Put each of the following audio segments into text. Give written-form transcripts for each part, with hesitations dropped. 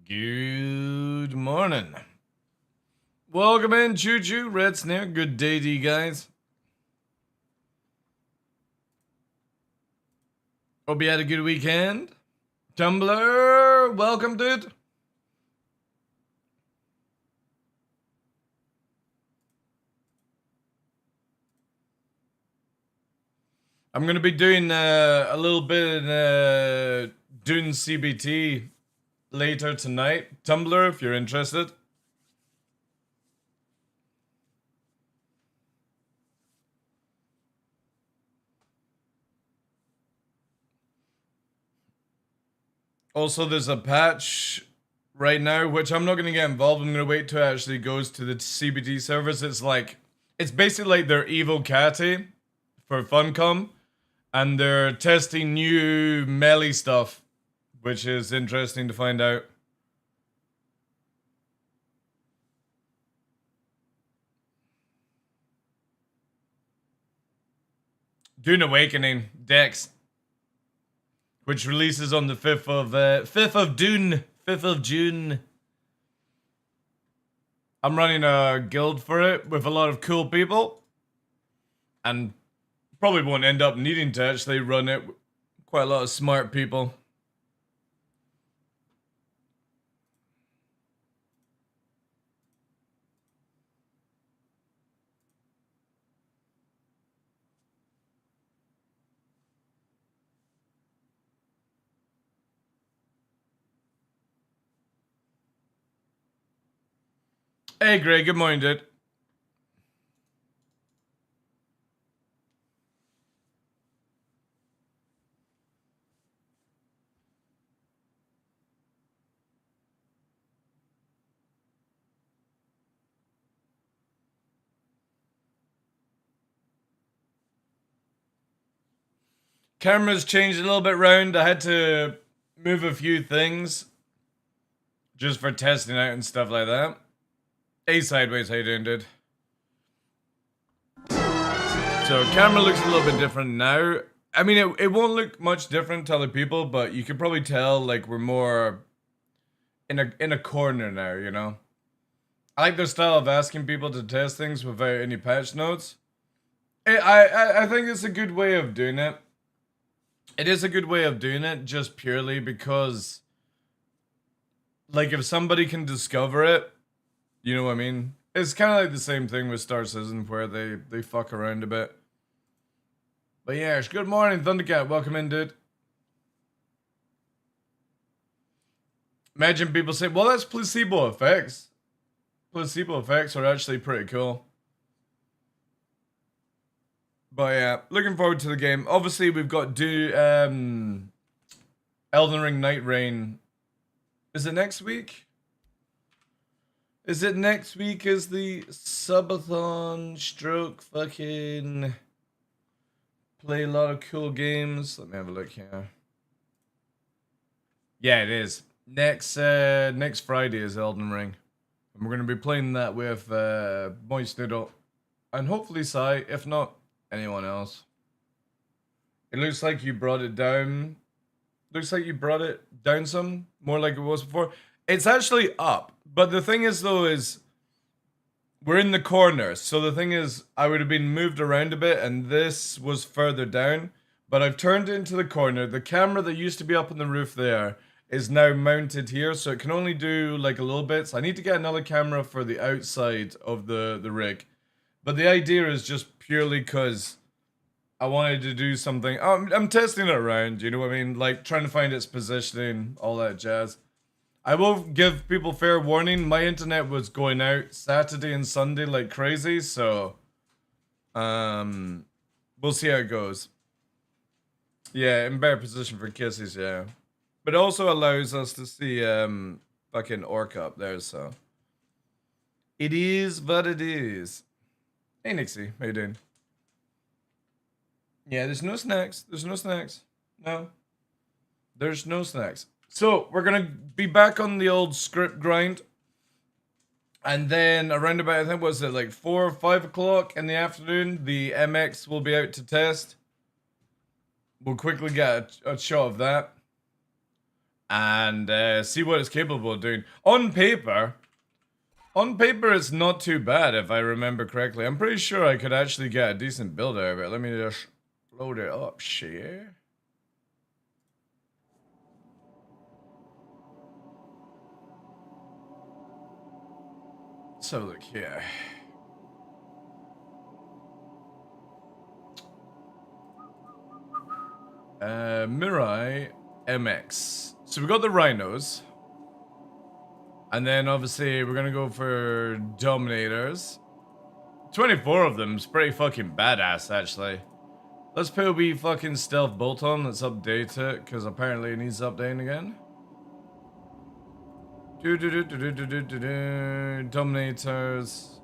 Good morning. Welcome in, Choo Choo, Red Snare. Good day to you guys. Hope you had a good weekend. Tumblr, welcome, dude. I'm going to be doing a little bit in Dune CBT later tonight. Tumblr, if you're interested. Also, there's a patch right now, which I'm not going to get involved. I'm going to wait till it actually goes to the CBT servers. It's basically like their evil catty for Funcom. And they're testing new melee stuff, which is interesting to find out. Dune Awakening, Dex, which releases on the 5th of June. I'm running a guild for it with a lot of cool people. And probably won't end up needing to actually run it. Quite a lot of smart people. Hey Greg, good morning, dude. Camera's changed a little bit round. I had to move a few things just for testing out and stuff like that. Hey Sideways, how you doing, dude? So camera looks a little bit different now. I mean, it won't look much different to other people, but you could probably tell like we're more in a corner now, you know? I like their style of asking people to test things without any patch notes. I think it's a good way of doing it. It is a good way of doing it just purely because, like, if somebody can discover it, you know what I mean? It's kind of like the same thing with Star Citizen where they fuck around a bit. But yeah, good morning, Thundercat. Welcome in, dude. Imagine people say, well, that's placebo effects. Placebo effects are actually pretty cool. But yeah, looking forward to the game. Obviously, we've got Elden Ring Night Rain. Is it next week? Is it next week is the subathon stroke fucking play a lot of cool games? Let me have a look here. Yeah, it is. Next Friday is Elden Ring. And we're going to be playing that with Moist Noodle. And hopefully Sai, if not anyone else. It looks like you brought it down. Looks like you brought it down some. More like it was before. It's actually up. But the thing is, though, is we're in the corner. So the thing is, I would have been moved around a bit, and this was further down. But I've turned it into the corner. The camera that used to be up on the roof there is now mounted here, so it can only do like a little bit. So I need to get another camera for the outside of the rig. But the idea is just purely because I wanted to do something. I'm testing it around, you know what I mean? Like trying to find its positioning, all that jazz. I will give people fair warning. My internet was going out Saturday and Sunday like crazy, so we'll see how it goes. Yeah, in better position for kisses, yeah. But it also allows us to see fucking Orca up there, so it is what it is. Hey Nixie, how you doing? Yeah, there's no snacks. There's no snacks. No. There's no snacks. So, we're gonna be back on the old script grind. And then around about, I think, was it like 4 or 5 o'clock in the afternoon, the MX will be out to test. We'll quickly get a shot of that. and see what it's capable of doing. On paper, it's not too bad if I remember correctly. I'm pretty sure I could actually get a decent build out of it. Let me just load it up, share. Let's have a look here. Mirai MX. So we got the rhinos. And then obviously we're gonna go for Dominators. 24 of them is pretty fucking badass, actually. Let's put a wee fucking stealth bolt on. Let's update it, because apparently it needs updating again. Dominators.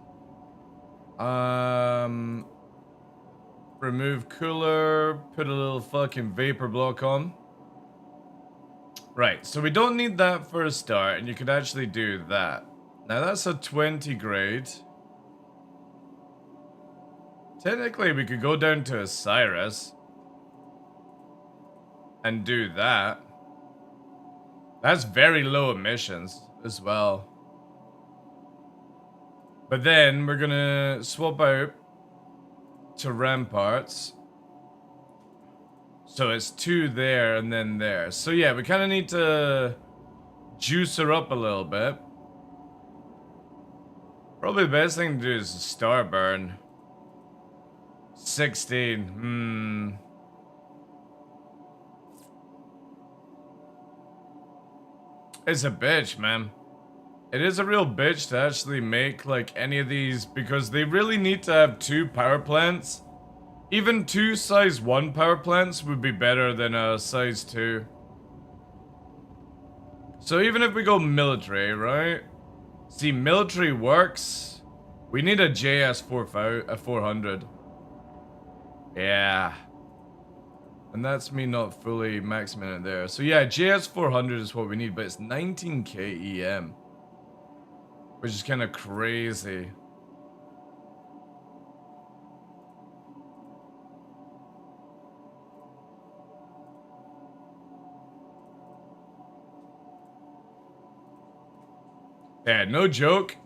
Remove cooler. Put a little fucking vapor block on. Right, so we don't need that for a start, and you could actually do that. Now that's a 20 grade. Technically, we could go down to Osiris and do that. That's very low emissions as well. But then we're gonna swap out to Ramparts. So it's 2 there and then there. So yeah, we kind of need to juice her up a little bit. Probably the best thing to do is star burn. 16. It's a bitch, man. It is a real bitch to actually make like any of these, because they really need to have 2 power plants. Even 2 size 1 power plants would be better than a size 2. So even if we go military, right? See, military works. We need a JS 400. Yeah. And that's me not fully maxing it there. So yeah, JS 400 is what we need, but it's 19k EM. Which is kind of crazy. Yeah, no joke.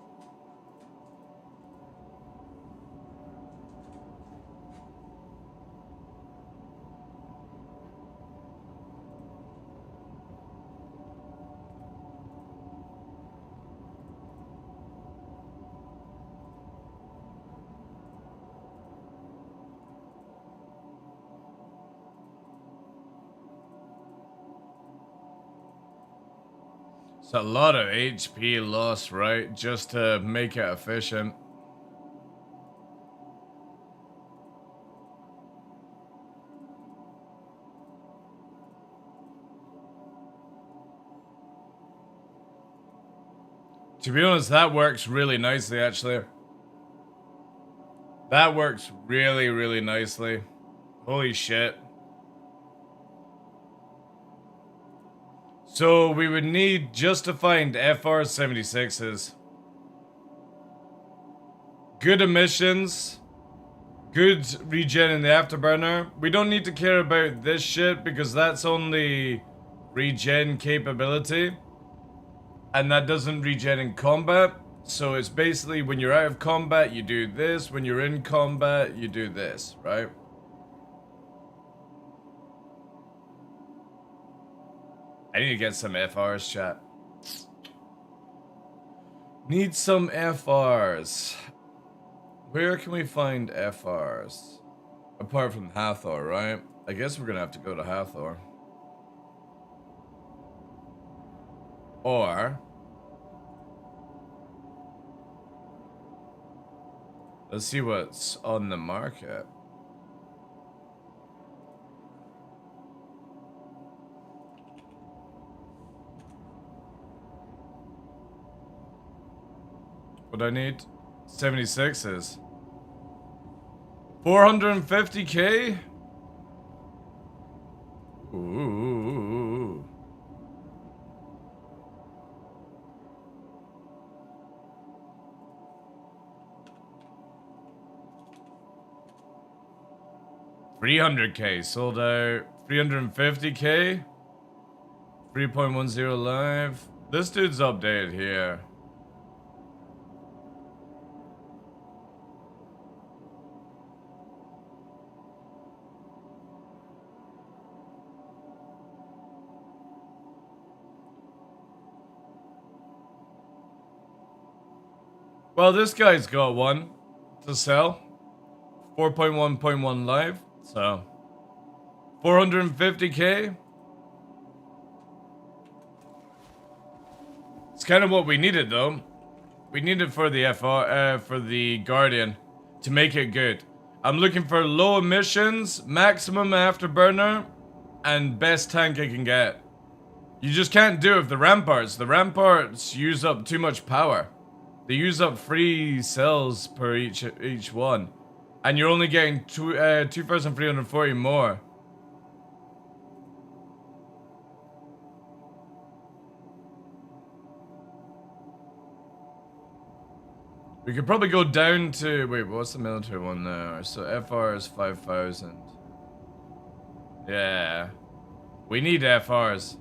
It's a lot of HP loss, right? Just to make it efficient. To be honest, that works really nicely, actually. That works really, really nicely. Holy shit. So we would need just to find FR-76s. Good emissions. Good regen in the afterburner. We don't need to care about this shit because that's only regen capability. And that doesn't regen in combat. So it's basically when you're out of combat, you do this. When you're in combat, you do this, right? I need to get some FRs, chat. Need some FRs. Where can we find FRs? Apart from Hathor, right? I guess we're gonna have to go to Hathor. Or... let's see what's on the market. What I need? 76s. 450k? Ooh. $300k sold out. 350k. 3.10 live. This dude's updated here. Well, this guy's got one to sell. 4.1.1 live. So 450k. It's kind of what we needed, though. We needed for the for the Guardian to make it good. I'm looking for low emissions, maximum afterburner, and best tank I can get. You just can't do it with the Ramparts. The Ramparts use up too much power. They use up 3 cells per each one, and you're only getting 2,340 more. We could probably go down to... Wait, what's the military one there? So FR is 5,000. Yeah. We need FRs.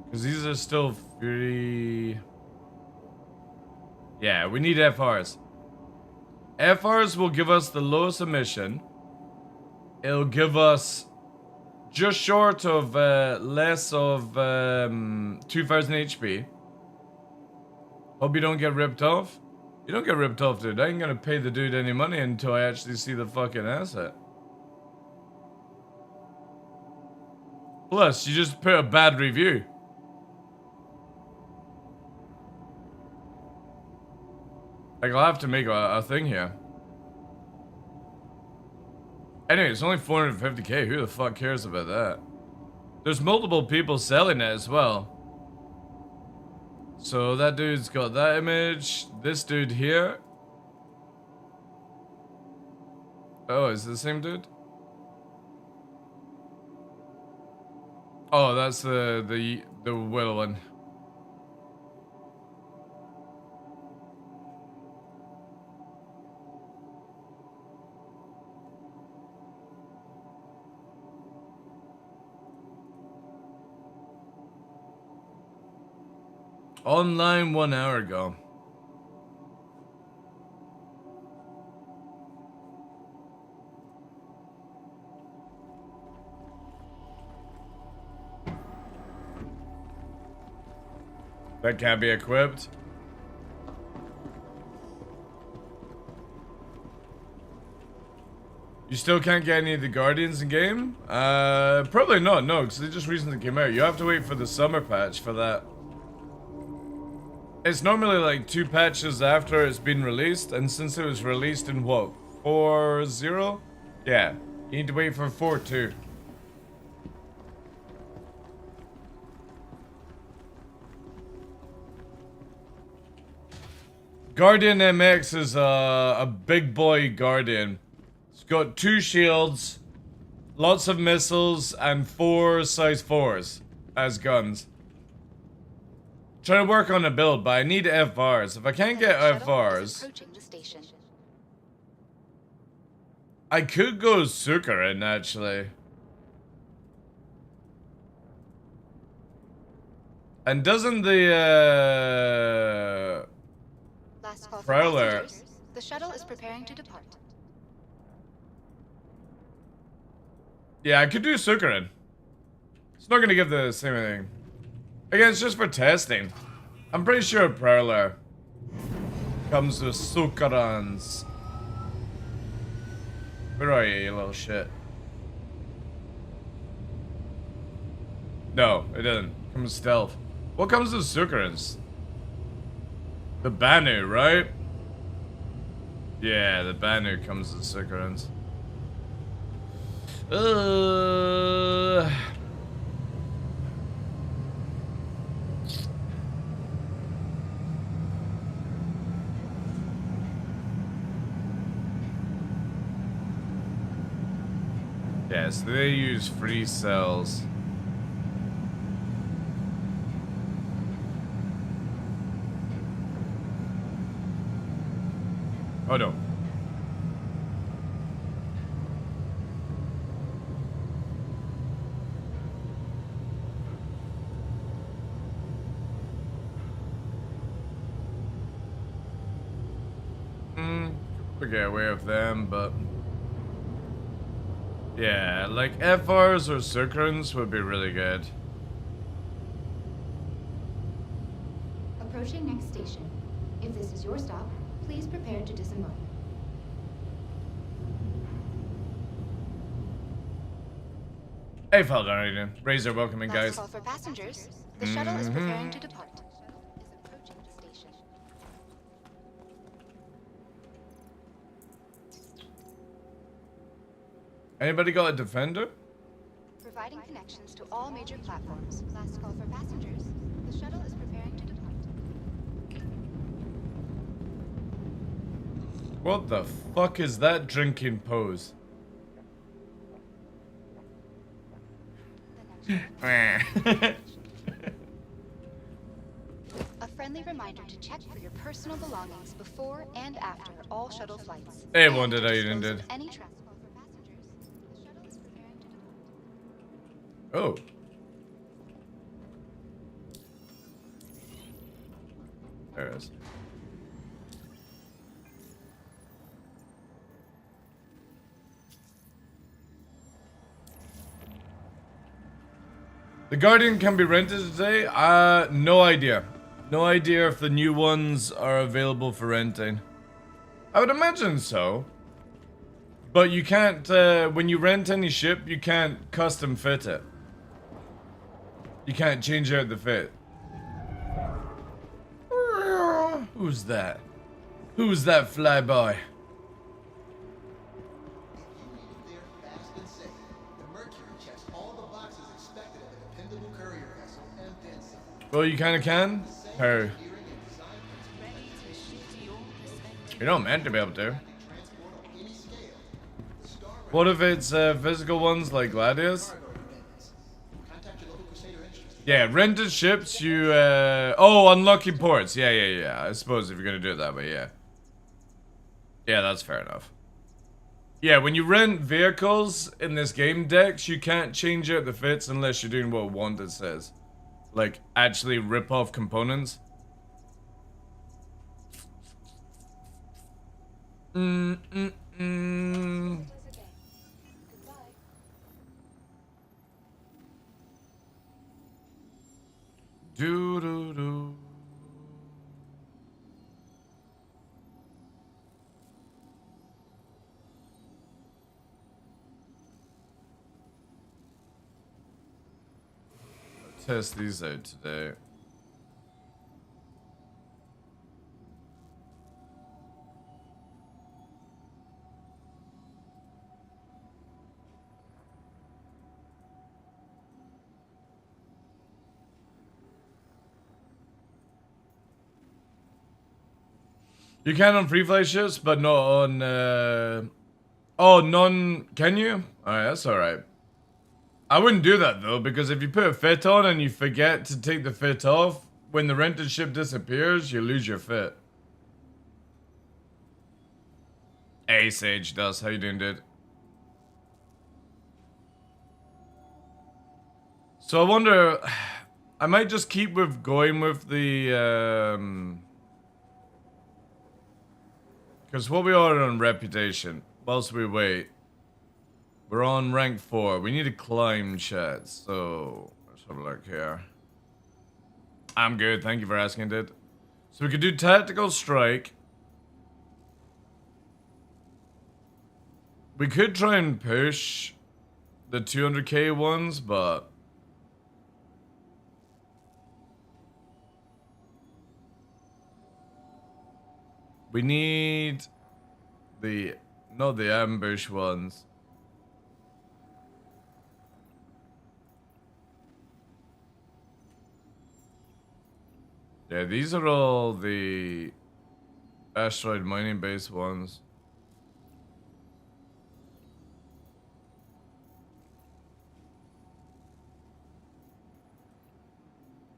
Because these are still free... Yeah, we need FRs. FRs will give us the lowest emission. It'll give us... just short of less of 2,000 HP. Hope you don't get ripped off. You don't get ripped off, dude. I ain't gonna pay the dude any money until I actually see the fucking asset. Plus, you just put a bad review. Like, I'll have to make a thing here. Anyway, it's only 450k. Who the fuck cares about that? There's multiple people selling it as well. So that dude's got that image. This dude here. Oh, is it the same dude? Oh, that's the Will one. Online 1 hour ago. That can't be equipped. You still can't get any of the Guardians in game? Probably not, no, because they just recently came out. You have to wait for the summer patch for that. It's normally like 2 patches after it's been released, and since it was released in what, 4.0? Yeah, you need to wait for 4.2. Guardian MX is a big boy Guardian. It's got 2 shields, lots of missiles, and 4 size 4s as guns. Trying to work on a build, but I need FRs. If I can't get FRs, I could go Sukarin actually. And doesn't the Prowler? The shuttle is preparing to depart. Yeah, I could do Sukarin. It's not gonna give the same thing. Again, it's just for testing. I'm pretty sure Prowler comes with Sukarans. Where are you little shit? No, it doesn't. It comes with stealth. What comes with Sukarans? The Banu, right? Yeah, the Banu comes with Sukarans. Yes, they use free cells. Oh no. we get away with them, but yeah, like FRs or Circrons would be really good. Approaching next station. If this is your stop, please prepare to disembark. Hey, Falcon, how are you doing? Razor, welcome in, Last guys. call for passengers. The shuttle is preparing to depart. Is approaching the station. Anybody got a defender? Providing connections to all major platforms. Last call for passengers. The shuttle is preparing to depart. What the fuck is that drinking pose? A friendly reminder to check for your personal belongings before and after all shuttle flights. Hey, And one to did I dispose even of did. Any call for passengers. The shuttle is preparing to depart. Oh. There it is. The Guardian can be rented today? No idea. No idea if the new ones are available for renting. I would imagine so. But you can't, when you rent any ship, you can't custom fit it. You can't change out the fit. Who's that? Who's that flyby? Well, you kind of can. Or you don't meant to be able to. What if it's physical ones like Gladius? Yeah, rented ships, you, oh, unlucky ports. Yeah. I suppose if you're gonna do it that way, yeah. Yeah, that's fair enough. Yeah, when you rent vehicles in this game, Dex, you can't change out the fits unless you're doing what Wanted says. Like, actually rip off components. Do. Test these out today. You can on free fly ships, but not on, oh, can you? Alright, that's alright. I wouldn't do that, though, because if you put a fit on and you forget to take the fit off, when the rented ship disappears, you lose your fit. Hey, Sage does. How you doing, dude? So I wonder, I might just keep going with the, because what we are on reputation, whilst we wait, we're on rank 4. We need to climb, chat. So let's have a look here. I'm good. Thank you for asking, dude. So we could do tactical strike. We could try and push the 200k ones, but we need not the ambush ones. Yeah, these are all the asteroid mining base ones.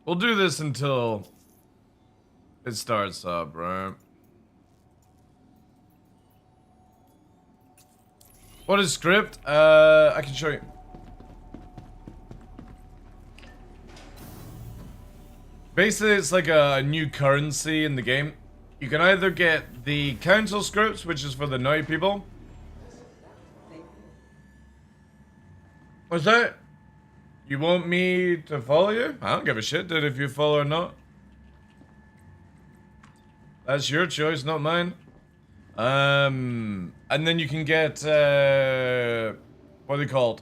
We'll do this until it starts up, right? What is script? I can show you. Basically, it's like a new currency in the game. You can either get the council scripts, which is for the naughty people. What's that? You want me to follow you? I don't give a shit, dude, if you follow or not. That's your choice, not mine. And then you can get, what are they called?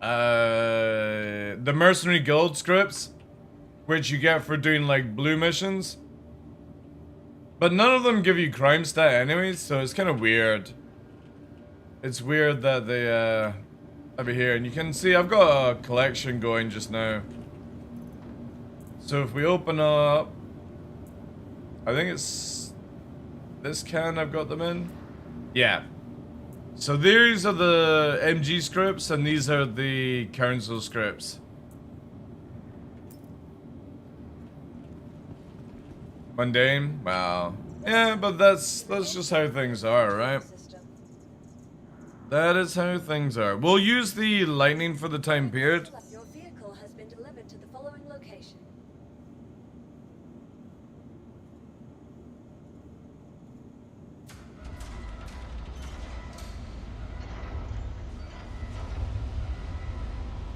The Mercenary Guild scripts, which you get for doing, like, blue missions. But none of them give you crime stat anyways, so it's kind of weird. It's weird that they, over here, and you can see I've got a collection going just now. So if we open up, I think it's this can I've got them in. Yeah. So these are the MG scripts, and these are the council scripts. Mundane? Wow. Yeah, but that's just how things are, right? That is how things are. We'll use the lightning for the time period. Your vehicle has been delivered to the following location.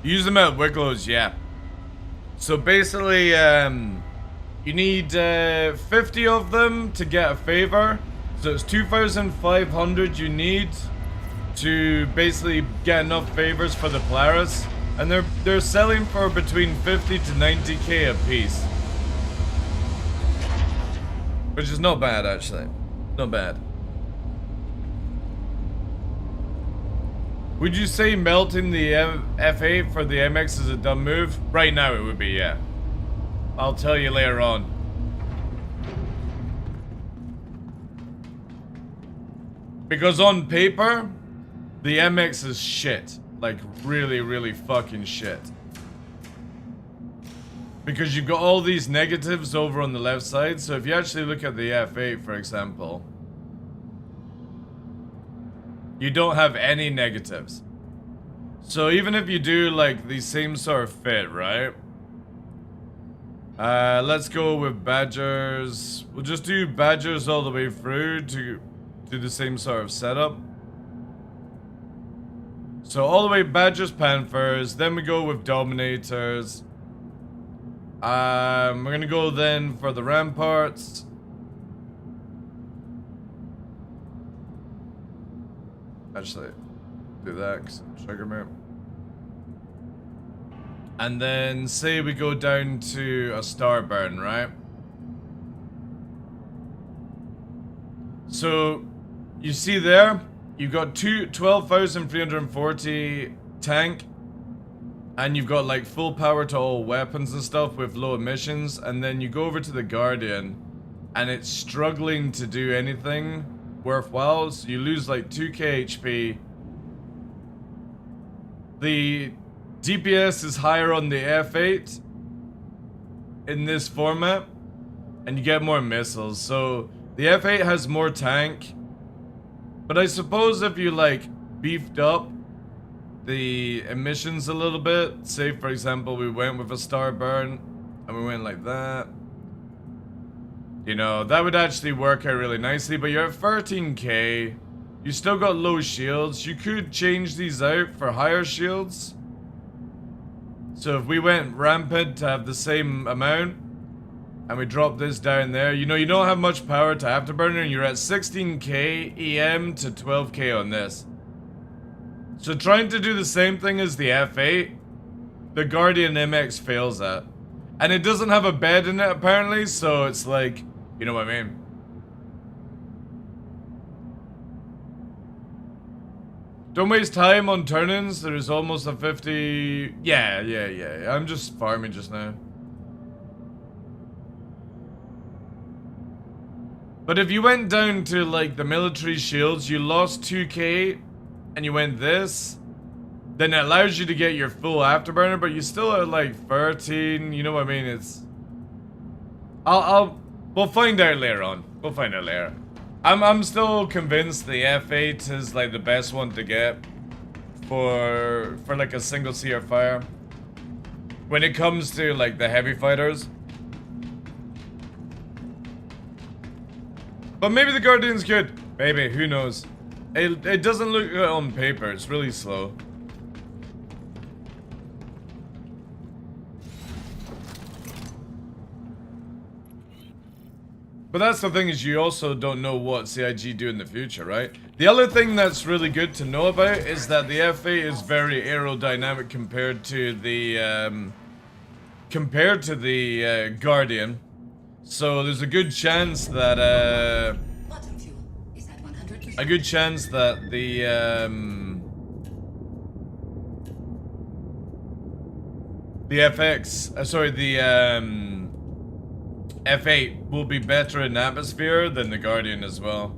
Use them at Wigglow's, yeah. So basically, you need 50 of them to get a favor. So it's 2,500 you need to basically get enough favors for the Polaris. And they're selling for between 50 to 90k a piece. Which is not bad, actually. Not bad. Would you say melting the F8 for the MX is a dumb move? Right now it would be, yeah. I'll tell you later on. Because on paper, the MX is shit. Like, really, really fucking shit. Because you've got all these negatives over on the left side. So if you actually look at the F8, for example, you don't have any negatives. So even if you do like the same sort of fit, right? Let's go with Badgers. We'll just do Badgers all the way through to do the same sort of setup. So all the way Badgers, Panthers, then we go with Dominators. We're gonna go then for the Ramparts. Actually, do that because I'm trigger map. And then say we go down to a Starburn, right? So you see there, you've got 12,340 tank, and you've got like full power to all weapons and stuff with low emissions, and then you go over to the Guardian, and it's struggling to do anything worthwhile, so you lose like 2k HP. The DPS is higher on the F8 in this format, and you get more missiles. So the F8 has more tank, but I suppose if you like beefed up the emissions a little bit, say for example we went with a Starburn and we went like that, you know, that would actually work out really nicely. But you're at 13k, you still got low shields. You could change these out for higher shields. So if we went rampant to have the same amount, and we drop this down there, you know, you don't have much power to Afterburner, and you're at 16k EM to 12k on this. So trying to do the same thing as the F8, the Guardian MX fails at. And it doesn't have a bed in it apparently, so it's like, you know what I mean? Don't waste time on turn-ins, there's almost a 50... Yeah, I'm just farming just now. But if you went down to like the military shields, you lost 2k, and you went this, then it allows you to get your full Afterburner, but you still are like 13, you know what I mean? It's... We'll find out later on. We'll find out later. I'm still convinced the F8 is like the best one to get for like a single CR fire. When it comes to like the heavy fighters. But maybe the Guardian's good. Maybe, who knows? It doesn't look good on paper. It's really slow. But that's the thing, is you also don't know what CIG do in the future, right? The other thing that's really good to know about is that the F8 is very aerodynamic compared to the Guardian. So there's a good chance that Bottom fuel is at 100%. a good chance that the FX, sorry, the F8 will be better in atmosphere than the Guardian as well.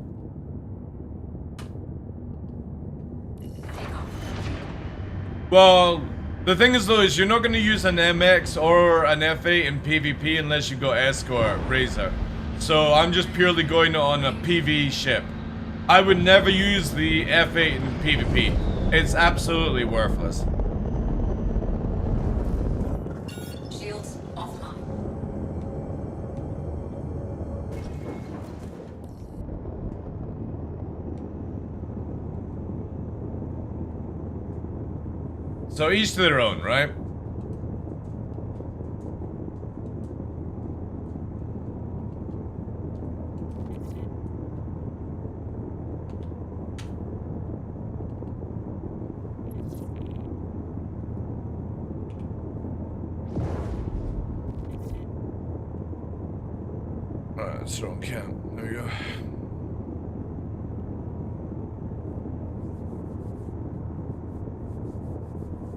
Well, the thing is though, is you're not going to use an MX or an F8 in PvP unless you go Escort Razor. So I'm just purely going on a PV ship. I would never use the F8 in PvP. It's absolutely worthless. Shields offline. So each to their own, right? Alright, let's throw on camp. There we go.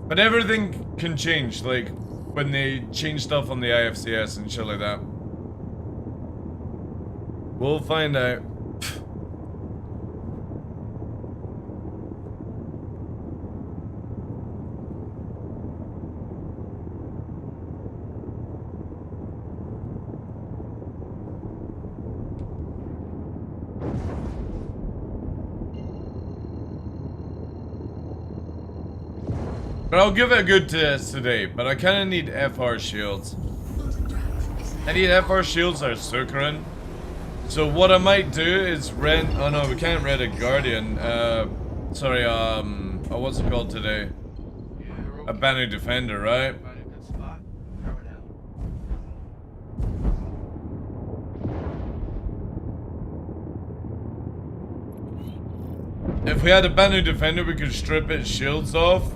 But everything can change, like when they change stuff on the IFCS and shit like that. We'll find out. But I'll give it a good test today, but I kind of need FR shields. I need FR shields that are Sukarin. So what I might do is rent, oh no, we can't rent a Guardian. Sorry, oh, what's it called today? A Banu Defender, right? If we had a Banu Defender, we could strip its shields off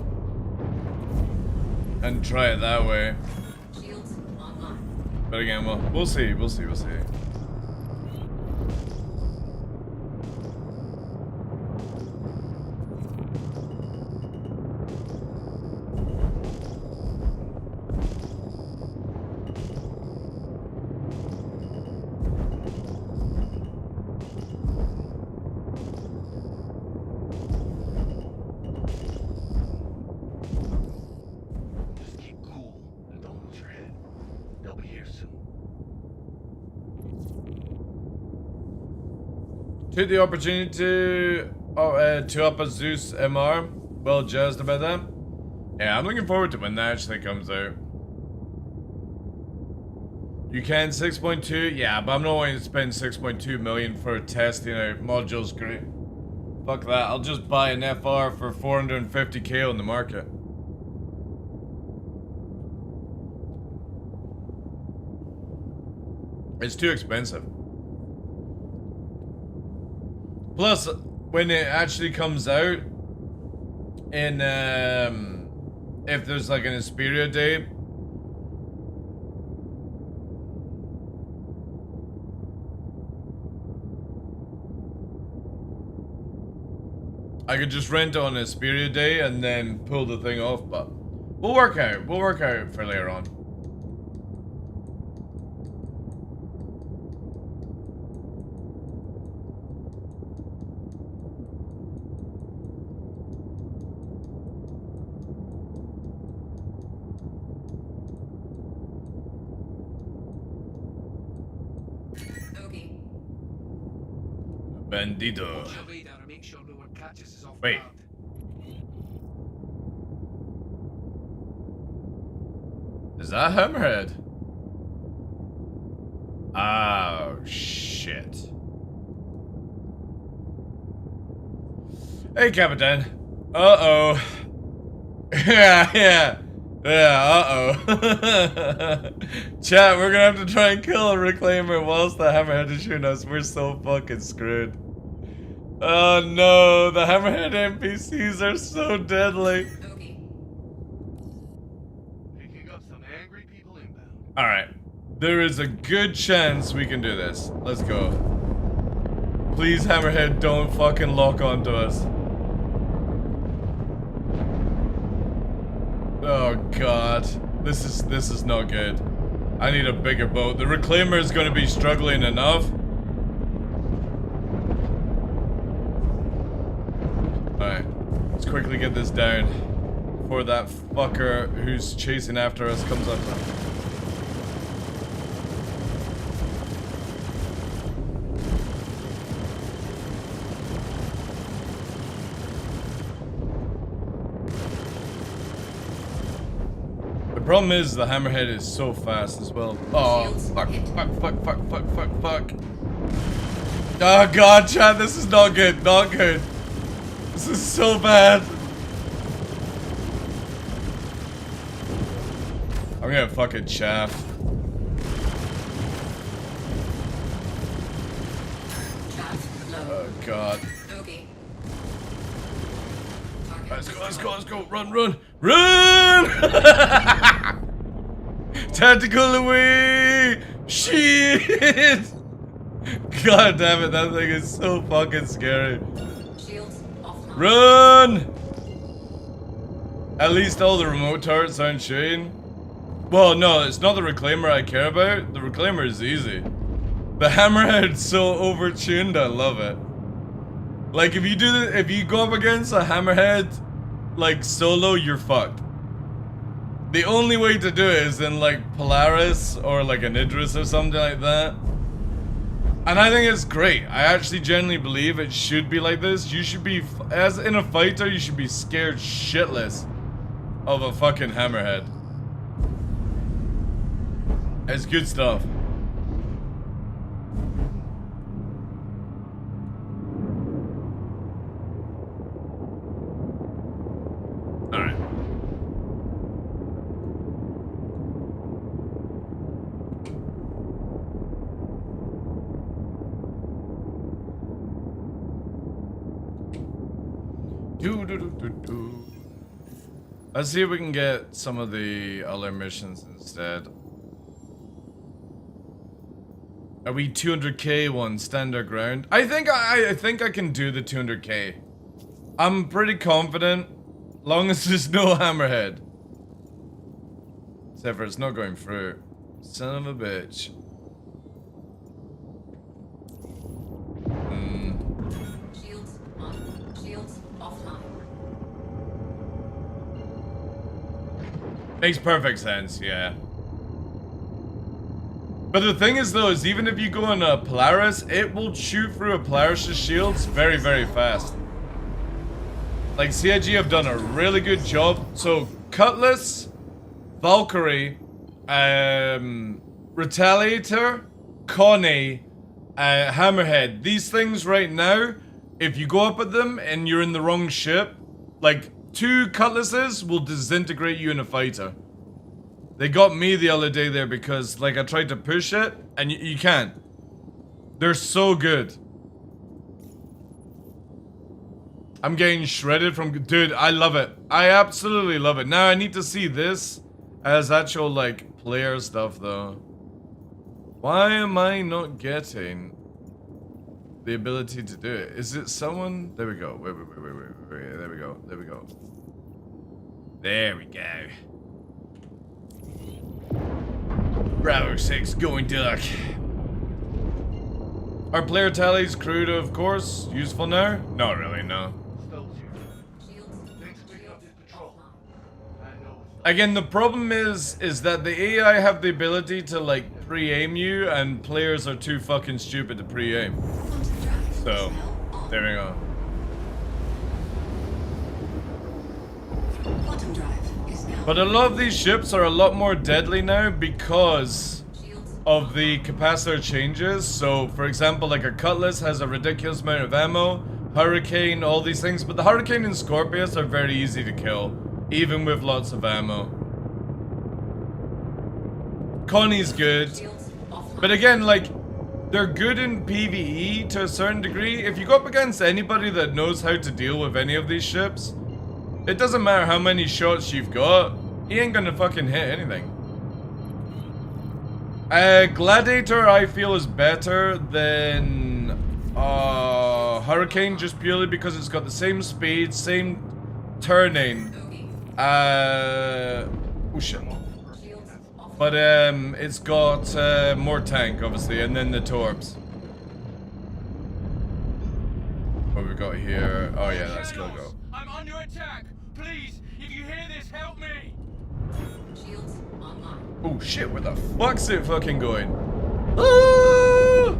and try it that way. Shields online. But again, we'll see. Took the opportunity to up a Zeus MR. Well jazzed about that. Yeah, I'm looking forward to when that actually comes out. You can 6.2, yeah, but I'm not wanting to spend 6.2 million for testing out modules. Great. Fuck that. I'll just buy an FR for 450k on the market. It's too expensive. Plus, when it actually comes out, in if there's like an Xperia day, I could just rent it on a Xperia day and then pull the thing off. But we'll work out for later on. Bandito. Wait. Is that Hammerhead? Oh, shit. Hey, Captain. Uh-oh. Yeah, uh-oh. Chat, we're gonna have to try and kill a reclaimer whilst the hammerhead is shooting us. We're so fucking screwed. Oh no, the hammerhead NPCs are so deadly. Picking up some angry people inbound. Alright. There is a good chance we can do this. Let's go. Please, hammerhead, don't fucking lock onto us. Oh god, this is not good. I need a bigger boat. The reclaimer is going to be struggling enough. Alright, let's quickly get this down before that fucker who's chasing after us comes up. The problem is the hammerhead is so fast as well. Oh, fuck. Oh god, chat, this is not good, not good. This is so bad. I'm gonna fucking chaff. Oh god. Let's go, run! Tactical away! Shit! God damn it, that thing is so fucking scary. Run! At least all the remote turrets aren't shooting. Well, no, it's not the reclaimer I care about. The reclaimer is easy. The hammerhead's so overtuned, I love it. Like, if you go up against a hammerhead, like, solo, you're fucked. The only way to do it is in, like, Polaris or, like, an Idris or something like that. And I think it's great. I actually genuinely believe it should be like this. You should be, as in a fighter, you should be scared shitless of a fucking hammerhead. It's good stuff. Alright. Let's see if we can get some of the other missions instead. Are we 200k one standard ground? I think I can do the 200k. I'm pretty confident, long as there's no hammerhead. Except for it's not going through. Son of a bitch. Shields offline. Makes perfect sense, yeah. But the thing is though, is even if you go in a Polaris, it will shoot through a Polaris' shields very, very fast. Like, CIG have done a really good job. So, Cutlass, Valkyrie, Retaliator, Connie, Hammerhead. These things right now, if you go up at them and you're in the wrong ship, like, 2 Cutlasses will disintegrate you in a fighter. They got me the other day there because, like, I tried to push it, and you can't. They're so good. I'm getting shredded from... Dude, I love it. I absolutely love it. Now, I need to see this as actual, like, player stuff, though. Why am I not getting the ability to do it? Is it someone... There we go. Wait. There we go. There we go. Bravo 6 going duck. Our player tallies crewed, of course. Useful now? Not really, no. Again, the problem is that the AI have the ability to, like, pre-aim you, and players are too fucking stupid to pre-aim. So, there we go. But a lot of these ships are a lot more deadly now because of the capacitor changes. So, for example, like a Cutlass has a ridiculous amount of ammo, Hurricane, all these things, but the Hurricane and Scorpius are very easy to kill, even with lots of ammo. Connie's good, Shields offline. but again, like, they're good in PvE to a certain degree. If you go up against anybody that knows how to deal with any of these ships, it doesn't matter how many shots you've got, he ain't gonna fucking hit anything. Gladiator, I feel, is better than Hurricane, just purely because it's got the same speed, same turning. Oh shit. Shields offline. But it's got more tank, obviously, and then the torps. What we got here? Oh yeah, that's gonna go. I'm under attack. Please, if you hear this, help me. Shields online. Oh shit, where the fuck's it fucking going? Ah!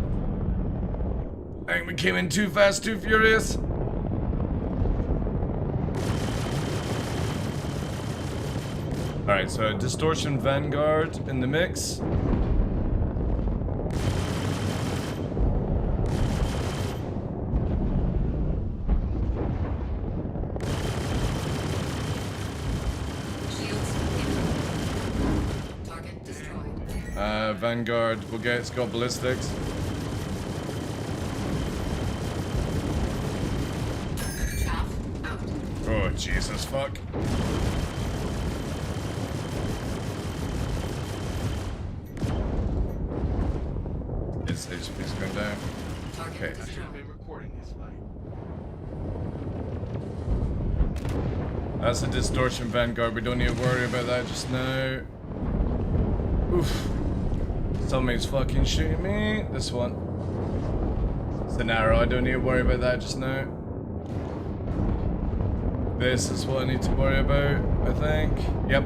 I think we came in too fast, too furious. Alright, so Distortion Vanguard in the mix. Shields in. Target destroyed. Vanguard, it's got ballistics. Chaff out. Oh, Jesus, fuck. Its HP's going down. Target Okay. I should have destroyed. been recording this fight. That's a Distortion Vanguard. We don't need to worry about that just now. Oof. Somebody's fucking shooting me. This one. It's an arrow. I don't need to worry about that just now. This is what I need to worry about, I think. Yep.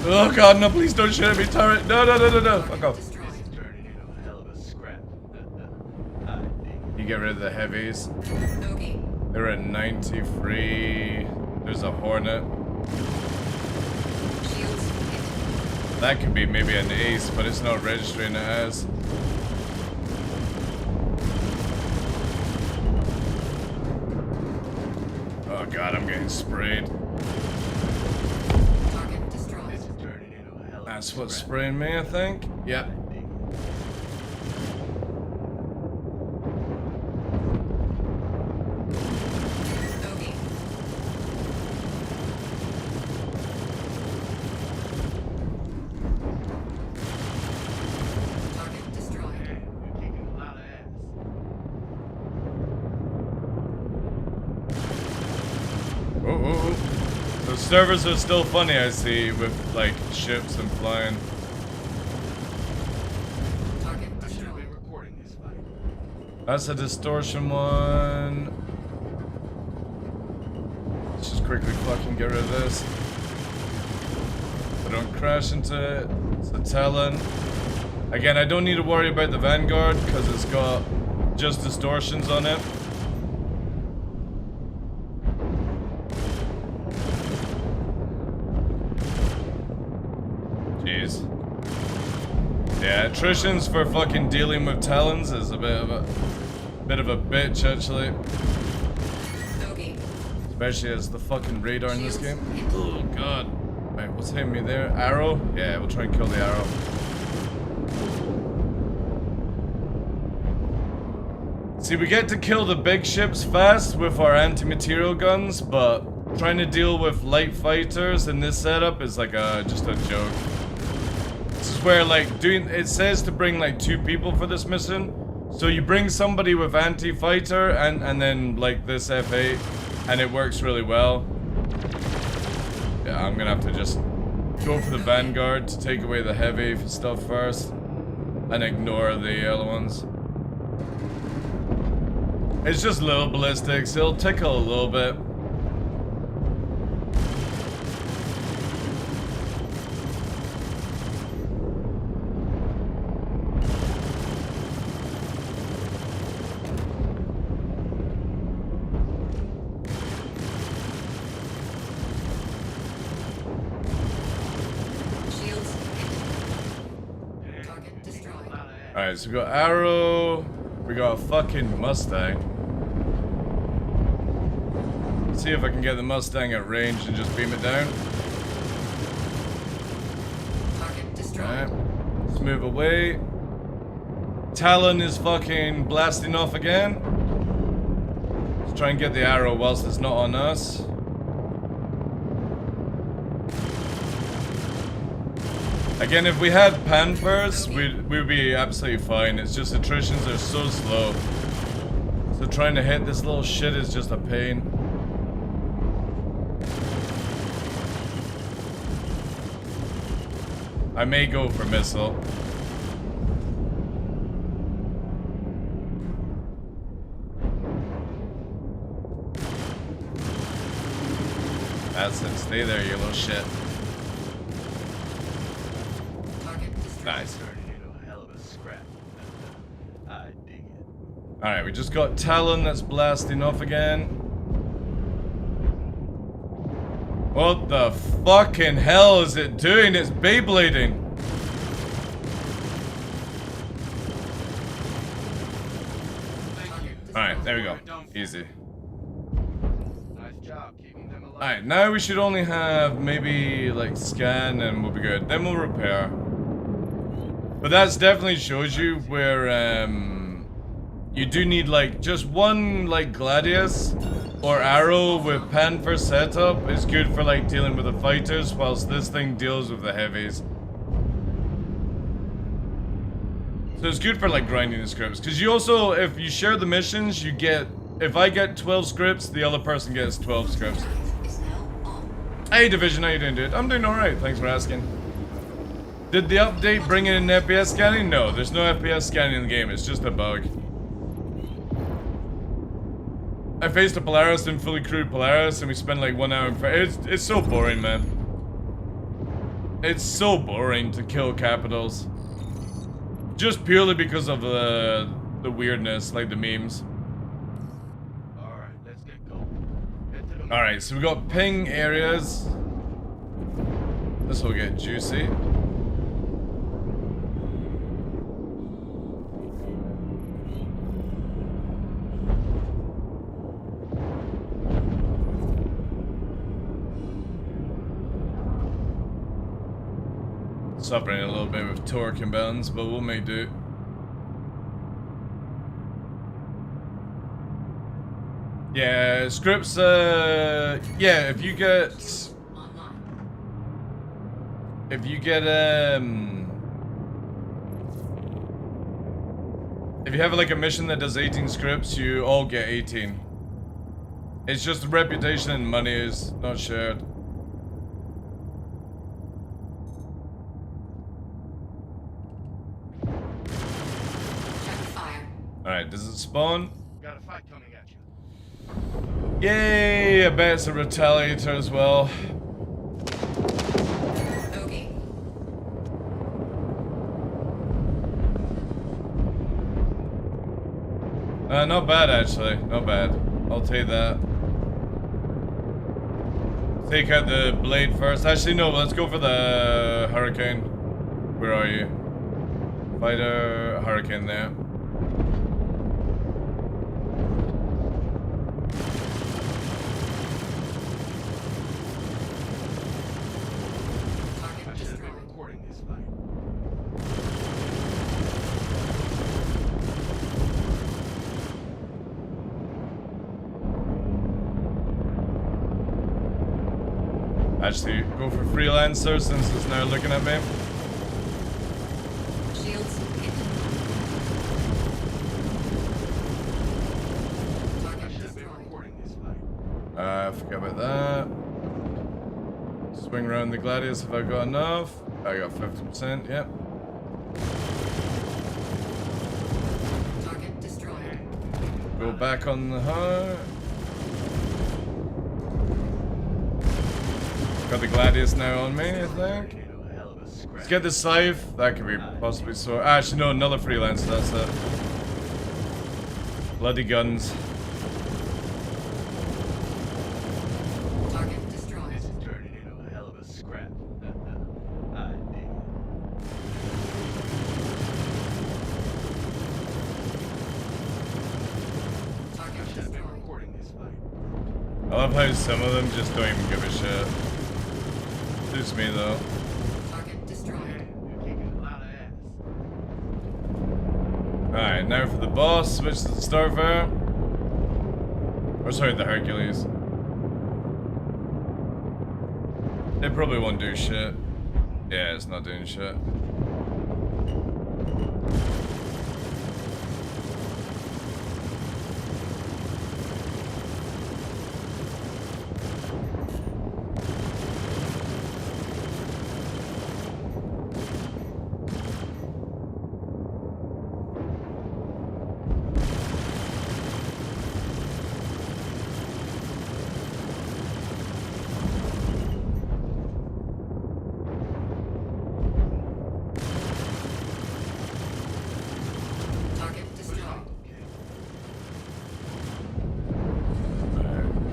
Oh god, no, please don't shoot at me, turret. No, no, no, no, no. Fuck off. Destroyed. This is turning into a hell of a scrap. I dig it. You get rid of the heavies. Bogey. They're at 93. There's a Hornet. Shields hit. That could be maybe an ace, but it's not registering it as. Oh god, I'm getting sprayed. Target destroyed. This is turning into a hell of That's a what's scrap. spraying me, I think. Yep. I dig it. Bogey. Target destroyed. Man, you're kicking a lot of ass. Oh, oh, oh. Those servers are still funny, I see, with like ships and flying. Target I should have destroyed. been recording this fight. That's a distortion one. Let's just quickly fucking get rid of this. I don't crash into it. It's a Talon. Again, I don't need to worry about the Vanguard because it's got just distortions on it. Jeez. Yeah, attritions for fucking dealing with Talons is a bit of a bitch actually. Bogey. Especially as the fucking radar in this game. Oh god. Wait, what's hitting me there? Arrow? Yeah, we'll try and kill the arrow. See, we get to kill the big ships fast with our anti-material guns, but trying to deal with light fighters in this setup is like just a joke. This is where like it says to bring like 2 people for this mission. So you bring somebody with anti-fighter and then like this F8 and it works really well. Yeah, I'm gonna have to just go for the Vanguard to take away the heavy stuff first and ignore the other ones. It's just little ballistics, it'll tickle a little bit. Shields hit. Target destroyed. Alright, so we got Arrow. We got a fucking Mustang. Let's see if I can get the Mustang at range and just beam it down. Target destroyed. Alright. Let's move away. Talon is fucking blasting off again. Let's try and get the Arrow whilst it's not on us. Again, if we had Panthers, we'd be absolutely fine. It's just attritions are so slow. So trying to hit this little shit is just a pain. I may go for missile. That's it. Stay there, you little shit. Nice. Alright, we just got Talon that's blasting off again. What the fucking hell is it doing? It's Beyblading. Alright, there we go. Easy. Nice job keeping them alive. Alright, now we should only have maybe like scan and we'll be good. Then we'll repair. But that definitely shows you where you do need like just one like Gladius or Arrow with Panther setup is good for like dealing with the fighters, whilst this thing deals with the heavies. So it's good for like grinding the scripts, because you also, if you share the missions, you get, if I get 12 scripts, the other person gets 12 scripts. Hey Division, how you doing, dude? I'm doing alright, thanks for asking. Did the update bring in FPS scanning? No, there's no FPS scanning in the game, it's just a bug. I faced a Polaris and fully crewed Polaris and we spent like 1 hour in it's so boring, man. It's so boring to kill capitals. Just purely because of the weirdness, like the memes. Alright, let's get going. Alright, so we got ping areas. This will get juicy. Suffering a little bit with torque imbalance, but we'll make do. Yeah, scripts, yeah, if you get, if you have like a mission that does 18 scripts, you all get 18. It's just reputation and money is not shared. Alright, does it spawn? Got a fight coming at you. Yay! I bet it's a retaliator as well. Okay. Not bad actually, not bad. I'll take that. Take out the blade first. Actually no, let's go for the Hurricane. Where are you? Fighter, Hurricane there. Actually, go for Freelancer since it's now looking at me. Shields hit. Target destroyed. Forget about that. Swing around the Gladius if I got enough. I got 50%, yep. Target destroyed. Go back on the heart. Got the Gladius now on me, I think. Let's get the Scythe. That could be possibly so. Actually, no, another Freelancer, that's it. Bloody guns. Target destroyed. This is turning into a hell of a scrap. I dig I love how some of them just don't even give a shit. Suits me though. Target destroyed. You're kicking a lot of ass. Alright, now for the boss, switch to the Starfire. Or sorry, the Hercules. They probably won't do shit. Yeah, it's not doing shit. Target destroyed.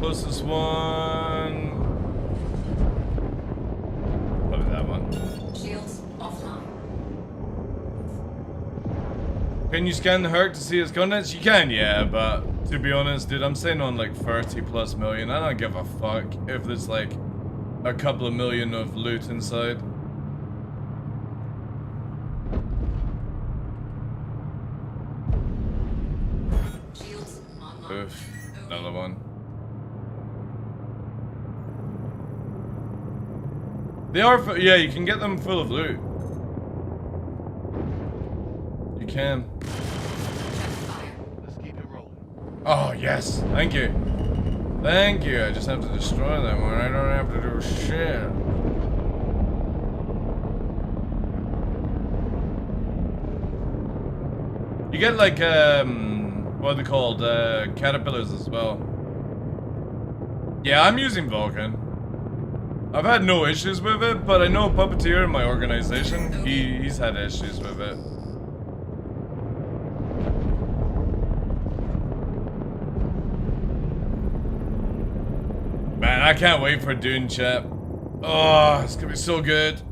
Closest one. Probably that one. Shields offline. Can you scan the Herc to see its contents? You can, yeah, but to be honest, dude, I'm sitting on like 30+ million. I don't give a fuck if there's like a couple of million of loot inside. Shields online. Oof, another one. They are, yeah, you can get them full of loot. You can. Check fire. Let's keep it rolling. Oh, yes, thank you. Thank you, I just have to destroy them when I don't have to do shit. You get like, what are they called? Caterpillars as well. Yeah, I'm using Vulcan. I've had no issues with it, but I know a puppeteer in my organization, he's had issues with it. Man, I can't wait for Dune, chat. Oh, it's gonna be so good.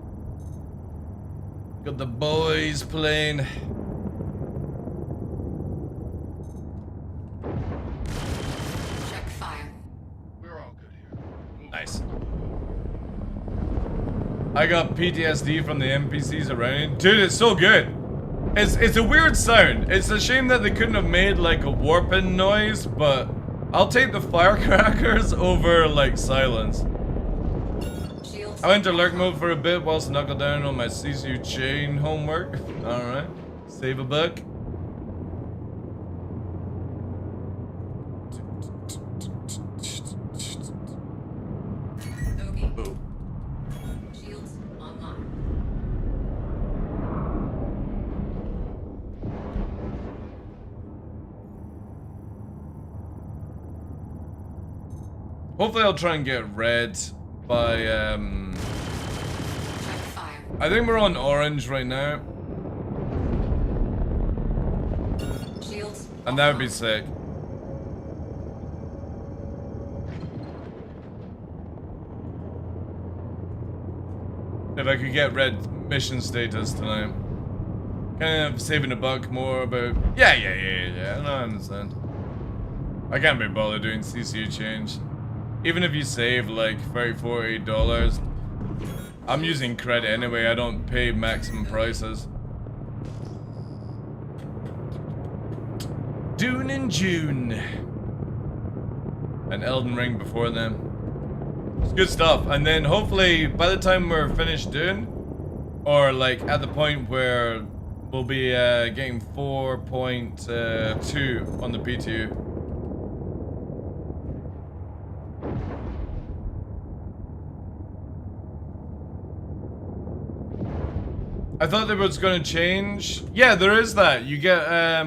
Got the boys playing. Check fire. We're all good here. Nice. I got PTSD from the NPCs around it. Dude, it's so good. It's a weird sound. It's a shame that they couldn't have made like a warping noise, but I'll take the firecrackers over like silence. Shields. I went to lurk mode for a bit whilst knuckle down on my CCU chain homework. Alright. Save a buck. Okay. Shields online. Hopefully I'll try and get red by Check fire. I think we're on orange right now. Shields. And that would be sick. If I could get red mission status tonight. Kind of saving a buck more about... Yeah. No, I understand. I can't be bothered doing CCU change. Even if you save like $34, $8, I'm using credit anyway. I don't pay maximum prices. Dune in June. And Elden Ring before then. It's good stuff. And then hopefully by the time we're finished Dune, or like at the point where we'll be getting 4.2 on the PTU. I thought that was going to change. Yeah, there is that. You get, I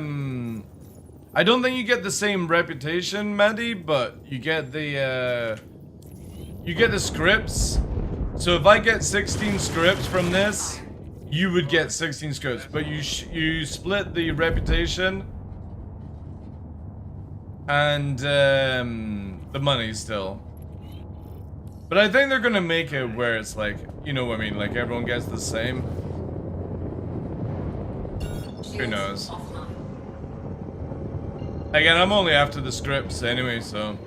don't think you get the same reputation, Maddie, but you get the scripts. So if I get 16 scripts from this, you would get 16 scripts, but you split the reputation and the money still. But I think they're going to make it where it's like, you know what I mean, like everyone gets the same. Who knows? Again, I'm only after the scripts anyway, so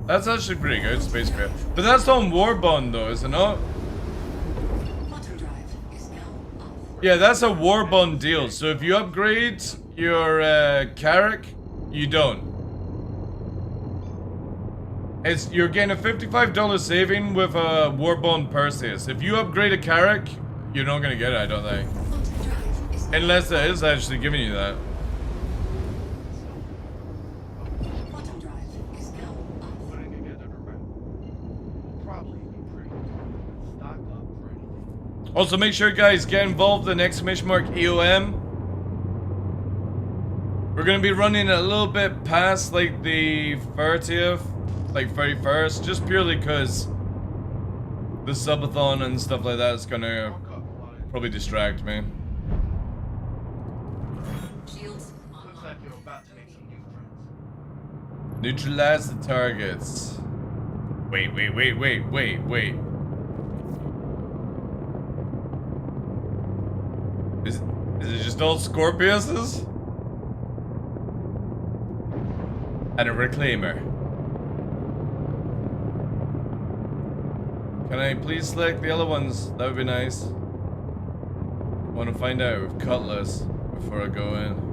That's actually pretty good, Space Bear. But that's on Warbond though, is it not? Quantum drive is now off. Yeah, that's a Warbond deal. So if you upgrade your Carrack, you don't. You're getting a $55 saving with a Warbond Perseus. If you upgrade a Carrack, you're not gonna get it, I don't think. Quantum drive is Unless it is actually giving you that. Quantum drive is now off. Putting together the route. We'll probably be pretty. Stock up for anything. Also, make sure, guys, get involved in !EOM. We're gonna be running a little bit past like the 30th, like 31st, just purely because the subathon and stuff like that is gonna probably distract me. Shields Looks online. like you're about to make some new friends. Neutralize the targets. Wait. Is it just all Scorpiuses? And a Reclaimer. Can I please select the other ones? That would be nice. Want to find out with Cutlass before I go in.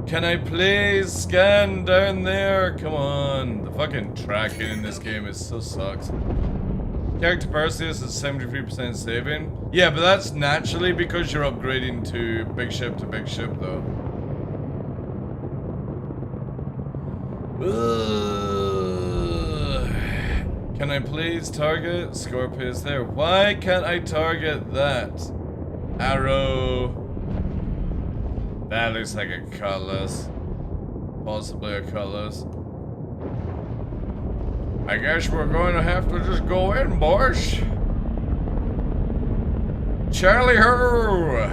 Can I please scan down there? Come on. The fucking tracking in this game is so sucks. Character Perseus is 73% saving. Yeah, but that's naturally because you're upgrading to big ship though. Ugh. Can I please target Scorpius there? Why can't I target that? Arrow. That looks like a Cutlass. Possibly a Cutlass. I guess we're going to have to just go in, boys. Charlie ho!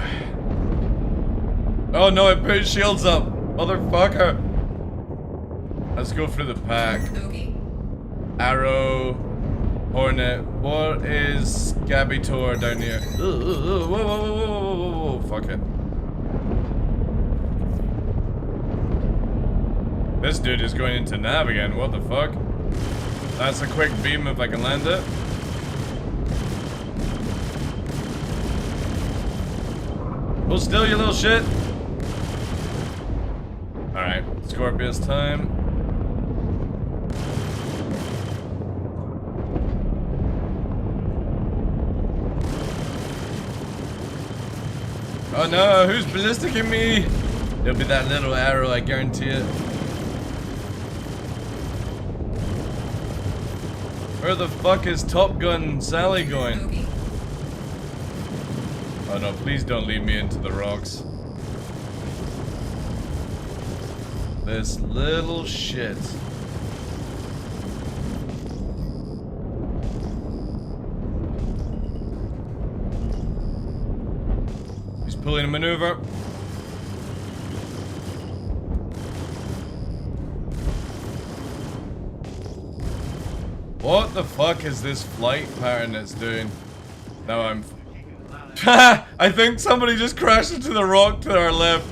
Oh no, it put shields up. Motherfucker. Let's go through the pack. Bogey. Arrow. Hornet. What is Gabitor down here? Whoa. Fuck it. This dude is going into nav again. What the fuck? That's a quick beam if I can land it. Hold still, you little shit. Alright, Scorpius time. Oh no, who's ballisticing me? It'll be that little arrow, I guarantee it. Where the fuck is Top Gun Sally going? Bogey. Oh no, please don't lead me into the rocks. This little shit. He's pulling a maneuver. What the fuck is this flight pattern it's doing? Now I'm... I think somebody just crashed into the rock to our left.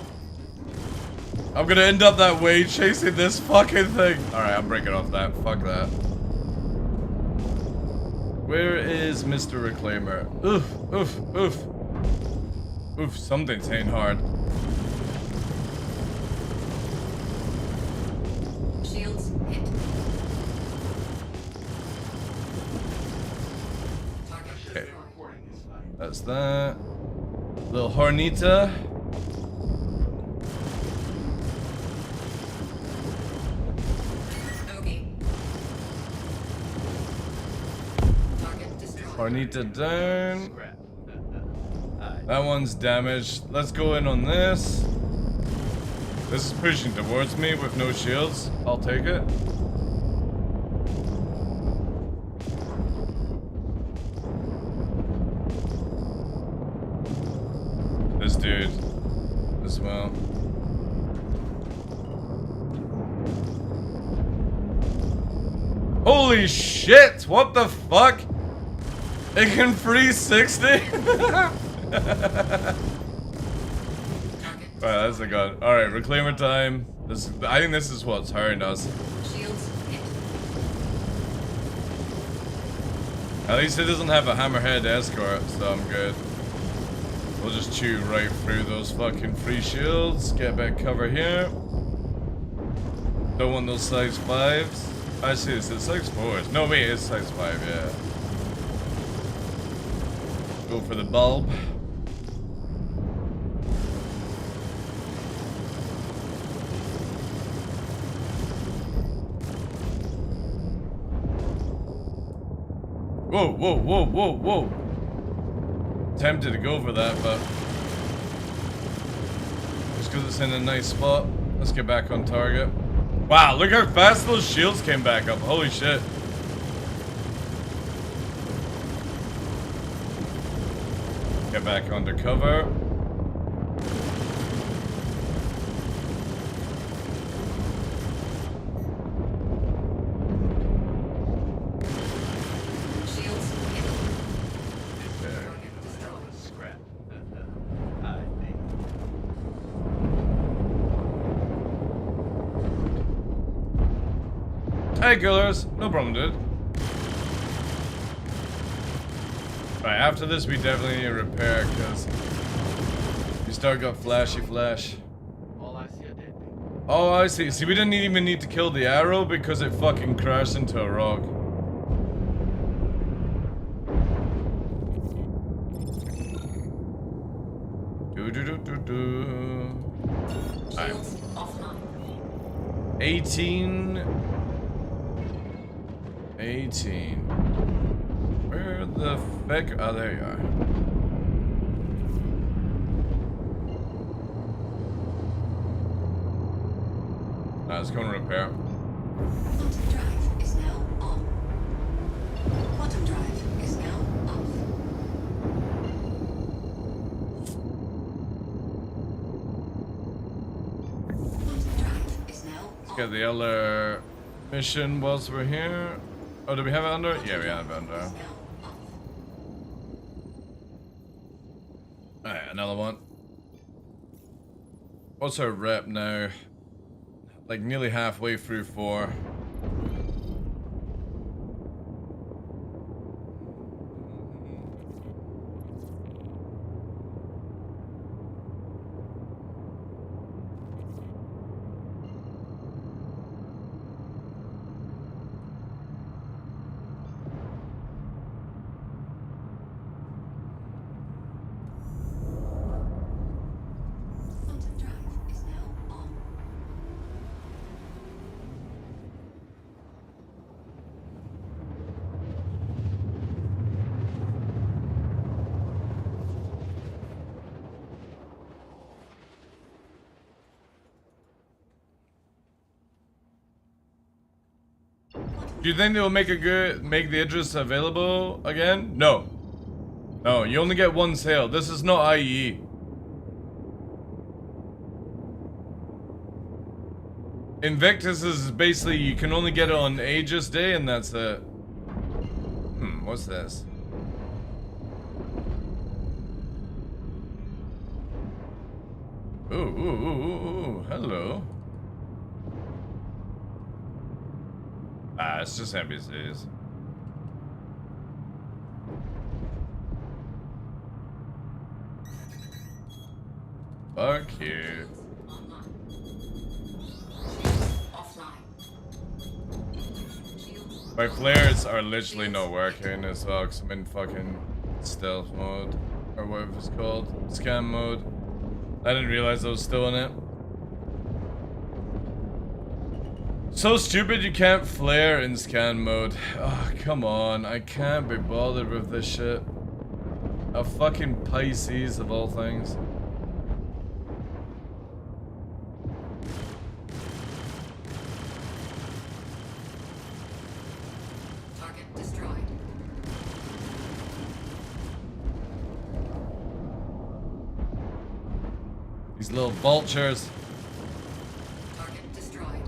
I'm gonna end up that way chasing this fucking thing. Alright, I'm breaking off that. Fuck that. Where is Mr. Reclaimer? Oof, something's hitting hard. Shields hit. Target Okay. Reporting this light. That's that. Little Hornita. Bogey. Target destroyed. Hornita down. Scrap. That one's damaged. Let's go in on this. This is pushing towards me with no shields. I'll take it. This dude as well. Holy shit! What the fuck? It can 360? Target. Alright, that's a gun. Alright, Reclaimer time. I think this is what's hurting us. Shields hit. At least it doesn't have a hammerhead escort, so I'm good. We'll just chew right through those fucking free shields. Get back cover here. Don't want those size 5s. Actually, it's size 4s. No, wait, it's size 5, yeah. Go for the bulb. Whoa, whoa, whoa, whoa, whoa. Tempted to go for that, but just because it's in a nice spot. Let's get back on target. Wow, look how fast those shields came back up. Holy shit. Get back under cover. Hey, killers. No problem, dude. Right, after this, we definitely need to repair, because we start got flashy flash. All I see are dead people. Oh, I see. See, we didn't even need to kill the arrow because it fucking crashed into a rock. Alright. 18. Where the fuck? Oh, there you are. Let's go and repair. Quantum drive is now on. Quantum drive is now off. Quantum drive is now on. Let's get the other mission whilst we're here. Oh, do we have it under? Yeah, we have it under. Alright, another one. What's our rep now? Like nearly halfway through 4. Quantum drive is now on. Do you think they will make the Idris available again? No. No, you only get one sale. This is not IE. Invictus is basically, you can only get it on Aegis Day and that's it. What's this? Ooh, hello. Ah, it's just NPCs. Fuck you. My flares are literally not working as well because I'm in fucking stealth mode. Or whatever it's called. Scam mode. I didn't realize I was still in it. So stupid you can't flare in scan mode. Oh, come on. I can't be bothered with this shit. A fucking Pisces of all things. Target destroyed. These little vultures. Target destroyed.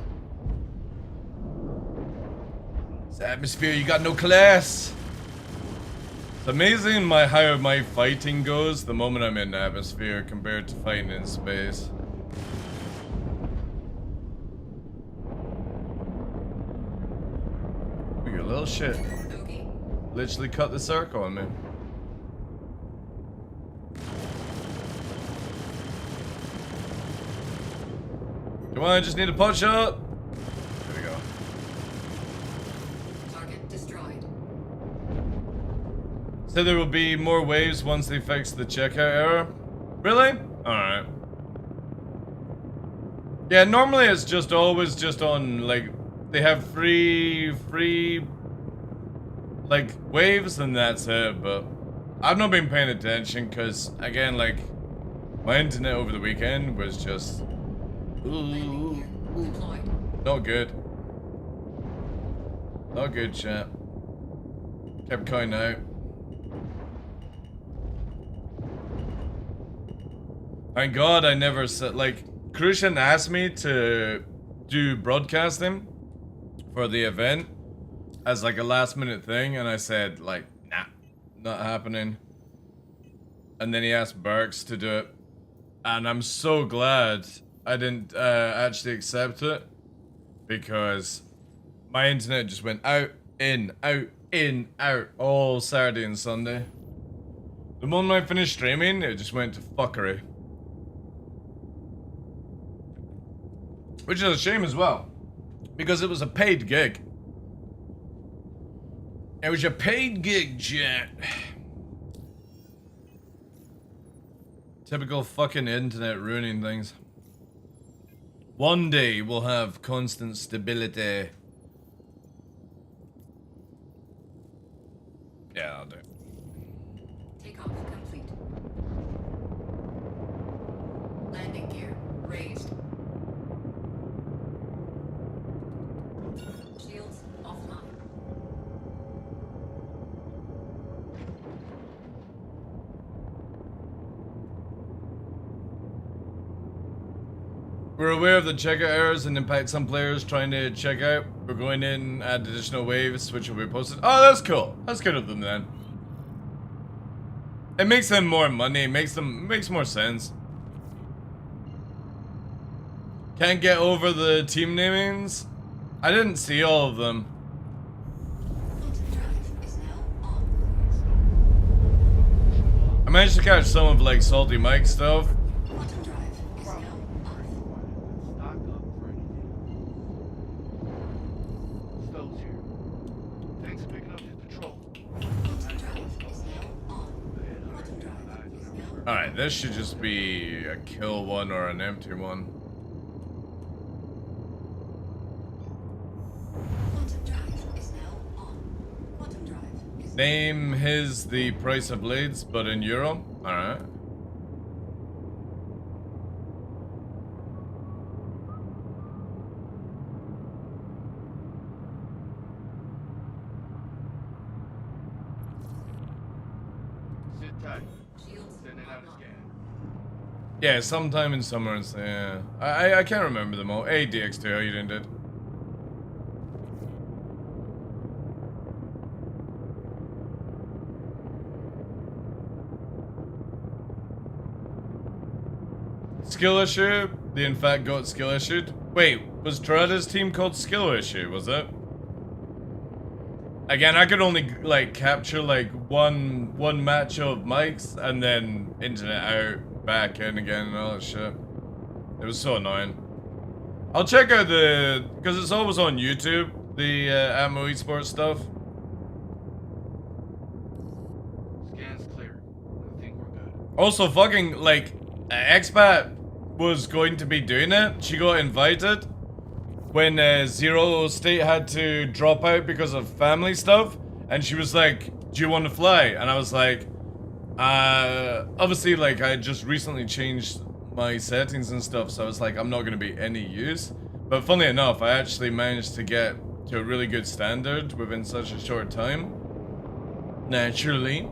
This atmosphere, you got no class. It's amazing how my fighting goes the moment I'm in atmosphere compared to fighting in space. You little shit. Bogey. literally cut the circle on me. Come on, I just need a pot shot. There we go. Target destroyed. So there will be more waves once they fix the checkout error. Really? Alright. Yeah, normally it's just always just on, like, they have free, like, waves and that's it, but I've not been paying attention because, again, like, my internet over the weekend was just, Landing gear deployed. not good. Not good, chat. Kept counting out. Thank God I never said, like, Crucian asked me to do broadcasting for the event as like a last minute thing, and I said, like, nah, not happening. And then he asked Burks to do it, and I'm so glad I didn't actually accept it, because my internet just went out, in, all Saturday and Sunday. The moment I finished streaming, it just went to fuckery. Which is a shame as well, because it was a paid gig. It was a paid gig, chat. Typical fucking internet ruining things. One day we'll have constant stability. Yeah, I'll do it. Takeoff complete. Landing gear raised. Shields offline. We're aware of the checkout errors and impact some players trying to check out. We're going in, add additional waves, which will be posted. Oh, that's cool. That's good of them then. It makes them more money. Makes more sense. Can't get over the team namings. I didn't see all of them. Quantum drive is now on. I managed to catch some of like Salty Mike stuff. Quantum drive is now off. Stock up for anything. Stowe's here. Thanks for picking up his patrol. Quantum drive is now on. Quantum drive is now Alright, this should just be a kill one or an empty one. Quantum drive is now on. Quantum drive is Name his the price of blades, but in euro. Alright. Sit tight. shields Sending out a online. scan. Yeah, sometime in summer and yeah. I can't remember them all. Hey DX2, how you doing, dude? Skill issue? They in fact got skill issued? Wait, was Torada's team called skill issue, was it? Again, I could only like capture like one match of Mike's and then internet out, back in again and all that shit. It was so annoying. I'll check out the, because it's always on YouTube, the Ammo Esports stuff. Scan's clear. I think we're good. Also, fucking, like, Expat was going to be doing it. She got invited when Zero State had to drop out because of family stuff. And she was like, do you want to fly? And I was like, obviously, like, I had just recently changed my settings and stuff. So I was like, I'm not going to be any use. But funnily enough, I actually managed to get to a really good standard within such a short time. Naturally.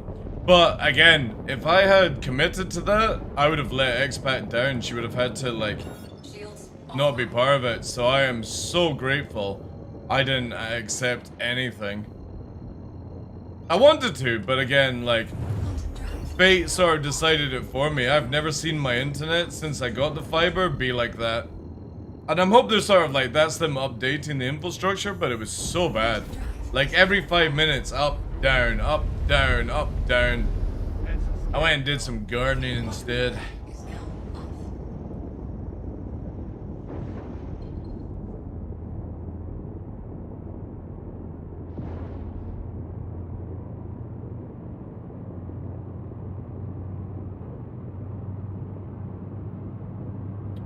But again, if I had committed to that, I would have let Expat down. She would have had to, like, Shields not be part of it. So I am so grateful I didn't accept anything. I wanted to, but again, like, quantum drive. fate sort of decided it for me. I've never seen my internet since I got the fiber be like that. And I'm hoping they're sort of like, that's them updating the infrastructure, but it was so bad. Like every 5 minutes, up, down, up, down, up, down. That's a I went and did some gardening instead. Is now off.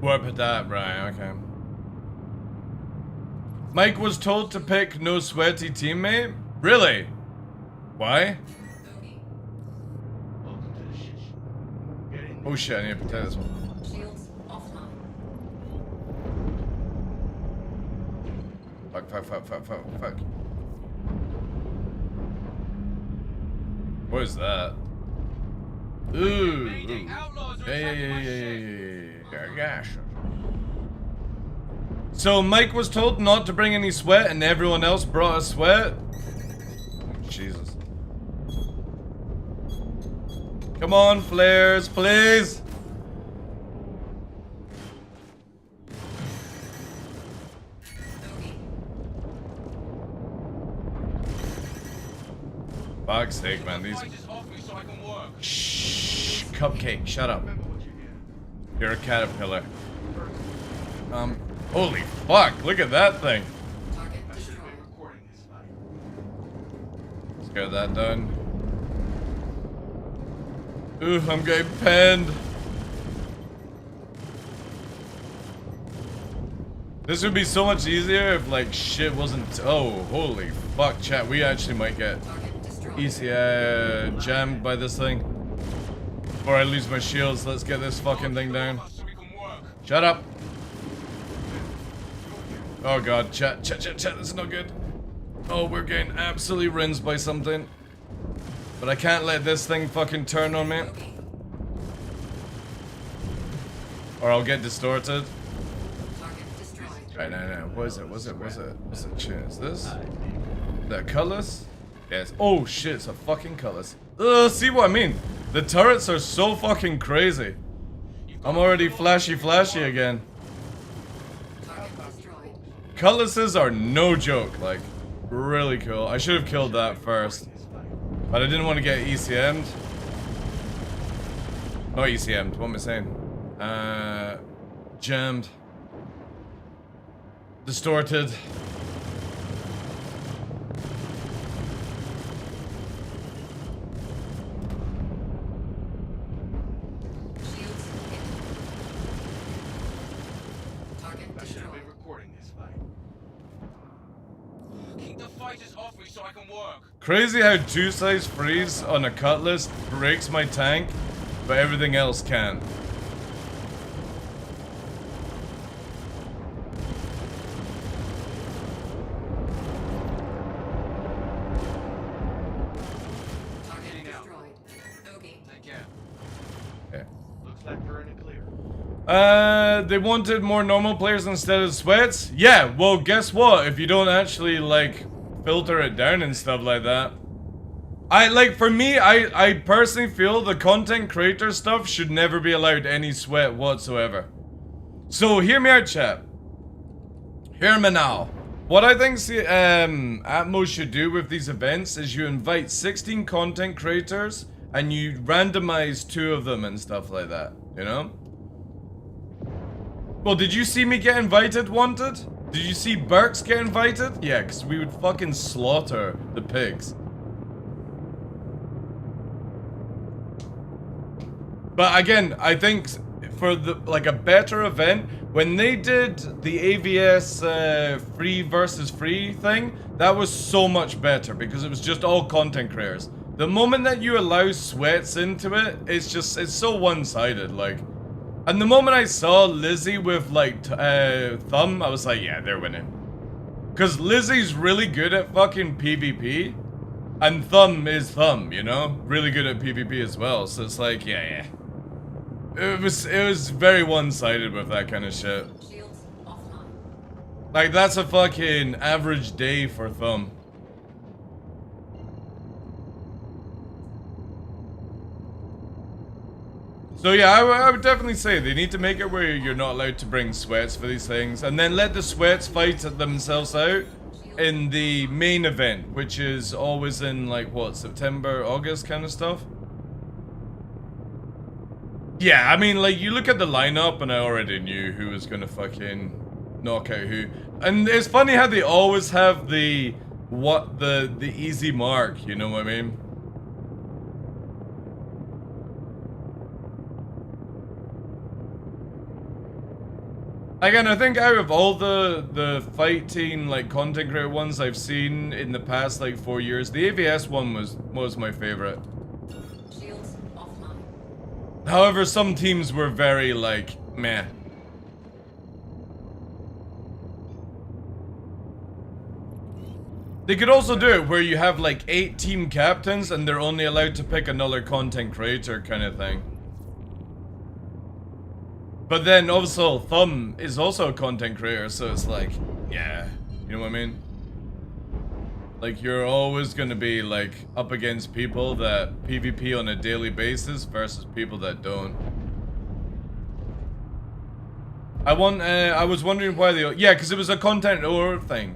Warp at that, right, okay. Mike was told to pick no sweaty teammate? Really? Why? Bogey. welcome to the shit show. Get in there. Oh shit, I need to protect this one. Shields offline. Fuck, fuck, fuck, fuck, fuck, fuck. What is that? Ooh. Mayday, outlaws are Yeah, yeah, attacking yeah, my yeah, ship. yeah. Gosh. So Mike was told not to bring any sweat and everyone else brought a sweat? Jesus. Come on, flares, please. Bogey. Fuck's sake, man. These. Fight is off me so I can work. Shh. Cupcake, shut up. Remember what you hear. You're a caterpillar. Holy fuck, look at that thing. Target I should have destroyed. been recording this fight. Let's get that done. Ooh, I'm getting penned. This would be so much easier if like shit wasn't. Oh, holy fuck, chat. We actually might get Target destroyed. easy jammed by this thing. Before I lose my shields, let's get this fucking thing down. So we can work. Shut up. Oh god, chat, this is not good. Oh, we're getting absolutely rinsed by something. But I can't let this thing fucking turn on me. Bogey. Or I'll get distorted. Target destroyed. Right, no. What is it? What's it? Shit, is this? That colorless? Yes. Oh shit, it's a fucking colorless. Ugh, see what I mean? The turrets are so fucking crazy. I'm already flashy again. Target destroyed. Cutlasses are no joke, like, really cool. I should have killed that first. But I didn't want to get ECM'd. Not ECM'd, what am I saying? Jammed. Distorted. Shields hit. Target I should have been destroyed. recording this fight. Keep the fighters off me so I can work. Crazy how 2-size freeze on a cutlass breaks my tank, but everything else can. Target Heading out. destroyed. Bogey. Take care. Okay. Looks like we're in the clear. They wanted more normal players instead of sweats? Yeah, well, guess what? If you don't actually, like, filter it down and stuff like that. For me, I personally feel the content creator stuff should never be allowed any sweat whatsoever. So, hear me out, chat. Hear me now. What I think Atmos should do with these events is you invite 16 content creators and you randomize 2 of them and stuff like that, you know? Well, did you see me get invited, Wanted? Did you see Burks get invited? Yeah, because we would fucking slaughter the pigs. But again, I think for a better event, when they did the AVS free versus free thing, that was so much better because it was just all content creators. The moment that you allow sweats into it, it's so one-sided, like. And the moment I saw Lizzie with, like, Thumb, I was like, yeah, they're winning. Because Lizzie's really good at fucking PvP. And Thumb is Thumb, you know? Really good at PvP as well. So it's like, yeah. It was very one-sided with that kind of shit. Shields offline. Like, that's a fucking average day for Thumb. So yeah, I would definitely say they need to make it where you're not allowed to bring sweats for these things, and then let the sweats fight themselves out. in the main event, which is always in like what, September, August kind of stuff. Yeah, I mean, like, you look at the lineup and I already knew who was gonna fucking knock out who. And it's funny how they always have the easy mark, you know what I mean? Again, I think out of all the fighting, like, content creator ones I've seen in the past, like, 4 years, the AVS one was my favorite. Shields offline. However, some teams were very, like, meh. They could also do it where you have, like, 8 team captains and they're only allowed to pick another content creator kind of thing. But then, also, Thumb is also a content creator, so it's like, yeah, you know what I mean? Like, you're always gonna be, like, up against people that PvP on a daily basis versus people that don't. I was wondering why they... Yeah, because it was a content or thing.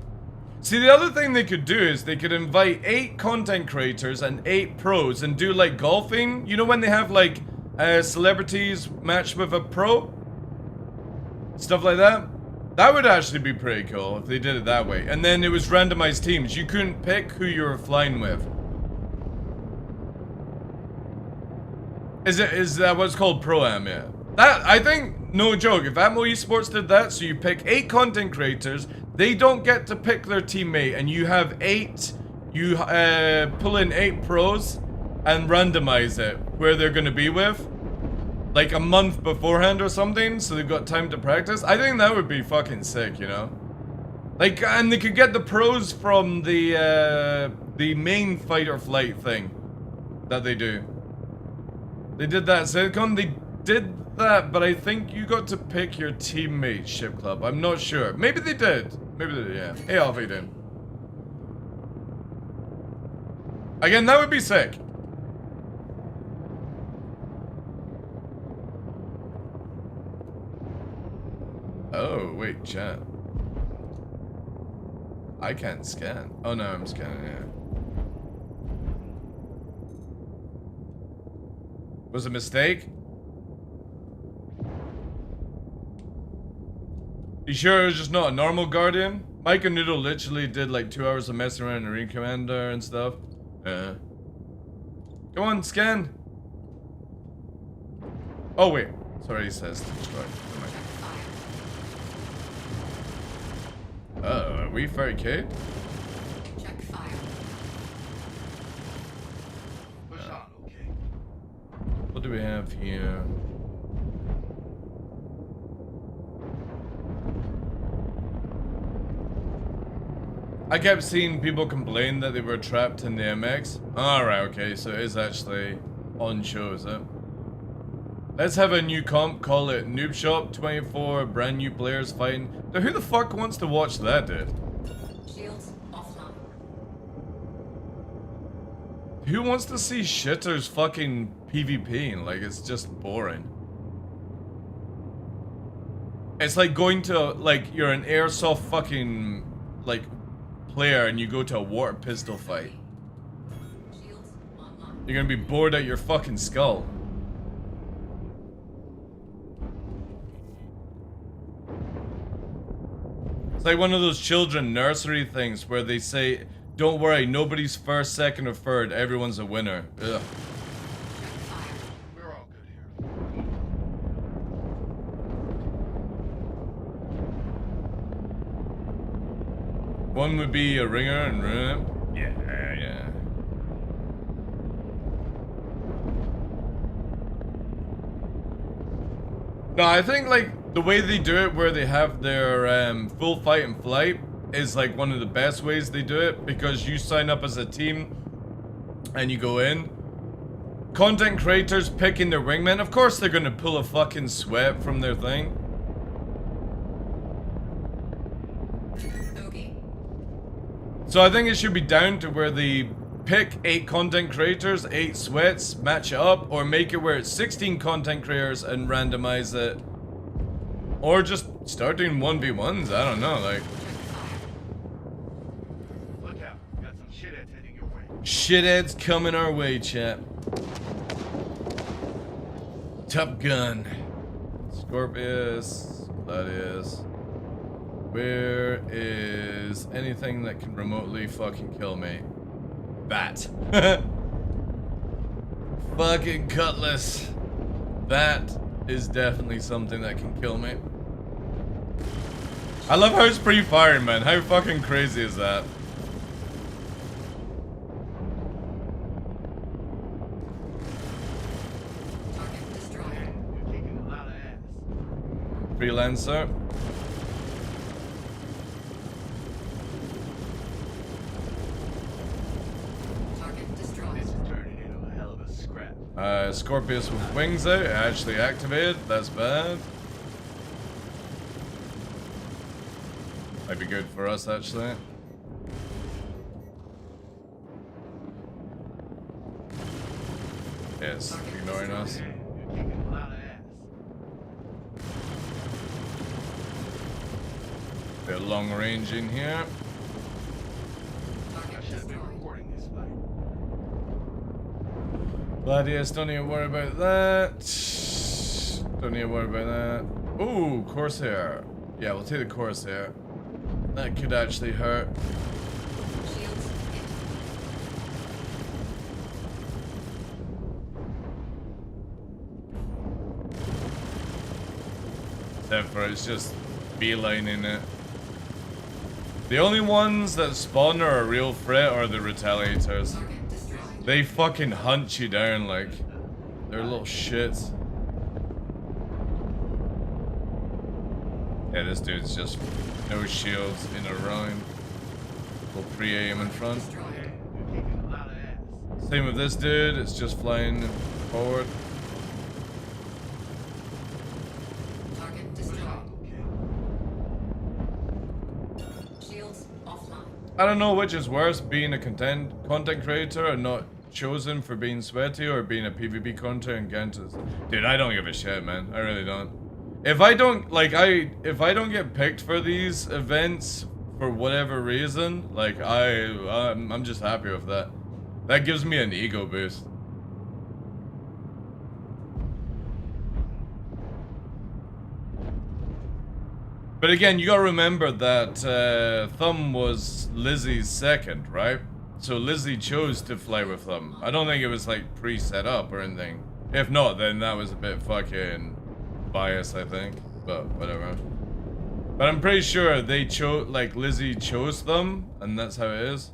See, the other thing they could do is they could invite 8 content creators and 8 pros and do, like, golfing. You know when they have, like, celebrities match with a pro? Stuff like that. That would actually be pretty cool if they did it that way. And then it was randomized teams. You couldn't pick who you were flying with. Is that what's called Pro-Am, yeah? That, I think, no joke, if Atmo Esports did that, so you pick 8 content creators, they don't get to pick their teammate, and you have 8, you pull in 8 pros, and randomize it, where they're gonna be with. Like a month beforehand or something, so they've got time to practice. I think that would be fucking sick, you know? Like, and they could get the pros from the main fight or flight thing that they do. They did that at Silicon, they did that, but I think you got to pick your teammate ship club. I'm not sure. Maybe they did. Maybe they did, yeah. Hey, Alfie did. Again, that would be sick. Oh, wait, chat. I can't scan. Oh no, I'm scanning, yeah. Was it a mistake? You sure it was just not a normal Guardian? Mike and Noodle literally did like 2 hours of messing around in Arena Commander and stuff. Yeah. Come on, scan. Oh wait. Sorry, he says destroy. Uh-oh, are we 30k? Check fire. Push on, okay? What do we have here? I kept seeing people complain that they were trapped in the MX. Alright, okay, so it is actually on show, is it? Let's have a new comp, call it Noob Shop, 24 brand new players fighting. Now who the fuck wants to watch that, dude? Shields offline. Who wants to see shitters fucking PvPing? Like, it's just boring. It's like going to, like, you're an airsoft fucking, like, player and you go to a water pistol fight. Shields online. You're gonna be bored out your fucking skull. It's like one of those children nursery things where they say, don't worry, nobody's first, second, or third, everyone's a winner. Ugh. We're all good here. One would be a ringer and ruin it. Yeah. No, I think like the way they do it where they have their full fight and flight is like one of the best ways they do it, because you sign up as a team and you go in. Content creators picking their wingman, of course they're gonna pull a fucking sweat from their thing. Okay. So I think it should be down to where they pick 8 content creators, 8 sweats, match it up, or make it where it's 16 content creators and randomize it. Or just start doing 1v1s, I don't know, like. Shitheads coming our way, chap. Top Gun. Scorpius. Gladius. Where is anything that can remotely fucking kill me? That. Fucking Cutlass. That is definitely something that can kill me. I love how it's pre-firing, man. How fucking crazy is that? Target destroyed. You're kicking a lot of ass. Freelancer. Target destroyed. This is turning into a hell of a scrap. Scorpius with wings out. Actually activated. That's bad. Might be good for us, actually. Yes, ignoring us. You're kicking a lot of ass. They're long range in here. I Target should have been destroyed. recording this fight. Gladius, don't need to worry about that. Don't need to worry about that. Ooh, Corsair. Yeah, we'll take the Corsair. That could actually hurt. Shields hit. Except for it's just beelining it. The only ones that spawn are a real threat are the retaliators. Target destroyed. They fucking hunt you down like they're little shits. Yeah, this dude's just no shields in a round. We'll pre-aim in front. Destroyed. You're kicking a lot of ass. Same with this dude, it's just flying forward. Target destroyed. Okay. Shields offline. I don't know which is worse, being a content creator and not chosen for being sweaty, or being a PvP content and Gantus. Dude, I don't give a shit, man. I really don't. If I don't get picked for these events for whatever reason, like I'm just happy with that. That gives me an ego boost. But again, you gotta remember that Thumb was Lizzie's second, right? So Lizzie chose to fly with Thumb. I don't think it was like pre-set up or anything. If not, then that was a bit fucking biased, I think. But whatever. But I'm pretty sure they chose, like Lizzie chose Thumb, and that's how it is.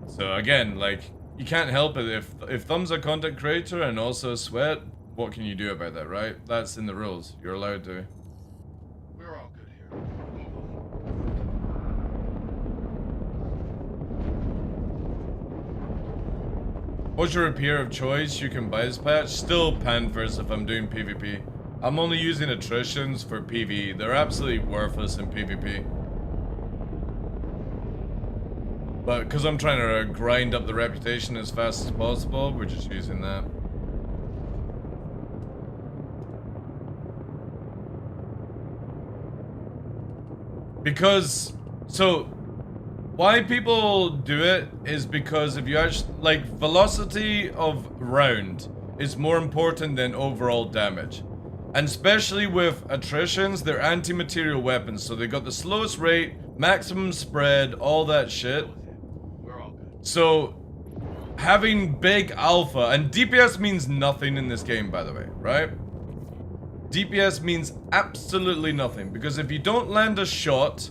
So again, like, you can't help it. If Thumb's a content creator and also a sweat, what can you do about that, right? That's in the rules. You're allowed to. We're all good here. Move on. What's your repair of choice? You can buy this patch. Still Panthers if I'm doing PvP. I'm only using attritions for PvE. They're absolutely worthless in PvP. But because I'm trying to grind up the reputation as fast as possible, we're just using that. Because, so, why people do it is because if you actually, like, velocity of round is more important than overall damage. And especially with attritions, they're anti-material weapons, so they got the slowest rate, maximum spread, all that shit. We're all good. So, having big alpha, and DPS means nothing in this game, by the way, right? DPS means absolutely nothing, because if you don't land a shot,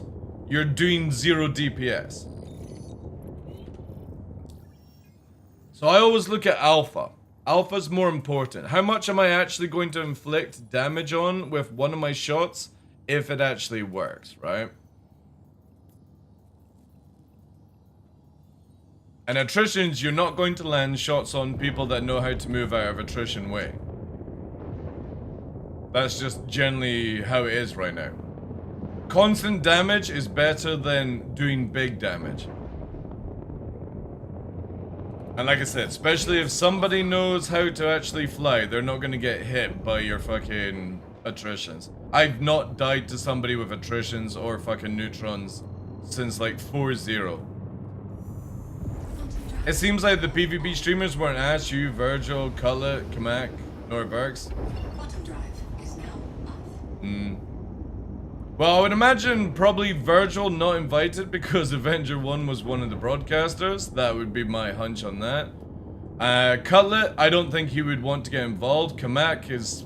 you're doing 0 DPS. So I always look at alpha. Alpha's more important. How much am I actually going to inflict damage on with one of my shots if it actually works, right? And attritions, you're not going to land shots on people that know how to move out of attrition way. That's just generally how it is right now. Constant damage is better than doing big damage. And like I said, especially if somebody knows how to actually fly, they're not going to get hit by your fucking attritions. I've not died to somebody with attritions or fucking neutrons since like 4-0. It seems like the PvP streamers weren't asked you, Virgil, Cutlet, Kamak, nor Burks. Quantum drive is now off. Well, I would imagine probably Virgil not invited because Avenger 1 was one of the broadcasters. That would be my hunch on that. Cutlet, I don't think he would want to get involved. Kamak is...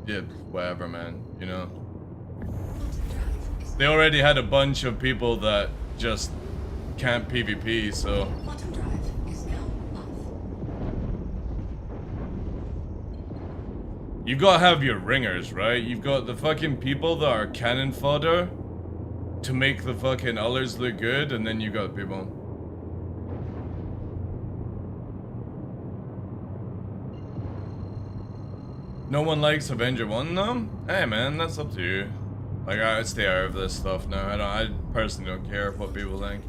yeah, whatever, man, you know. They already had a bunch of people that just can't PvP, so... Quantum drive is now off. You've got to have your ringers, right? You've got the fucking people that are cannon fodder to make the fucking others look good, and then you got people. No one likes Avenger 1 though? Hey man, that's up to you. Like, I stay out of this stuff now. I personally don't care what people think.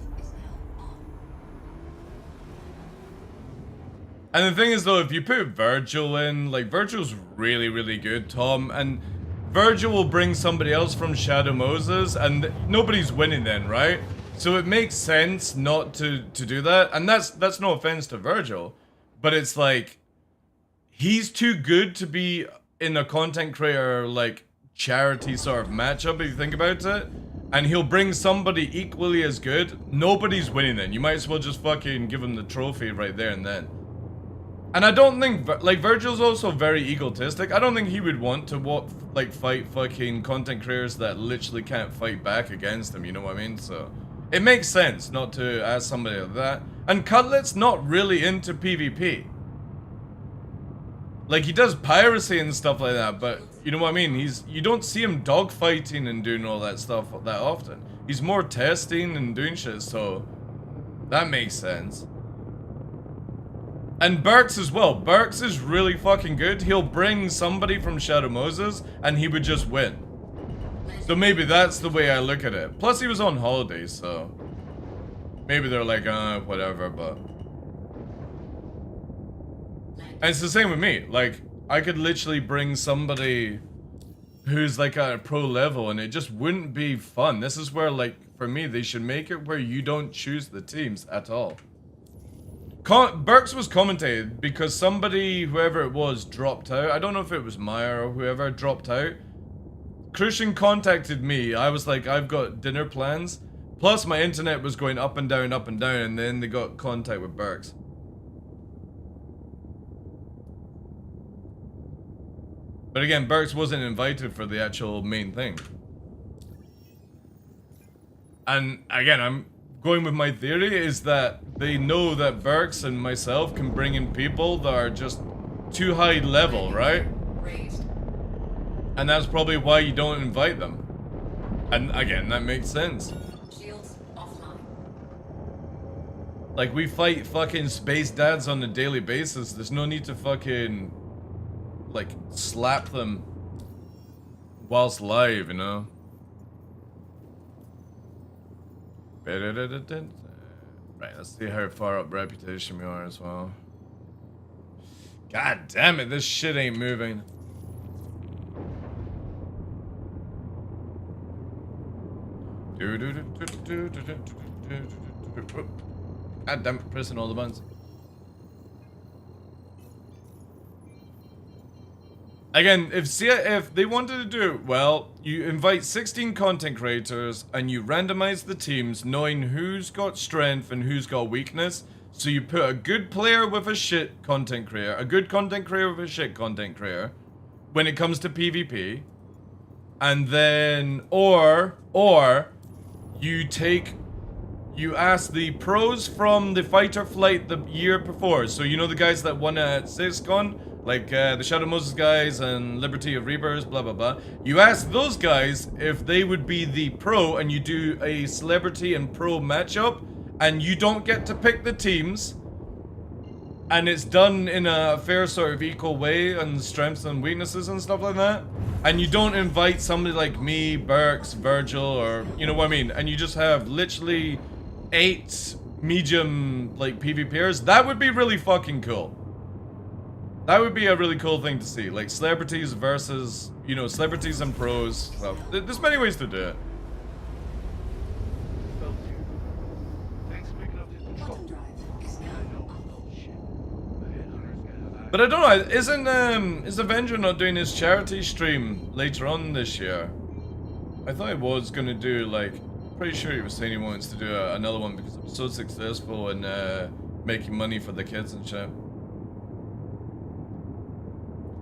And the thing is though, if you put Virgil in, like, Virgil's really, really good, Tom, and Virgil will bring somebody else from Shadow Moses, and nobody's winning then, right? So it makes sense not to do that, and that's no offense to Virgil, but it's like, he's too good to be in a content creator, like, charity sort of matchup, if you think about it. And he'll bring somebody equally as good. Nobody's winning then. You might as well just fucking give him the trophy right there and then. And I don't think, like, Virgil's also very egotistic. I don't think he would want to, like, fight fucking content creators that literally can't fight back against him, you know what I mean? So, it makes sense not to ask somebody like that. And Cutlet's not really into PvP. Like, he does piracy and stuff like that, but you know what I mean? You don't see him dogfighting and doing all that stuff that often. He's more testing and doing shit, so that makes sense. And Burks as well. Burks is really fucking good. He'll bring somebody from Shadow Moses and he would just win. So maybe that's the way I look at it. Plus he was on holiday, so maybe they're like, whatever, but... And it's the same with me. Like, I could literally bring somebody who's like at a pro level and it just wouldn't be fun. This is where, like, for me, they should make it where you don't choose the teams at all. Burks was commentated because somebody, whoever it was, dropped out. I don't know if it was Maya or whoever dropped out. Christian contacted me. I was like, I've got dinner plans. Plus my internet was going up and down, and then they got contact with Burks. But again, Burks wasn't invited for the actual main thing. And again, I'm going with my theory is that they know that Burks and myself can bring in people that are just too high level, right? Raised. And that's probably why you don't invite them. And again, that makes sense. Shields offline. Like, we fight fucking space dads on a daily basis. There's no need to fucking, like, slap them whilst live, you know? Right, let's see how far up reputation we are as well. God damn it, this shit ain't moving. God damn it, pressing all the buttons. Again, if they wanted to do it well, you invite 16 content creators and you randomize the teams knowing who's got strength and who's got weakness. So you put a good player with a shit content creator, a good content creator with a shit content creator when it comes to PvP. And then, or you ask the pros from the fight or flight the year before. So you know the guys that won at SysCon? Like the Shadow Moses guys and Liberty of Reapers, blah blah blah. You ask those guys if they would be the pro and you do a celebrity and pro matchup and you don't get to pick the teams and it's done in a fair sort of equal way and strengths and weaknesses and stuff like that. And you don't invite somebody like me, Burks, Virgil, or you know what I mean, and you just have literally 8 medium like PvPers, that would be really fucking cool. That would be a really cool thing to see, like celebrities versus, you know, celebrities and pros. Well, there's many ways to do it. Thanks for picking up this patrol. Quantum drive is now But I don't know, is Avenger not doing his charity stream later on this year? I thought he was gonna do, like, pretty sure he was saying he wants to do another one because I'm so successful in making money for the kids and shit.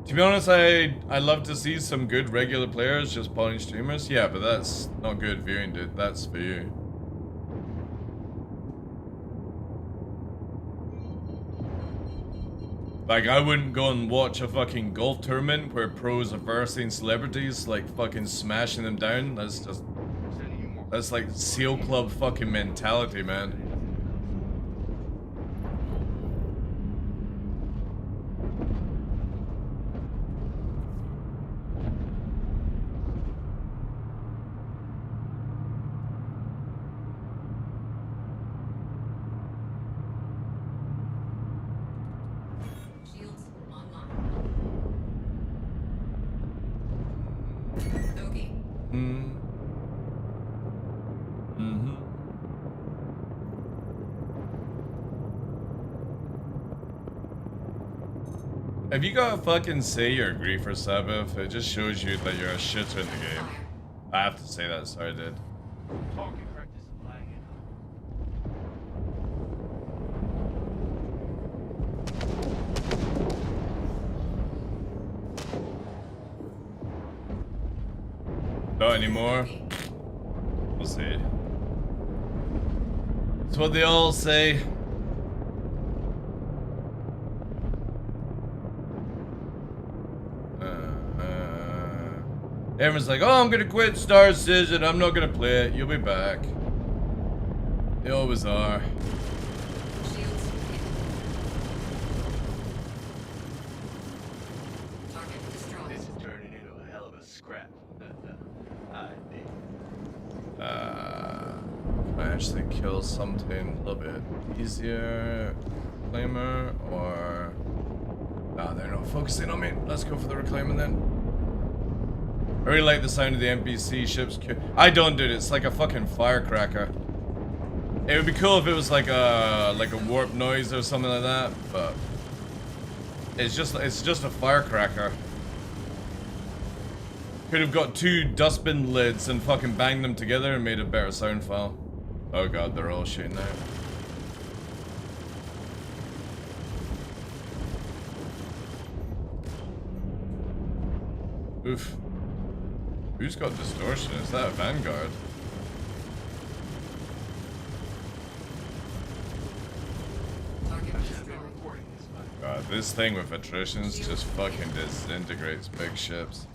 To be honest, I love to see some good regular players just pawning streamers. Yeah, but that's not good viewing, dude. That's for you. Like, I wouldn't go and watch a fucking golf tournament where pros are versing celebrities, like fucking smashing them down. That's like SEAL Club fucking mentality, man. Shields online. Okay. Have you got to fucking say you agree for Sabbath? It just shows you that you're a shitter in the game. I have to say that, sorry, dude. Talking practice is lagging. Not anymore. We'll see. It's what they all say. Everyone's like, oh, I'm gonna quit Star Citizen, I'm not gonna play it. You'll be back. They always are. Shields hit. Target destroyed. This is turning into a hell of a scrap. I dig. Can I actually kill something a little bit easier? Reclaimer or... Ah, they're not focusing on me. Let's go for the reclaimer then. I really like the sound of the NPC ships. I don't, dude. It's like a fucking firecracker. It would be cool if it was like a warp noise or something like that, but it's just a firecracker. Could have got two dustbin lids and fucking banged them together and made a better sound file. Oh god, they're all shooting now. Oof. Who's got distortion? Is that a Vanguard? Target I should destroyed. be recording this, but God, this thing with attritions just fucking disintegrates big ships.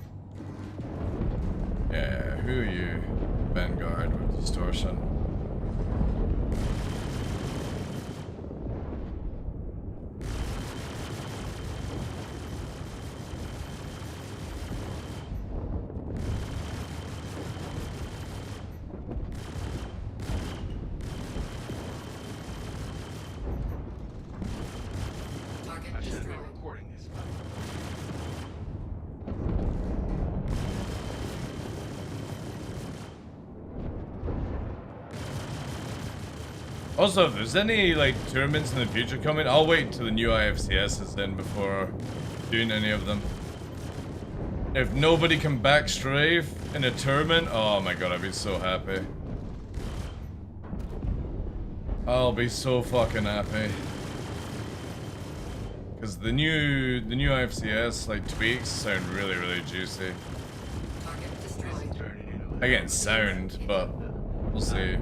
Yeah, who are you? Vanguard with distortion. Target I should have been destroyed. recording this, but Also, if there's any like tournaments in the future coming, I'll wait till the new IFCS is in before doing any of them. If nobody can back strafe in a tournament, oh my god, I'd be so happy. I'll be so fucking happy. Cause the new IFCS like tweaks sound really, really juicy. Target destroyed. turning into a Again, sound, but we'll see.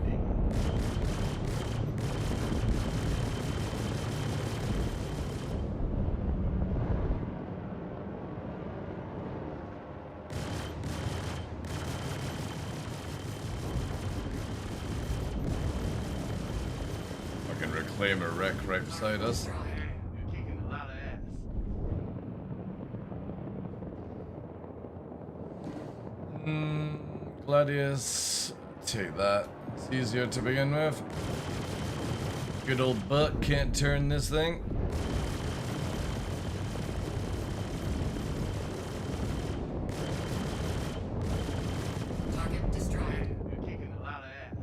Fucking reclaim a wreck right beside us. You're kicking a lot of ass. Gladius, take that. It's easier to begin with. Good old Buck can't turn this thing. Target destroyed. You're kicking a lot of ass.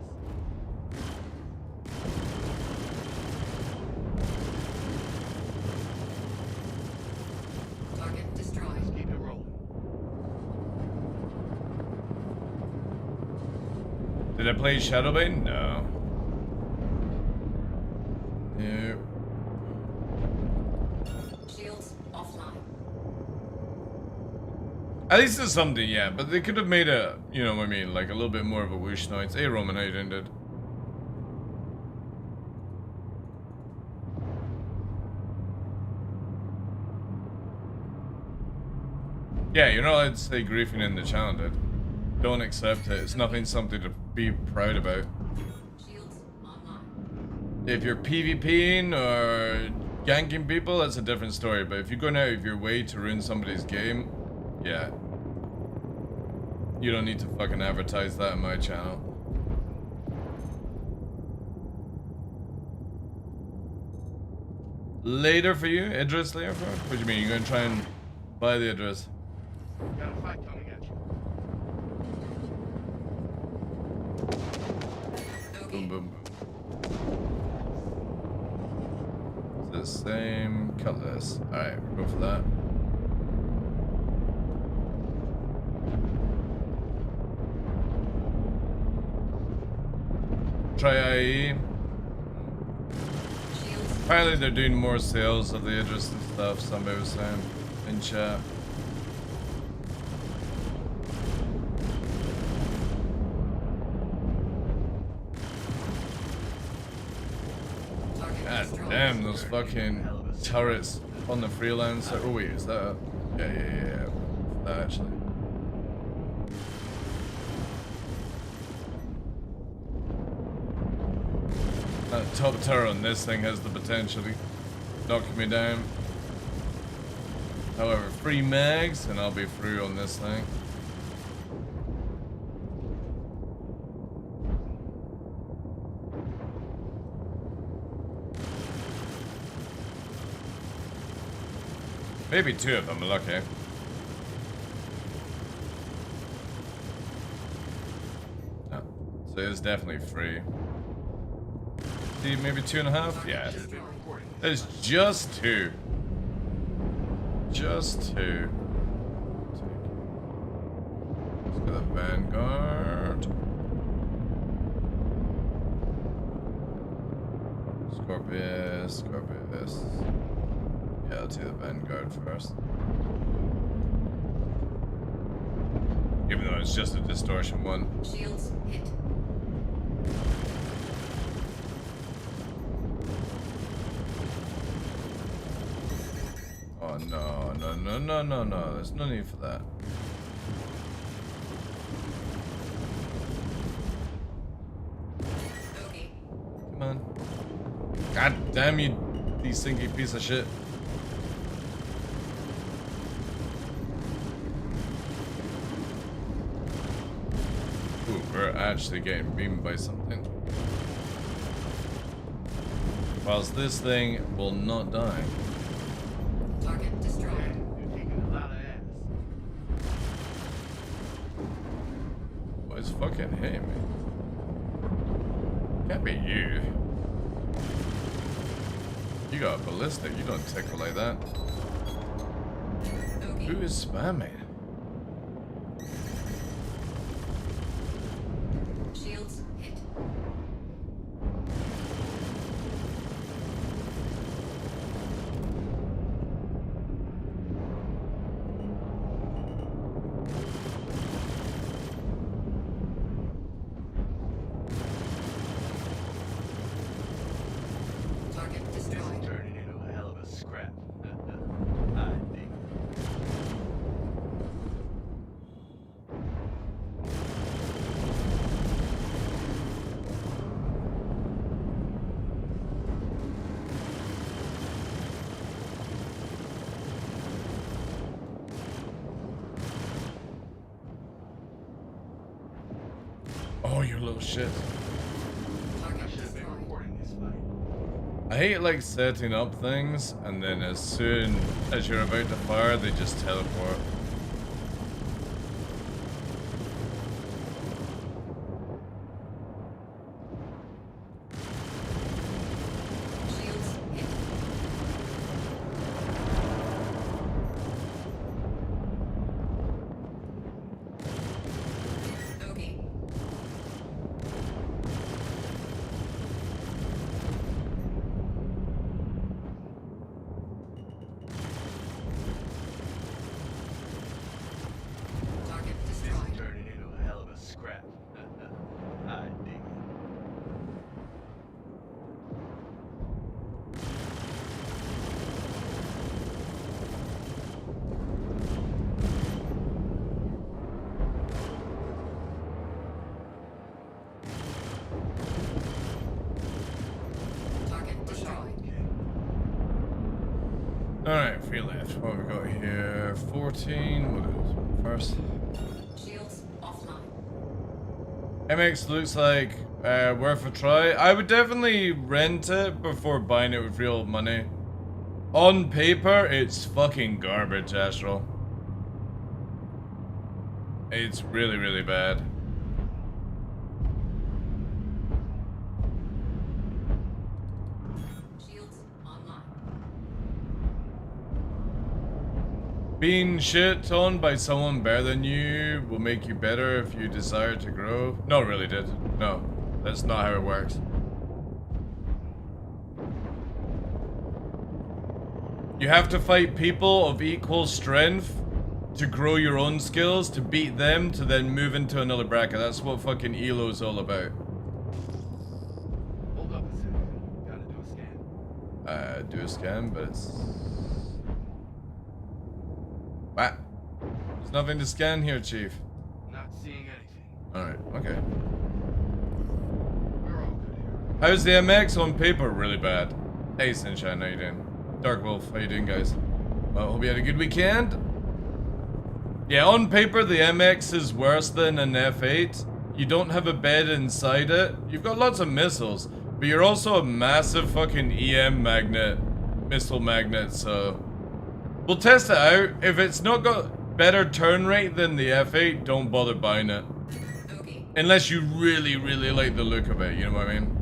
Did I play Shadowbane? No. No. Shields offline. At least it's something, yeah. But they could have made a, you know what I mean, like a little bit more of a whoosh noise. Hey, Roman, how you doing, dude? Yeah, you're not allowed to say griefing in the channel, dude. Don't accept it. It's nothing something to be proud about. Shields online. If you're PvPing or ganking people, that's a different story. But if you're going out of your way to ruin somebody's game, yeah. You don't need to fucking advertise that on my channel. Later for you? Idris later for? What do you mean? You're gonna try and buy the Idris? Got a fight coming at you. Boom, boom, boom. It's the same cutlass. Alright, we'll go for that. Try IE. Apparently they're doing more sales of the Idris and stuff, somebody was saying in chat. God damn, those fucking turrets on the freelancer. Oh wait, is that? Yeah. That actually. That top turret on this thing has the potential to knock me down. However, 3 mags and I'll be through on this thing. Maybe 2 of them, lucky. No. So it's definitely 3. See, maybe 2.5? Yeah. There's just 2. Just 2. Let's go to the Vanguard. Scorpius. Yeah, I'll do the Vanguard first. Even though it's just a distortion one. Shields hit. Oh no. There's no need for that. Okay. Come on. God damn you, desinky piece of shit. Ooh, we're actually getting beamed by something. Whilst this thing will not die. Target destroyed. You're taking a lot of ass. What is fucking hitting me? Can't be you. You got a ballistic, you don't tickle like that. Okay. Who is spamming? Shields hit. Target This is destroyed. turning into a hell of a scrap. I think. Oh, you little shit. I Target should have been destroyed. recording this fight. I hate like setting up things and then as soon as you're about to fire, they just teleport. Shields hit. Okay. Alright, 3 left. What have we got here? 14. What is this first? Shields offline. MX looks like worth a try. I would definitely rent it before buying it with real money. On paper, it's fucking garbage, Astral. It's really, really bad. Shields online. Being shit on by someone better than you will make you better if you desire to grow. No, it really did. No, that's not how it works. You have to fight people of equal strength to grow your own skills, to beat them, to then move into another bracket. That's what fucking ELO's all about. Hold up a second. Gotta do a scan. Do a scan, but it's... What? There's nothing to scan here, Chief. Not seeing anything. Alright, okay. We're all good here. How's the MX on paper? Really bad. Hey, Sunshine, how you doing? Dark Wolf, how you doing, guys? Well, hope you had a good weekend. Yeah, on paper, the MX is worse than an F8. You don't have a bed inside it. You've got lots of missiles, but you're also a massive fucking EM magnet, missile magnet, so... We'll test it out. If it's not got better turn rate than the F8, don't bother buying it. Okay. Unless you really, really like the look of it, you know what I mean?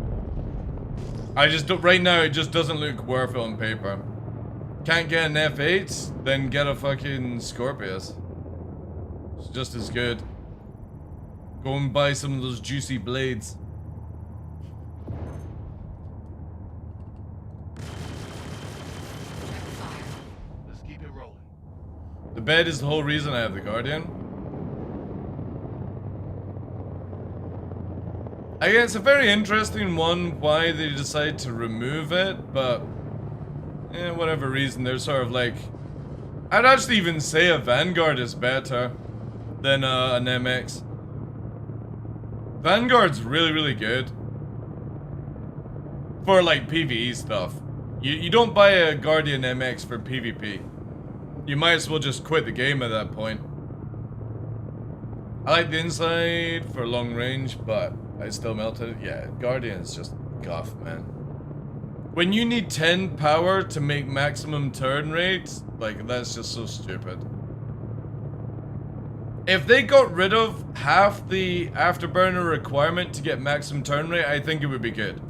I just don't, right now it just doesn't look worth it on paper. Can't get an F8, then get a fucking Scorpius. It's just as good. Go and buy some of those juicy blades. Check fire. Let's keep it rolling. The bed is the whole reason I have the Guardian. I guess it's a very interesting one why they decide to remove it, but whatever reason, they're sort of like... I'd actually even say a Vanguard is better than an MX. Vanguard's really, really good. For like PvE stuff. You don't buy a Guardian MX for PvP. You might as well just quit the game at that point. I like the inside for long range, but I still melted it. Yeah, Guardian's just guff, man. When you need 10 power to make maximum turn rate, like, that's just so stupid. If they got rid of half the afterburner requirement to get maximum turn rate, I think it would be good.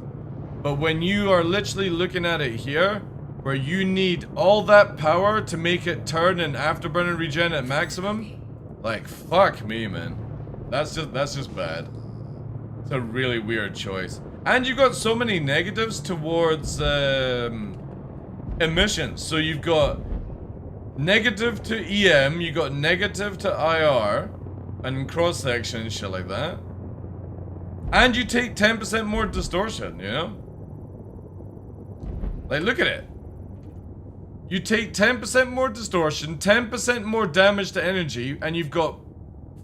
But when you are literally looking at it here, where you need all that power to make it turn and afterburner regen at maximum, like, fuck me, man. That's just bad. It's a really weird choice. And you've got so many negatives towards emissions. So you've got negative to EM, you got negative to IR, and cross-section and shit like that. And you take 10% more distortion, you know? Like, look at it. You take 10% more distortion, 10% more damage to energy, and you've got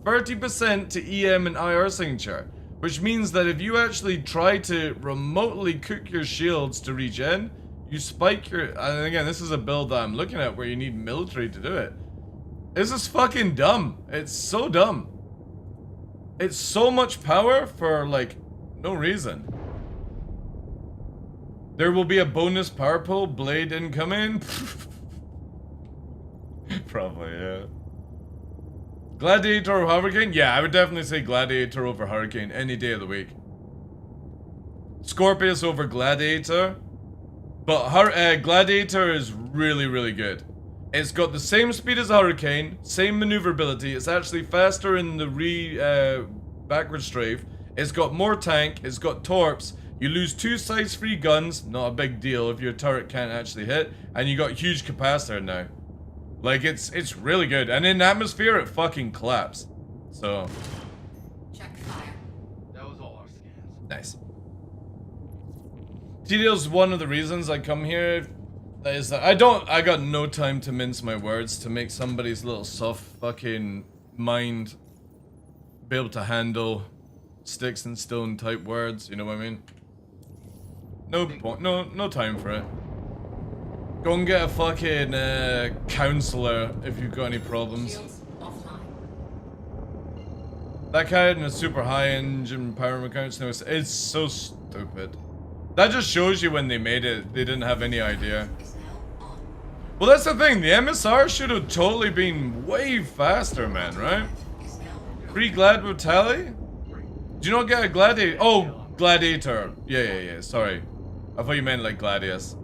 30% to EM and IR signature. Which means that if you actually try to remotely cook your shields to regen, you spike your... And again, this is a build that I'm looking at where you need military to do it. This is fucking dumb. It's so dumb. It's so much power for, like, no reason. There will be a bonus power pull blade incoming. Probably, yeah. Gladiator or Hurricane? Yeah, I would definitely say Gladiator over Hurricane any day of the week. Scorpius over Gladiator. But Gladiator is really, really good. It's got the same speed as Hurricane, same maneuverability. It's actually faster in the backward strafe. It's got more tank. It's got torps. You lose 2 size 3 guns. Not a big deal if your turret can't actually hit. And you got huge capacitor now. Like, it's really good. And in atmosphere, it fucking claps. So. Check fire. That was all our scans. Nice. TDL's one of the reasons I come here. Is that I got no time to mince my words to make somebody's little soft fucking mind be able to handle sticks and stone type words, you know what I mean? No point, no time for it. Go and get a fucking counselor if you've got any problems. Shields offline. That kind of super high engine power counselor is so stupid. That just shows you when they made it, they didn't have any idea. Is now on. Well, that's the thing. The MSR should have totally been way faster, man, right? Is now Free Glad with Tally? Do you not get a Gladiator? Oh, Gladiator. Yeah. Sorry. I thought you meant like Gladius.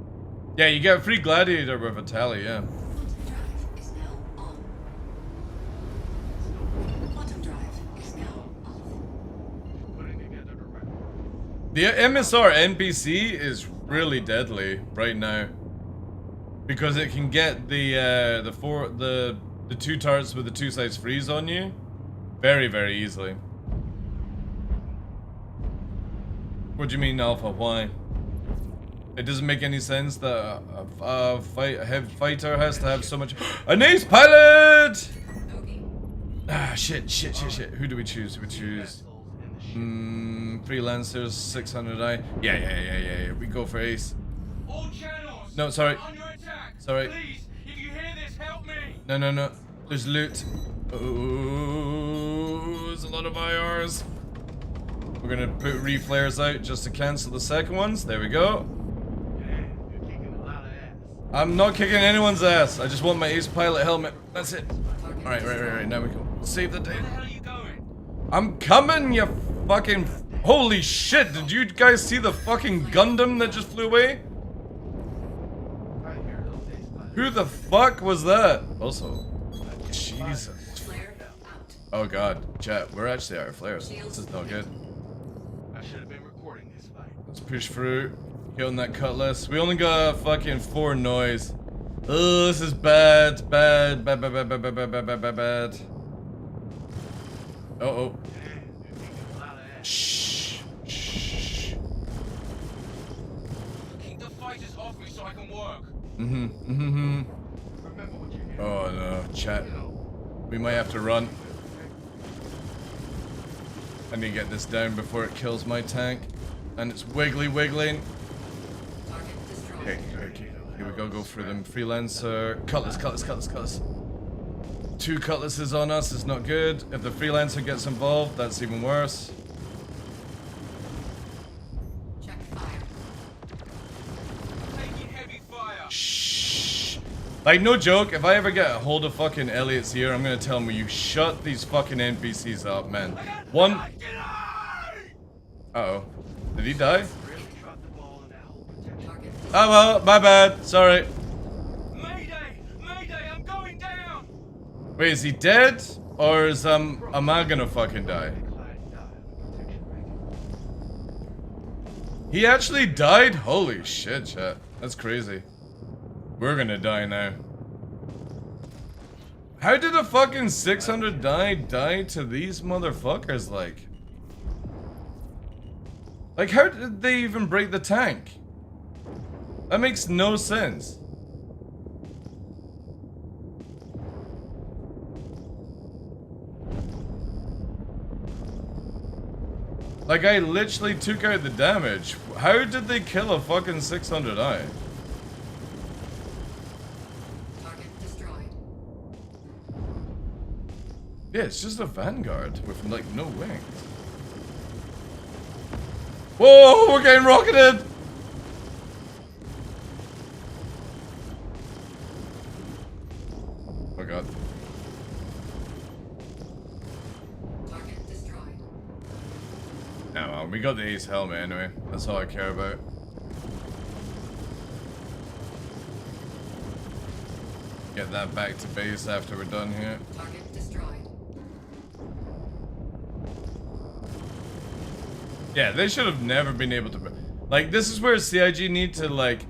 Yeah, you get a free Gladiator with a Tally, yeah. quantum drive is now on. Quantum drive is now off. Putting together the record. The MSR NPC is really deadly right now because it can get the two turrets with the two sides freeze on you very easily. What do you mean, Alpha? Why? It doesn't make any sense that a fighter has to have so much. An ace pilot! Okay. Ah, shit. Who do we choose? We choose. Freelancers, 600i. Yeah. We go for ace. All channels. No, sorry. are under attack. Sorry. Please, if you hear this, help me. No. There's loot. Oh, there's a lot of IRs. We're gonna put reflares out just to cancel the second ones. There we go. Damn, you're kicking a lot of ass. I'm not kicking anyone's ass. I just want my ace pilot helmet. That's it. Target Alright, right. Now we go. Save the day. Where the hell are you going? I'm coming, you fucking. Holy shit, did you guys see the fucking Gundam that just flew away? Right here, those days. Who the fuck was that? Also, Jesus. flare out. Oh god, chat, we're actually out of flares. This is not good. I should have been recording this fight. Let's push through. Get on that cutlass. We only got fucking 4 noise. Oh, this is bad. Bad. Uh-oh. Damn, you're kicking a lot of ass. Shh. Keep the fighters off me so I can work. Remember what you're here. Oh no, chat. You know, We might have to run. I need to get this down before it kills my tank. And it's wiggling. Target destroyed. Okay. Here we go through them. Freelancer. Cutlass. 2 cutlasses on us is not good. If the freelancer gets involved, that's even worse. Check fire. Taking heavy fire. Shh. Like, no joke, if I ever get a hold of fucking Elliot's ear, I'm gonna tell him, will you shut these fucking NPCs up, man. One. Uh-oh. Did he die? really dropped the ball in that whole protection. Target Oh well, my bad. Sorry. Mayday, I'm going down. Wait, is he dead? Or is am I gonna fucking die? Clyde died of a protection racket. He actually died? Holy shit, chat. That's crazy. We're gonna die now. How did a fucking 600 die to these motherfuckers, like? Like, how did they even break the tank? That makes no sense. Like, I literally took out the damage. How did they kill a fucking 600i? target destroyed. Yeah, it's just a Vanguard with, like, no wings. Whoa, we're getting rocketed! Oh god. Target destroyed. No, well, we got the ace helmet anyway. That's all I care about. Get that back to base after we're done here. Target destroyed. Yeah, they should have never been able to. Like, this is where CIG need to, like,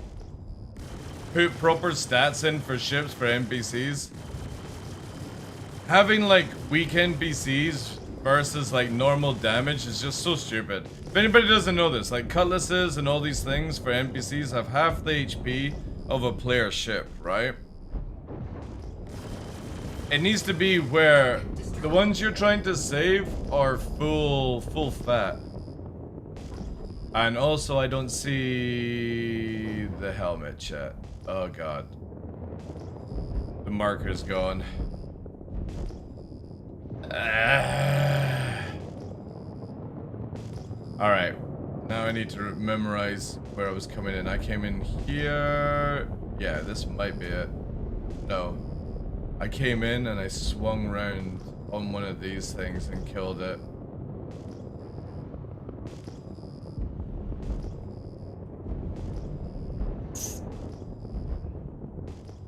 put proper stats in for ships for NPCs. Having, like, weak NPCs versus, like, normal damage is just so stupid. If anybody doesn't know this, like, cutlasses and all these things for NPCs have half the HP of a player ship, right? It needs to be where the ones you're trying to save are full fat. And also, I don't see the helmet, chat. Oh god. The marker's gone. Alright. Now I need to memorize where I was coming in. I came in here. Yeah, this might be it. No. I came in and I swung round on one of these things and killed it.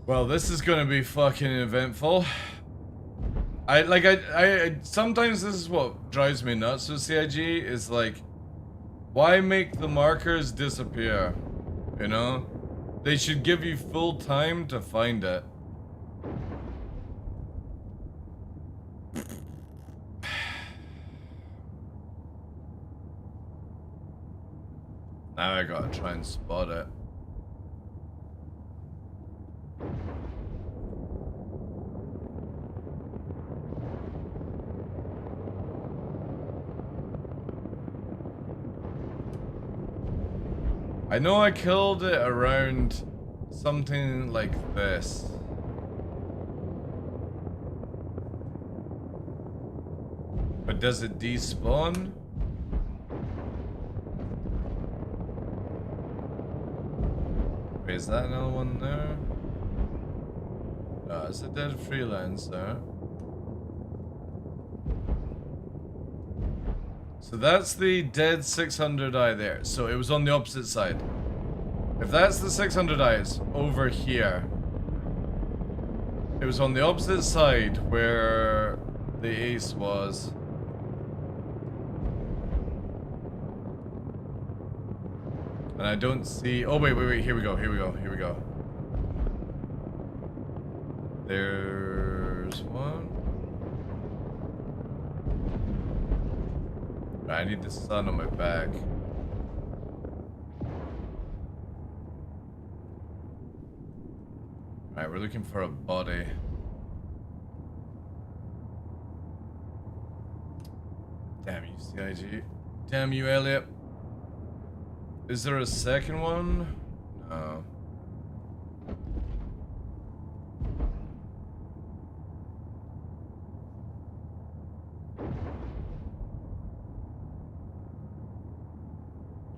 Well, this is gonna be fucking eventful. I sometimes this is what drives me nuts with CIG is like, why make the markers disappear? You know? They should give you full time to find it. Now I gotta try and spot it. I know I killed it around something like this. But does it despawn? Wait, is that another one there? No, it's a dead freelancer. So that's the dead 600i there. So it was on the opposite side. If that's the 600i, it's over here. It was on the opposite side where the ace was. And I don't see... Oh, wait. Here we go. There's one. I need the sun on my back. Alright, we're looking for a body. Damn you, CIG. Damn you, Elliot. Is there a second one? No.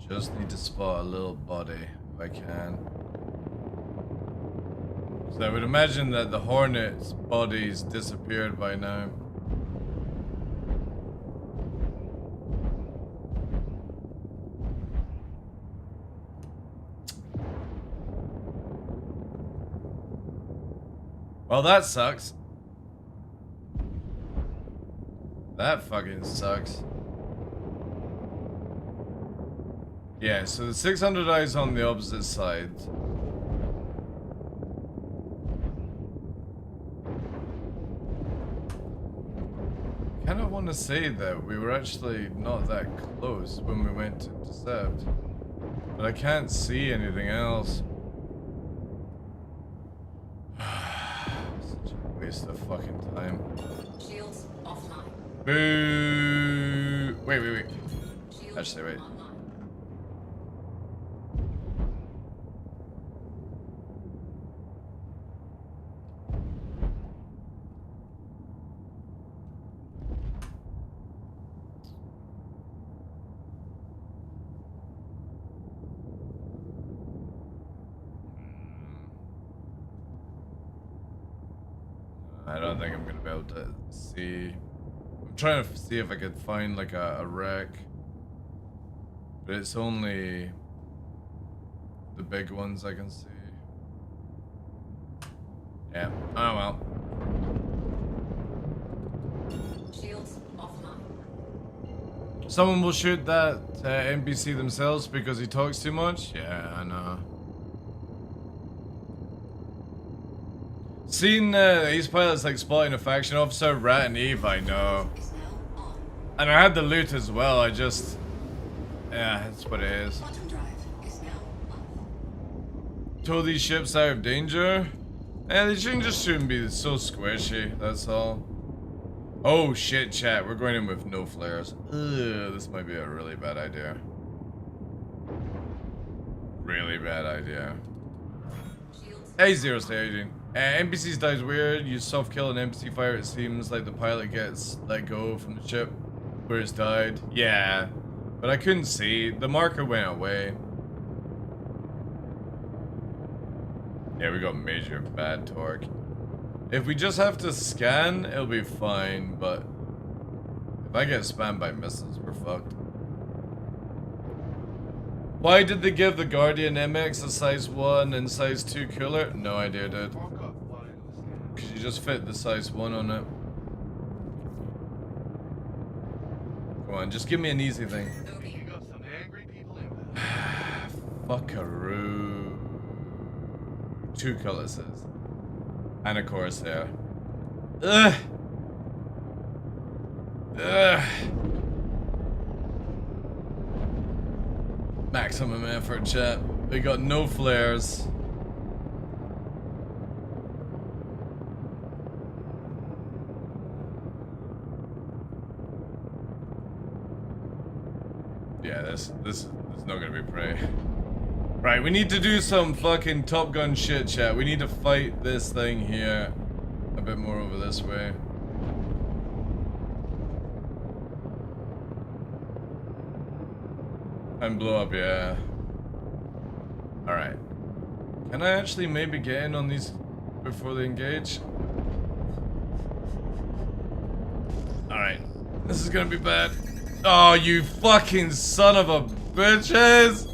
Just need to spot a little body if I can. So I would imagine that the Hornet's body's disappeared by now. Well, that sucks. That fucking sucks. Yeah, so the 600i is on the opposite side. I kind of want to say that we were actually not that close when we went to intercept. But I can't see anything else. Such a waste of fucking time. Shields offline. Boo! Wait. Shields Actually, wait. online. I don't think I'm gonna be able to see. I'm trying to see if I could find like a wreck, but it's only the big ones I can see. Yeah. Oh well. Shields offline. Someone will shoot that NPC themselves because he talks too much. Yeah, I know. Seen Ace Pilots like spotting a faction officer, Rat and Eve, I know. Is now on. And I had the loot as well, I just... Yeah, that's what it is. Quantum drive is now on. Tow these ships out of danger? Eh, they shouldn't be so squishy, that's all. Oh shit, chat, we're going in with no flares. Ugh, this might be a really bad idea. Really bad idea. Shields A0 staging. NPCs dies weird. You soft kill an NPC fire. It seems like the pilot gets let go from the ship where it's died. Yeah, but I couldn't see. The marker went away. Yeah, we got major bad torque. If we just have to scan, it'll be fine. But if I get spammed by missiles, we're fucked. Why did they give the Guardian MX a size 1 and size 2 cooler? No idea, dude. Walk up while I go scan. Because you just fit the size 1 on it. Come on, just give me an easy thing. Picking up some angry people inbound. Fuckaroo. 2 cutlasses. And a Corsair. Ugh! Ugh! Maximum effort, chat. We got no flares. Yeah, this is not gonna be pretty. Right, we need to do some fucking Top Gun shit, chat. We need to fight this thing here a bit more over this way. And blow up, yeah. Alright. Can I actually maybe get in on these before they engage? Alright. This is gonna be bad. Oh, you fucking son of a bitches!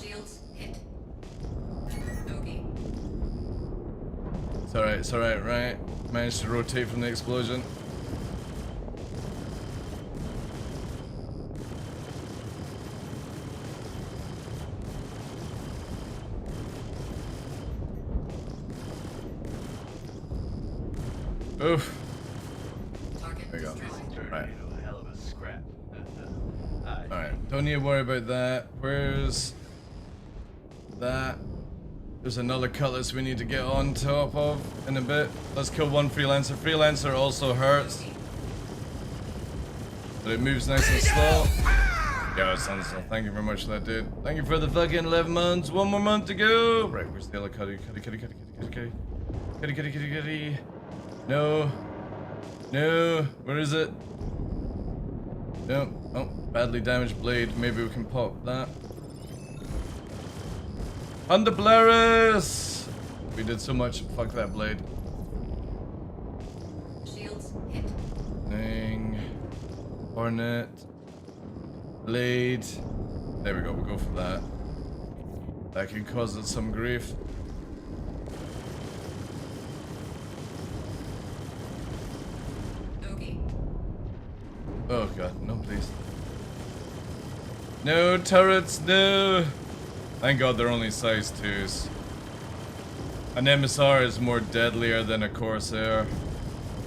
Shields hit. Okay. It's alright, right? Managed to rotate from the explosion. Oof. Target There you go. destroyed. Turned Right. into a hell of a scrap. Alright, don't need to worry about that. Where's that? There's another cutlass we need to get on top of in a bit. Let's kill one freelancer. Freelancer also hurts, but it moves nice and slow. Yo, Sunset, thank you very much for that, dude. Thank you for the fucking 11 months. 1 more month to go. Right, where's the other cutty? Cutty. No. No. Where is it? No. Oh, badly damaged blade. Maybe we can pop that. Underblaris! We did so much. Fuck that blade. Shields hit. Thing. Hornet. Blade. There we go. We'll go for that. That could cause us some grief. Okay. Oh god, no please. No turrets, no! Thank god they're only size 2s. An MSR is more deadlier than a Corsair.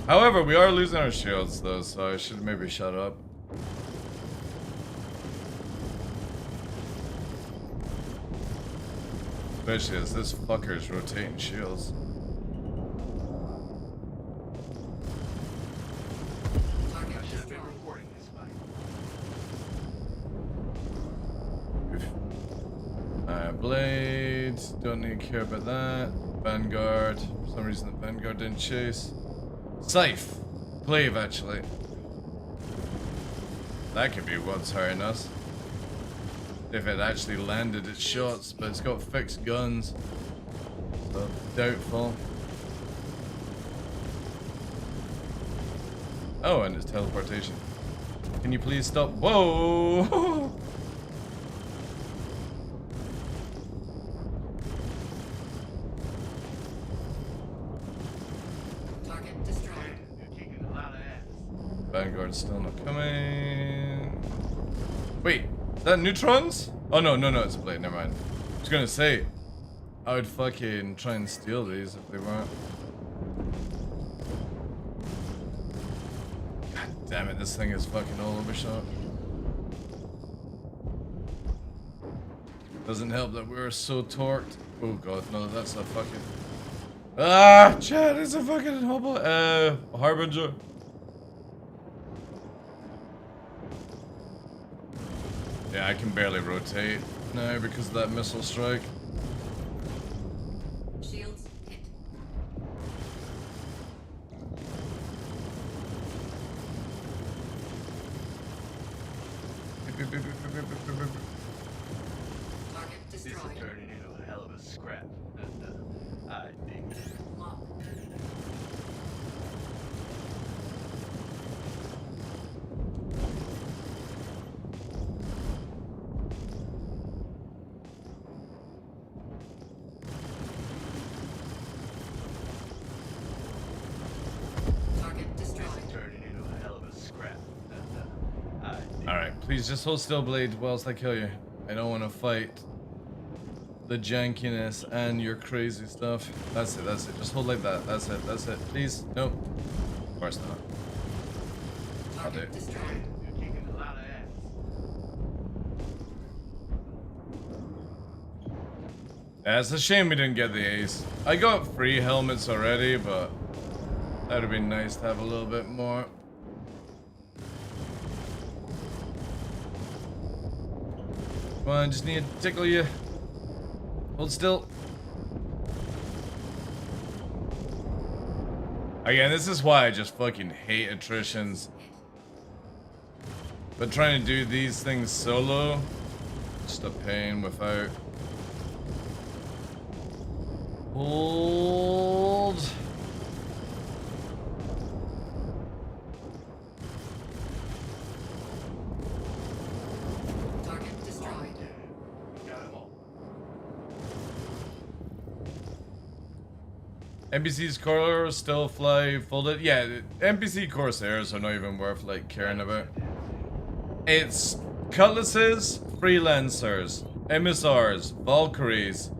However, we are losing our shields though, so I should maybe shut up. Especially as this fucker's rotating shields. Target I should have been destroyed. reporting this fight. Blade. Don't need to care about that. Vanguard. For some reason the Vanguard didn't chase. Scythe. Glaive, actually. That could be what's hurting us. If it actually landed its shots, but it's got fixed guns. So, doubtful. Oh, and it's teleportation. Can you please stop? Whoa! Target destroyed. You're kicking a lot of ass. Vanguard's still not coming. Wait, is that neutrons? Oh no, it's a blade, never mind. I was gonna say, I would fucking try and steal these if they weren't. God damn it, this thing is fucking all over shot. Doesn't help that we're so torqued. Oh god, no, that's a fucking... Ah, Chad, it's a fucking Harbinger. Yeah, I can barely rotate now because of that missile strike. Target This is destroyed. turning into a hell of a scrap. I think. Lock. Target This destroyed. is turning into a hell of a scrap. I think. Alright, please just hold still, Blade, whilst I kill you. I don't want to fight the jankiness and your crazy stuff. That's it, that's it. Just hold like that. That's it. Please. Nope. Of course not. I'll do Target it. destroyed. You're kicking a lot of ass. Yeah, it's a shame we didn't get the ace. I got free helmets already, but that would have been nice to have a little bit more. Come on, just need to tickle you. Hold still. Again, this is why I just fucking hate attritions. But trying to do these things solo, just a pain without. Hold. Target destroyed. Got 'em all. NPC's Corsairs still fly folded. Yeah, NPC Corsairs are not even worth like caring about. It's Cutlasses, Freelancers, Emissars, Valkyries,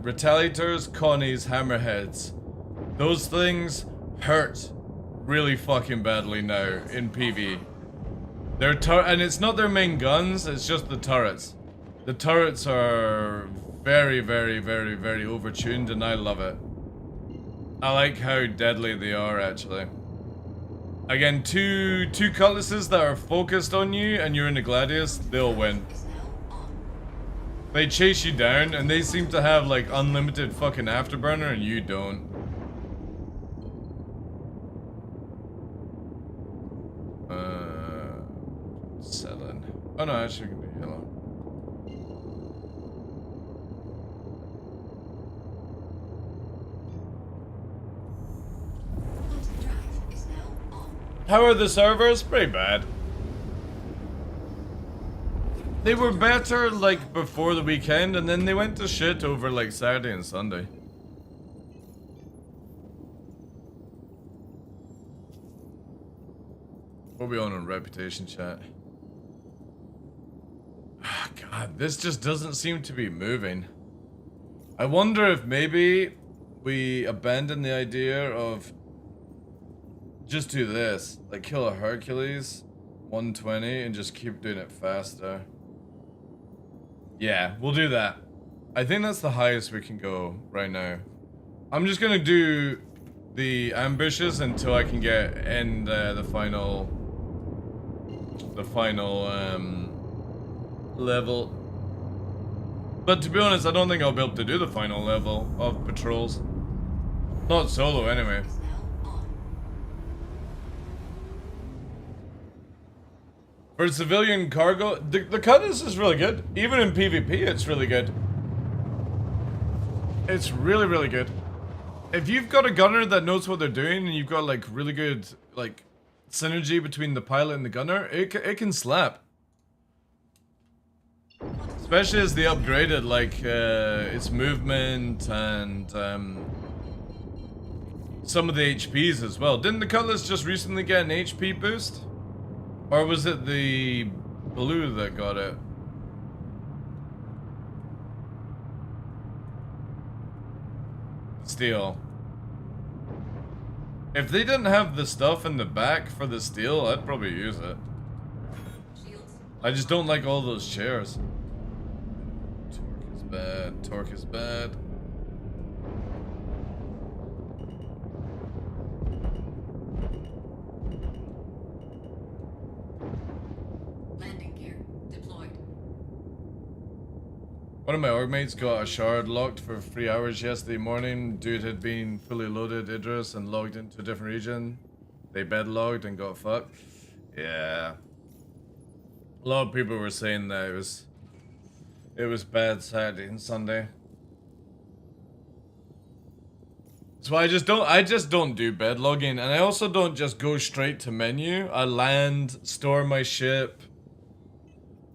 Retaliators, Connies, Hammerheads. Those things hurt really fucking badly now in PV. And it's not their main guns, it's just the turrets. The turrets are very, very, very, very overtuned, and I love it. I like how deadly they are, actually. Again, two cutlasses that are focused on you, and you're in the Gladius, they'll win. Is now on. They chase you down, and they seem to have like unlimited fucking afterburner, and you don't. Selling. Oh no, actually, we can do yellow. Quantum drive is now on. How are the servers? Pretty bad. They were better like before the weekend, and then they went to shit over like Saturday and Sunday. What are we on reputation chat? Ah, God, this just doesn't seem to be moving. I wonder if maybe we abandon the idea of just do this, like kill a Hercules 120 and just keep doing it faster. Yeah, we'll do that. I think that's the highest we can go right now. I'm just gonna do the ambushes until I can get in the final level. But to be honest, I don't think I'll be able to do the final level of patrols. Not solo anyway. Is now on. For civilian cargo, the Cutlass is really good. Even in PvP, it's really good. It's really, really good. If you've got a gunner that knows what they're doing, and you've got like really good like synergy between the pilot and the gunner, it can slap. Especially as they upgraded like its movement and some of the HPs as well. Didn't the Cutlass just recently get an HP boost? Or was it the blue that got it? Steel. If they didn't have the stuff in the back for the steel, I'd probably use it. Shields. I just don't like all those chairs. Torque is bad. Torque is bad. Landing gear deployed. One of my org mates got a shard locked for 3 hours yesterday morning. Dude had been fully loaded Idris and logged into a different region. They bed logged and got fucked. Yeah. A lot of people were saying that it was bad Saturday and Sunday. So I just don't do bed logging, and I also don't just go straight to menu. I land, store my ship,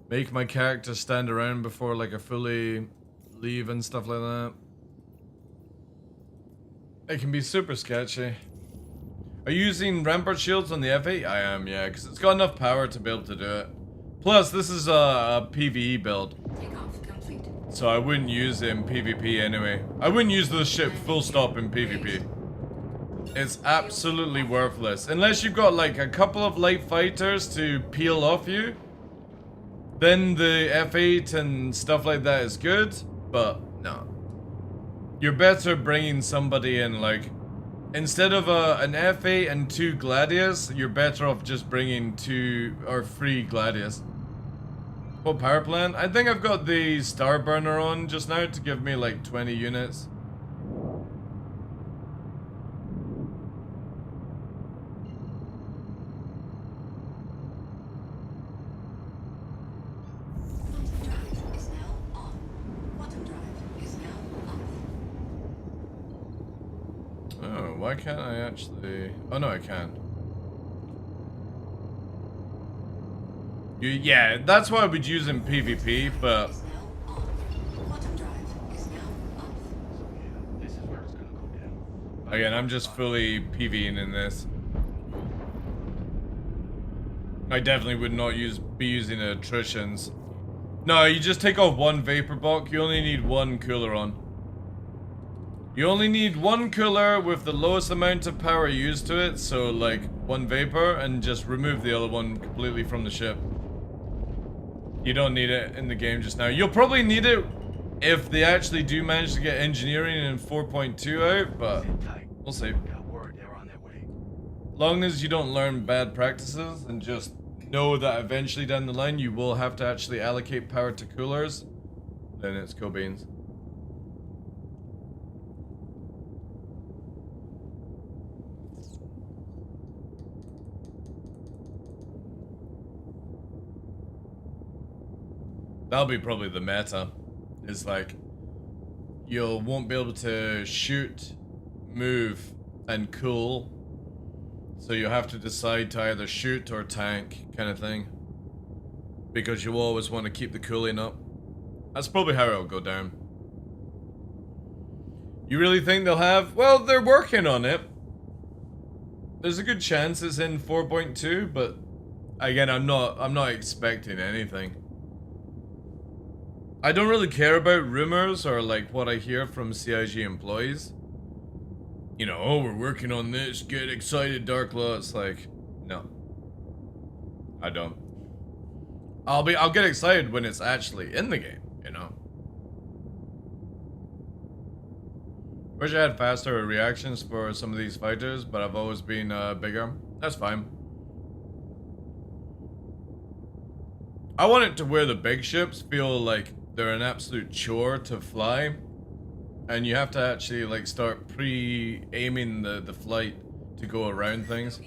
make my character stand around before like I fully leave and stuff like that. It can be super sketchy. Are you using rampart shields on the F8? I am, yeah, because it's got enough power to be able to do it. Plus, this is a PvE build. Takeoff complete. So I wouldn't use it in PvP anyway. I wouldn't use this ship full stop in PvP. It's absolutely worthless. Unless you've got like a couple of light fighters to peel off you. Then the F8 and stuff like that is good. But no. You're better bringing somebody in like... Instead of an F8 and 2 Gladius, you're better off just bringing 2 or 3 Gladius. What power plant? I think I've got the Star Burner on just now to give me like 20 units. Quantum drive is now on. Quantum drive is now off. Oh, why can't I actually... Oh no, I can. Yeah, that's what I would use in PvP, but... Is now on. Quantum drive is now off. So yeah, this is where it's gonna go down. Again, I'm just fully Pving in this. I definitely would not be using attritions. No, you just take off 1 vapor block. You only need 1 cooler on. You only need 1 cooler with the lowest amount of power used to it, so like 1 vapor, and just remove the other one completely from the ship. You don't need it in the game just now. You'll probably need it if they actually do manage to get engineering in 4.2 out, but Sit tight. we'll see. Got word they're on their way. Long as you don't learn bad practices and just know that eventually down the line you will have to actually allocate power to coolers, then it's cool beans. That'll be probably the meta. Is like, you won't be able to shoot, move, and cool. So you have to decide to either shoot or tank, kind of thing. Because you always want to keep the cooling up. That's probably how it'll go down. You really think they'll have? Well, they're working on it. There's a good chance it's in 4.2, but again, I'm not expecting anything. I don't really care about rumors or like what I hear from CIG employees. You know, oh, we're working on this, get excited, DarkLaw. It's like, no. I don't. I'll get excited when it's actually in the game, you know. Wish I had faster reactions for some of these fighters, but I've always been bigger. That's fine. I want it to where the big ships feel like they're an absolute chore to fly, and you have to actually like start pre-aiming the flight to go around things.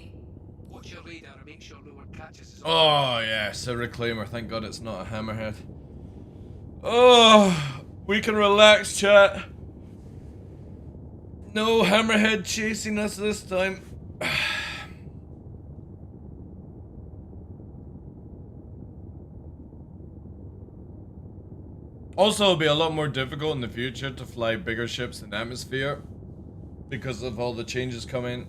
Watch your radar and make sure no one catches us. Oh yes, a reclaimer. Thank God it's not a hammerhead. Oh, we can relax, chat. No hammerhead chasing us this time. Also, it'll be a lot more difficult in the future to fly bigger ships in atmosphere because of all the changes coming.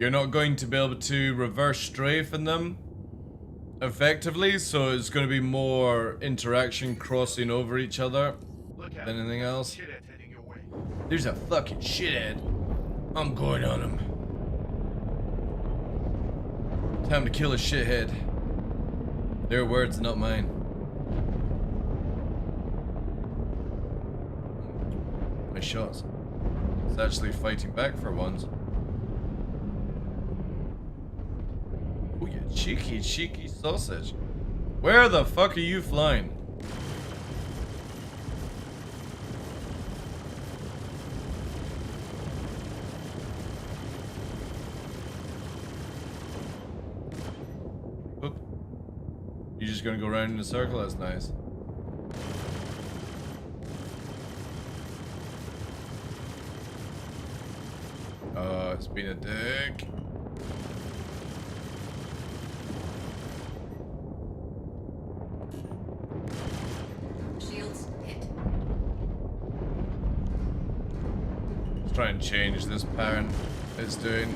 You're not going to be able to reverse strafe in them effectively, so it's going to be more interaction crossing over each other Look out. than anything else. Shithead's heading your way. There's a fucking shithead. I'm going on him. Time to kill a shithead. Their words, not mine. My shots. It's actually fighting back for once. Oh, you cheeky, cheeky sausage. Where the fuck are you flying? Oop. You just gonna go around in a circle? That's nice. Oh, it's been a dick. Shields hit. Let's try and change this pattern it's doing.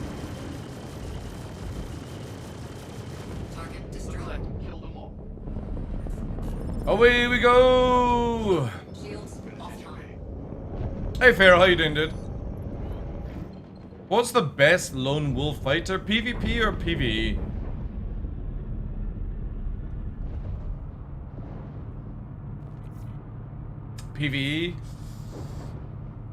Target Looks destroyed. like we killed them all. Away we go! Shields Finish offline. Hey Pharaoh, how you doing, dude? What's the best lone wolf fighter? PvP or PvE? PvE?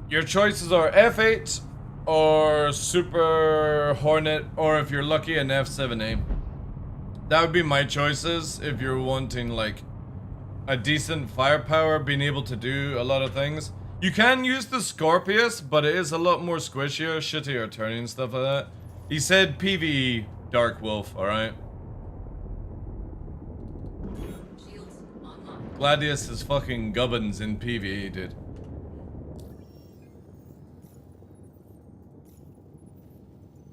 Your choices are F8 or Super Hornet, or if you're lucky, an F7A. That would be my choices if you're wanting like a decent firepower, being able to do a lot of things. You can use the Scorpius, but it is a lot more squishier, shittier turning and stuff like that. He said PvE Dark Wolf, alright? Shields online. Gladius is fucking gubbins in PvE, dude.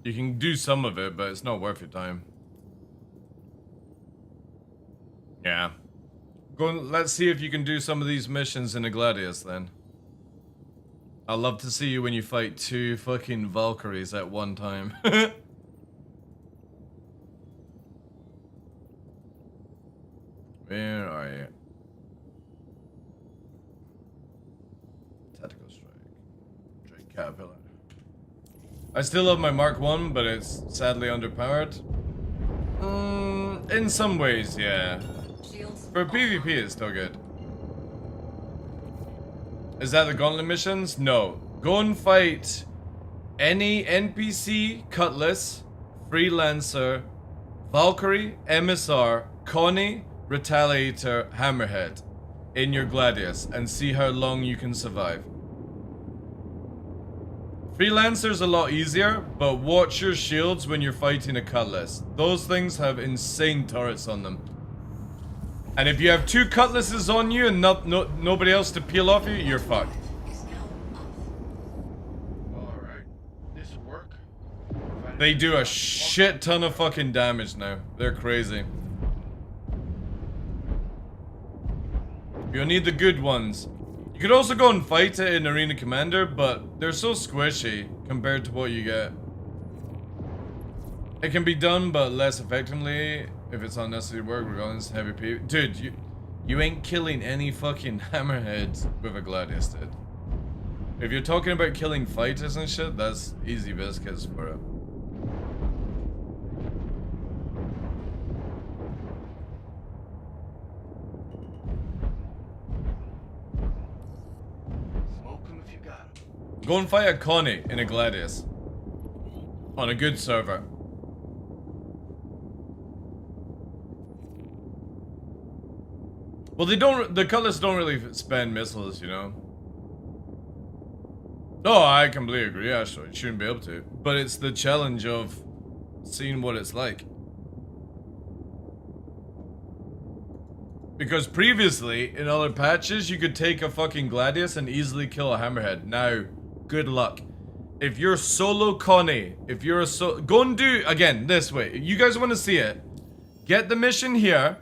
You can do some of it, but it's not worth your time. Yeah. Let's see if you can do some of these missions in a Gladius then. I'd love to see you when you fight 2 fucking Valkyries at one time. Where are you? Tactical strike. Drake Caterpillar. I still love my Mark 1, but it's sadly underpowered. In some ways, yeah. Shields For PvP, it's still good. Is that the gauntlet missions? No. Go and fight any NPC, Cutlass, Freelancer, Valkyrie, MSR, Connie, Retaliator, Hammerhead in your Gladius and see how long you can survive. Freelancer's a lot easier, but watch your shields when you're fighting a Cutlass. Those things have insane turrets on them. And if you have 2 Cutlasses on you and nobody else to peel off you, you're fucked. is now off. Alright. This'll work. They do a shit ton of fucking damage now. They're crazy. You'll need the good ones. You could also go and fight it in Arena Commander, but they're so squishy compared to what you get. It can be done, but less effectively if it's unnecessary work, regardless of heavy PvP. Dude, you ain't killing any fucking hammerheads with a Gladius, dude. If you're talking about killing fighters and shit, that's easy biscuits for it. Smoke 'em if you got 'em. Go and fight a Connie in a Gladius. On a good server. Well, the Cutlass don't really spend missiles, you know? No, I completely agree, actually. You shouldn't be able to. But it's the challenge of seeing what it's like. Because previously, in other patches, you could take a fucking Gladius and easily kill a Hammerhead. Now, good luck. If you're solo Connie, if you're a go and do, again, this way. You guys want to see it? Get the mission here.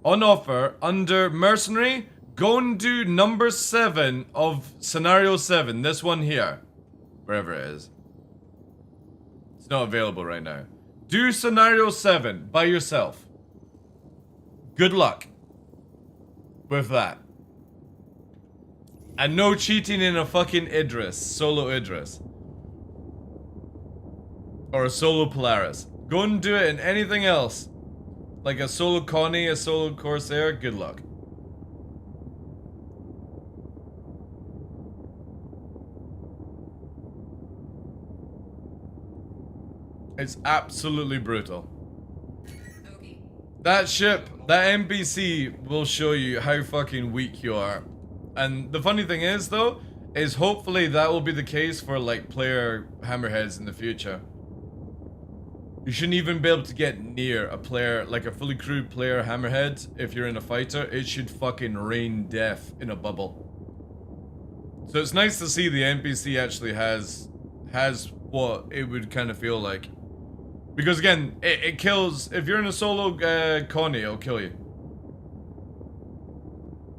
On offer, under Mercenary, go and do number 7 of Scenario 7. This one here. Wherever it is. It's not available right now. Do Scenario 7 by yourself. Good luck with that. And no cheating in a fucking Idris. Solo Idris. Or a solo Polaris. Go and do it in anything else. Like a solo Connie, a solo Corsair, good luck. It's absolutely brutal. Okay. That ship, that NPC will show you how fucking weak you are. And the funny thing is though, is hopefully that will be the case for like player hammerheads in the future. You shouldn't even be able to get near a player, like a fully crewed player hammerhead. If you're in a fighter, it should fucking rain death in a bubble. So it's nice to see the NPC actually has what it would kind of feel like. Because again, it kills, if you're in a solo Connie, it'll kill you.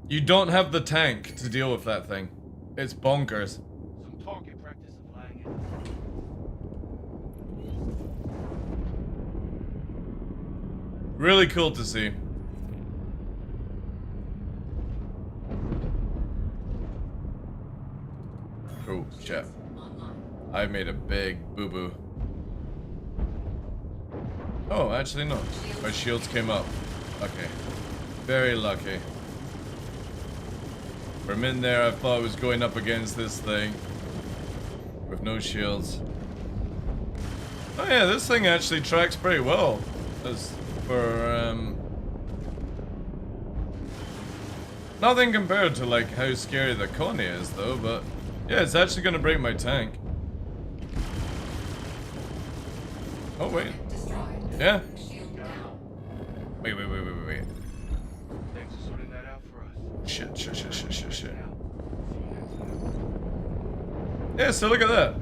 You don't have the tank to deal with that thing. It's bonkers. Some target practice of flying in. Really cool to see. Oh, shit. I made a big boo-boo. Oh, actually no. My shields came up. Okay. Very lucky. For a minute there, I thought I was going up against this thing. With no shields. Oh yeah, this thing actually tracks pretty well. As for, nothing compared to, like, how scary the Connie is, though, but... Yeah, it's actually gonna break my tank. Oh, wait. Yeah. Wait. Thanks for sorting that out for us. Shit. Yeah, so look at that.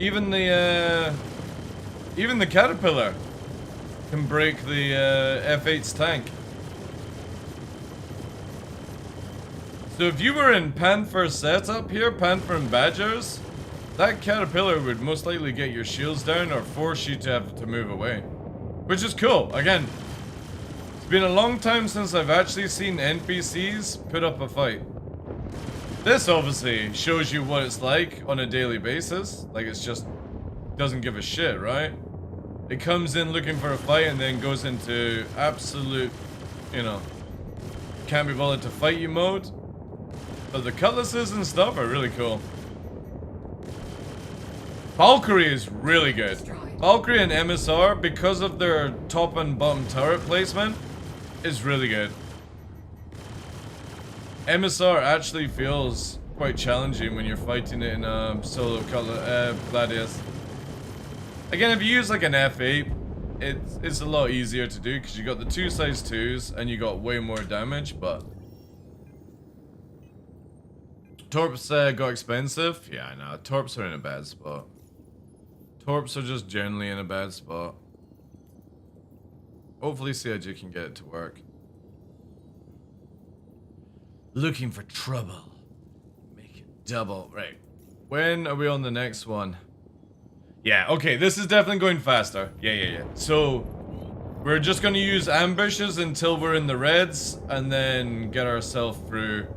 Even the caterpillar can break the F8's tank. So if you were in Panther setup here, Panther and Badgers, that caterpillar would most likely get your shields down or force you to have to move away. Which is cool. Again, it's been a long time since I've actually seen NPCs put up a fight. This obviously shows you what it's like on a daily basis. Like, it's just doesn't give a shit, right? It comes in looking for a fight and then goes into absolute, you know, can't be bothered to fight you mode. But the cutlasses and stuff are really cool. Valkyrie is really good. Valkyrie and MSR, because of their top and bottom turret placement, is really good. MSR actually feels quite challenging when you're fighting it in a solo Gladius. Again, if you use like an F8, it's a lot easier to do because you got the 2 size 2s and you got way more damage, but... Torps got expensive? Yeah, I know. Torps are in a bad spot. Torps are just generally in a bad spot. Hopefully CIG can get it to work. Looking for trouble. Make it double. Right. When are we on the next one? Yeah, okay. This is definitely going faster. Yeah. So, we're just going to use ambushes until we're in the reds and then get ourselves through.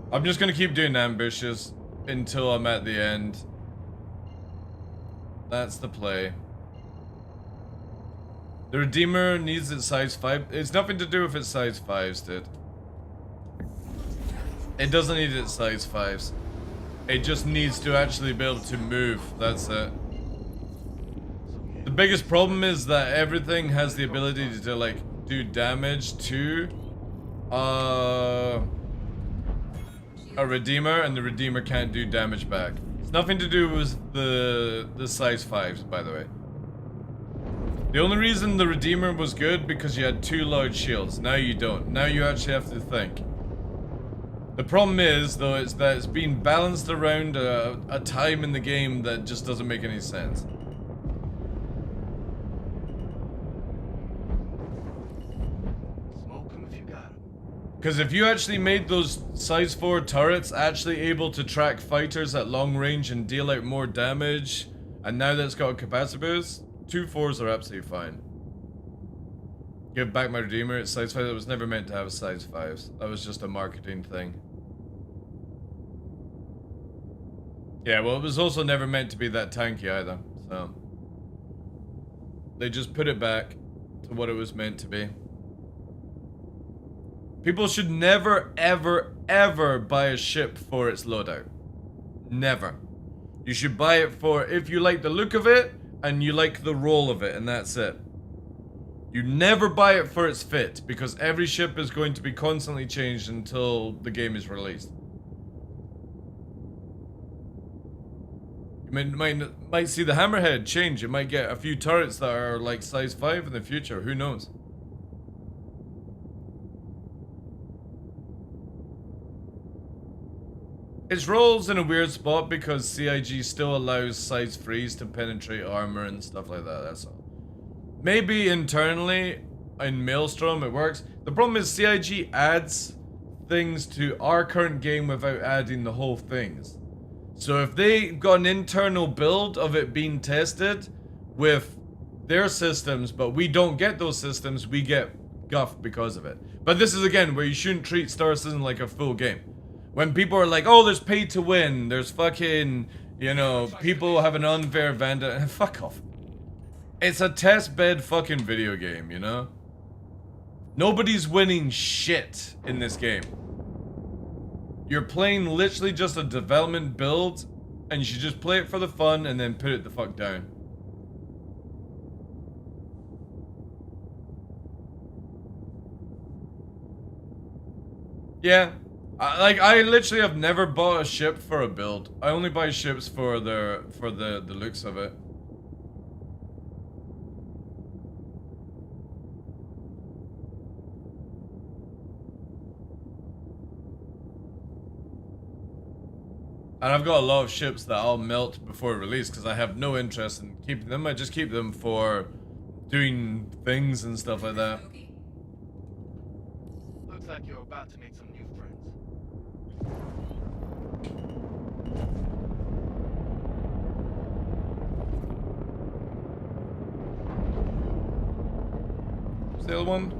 I'm just going to keep doing ambushes until I'm at the end. That's the play. The Redeemer needs its size 5. It's nothing to do with its size 5s, dude. It doesn't need its size 5s. It just needs to actually be able to move. That's it. The biggest problem is that everything has the ability to, like, do damage to a Redeemer, and the Redeemer can't do damage back. It's nothing to do with the size 5s, by the way. The only reason the Redeemer was good because you had 2 large shields. Now you don't. Now you actually have to think. The problem is, though, is that it's being balanced around a time in the game that just doesn't make any sense. Smoke 'em if you got 'em. Because if you actually made those size 4 turrets actually able to track fighters at long range and deal out more damage, and now that it's got a capacity boost, 2 4s are absolutely fine. Give back my Redeemer, it's size 5. That was never meant to have a size 5s. That was just a marketing thing. Yeah, well, it was also never meant to be that tanky either, so... They just put it back to what it was meant to be. People should never, ever, ever buy a ship for its loadout. Never. You should buy it for if you like the look of it and you like the roll of it, and that's it. You never buy it for its fit, because every ship is going to be constantly changed until the game is released. You might see the hammerhead change. You might get a few turrets that are like size 5 in the future. Who knows? It rolls in a weird spot because CIG still allows size 3s to penetrate armor and stuff like that, that's all. Maybe internally in Maelstrom it works. The problem is CIG adds things to our current game without adding the whole things. So if they got an internal build of it being tested with their systems, but we don't get those systems, we get guffed because of it. But this is again where you shouldn't treat Star Citizen like a full game. When people are like, oh, there's pay to win, there's fucking, you know, people have an unfair advantage. Fuck off. It's a test bed fucking video game, you know? Nobody's winning shit in this game. You're playing literally just a development build, and you should just play it for the fun and then put it the fuck down. Yeah. I literally have never bought a ship for a build. I only buy ships for the looks of it. And I've got a lot of ships that I'll melt before release because I have no interest in keeping them. I just keep them for doing things and stuff like that. Looks like you're about to make some new friends. What's the other one?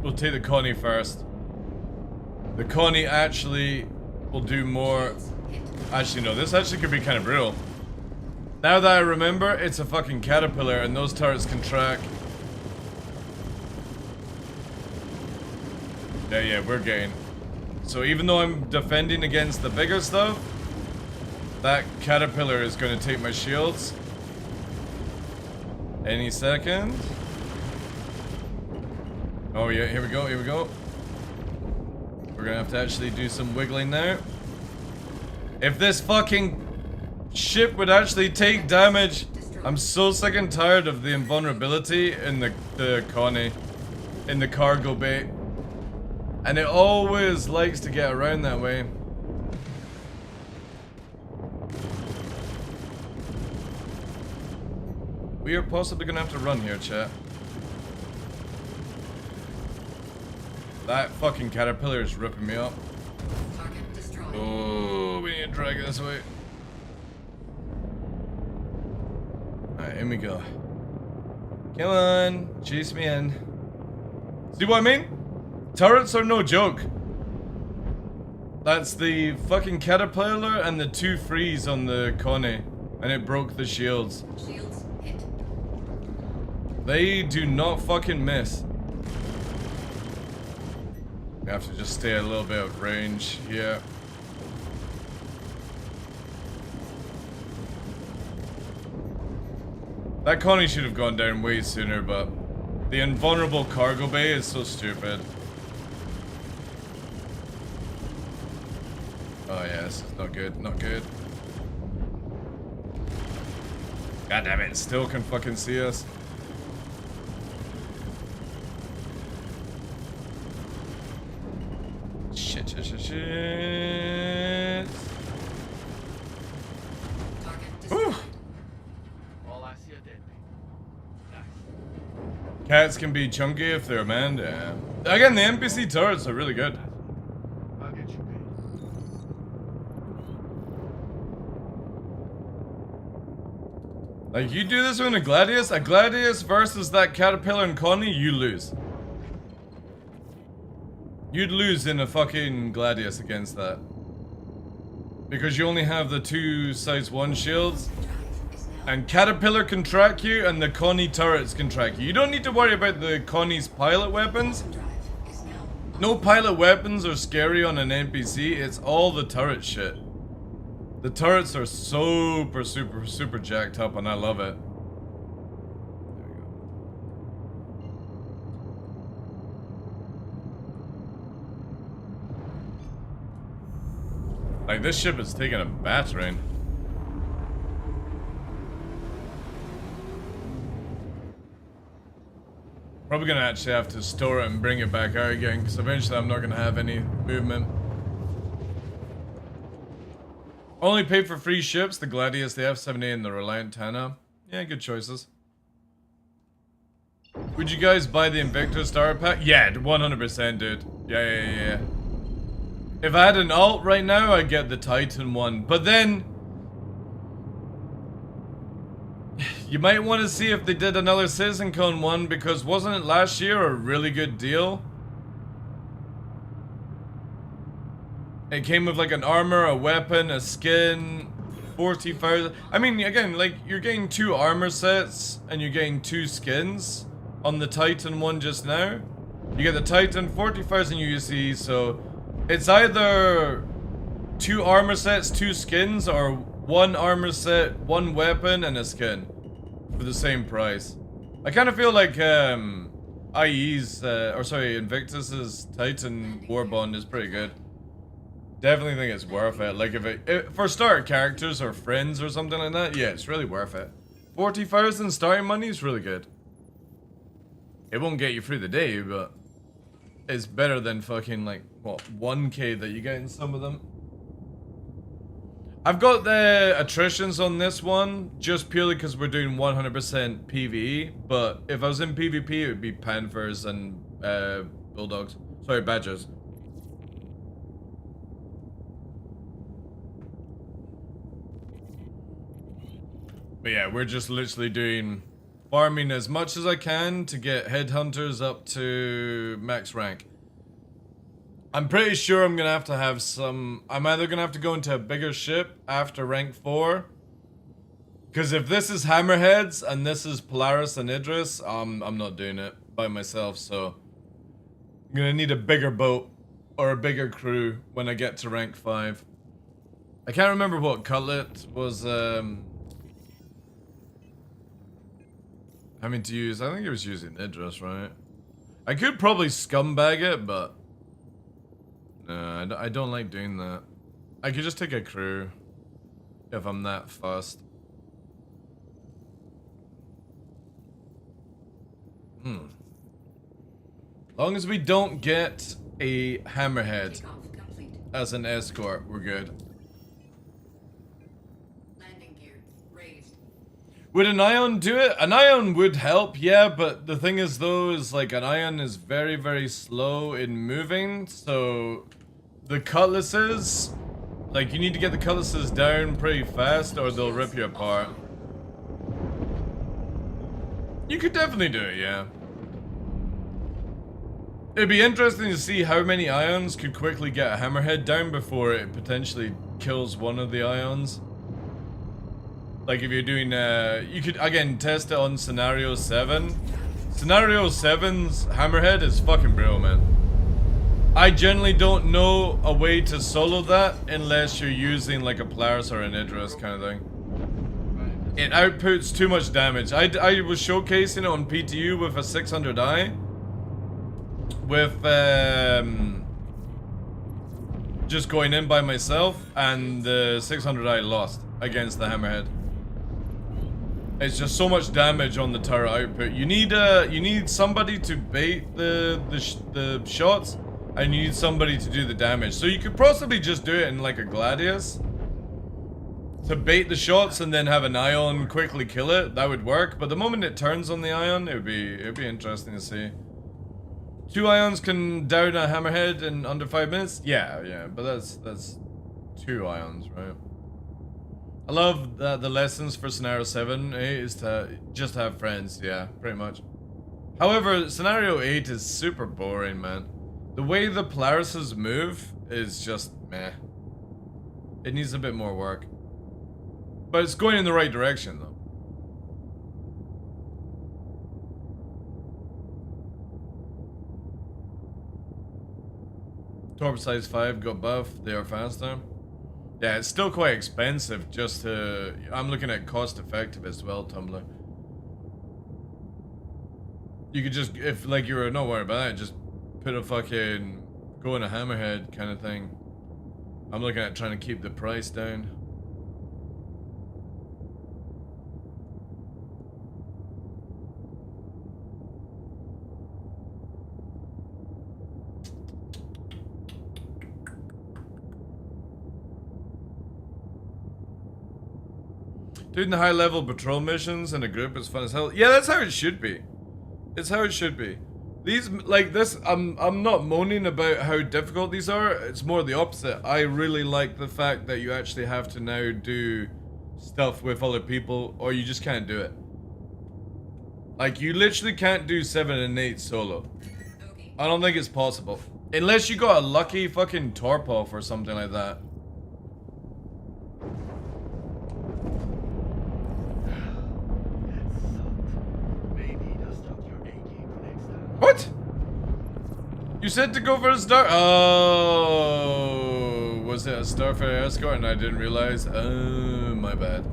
We'll take the Connie first. The Connie actually will do more. Actually, no, this actually could be kind of brutal. Now that I remember, it's a fucking caterpillar and those turrets can track. Yeah, we're getting. So even though I'm defending against the bigger stuff, that caterpillar is going to take my shields. Any second. Oh yeah, here we go, here we go. We're gonna have to actually do some wiggling now. If this fucking ship would actually take damage, I'm so sick and tired of the invulnerability in the Connie, in the cargo bay. And it always likes to get around that way. We are possibly gonna have to run here, chat. That fucking caterpillar is ripping me up. Oh, we need to drag it this way. Alright, in we go. Come on, chase me in. See what I mean? Turrets are no joke. That's the fucking caterpillar and the 2 frees on the Connie. And it broke the shields. Shields hit. They do not fucking miss. We have to just stay a little bit of range here. That Connie should have gone down way sooner, but the invulnerable cargo bay is so stupid. Oh yeah, this is not good, not good. God damn it, it still can fucking see us. Shit. Whew. All I see are dead people. Nice. Cats can be chunky if they're manned. Yeah. Again, the NPC turrets are really good. I'll get you paid. Like, you do this with a Gladius versus that Caterpillar and Connie, you lose. You'd lose in a fucking Gladius against that. Because you only have the 2 size 1 shields. And Caterpillar can track you, and the Connie turrets can track you. You don't need to worry about the Connie's pilot weapons. No pilot weapons are scary on an NPC, it's all the turret shit. The turrets are super jacked up, and I love it. There we go. Like, this ship is taking a battering. Probably gonna actually have to store it and bring it back out again, because eventually I'm not gonna have any movement. Only paid for free ships, the Gladius, the F-78, and the Reliant Tana. Yeah, good choices. Would you guys buy the Invictus Starter Pack? Yeah, 100%, dude. Yeah. If I had an alt right now, I'd get the Titan one. But then, you might want to see if they did another CitizenCon one, because wasn't it last year a really good deal? It came with like an armor, a weapon, a skin, 40,000. I mean, again, like, you're getting 2 armor sets and you're getting 2 skins on the Titan one just now. You get the Titan, 40,000 UC, so it's either 2 armor sets, 2 skins, or 1 armor set, 1 weapon, and a skin for the same price. I kind of feel like Invictus's Titan Warbond is pretty good. Definitely think it's worth it. Like, if for start characters or friends or something like that, yeah, it's really worth it. 40,000 starting money is really good. It won't get you through the day, but it's better than fucking, like, what, 1k that you get in some of them. I've got the attritions on this one just purely because we're doing 100% PvE, but if I was in PvP, it would be Panthers and Bulldogs. Sorry, Badgers. But yeah, we're just literally doing farming as much as I can to get headhunters up to max rank. I'm pretty sure I'm gonna have some. I'm either gonna have to go into a bigger ship after rank 4. Because if this is Hammerheads and this is Polaris and Idris, I'm not doing it by myself, so I'm gonna need a bigger boat or a bigger crew when I get to rank 5. I can't remember what Cutlet was having to use. I think he was using Idris, right? I could probably scumbag it, but no, I don't like doing that. I could just take a crew if I'm that fussed. Long as we don't get a Hammerhead as an escort, we're good. Landing gear raised. Would an ion do it? An ion would help, yeah, but the thing is though, is like an ion is very, very slow in moving, so the cutlasses, like you need to get the cutlasses down pretty fast or they'll rip you apart. You could definitely do it, yeah. It'd be interesting to see how many ions could quickly get a Hammerhead down before it potentially kills one of the ions. Like if you're doing, you could again test it on Scenario 7. Scenario 7's Hammerhead is fucking brilliant, man. I generally don't know a way to solo that unless you're using like a Polaris or an Idris kind of thing. It outputs too much damage. I was showcasing it on PTU with a 600i. With just going in by myself, and the 600i lost against the Hammerhead. It's just so much damage on the turret output. You need somebody to bait the shots, and you need somebody to do the damage. So you could possibly just do it in like a Gladius to bait the shots and then have an ion quickly kill it. That would work. But the moment it turns on the ion, it'd be interesting to see. 2 ions can down a Hammerhead in under 5 minutes? Yeah, but that's 2 ions, right? I love that the lessons for Scenario 7 is to just have friends, yeah, pretty much. However, Scenario 8 is super boring, man. The way the Polarises move is just meh. It needs a bit more work. But it's going in the right direction, though. Torp size 5 got buffed, they are faster. Yeah, it's still quite expensive just to... I'm looking at cost effective as well, Tumblr. You could just, if like you were not worried about that, just put a fucking... go in a Hammerhead kind of thing. I'm looking at trying to keep the price down. Doing the high level patrol missions in a group is fun as hell. Yeah, that's how it should be. It's how it should be. These, like this, I'm not moaning about how difficult these are. It's more the opposite. I really like the fact that you actually have to now do stuff with other people, or you just can't do it. Like, you literally can't do 7 and 8 solo. I don't think it's possible. Unless you got a lucky fucking torp off or something like that. What? You said to go for a star? Oh, was it a Starfare escort and I didn't realize? Oh, my bad.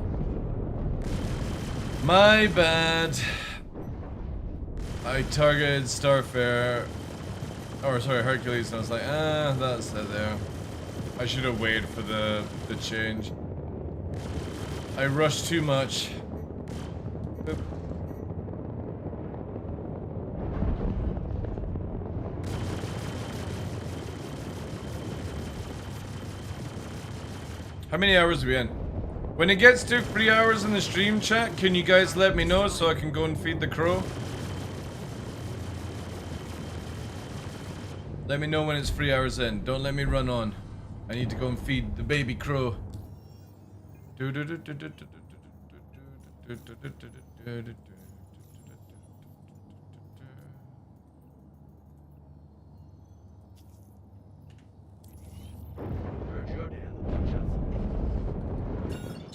My bad. I targeted Starfare, or sorry, Hercules, and I was like, that's it there. I should have waited for the change. I rushed too much. Oop. How many hours are we in? When it gets to 3 hours in the stream chat, can you guys let me know so I can go and feed the crow? Let me know when it's 3 hours in. Don't let me run on. I need to go and feed the baby crow.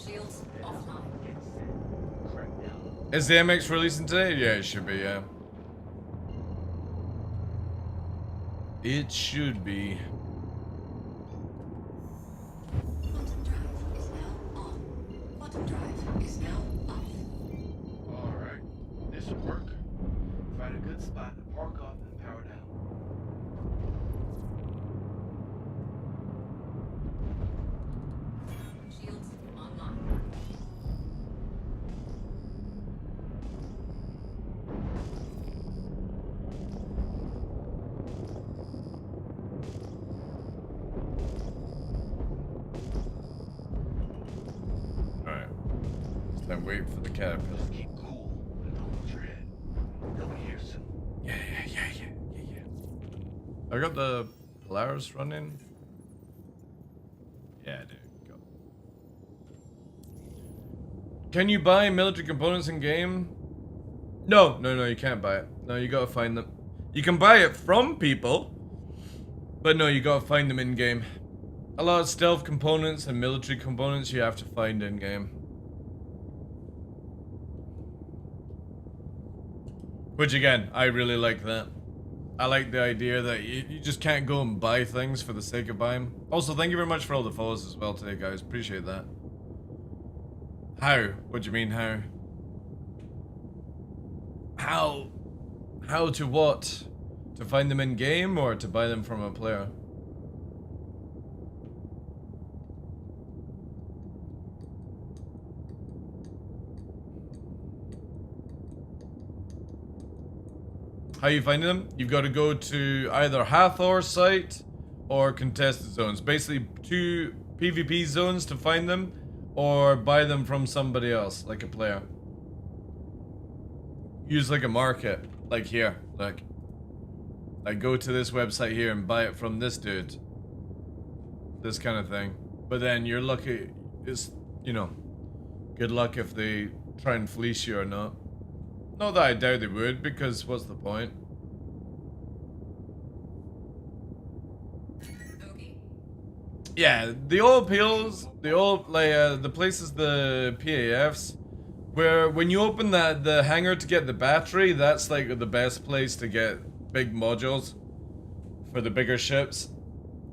Shields offline. Is the MX releasing today? Yeah, it should be, yeah. It should be. Quantum drive is now on. Quantum drive is now off. Alright, this should work. Find a good spot to park up and power down. Shields online. Alright. Then wait for the caterpillar. Just keep cool and don't lose your head. They'll be here soon. Yeah. I got the Polaris running. Yeah, dude. Go. Can you buy military components in game? No, you can't buy it. No, you gotta find them. You can buy it from people, but no, you gotta find them in game. A lot of stealth components and military components you have to find in game. Which again, I really like that. I like the idea that you just can't go and buy things for the sake of buying. Also, thank you very much for all the follows as well today, guys. Appreciate that. How? What do you mean, how? How to what? To find them in game or to buy them from a player? How you finding them? You've got to go to either Hathor site or contested zones. Basically 2 PvP zones to find them, or buy them from somebody else, like a player. Use like a market, like here, like go to this website here and buy it from this dude. This kind of thing. But then you're lucky, it's, you know, good luck if they try and fleece you or not. Not that I doubt they would, because what's the point? Okay. Yeah, the old pills, the old, like, the places, the PAFs, where when you open the hangar to get the battery, that's like the best place to get big modules for the bigger ships.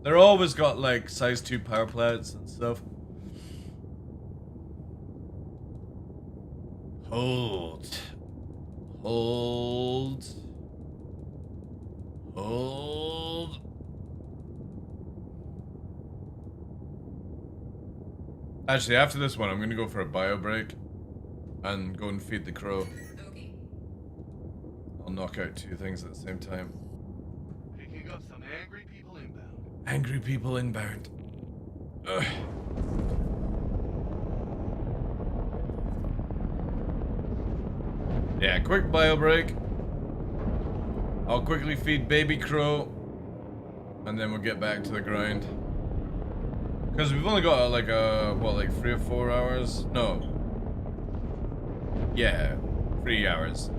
They're always got like size 2 power plants and stuff. Hold. Actually, after this one, I'm gonna go for a bio break and go and feed the crow. Okay. I'll knock out 2 things at the same time. Picking up some angry people inbound. Angry people inbound. Ugh. Alright, quick bio break. I'll quickly feed baby crow. And then we'll get back to the grind. Because we've only got like what, like 3 or 4 hours? No. Yeah, 3 hours.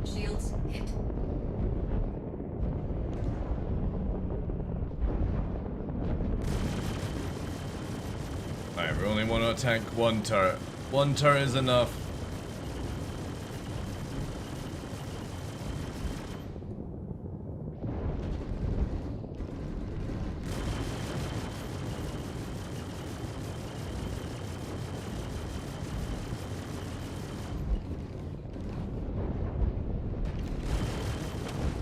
Shields hit. Alright, we only want to tank 1 turret. 1 turret is enough.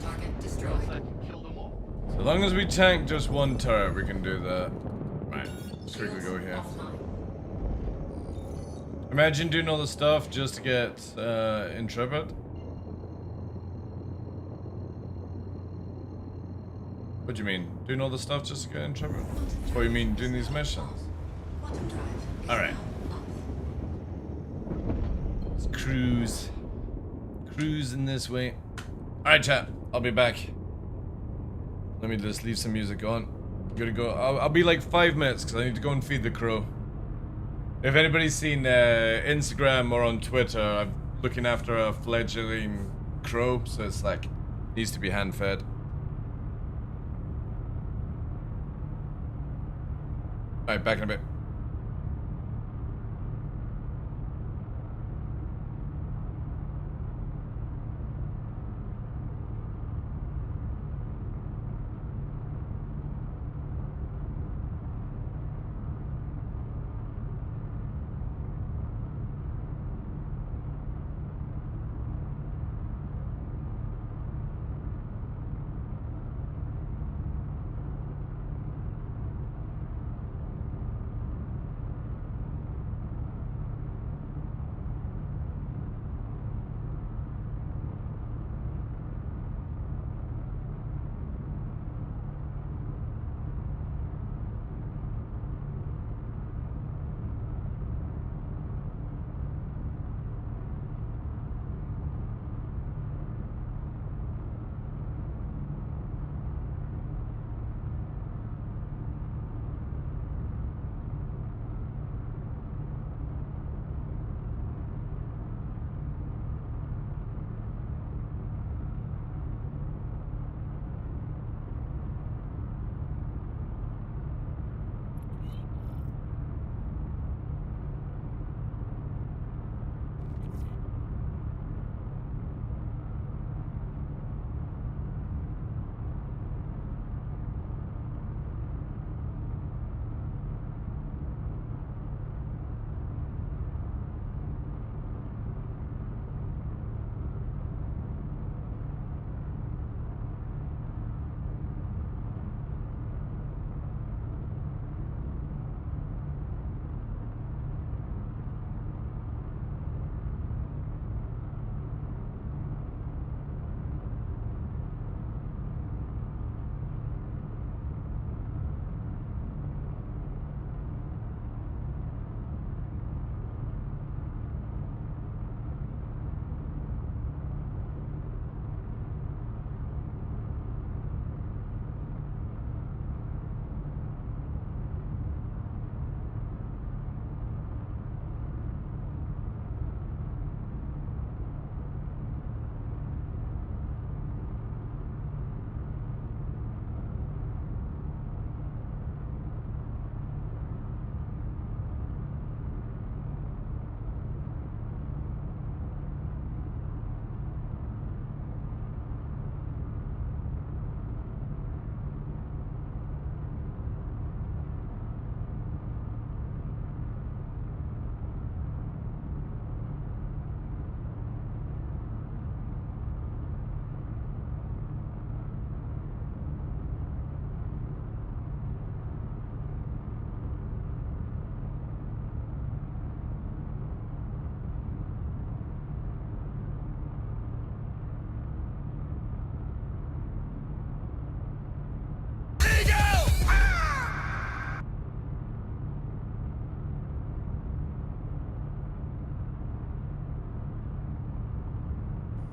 Target destroyed. I can kill them all. So long as we tank just 1 turret, we can do that. Right, let's quickly Shields go here. offline. Imagine doing all the stuff just to get Intrepid. What do you mean? Doing all the stuff just to get Intrepid? What do you mean, doing these missions? Quantum drive is Alright. now off. Let's cruise. Cruise in this way. Alright, chat. I'll be back. Let me just leave some music on. I'm gonna go. I'll be like 5 minutes because I need to go and feed the crow. If anybody's seen Instagram or on Twitter, I'm looking after a fledgling crow, so it's like, needs to be hand fed. Alright, back in a bit.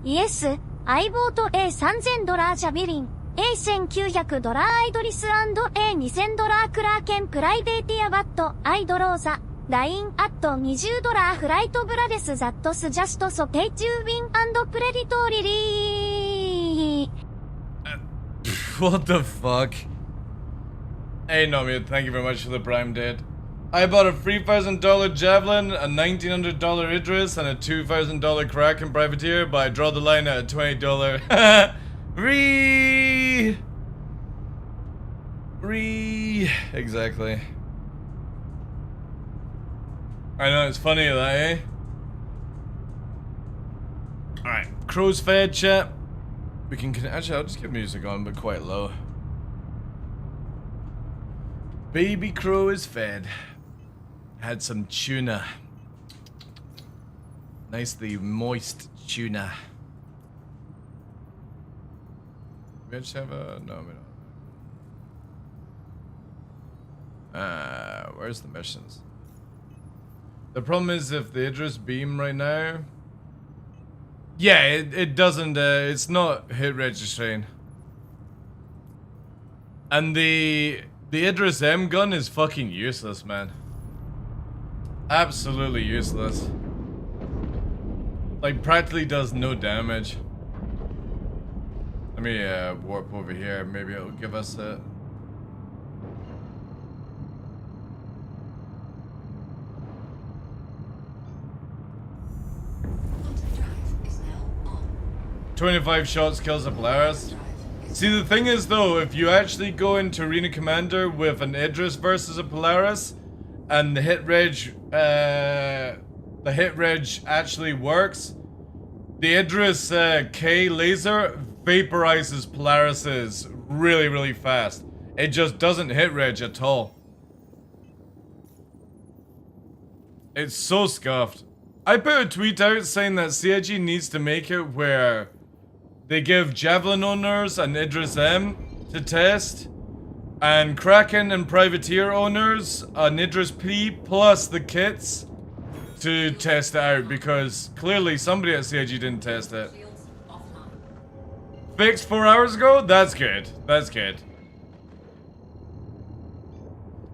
イエス、相棒と $3000 ジャビリン、$1900 アイドリス&$2000 クラーケンプライベーティアバット、アイドローザ、LINEアット$20フライトブラデスザットスジャストソペイチュービン&プレディトリリー。What the fuck? Hey Nomia, thank you very much for the Prime Date. I bought a $3,000 Javelin, a $1,900 Idris, and a $2,000 Kraken Privateer, but I draw the line at a $20. Exactly. I know, it's funny that, eh? Alright, Crow's fed, chat. We can actually, I'll just keep music on, but quite low. Baby Crow is fed. Had some tuna. Nicely moist tuna. We actually have a... no, we don't. Where's the missions? The problem is if the Idris beam right now... yeah, it doesn't, it's not hit registering. And the Idris M gun is fucking useless, man. Absolutely useless. Like, practically does no damage. Let me warp over here. Maybe it'll give us a... Quantum drive is now on. 25 shots kills a Polaris. See, the thing is though, if you actually go into Arena Commander with an Idris versus a Polaris, and the hit reg actually works, the Idris K laser vaporizes Polarises really, really fast. It just doesn't hit reg at all. It's so scuffed. I put a tweet out saying that CIG needs to make it where they give Javelin owners an Idris M to test, and Kraken and Privateer owners an Idris P plus the kits to test it out, because clearly somebody at CIG didn't test it. Shields offline. Fixed 4 hours ago? That's good. That's good.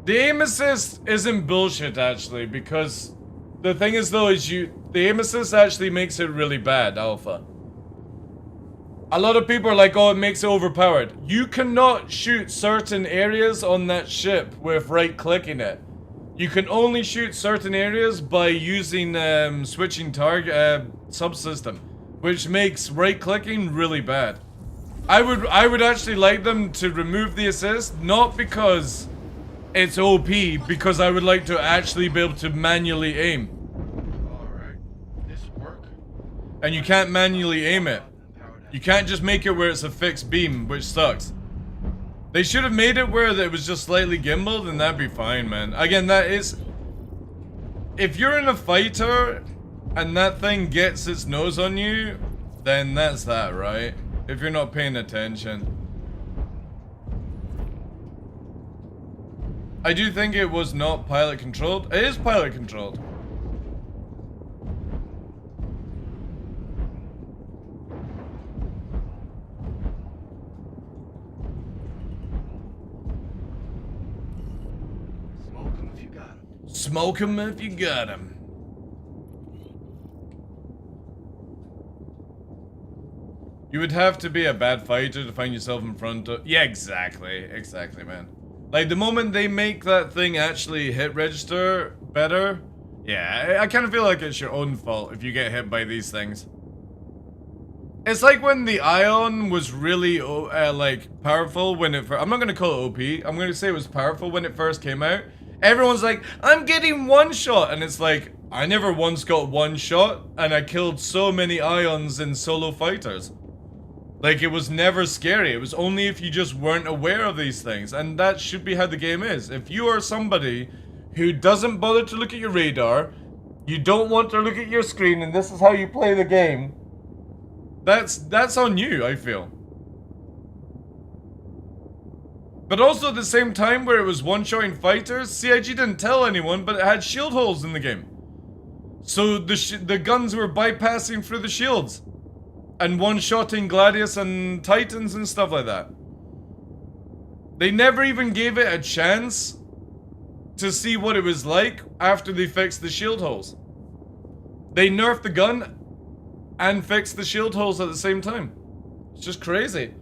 The aim assist isn't bullshit actually, because the thing is though is the aim assist actually makes it really bad, Alpha. A lot of people are like, oh, it makes it overpowered. You cannot shoot certain areas on that ship with right-clicking it. You can only shoot certain areas by using switching target subsystem, which makes right-clicking really bad. I would actually like them to remove the assist, not because it's OP, because I would like to actually be able to manually aim. Alright, this work? And you can't manually aim it. You can't just make it where it's a fixed beam, which sucks. They should have made it where it was just slightly gimbaled, and that'd be fine, man. Again, that is... if you're in a fighter, and that thing gets its nose on you, then that's that, right? If you're not paying attention. I do think it was not pilot controlled. It is pilot controlled. Smoke 'em if you got 'em. Smoke 'em if you got 'em. You would have to be a bad fighter to find yourself in front of... yeah, exactly. Exactly, man. Like, the moment they make that thing actually hit register better... yeah, I kind of feel like it's your own fault if you get hit by these things. It's like when the Ion was really, like, powerful when it... I'm not going to call it OP. I'm going to say it was powerful when it first came out. Everyone's like, I'm getting one shot! And it's like, I never once got one shot, and I killed so many Ions in solo fighters. Like, it was never scary. It was only if you just weren't aware of these things. And that should be how the game is. If you are somebody who doesn't bother to look at your radar, you don't want to look at your screen, and this is how you play the game, that's on you, I feel. But also at the same time where it was one-shotting fighters, CIG didn't tell anyone, but it had shield holes in the game. So the guns were bypassing through the shields. and one-shotting Gladius and Titans and stuff like that. They never even gave it a chance to see what it was like after they fixed the shield holes. They nerfed the gun and fixed the shield holes at the same time. It's just crazy.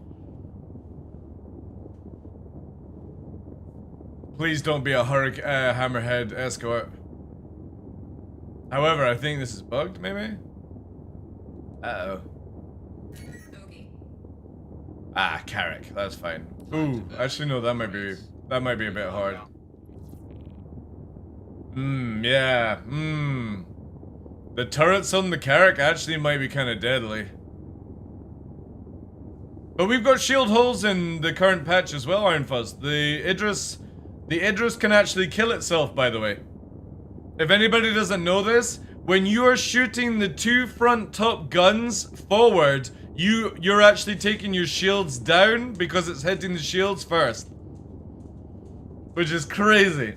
Please don't be a hammerhead escort. However, I think this is bugged, maybe? Uh-oh. Ah, Carrick. That's fine. Ooh, actually no, that might be a bit hard. Yeah. The turrets on the Carrick actually might be kind of deadly. But we've got shield holes in the current patch as well, Iron Fuzz. The Idris can actually kill itself, by the way. If anybody doesn't know this, when you are shooting the two front top guns forward, you're actually taking your shields down because it's hitting the shields first. Which is crazy.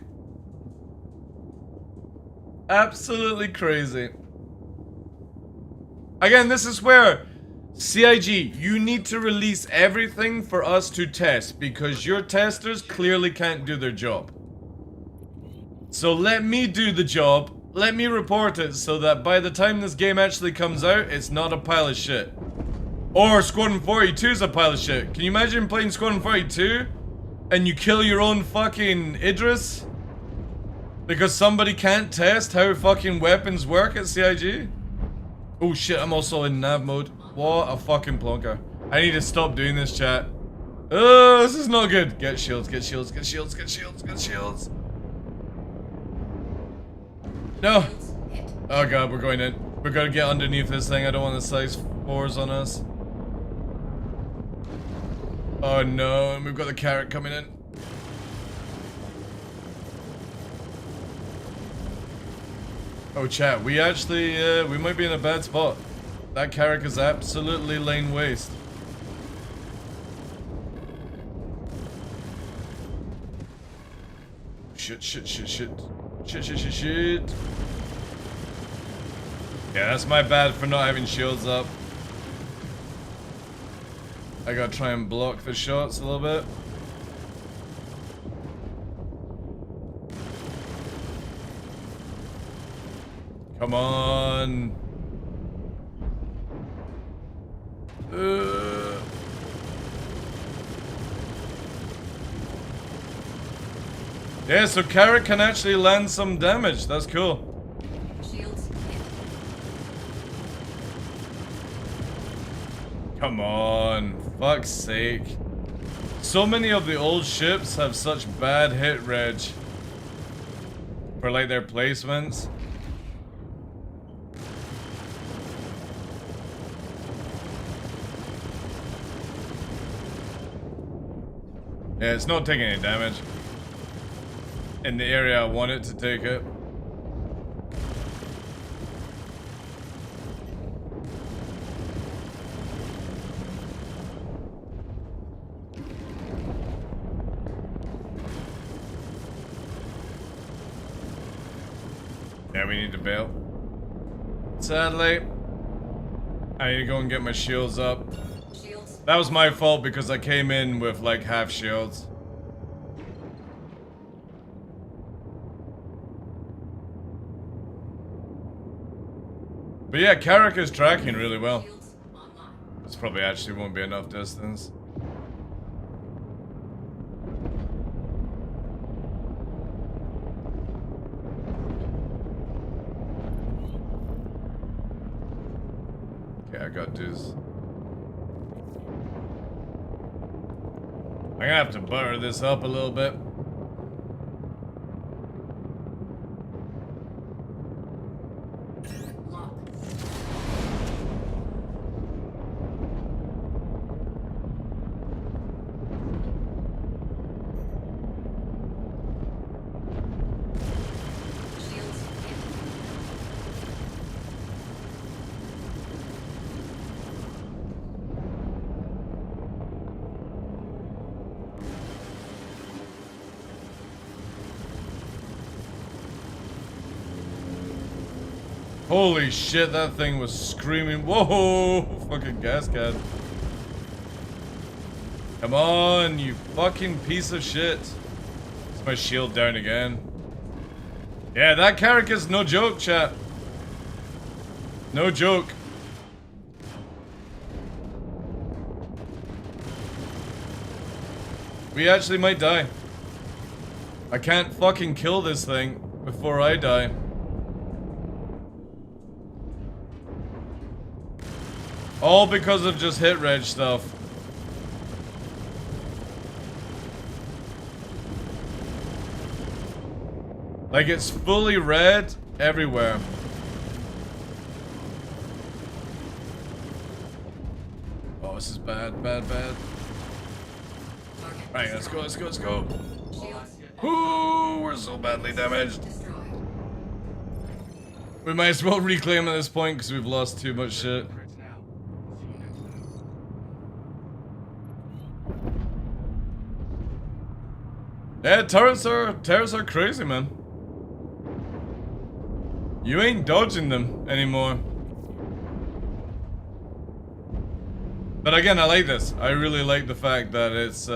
Absolutely crazy. Again, this is where CIG, you need to release everything for us to test because your testers clearly can't do their job. So let me do the job, let me report it so that by the time this game actually comes out, it's not a pile of shit. Or Squadron 42 is a pile of shit. Can you imagine playing Squadron 42 and you kill your own fucking Idris? Because somebody can't test how fucking weapons work at CIG? Oh shit, I'm also in nav mode. What a fucking plonker. I need to stop doing this, chat. Oh, this is not good. Get shields, get shields, get shields, get shields, get shields. No. Oh god, we're going in. We're gonna get underneath this thing. I don't want the size 4s on us. Oh no, and we've got the Carrick coming in. Oh chat, we actually, we might be in a bad spot. That Carrick is absolutely lane waste. Shit, shit, shit, shit. Shit, shit, shit, shit. Yeah, that's my bad for not having shields up. I gotta try and block the shots a little bit. Come on. Yeah, so Carrick can actually land some damage. That's cool. Shields hit. Come on. Fuck's sake. So many of the old ships have such bad hit reg for like their placements. Yeah, it's not taking any damage in the area I want it to take it. Yeah, we need to bail. Sadly, I need to go and get my shields up. That was my fault because I came in with like half shields. But yeah, Carrick is tracking really well. This probably actually won't be enough distance. Okay, I got this. I'm gonna have to butter this up a little bit. Holy shit, that thing was screaming. Whoa, fucking gas can. Come on, you fucking piece of shit. Is my shield down again? Yeah, that character's no joke, chat. No joke. We actually might die. I can't fucking kill this thing before I die. All because of just hit reg stuff. Like, it's fully red everywhere. Oh, this is bad, bad, bad. Alright, let's go, let's go, let's go. Ooh, we're so badly damaged. We might as well reclaim at this point because we've lost too much shit. Yeah, turrets are crazy, man. You ain't dodging them anymore. But again, I like this. I really like the fact that it's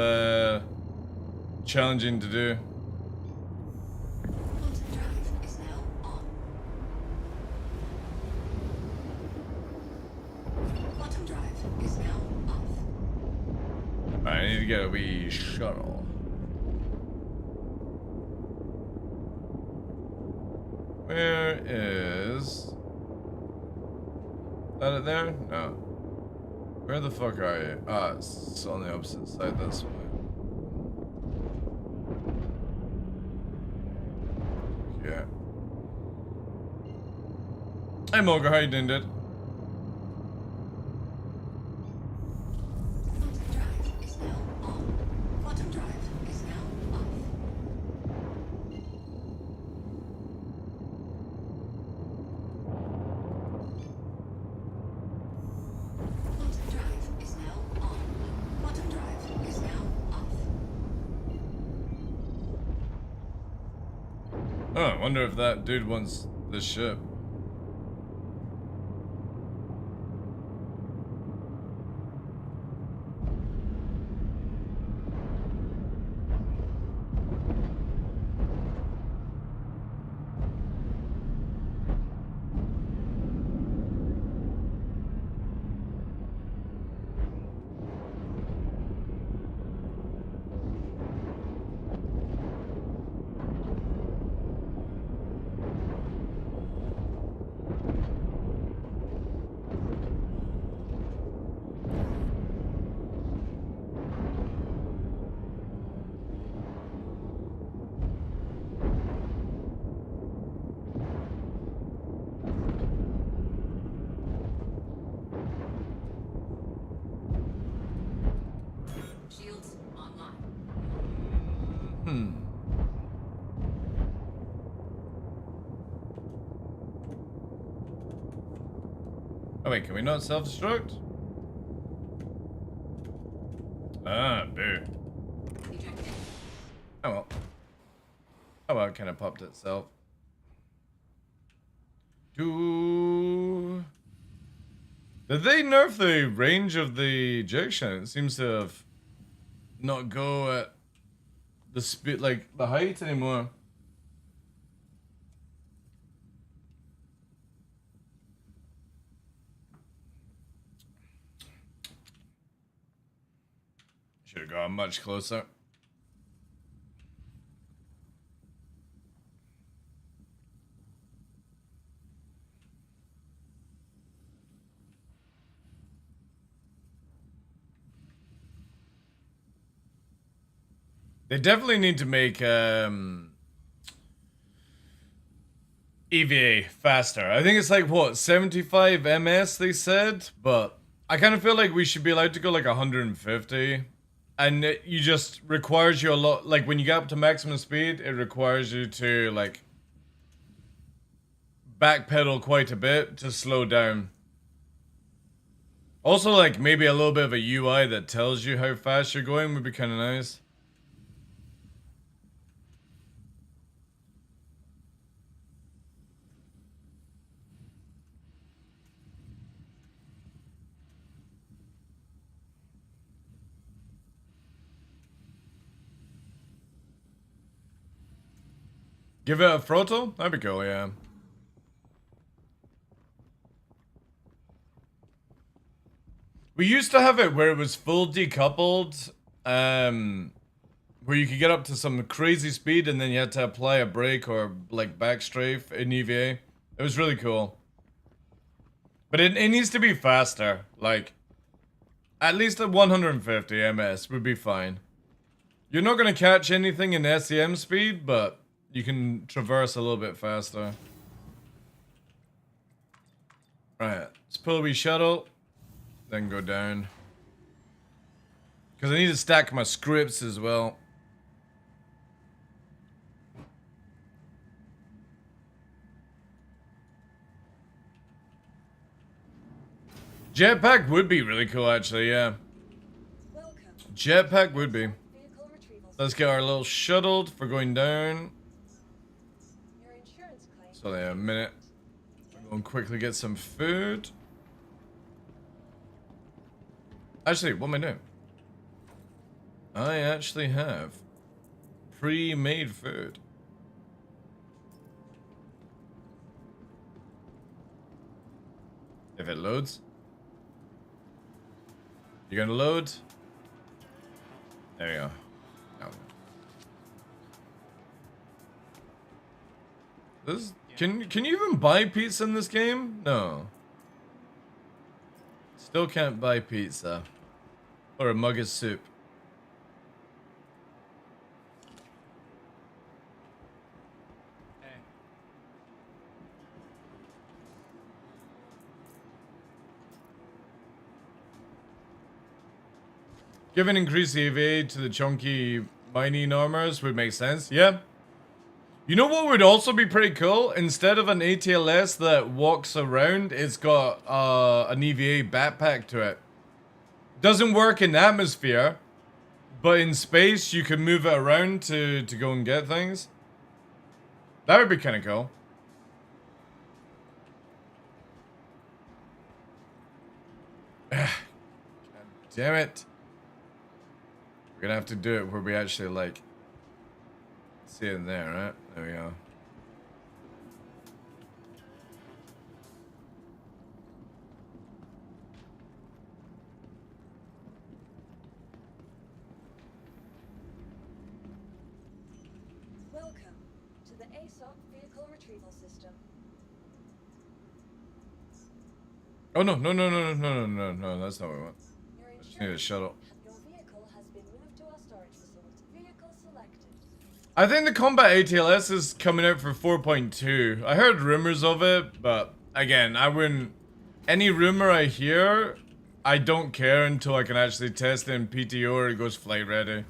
challenging to do. Quantum drive is now on. Quantum drive is now off. I need to get a wee shuttle. Where is that it there? No. Where the fuck are you? Ah, it's on the opposite side this way. Yeah. Hey Moga, how you doing, dude? Quantum drive is now on. Quantum drive is now off. Quantum drive is now on. Quantum drive is now off. Oh, I wonder if that dude wants this ship. Shields online. Oh wait, can we not self-destruct? Ah, boo. Ejected. Oh well. Oh well, it kind of popped itself. Did they nerf the range of the ejection? It seems to have not go at the speed, like the height anymore. Should have gone much closer. They definitely need to make EVA faster. I think it's like, what, 75 ms they said? But I kind of feel like we should be allowed to go like 150. And it you just requires you a lot, like when you get up to maximum speed, it requires you to like backpedal quite a bit to slow down. Also, like maybe a little bit of a UI that tells you how fast you're going would be kind of nice. Give it a throttle? That'd be cool, yeah. We used to have it where it was full decoupled, where you could get up to some crazy speed and then you had to apply a brake or like back strafe in EVA. It was really cool. But it needs to be faster, like at least at 150 ms would be fine. You're not going to catch anything in SEM speed, but you can traverse a little bit faster. Right, let's pull a wee shuttle, then go down. Because I need to stack my scripts as well. Jetpack would be really cool, actually, yeah. Jetpack would be. Let's get our little shuttled for going down. So, yeah, a minute. I'm going to quickly get some food. Actually, what am I doing? I actually have pre-made food. If it loads. You gonna load? There you go. No. This can you even buy pizza in this game? No. Still can't buy pizza. Or a mug of soup. Giving increased EVA to the chunky mining armors would make sense. Yeah. You know what would also be pretty cool? Instead of an ATLS that walks around, it's got an EVA backpack to it. Doesn't work in atmosphere, but in space you can move it around to go and get things. That would be kind of cool. God damn it. We're gonna have to do it where we actually, like, see it in there, right? There we go. Welcome to the ASOP vehicle retrieval system. Oh, no, that's not what we want. Your I just need a shuttle. Your vehicle has been moved to our storage facility. Vehicle selected. I think the combat ATLS is coming out for 4.2. I heard rumors of it, but again, I wouldn't... Any rumor I hear, I don't care until I can actually test it in PTO or it goes flight ready.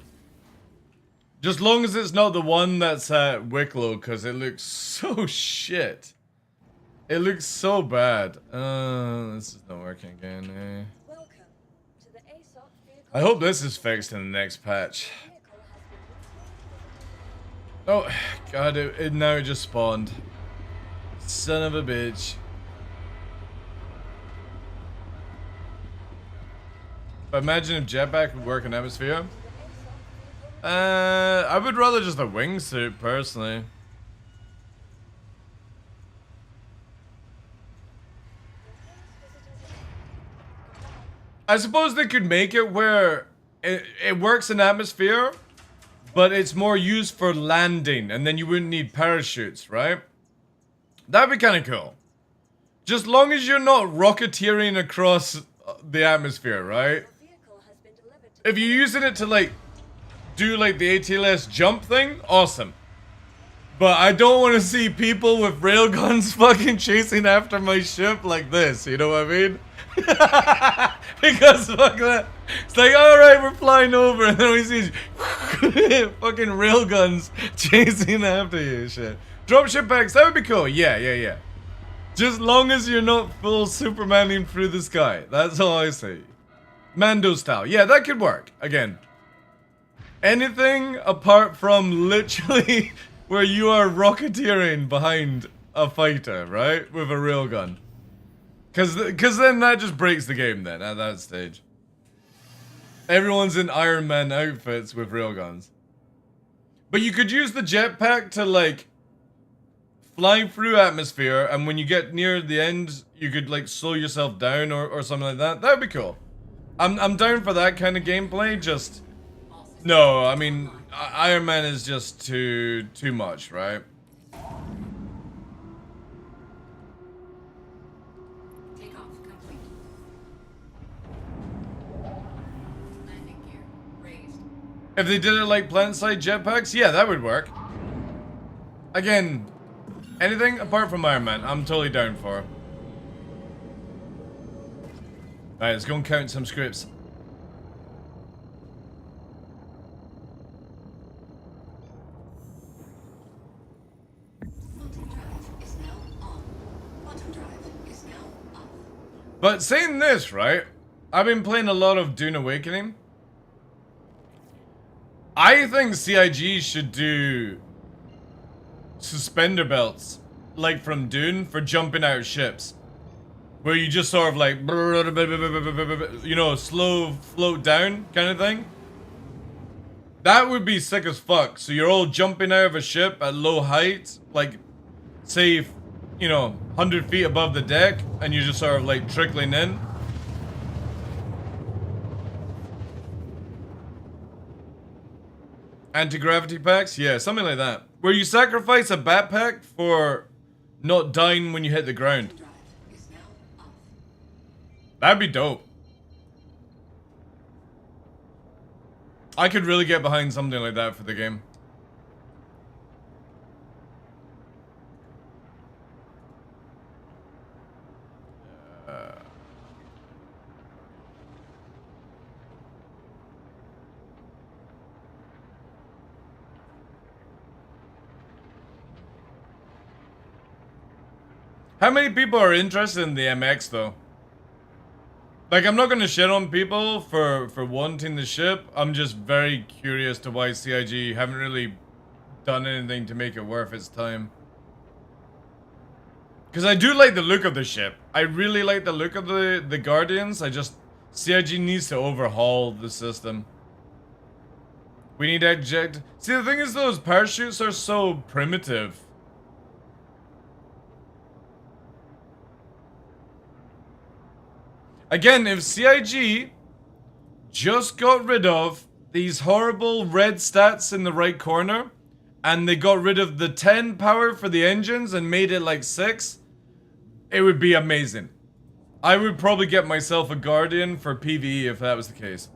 Just long as it's not the one that's at Wicklow, because it looks so shit. It looks so bad. This is not working again, eh? Welcome to the ASOP vehicle. I hope this is fixed in the next patch. Oh, God, it now just spawned. Son of a bitch. But imagine if jetpack would work in atmosphere. I would rather just a wingsuit, personally. I suppose they could make it where it works in atmosphere, but it's more used for landing, and then you wouldn't need parachutes, right? That'd be kind of cool. Just long as you're not rocketeering across the atmosphere, right? If you're using it to, like, do, like, the ATLS jump thing, awesome. But I don't want to see people with railguns fucking chasing after my ship like this, you know what I mean? Because fuck that. It's like, alright, we're flying over, and then we see fucking railguns chasing after you and shit. Dropship packs, that would be cool. Yeah. Just long as you're not full Supermaning through the sky. That's all I say. Mando style. Yeah, that could work. Again. Anything apart from literally where you are rocketeering behind a fighter, right? With a railgun. Cause then that just breaks the game then, at that stage. Everyone's in Iron Man outfits with railguns. But you could use the jetpack to, like, fly through atmosphere, and when you get near the end, you could like slow yourself down or something like that. That would be cool. I'm down for that kind of gameplay. Just no, I mean Iron Man is just too much, right? Takeoff complete. Landing gear raised. If they did it like plant-side jetpacks, yeah, that would work. Again, anything apart from Iron Man, I'm totally down for. Alright, let's go and count some scripts. Quantum drive is now on. Quantum drive is now off. But saying this, right? I've been playing a lot of Dune Awakening. I think CIG should do suspender belts, like from Dune, for jumping out of ships. Where you just sort of like, you know, slow float down kind of thing. That would be sick as fuck. So you're all jumping out of a ship at low height, like, say, you know, 100 feet above the deck, and you're just sort of like trickling in. Anti-gravity packs? Yeah, something like that. Where you sacrifice a backpack for not dying when you hit the ground. Drive is now off. That'd be dope. I could really get behind something like that for the game. How many people are interested in the MX though? Like, I'm not gonna shit on people for wanting the ship. I'm just very curious to why CIG haven't really done anything to make it worth its time. Because I do like the look of the ship. I really like the look of the Guardians. CIG needs to overhaul the system. We need to eject. See, the thing is, those parachutes are so primitive. Again, if CIG just got rid of these horrible red stats in the right corner, and they got rid of the 10 power for the engines and made it like 6, it would be amazing. I would probably get myself a Guardian for PvE if that was the case.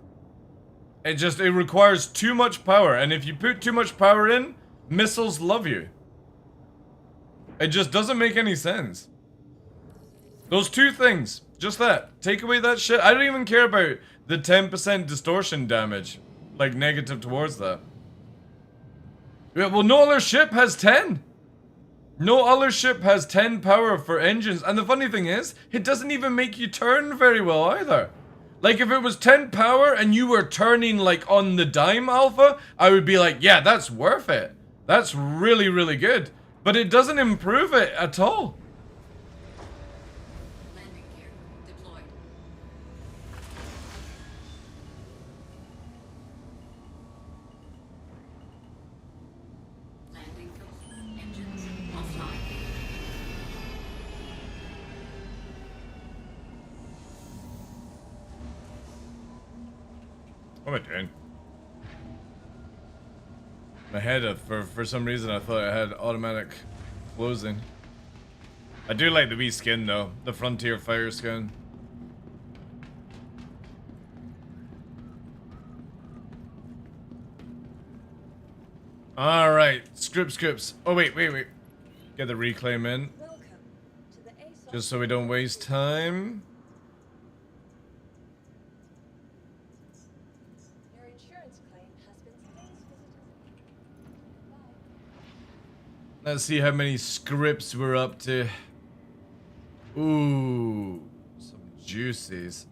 It requires too much power, and if you put too much power in, missiles love you. It just doesn't make any sense. Those two things. Just that. Take away that shit. I don't even care about the 10% distortion damage. Like, negative towards that. Yeah, well, no other ship has 10. No other ship has 10 power for engines. And the funny thing is, it doesn't even make you turn very well either. Like, if it was 10 power and you were turning, like, on the dime alpha, I would be like, yeah, that's worth it. That's really, really good. But it doesn't improve it at all. What am I doing? My head, for some reason, I thought I had automatic closing. I do like the wee skin, though. The Frontier Fire skin. Alright, scripts. Oh, wait. Get the reclaim in. Welcome to the ASOS. Just so we don't waste time. Your insurance claim has been successful. Bye. Let's see how many scripts we're up to. Ooh, some juicies.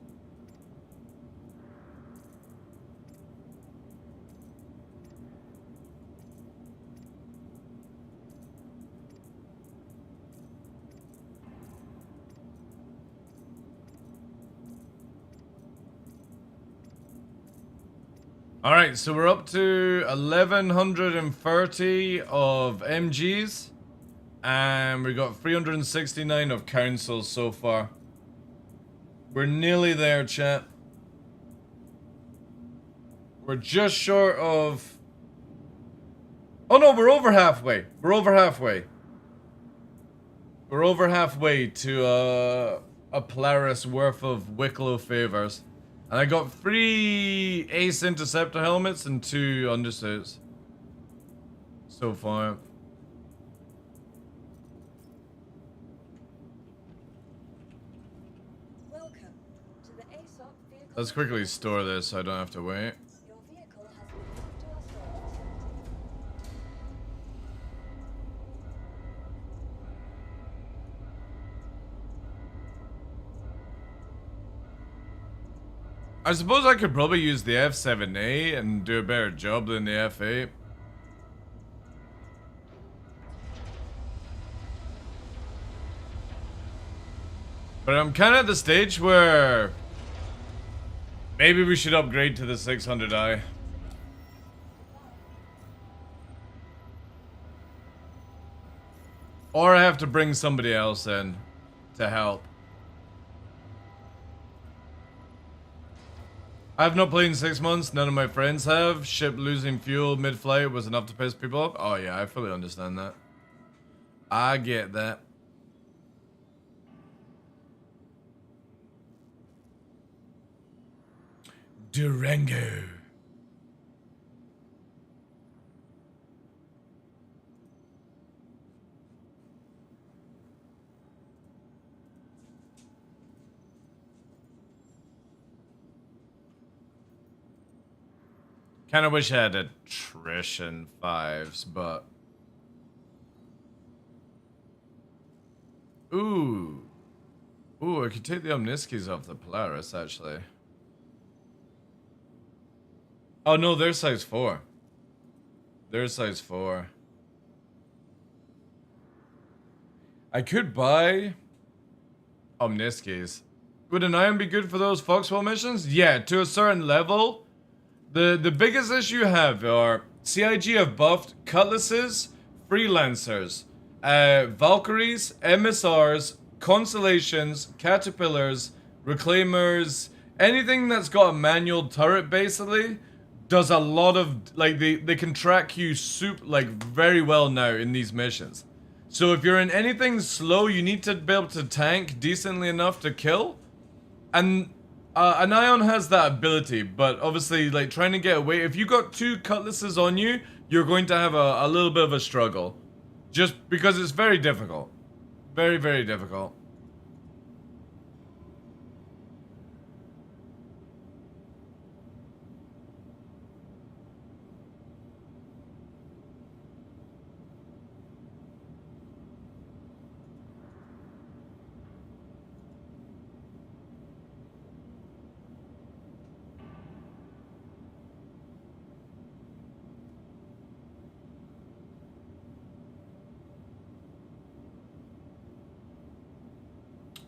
Alright, so we're up to 1130 of MGs. And we got 369 of councils so far. We're nearly there, chat. We're just short of... Oh no, we're over halfway. We're over halfway. We're over halfway to a Polaris worth of Wicklow favors. And I got 3 Ace Interceptor helmets and 2 undersuits so far. Welcome to the ASOP vehicle. Let's quickly store this so I don't have to wait. Your vehicle has been moved to our storage facility. I suppose I could probably use the F7A and do a better job than the F8. But I'm kind of at the stage where maybe we should upgrade to the 600i. Or I have to bring somebody else in to help. I have not played in 6 months, none of my friends have. Ship losing fuel mid-flight was enough to piss people off. Oh yeah, I fully understand that. I get that. Durango. Kinda wish I had attrition 5s, but... Ooh. Ooh, I could take the Omniskis off the Polaris, actually. Oh no, they're size 4. They're size 4. I could buy Omniskis. Would an iron be good for those Foxwell missions? Yeah, to a certain level. The biggest issue you have are CIG have buffed Cutlasses, Freelancers, Valkyries, MSRs, Constellations, Caterpillars, Reclaimers, anything that's got a manual turret basically does a lot of, like, they can track you very well now in these missions. So if you're in anything slow, you need to be able to tank decently enough to kill. And an Ion has that ability, but obviously, like, trying to get away, if you got 2 Cutlasses on you, you're going to have a little bit of a struggle. Just because it's very difficult. Very, very difficult.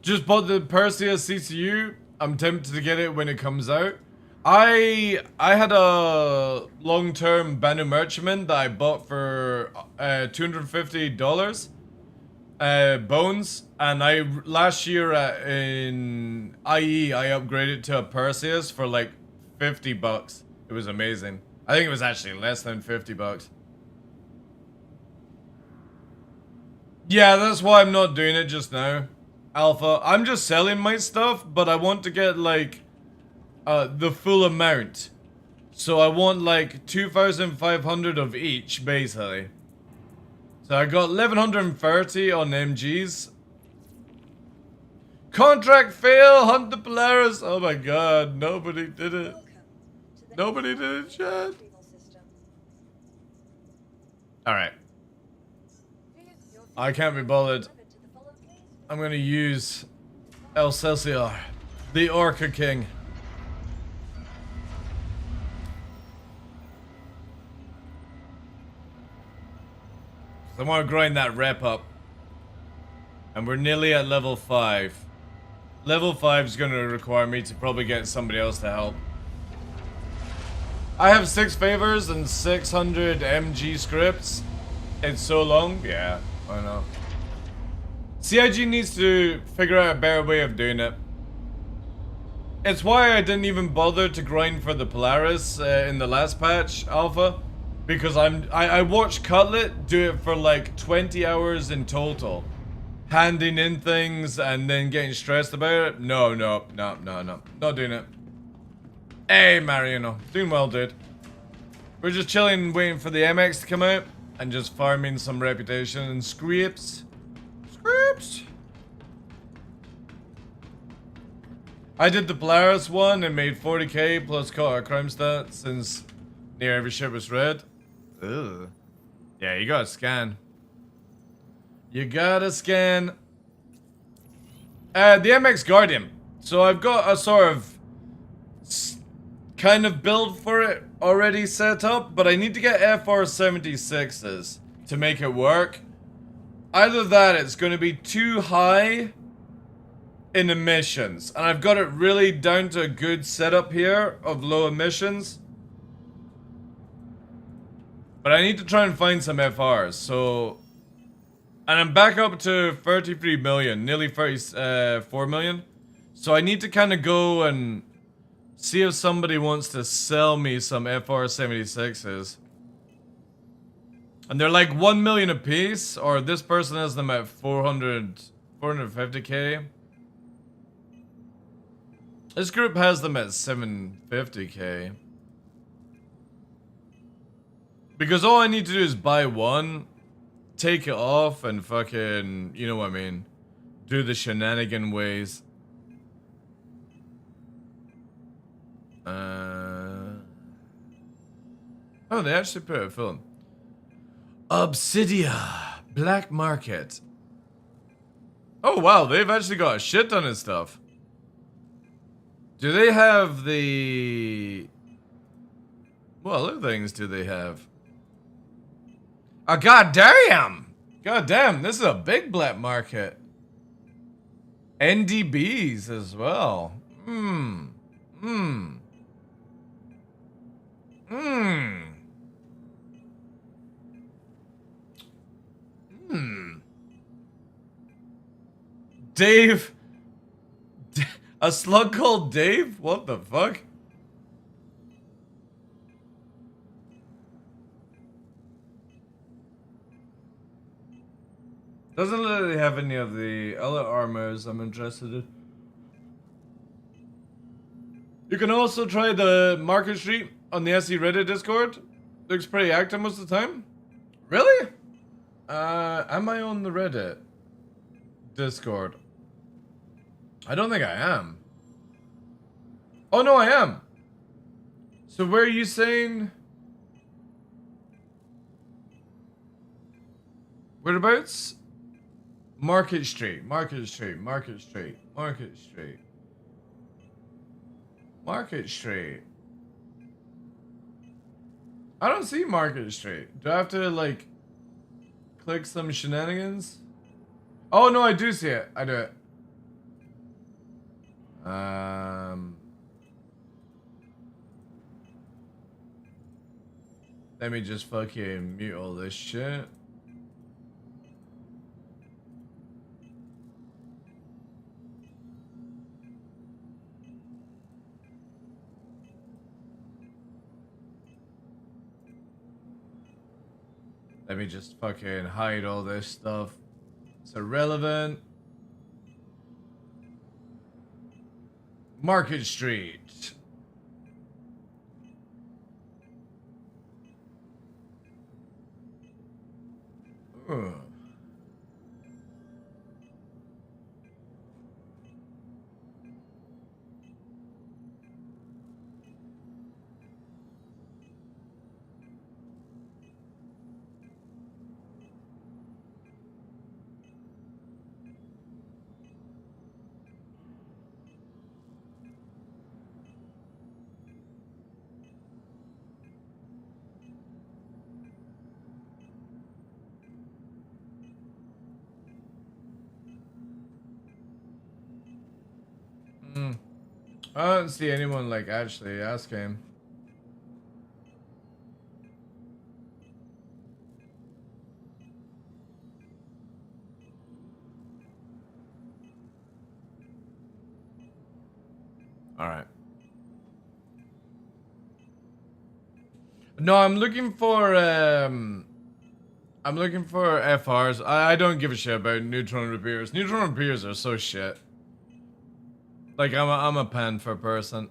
Just bought the Perseus CCU. I'm tempted to get it when it comes out. I had a long-term Banu Merchantman that I bought for $250 bones, and last year in IE I upgraded to a Perseus for like $50. It was amazing. I think it was actually less than $50. Yeah, that's why I'm not doing it just now. Alpha, I'm just selling my stuff, but I want to get like the full amount. So I want like 2,500 of each basically. So I got 1,130 on MGs. Contract fail, hunt the Polaris. Oh my god, nobody did it. Nobody did it, chat. Alright. I can't be bothered. I'm gonna use Excelsior, the Orca King. I want to grind that rep up. And we're nearly at level 5. Level 5 is going to require me to probably get somebody else to help. I have 6 favors and 600 MG scripts. It's so long. Yeah, I know. CIG needs to figure out a better way of doing it. It's why I didn't even bother to grind for the Polaris in the last patch alpha, because I watched Cutlet do it for like 20 hours in total, handing in things and then getting stressed about it. No, not doing it. Hey Mariano, doing well, dude. We're just chilling, waiting for the MX to come out and just farming some reputation and scripts. I did the Polaris one and made 40k plus caught a crime stat since near every ship was red. Ugh. Yeah, you gotta scan. You gotta scan. The MX Guardian. So I've got a sort of kind of build for it already set up, but I need to get FR76s to make it work. Either that, it's going to be too high in emissions, and I've got it really down to a good setup here of low emissions. But I need to try and find some FRs, so... And I'm back up to 33 million, nearly 34 million. So I need to kind of go and see if somebody wants to sell me some FR76s. And they're like 1 million a piece, or this person has them at 450k. This group has them at 750k. Because all I need to do is buy one, take it off, and fucking, you know what I mean, do the shenanigan ways. Oh, they actually put a film. Obsidia Black Market. Oh wow, they've actually got a shit ton of stuff. Do they have the... What other things do they have? Oh, goddamn! Goddamn, this is a big black market. NDBs as well. Dave? A slug called Dave? What the fuck? Doesn't literally have any of the other armors I'm interested in. You can also try the Market Street on the SE Reddit Discord. Looks pretty active most of the time. Really? Am I on the Reddit Discord? I don't think I am. Oh no, I am. So where are you saying? Whereabouts? Market Street, Market Street, Market Street, Market Street. Market Street. I don't see Market Street. Do I have to, like, click some shenanigans? Oh, no, I do see it. I do it. Let me just fucking mute all this shit. Let me just fucking hide all this stuff. It's irrelevant. Market Street. Ugh. I don't see anyone like actually ask him. No, I'm looking for FRs. I don't give a shit about neutron repeaters. Neutron repeaters are so shit. Like I'm a Panther person.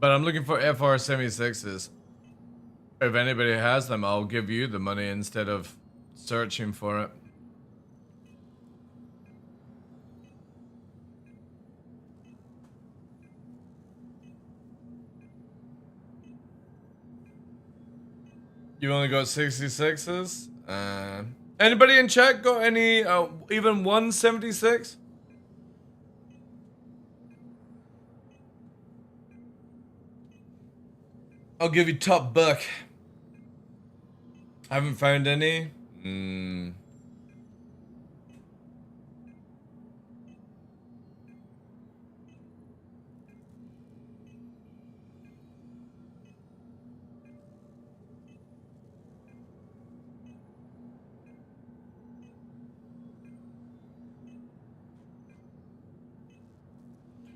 But I'm looking for FR 76s. If anybody has them, I'll give you the money instead of searching for it. You only got 66s? Anybody in chat got any, even 176? I'll give you top buck. Haven't found any?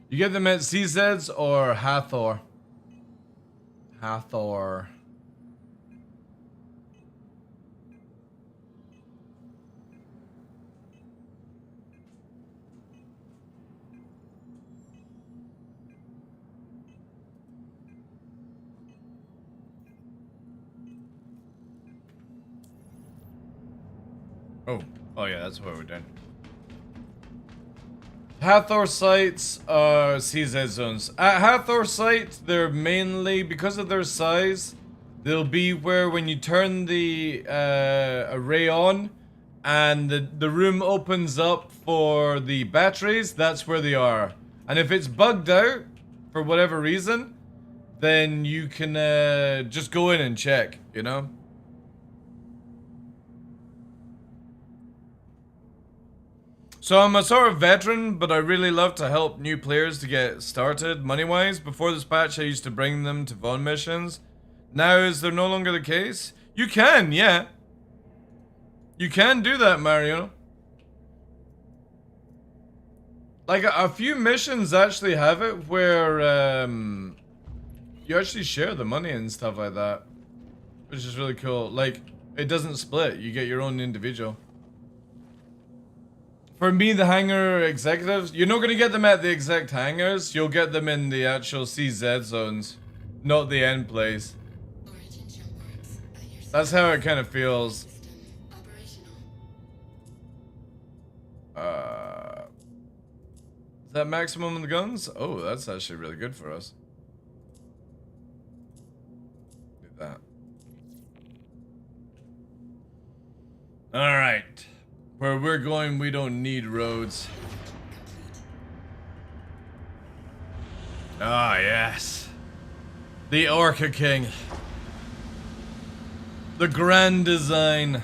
You get them at CZs or Hathor? Hathor. Oh yeah, that's what we're doing. Hathor sites are CZ zones. At Hathor sites, they're mainly, because of their size, they'll be where when you turn the array on and the room opens up for the batteries, that's where they are. And if it's bugged out, for whatever reason, then you can just go in and check, you know? So I'm a sort of veteran, but I really love to help new players to get started money-wise. Before this patch, I used to bring them to VOD missions. Now, is there no longer the case? You can, yeah. You can do that, Mario. Like, a few missions actually have it where you actually share the money and stuff like that. Which is really cool. Like, it doesn't split. You get your own individual. For me, the hangar executives, you're not going to get them at the exact hangars. You'll get them in the actual CZ zones, not the end place. That's how it kind of feels. Is that maximum on the guns? Oh, that's actually really good for us. Do that. All right. Where we're going, we don't need roads. Ah, yes. The Orca King. The grand design.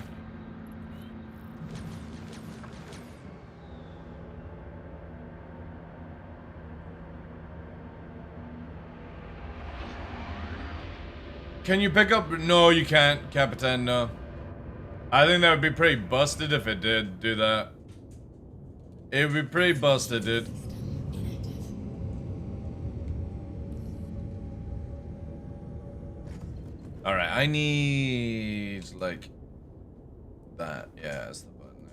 Can you pick up? No, you can't, Capitan, no. I think that would be pretty busted if it did do that. It would be pretty busted, dude. Alright, I need, like, that. Yeah, that's the button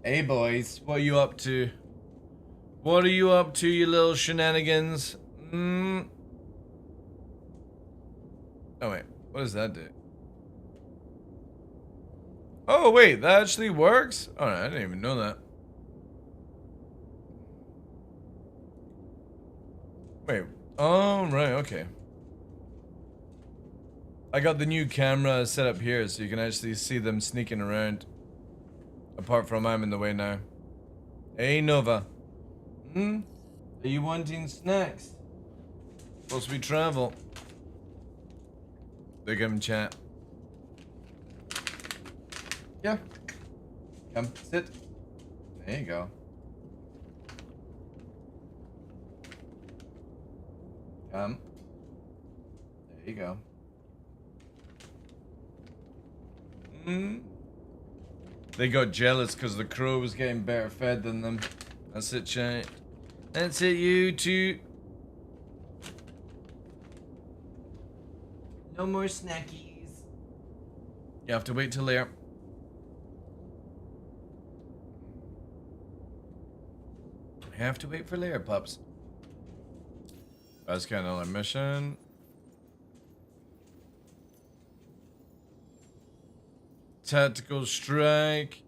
there. Hey, boys, what are you up to? What are you up to, you little shenanigans? Oh wait, what does that do? Oh wait, that actually works? Alright, I didn't even know that. Wait, oh right, okay. I got the new camera set up here so you can actually see them sneaking around. Apart from I'm in the way now. Hey Nova. Are you wanting snacks? Whilst we travel. They give him chat. Yeah. Come, sit. There you go. Come. There you go. They got jealous because the crow was getting better fed than them. That's it, chat. That's it, you two. No more snackies. You have to wait till later. You have to wait for later, pups. That's kind of another mission. Tactical strike.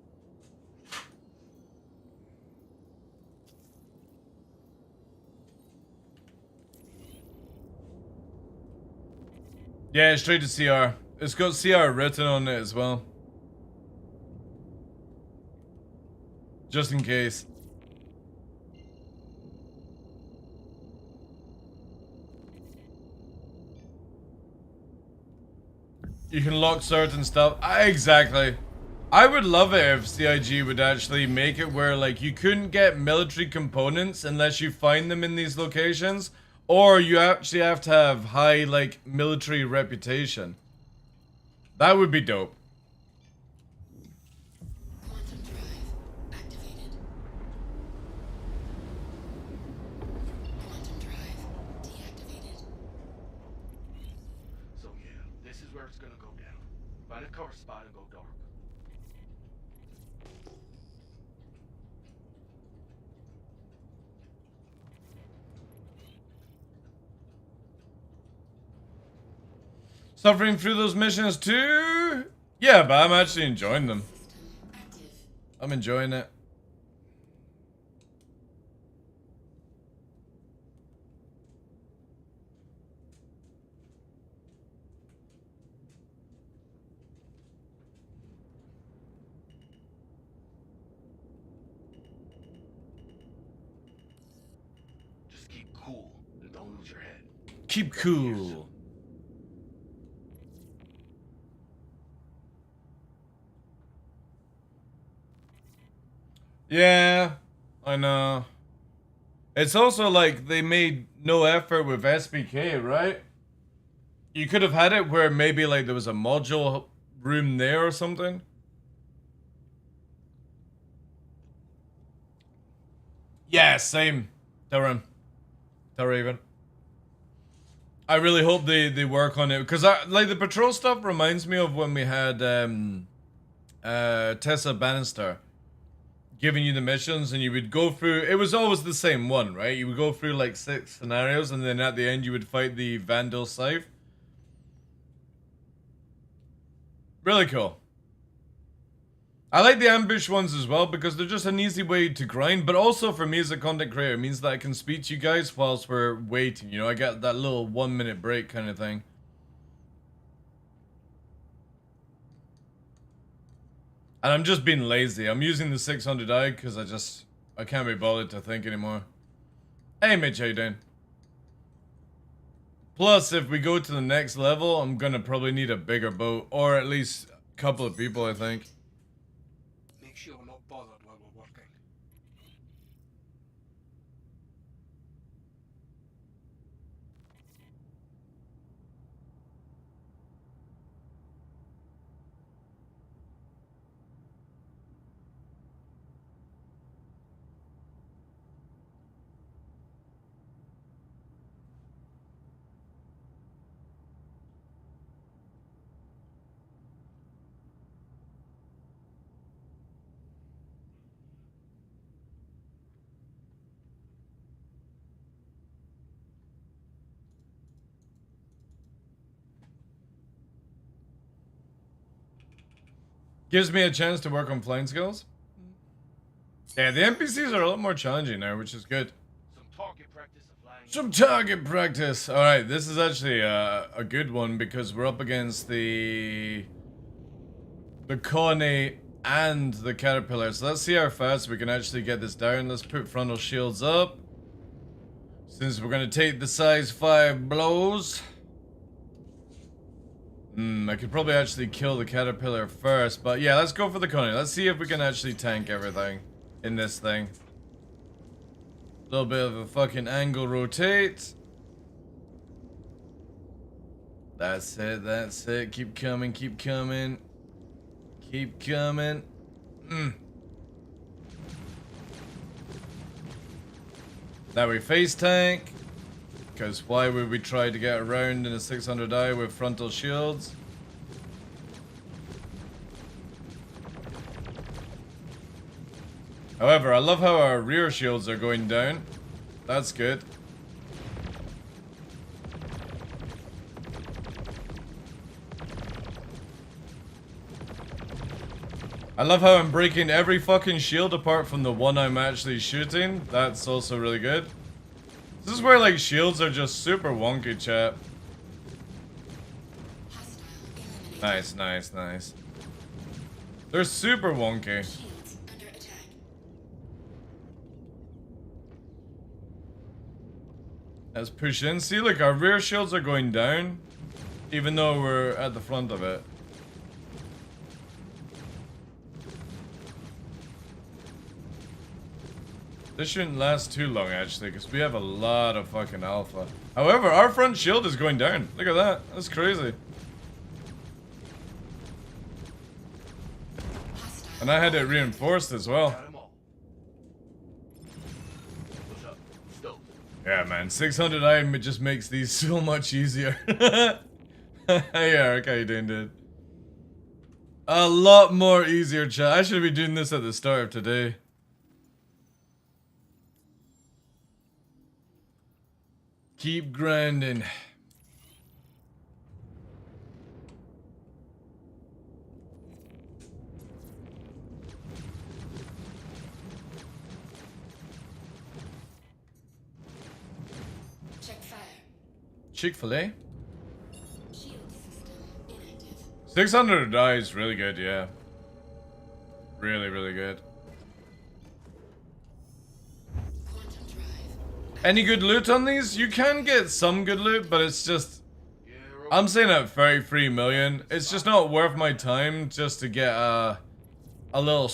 Yeah, straight to CR. It's got CR written on it as well. Just in case. You can lock certain stuff. Exactly. I would love it if CIG would actually make it where like you couldn't get military components unless you find them in these locations, or you actually have to have high like military reputation. That would be dope. Quantum drive activated. Quantum drive deactivated. So yeah, this is where it's gonna go down. Find a cover spot and go dark. Suffering through those missions too? Yeah, but I'm actually enjoying them. System active. I'm enjoying it. Just keep cool and don't lose your head. Keep cool. Yeah, I know. It's also like they made no effort with SBK, right? You could have had it where maybe like there was a module room there or something. Yeah, same. Tell Raven. I really hope they work on it because like the patrol stuff reminds me of when we had Tessa Bannister giving you the missions, and you would go through. It was always the same one, right? You would go through like 6 scenarios, and then at the end you would fight the Vandal Scythe. Really cool. I like the ambush ones as well because they're just an easy way to grind, but also for me as a content creator, it means that I can speak to you guys whilst we're waiting. You know, I get that little 1-minute break kind of thing. And I'm just being lazy. I'm using the 600i because I can't be bothered to think anymore. Hey Mitch, how you doing? Plus, if we go to the next level, I'm gonna probably need a bigger boat, or at least a couple of people, I think. Make sure we're not bothered while we're working. Gives me a chance to work on flying skills. Yeah, the NPCs are a lot more challenging now, which is good. Some target practice of flying. Some target practice. Alright, this is actually a good one because we're up against the colony and the caterpillar. So let's see how fast we can actually get this down. Let's put frontal shields up. Since we're going to take the size 5 blows. I could probably actually kill the caterpillar first. But yeah, let's go for the colony. Let's see if we can actually tank everything in this thing. A little bit of a fucking angle rotate. That's it, that's it. Keep coming, keep coming. Keep coming. That we face tank. Because why would we try to get around in a 600i with frontal shields? However, I love how our rear shields are going down. That's good. I love how I'm breaking every fucking shield apart from the one I'm actually shooting. That's also really good. This is where like shields are just super wonky, chat. Nice, nice, nice. They're super wonky. Let's push in. See, look, our rear shields are going down, even though we're at the front of it. This shouldn't last too long, actually, because we have a lot of fucking alpha. However, our front shield is going down. Look at that. That's crazy. And I had it reinforced as well. Yeah, man. 600i just makes these so much easier. Hey, Eric. How you doing, dude? A lot more easier, chat. I should be doing this at the start of today. Keep grinding. Check fire. Chick-fil-A? Shield system inactive. 600 die is really good, yeah. Really, really good. Quantum drive. Any good loot on these? You can get some good loot, but it's just... I'm saying at 33 million, it's just not worth my time just to get a little,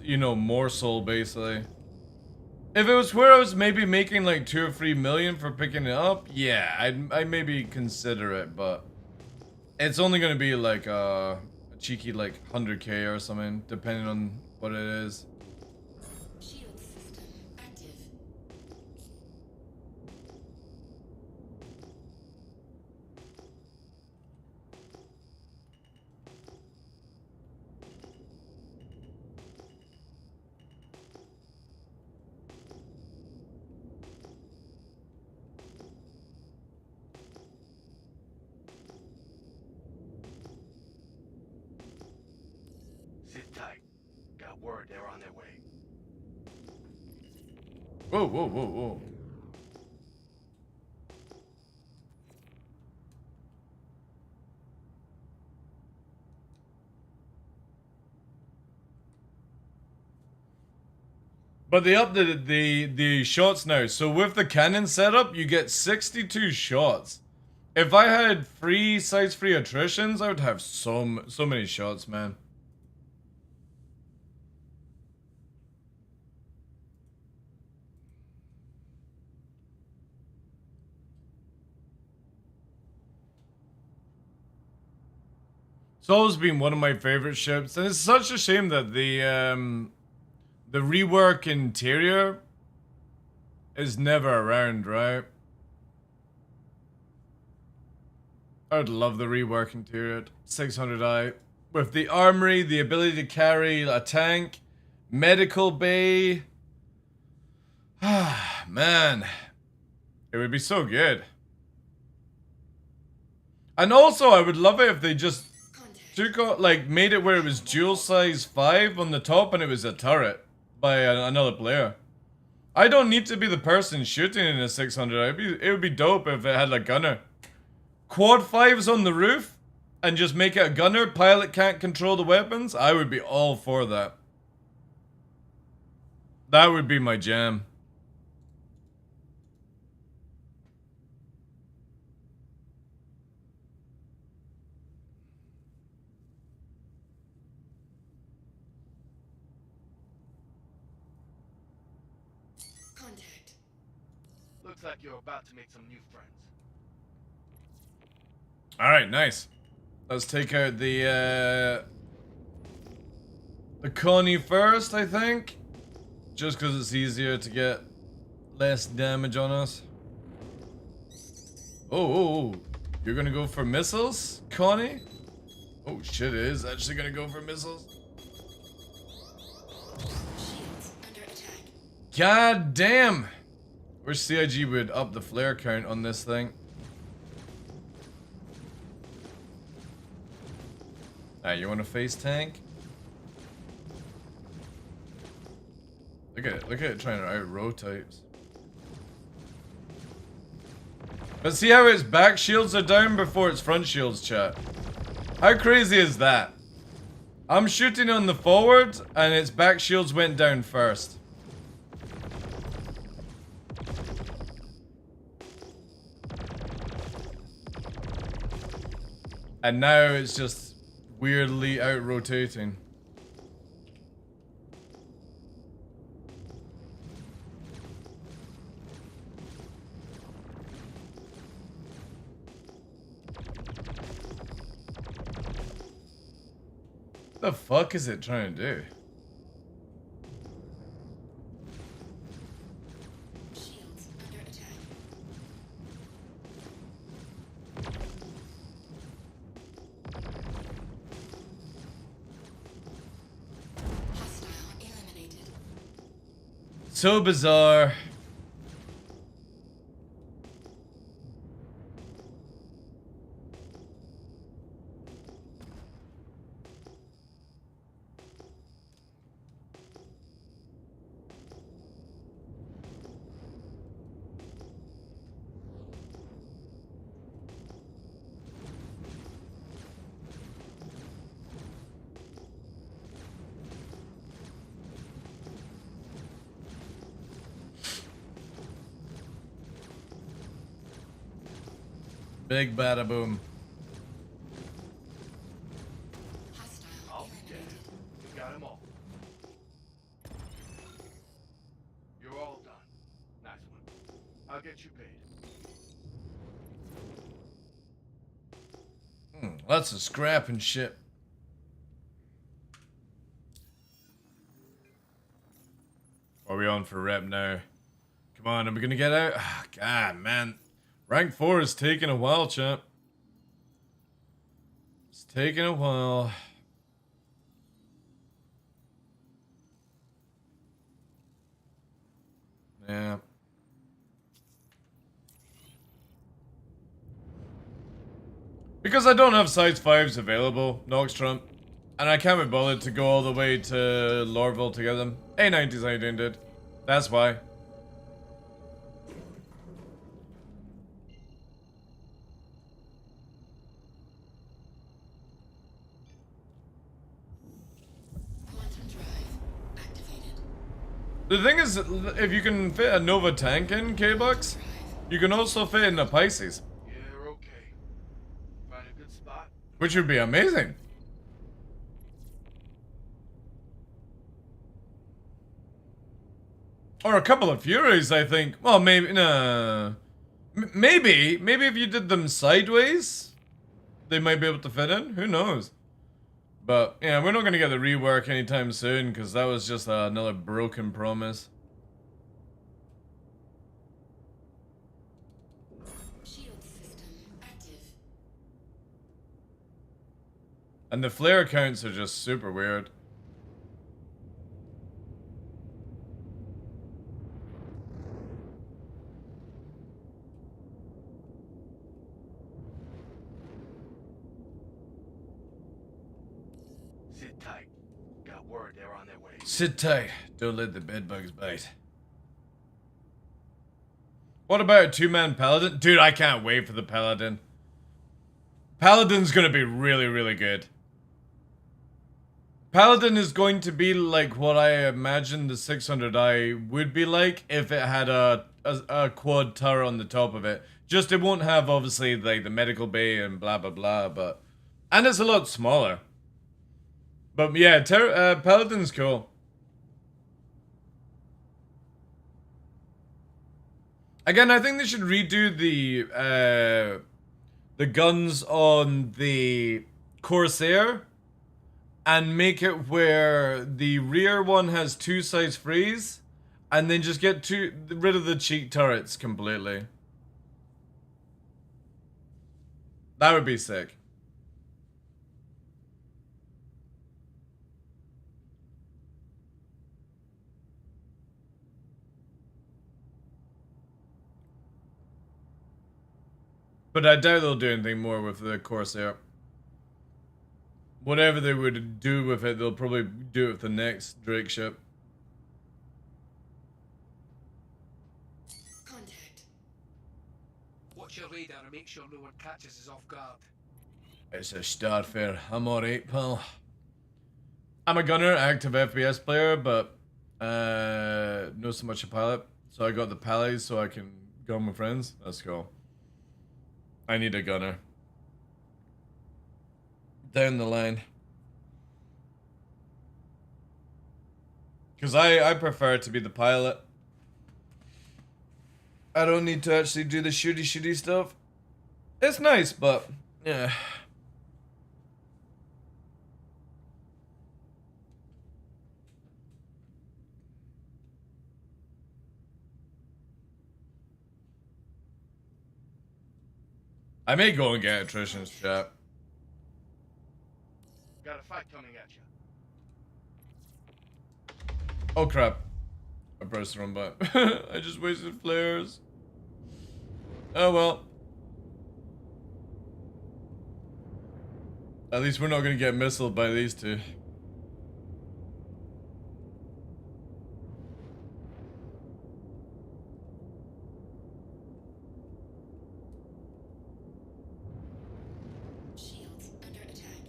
you know, morsel, basically. If it was where I was maybe making like 2 or 3 million for picking it up, yeah, I'd maybe consider it, but... It's only gonna be like a cheeky like 100k or something, depending on what it is. Shield system active. Sit tight. Got word they're on their way. Whoa, whoa, whoa, whoa. But they updated the shots now. So with the cannon setup, you get 62 shots. If I had size free attritions, I would have so many shots, man. It's always been one of my favorite ships, and it's such a shame that the rework interior is never around, right? I would love the rework interior. 600i. With the armory, the ability to carry a tank, medical bay. Ah, man. It would be so good. And also, I would love it if they just took out, like, made it where it was dual size 5 on the top and it was a turret by another player. I don't need to be the person shooting in a 600. It would be dope if it had a gunner. Quad 5s on the roof and just make it a gunner. Pilot can't control the weapons. I would be all for that. That would be my jam. Contact. Looks like you're about to make some new friends. Alright, nice. Let's take out the Connie first, I think. Just because it's easier to get less damage on us. Oh, you're gonna go for missiles, Connie? Oh shit, it is actually gonna go for missiles. Shields under attack. God damn! Wish CIG would up the flare count on this thing. Alright, you wanna face tank? Look at it trying to out-rotate. But see how its back shields are down before its front shields, chat? How crazy is that? I'm shooting on the forward, and its back shields went down first. And now it's just weirdly out-rotating. The fuck is it trying to do? Shields under attack. Hostile eliminated. So bizarre. Big bada boom. Hostile Oh, yeah. eliminated. We got them all. You're all done. Nice one. I'll get you paid. Lots of scrap and shit. Are we on for rep now? Come on, are we gonna get out? Ah, God, man. Rank 4 is taking a while, champ. It's taking a while. Yeah. Because I don't have size 5s available, Noxtrump, and I can't be bothered to go all the way to Lorville to get them. A90s I did. That's why. Quantum drive activated. The thing is, if you can fit a Nova tank in K-Bucks, you can also fit in a Pisces, Yeah, we're okay. Find a good spot. which would be amazing. Or a couple of Furies, I think. Well, maybe, no. Maybe if you did them sideways, they might be able to fit in. Who knows? But, yeah, we're not going to get the rework anytime soon, because that was just another broken promise. Shield system active. And the flare counts are just super weird. Sit tight. Got word they're on their way. Sit tight. Don't let the bedbugs bite. What about a two-man paladin? Dude, I can't wait for the paladin. Paladin's gonna be really, really good. Paladin is going to be like what I imagine the 600i would be like if it had a quad turret on the top of it. Just it won't have obviously like the medical bay and blah blah blah, but and it's a lot smaller. But yeah, Paladin's cool. Again, I think they should redo the guns on the Corsair and make it where the rear one has 2 size freeze And then just get rid of the cheek turrets completely. That would be sick. But I doubt they'll do anything more with the Corsair. Whatever they would do with it, they'll probably do it with the next Drake ship. Contact. Watch your radar and make sure no one catches us off guard. It's a Starfare. I'm alright, pal. I'm a gunner, active FPS player, but not so much a pilot. So I got the pallies so I can gun with friends. Let's go. I need a gunner. Down the line. Because I prefer to be the pilot. I don't need to actually do the shooty stuff. It's nice, but yeah. I may go and get attrition's chat. Got a fight coming at you. Oh crap. I pressed the wrong button. I just wasted flares. Oh well. At least we're not gonna get missiled by these two. Shields under attack.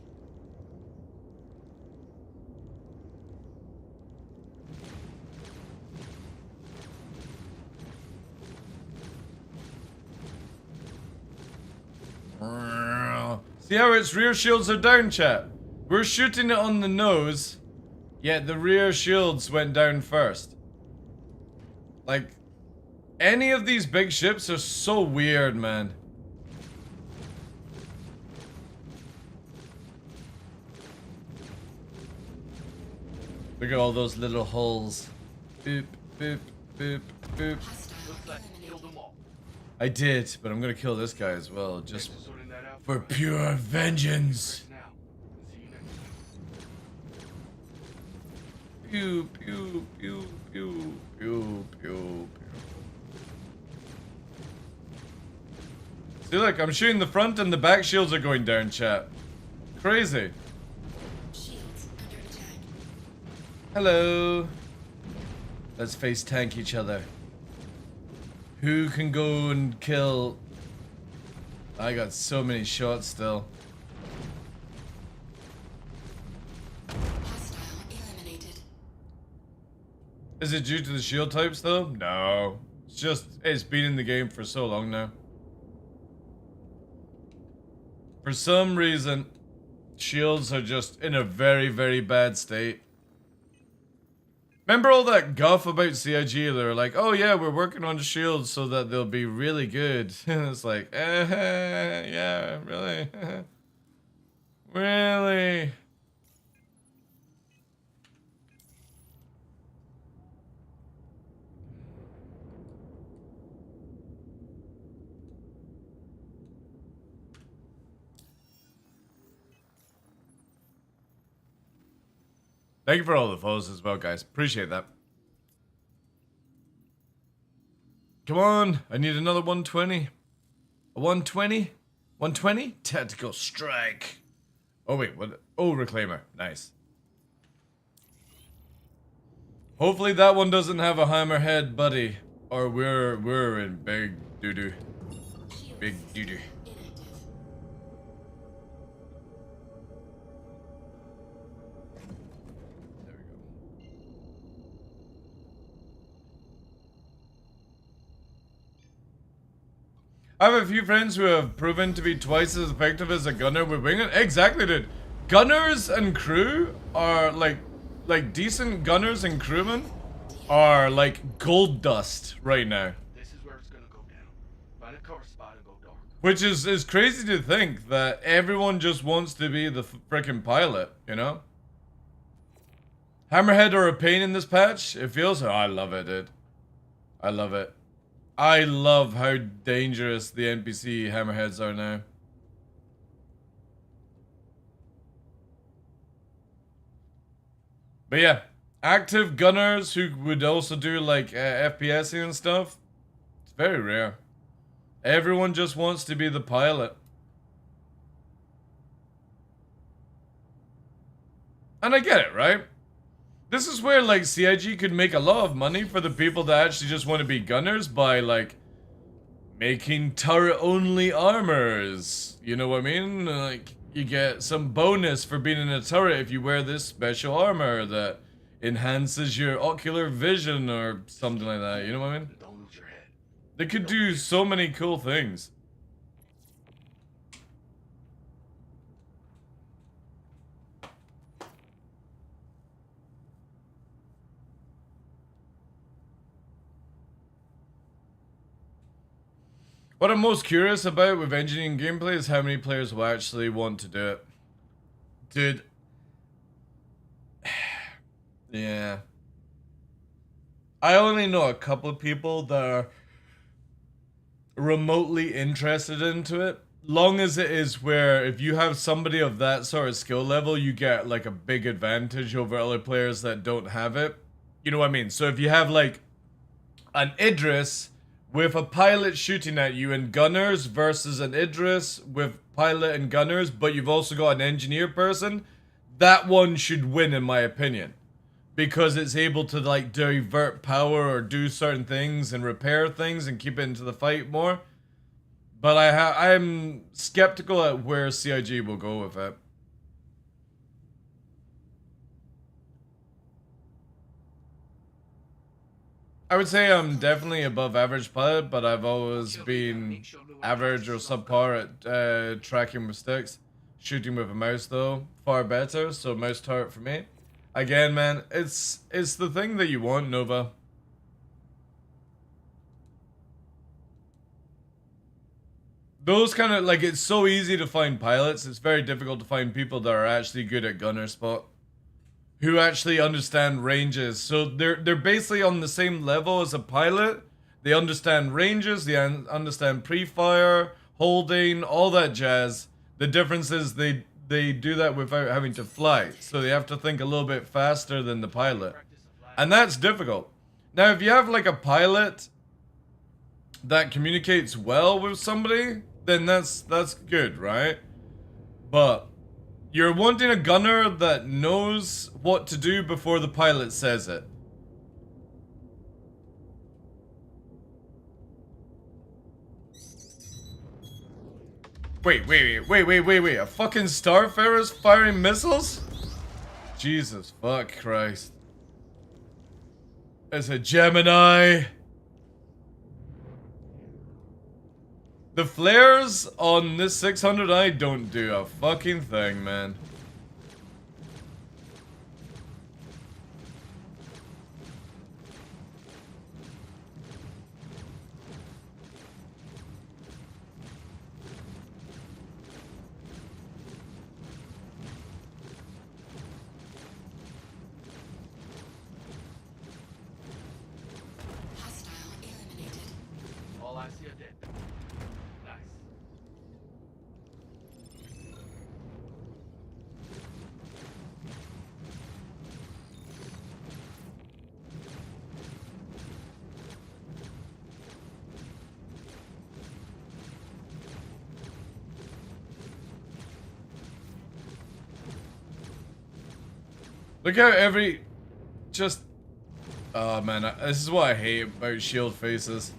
See how its rear shields are down, chat? We're shooting it on the nose, yet the rear shields went down first. Like, any of these big ships are so weird, man. Look at all those little holes. Boop, boop, boop, boop. Looks like you killed them all. I did, but I'm gonna kill this guy as well, just Thanks for sorting that out for us. pure vengeance. Now, see you next time. Pew, pew, pew, pew, pew, pew, pew. See, look, I'm shooting the front and the back shields are going down, chat. Crazy. Shields under attack. Hello. Let's face tank each other. Who can go and kill? I got so many shots still. Hostile eliminated. Is it due to the shield types though? No. It's just, it's been in the game for so long now. For some reason, shields are just in a very, very bad state. Remember all that guff about CIG? They were like, oh yeah, we're working on shields so that they'll be really good. And it's like, yeah, really? Really? Thank you for all the follows as well, guys. Appreciate that. Come on. I need another 120. A 120? 120? Tactical strike. Oh, wait. What? Oh, reclaimer. Nice. Hopefully that one doesn't have a hammerhead buddy. Or we're in big doo-doo. Big doo-doo. Inactive. There we go. I have a few friends who have proven to be twice as effective as a gunner with winged. Exactly, dude. Gunners and crew are like decent gunners and crewmen are like gold dust right now. This is where it's gonna go down. Find a cover spot and go dark. Which is crazy to think that everyone just wants to be the frickin' pilot, you know? Hammerhead are a pain in this patch. It feels... Oh, I love it, dude. I love it. I love how dangerous the NPC Hammerheads are now. But yeah, active gunners who would also do like FPS and stuff, it's very rare. Everyone just wants to be the pilot. And I get it, right? This is where like CIG could make a lot of money for the people that actually just want to be gunners by like making turret-only armors. You know what I mean? Like, you get some bonus for being in a turret if you wear this special armor that enhances your ocular vision or something like that. You know what I mean? Don't lose your head. They could do so many cool things. What I'm most curious about with engineering gameplay is how many players will actually want to do it. Dude. Yeah. I only know a couple of people that are remotely interested into it. Long as it is where if you have somebody of that sort of skill level, you get like a big advantage over other players that don't have it. You know what I mean? So if you have like an Idris with a pilot shooting at you and gunners versus an Idris with pilot and gunners, but you've also got an engineer person, that one should win in my opinion. Because it's able to like divert power or do certain things and repair things and keep it into the fight more. But I'm skeptical at where CIG will go with it. I would say I'm definitely above average pilot, but I've always been average or subpar at tracking with sticks. Shooting with a mouse though, far better, so mouse turret for me. Again, man, it's the thing that you want, Nova. Those kind of, like, it's so easy to find pilots, it's very difficult to find people that are actually good at gunner spot. Who actually understand ranges. So they're basically on the same level as a pilot. They understand ranges, they understand pre-fire, holding, all that jazz. The difference is they do that without having to fly. So they have to think a little bit faster than the pilot. And that's difficult. Now if you have like a pilot that communicates well with somebody, then that's good, right? But you're wanting a gunner that knows what to do before the pilot says it. Wait. A fucking Starfarer's firing missiles? Jesus fuck Christ. It's a Gemini. The flares on this 600i don't do a fucking thing, man. Hostile eliminated. All I see are dead. Nice. Look how every... Just... Oh man, this is what I hate about shield faces.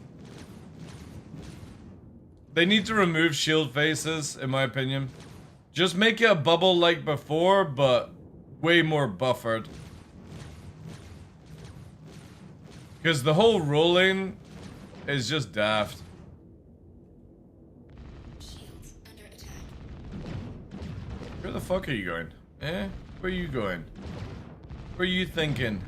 They need to remove shield faces, in my opinion. Just make it a bubble like before, but way more buffered. Because the whole rolling is just daft. Shields under attack. Where the fuck are you going? Eh? Where are you going? Where are you thinking?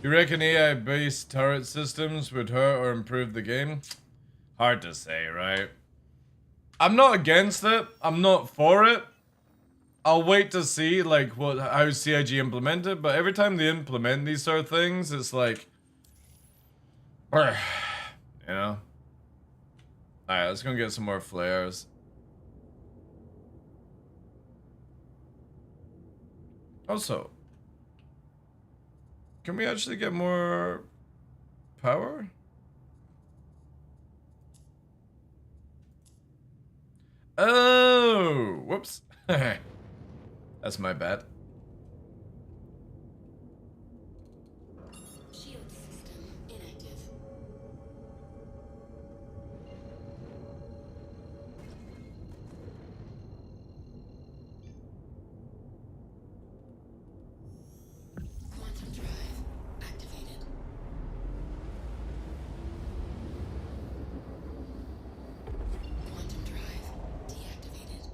You reckon AI-based turret systems would hurt or improve the game? Hard to say, right? I'm not against it. I'm not for it. I'll wait to see like how CIG implement it, but every time they implement these sort of things, it's like, you know. All right, let's go get some more flares. Also, can we actually get more power? Oh, whoops. That's my bad. Shield system inactive. Quantum drive activated. Quantum drive deactivated.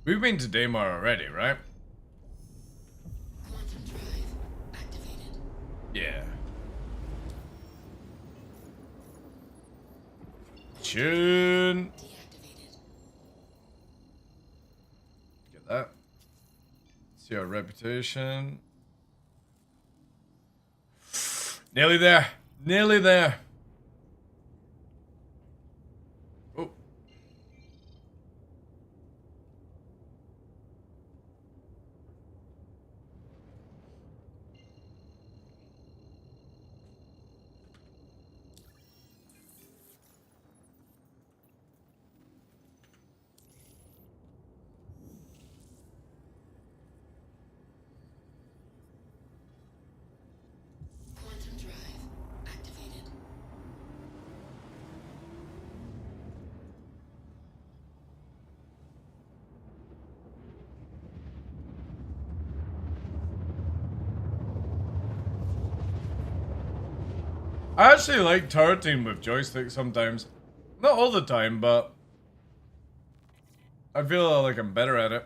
We've been to Daymar already, right? Quantum drive activated. Yeah. Tune. Deactivated. Get that. See our reputation. Nearly there. Nearly there. Oh. Quantum drive activated. I actually like turreting with joystick sometimes. Not all the time, but I feel like I'm better at it.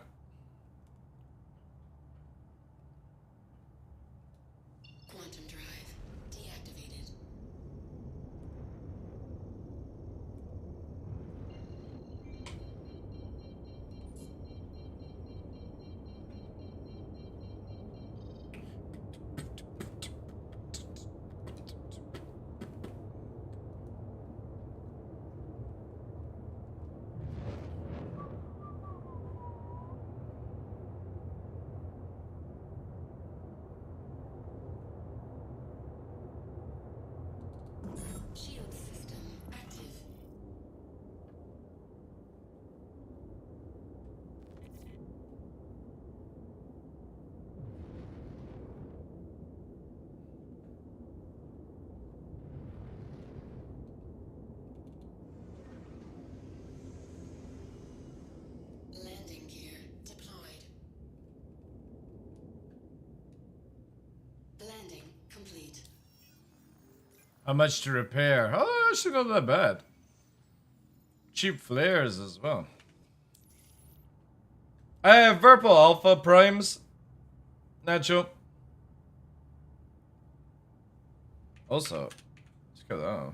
Quantum drive deactivated. Shield system active. Landing gear deployed. Landing complete. How much to repair? Oh, actually not that bad. Cheap flares as well. I have Purple Alpha Primes. Nacho. Also, let's get that.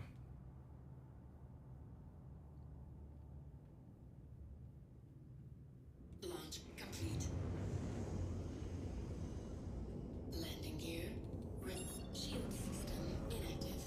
Launch complete. Landing gear. Shield system inactive.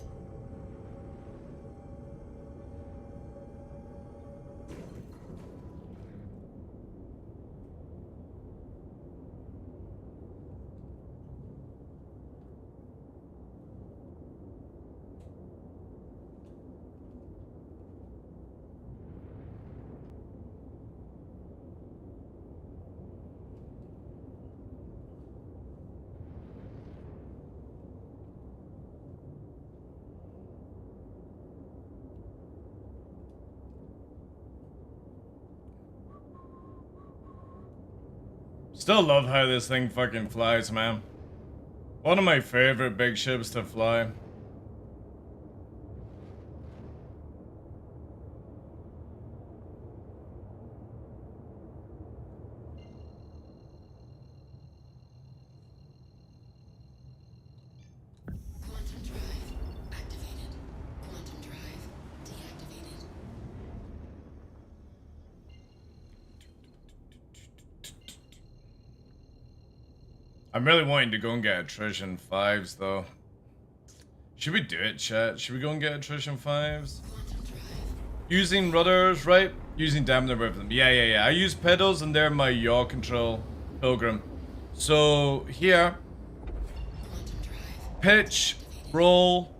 Still love how this thing fucking flies, man. One of my favorite big ships to fly. I'm really wanting to go and get attrition 5s though. Should we do it, chat? Should we go and get attrition 5s? Using rudders, right? Using dampener with them. Yeah. I use pedals and they're my yaw control, Pilgrim. So here, pitch, roll,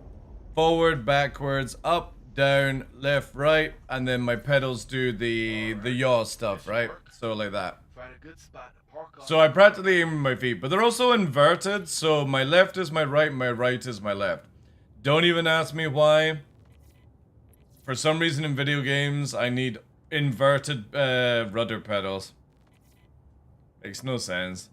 forward, backwards, up, down, left, right, and then my pedals do the yaw stuff, right? So like that. Find a good spot to park on. So I practically aim with my feet, but they're also inverted, so my left is my right is my left. Don't even ask me why. For some reason in video games, I need inverted rudder pedals. Makes no sense.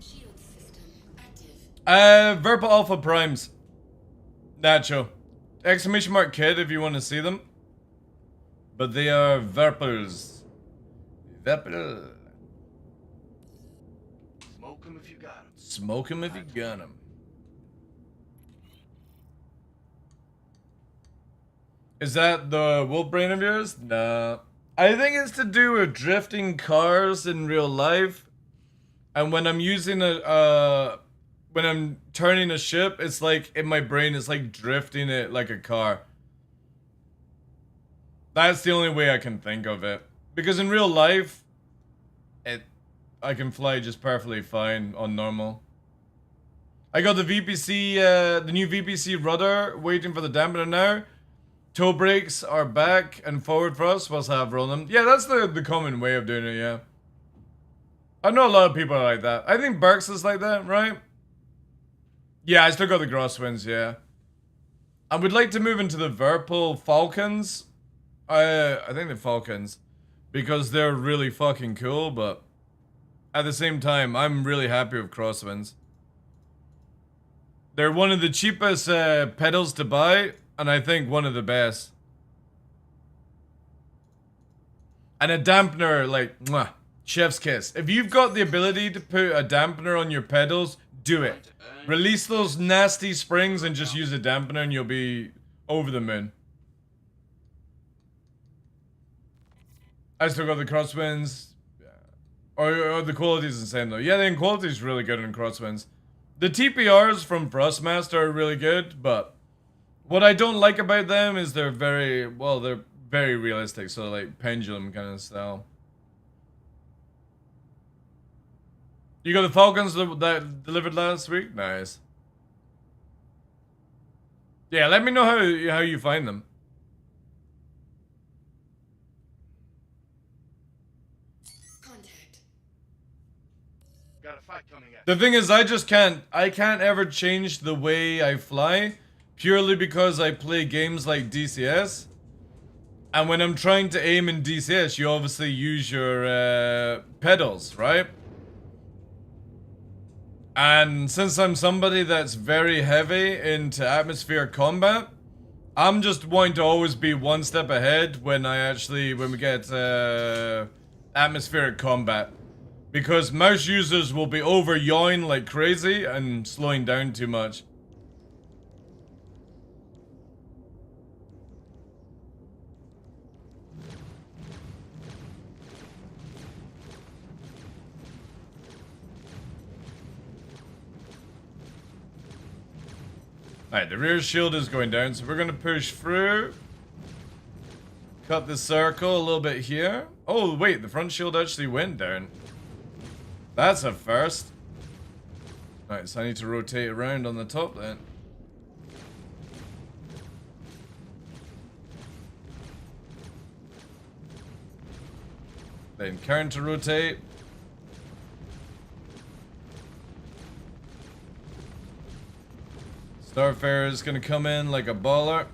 Shield system active. Verpa Alpha Primes. Nacho. Exclamation mark kid if you want to see them. But they are Verpers. Verper. Smoke 'em if you got 'em. Smoke 'em if you got 'em. Is that the wolf brain of yours? Nah. I think it's to do with drifting cars in real life. And when I'm using when I'm turning a ship, it's like, in my brain, it's like drifting it like a car. That's the only way I can think of it. Because in real life, I can fly just perfectly fine on normal. I got the VPC, the new VPC rudder, waiting for the dampener now. Toe brakes are back and forward thrust whilst I have rolled them. Yeah, that's the common way of doing it, yeah. I know a lot of people are like that. I think Burks is like that, right? Yeah, I still got the crosswinds, yeah. I would like to move into the Verpal Falcons. I think the Falcons. Because they're really fucking cool, but at the same time, I'm really happy with crosswinds. They're one of the cheapest pedals to buy, and I think one of the best. And a dampener, like, mwah, chef's kiss. If you've got the ability to put a dampener on your pedals, do it. Release those nasty springs and just use a dampener and you'll be over the moon. I still got the crosswinds. Or the quality is the same though. Yeah, the quality is really good in crosswinds. The TPRs from Thrustmaster are really good, but what I don't like about them is they're very realistic, so like pendulum kind of style. You got the Falcons that delivered last week? Nice. Yeah, let me know how you find them. Contact. Got a fight coming at The thing is, I can't ever change the way I fly, purely because I play games like DCS. And when I'm trying to aim in DCS, you obviously use your pedals, right? And since I'm somebody that's very heavy into atmospheric combat, I'm just wanting to always be one step ahead when we get atmospheric combat. Because mouse users will be over yawing like crazy and slowing down too much. Alright, the rear shield is going down, so we're going to push through. Cut the circle a little bit here. Oh, wait, the front shield actually went down. That's a first. Alright, so I need to rotate around on the top then. Then counter rotate. Starfarer is gonna come in like a baller.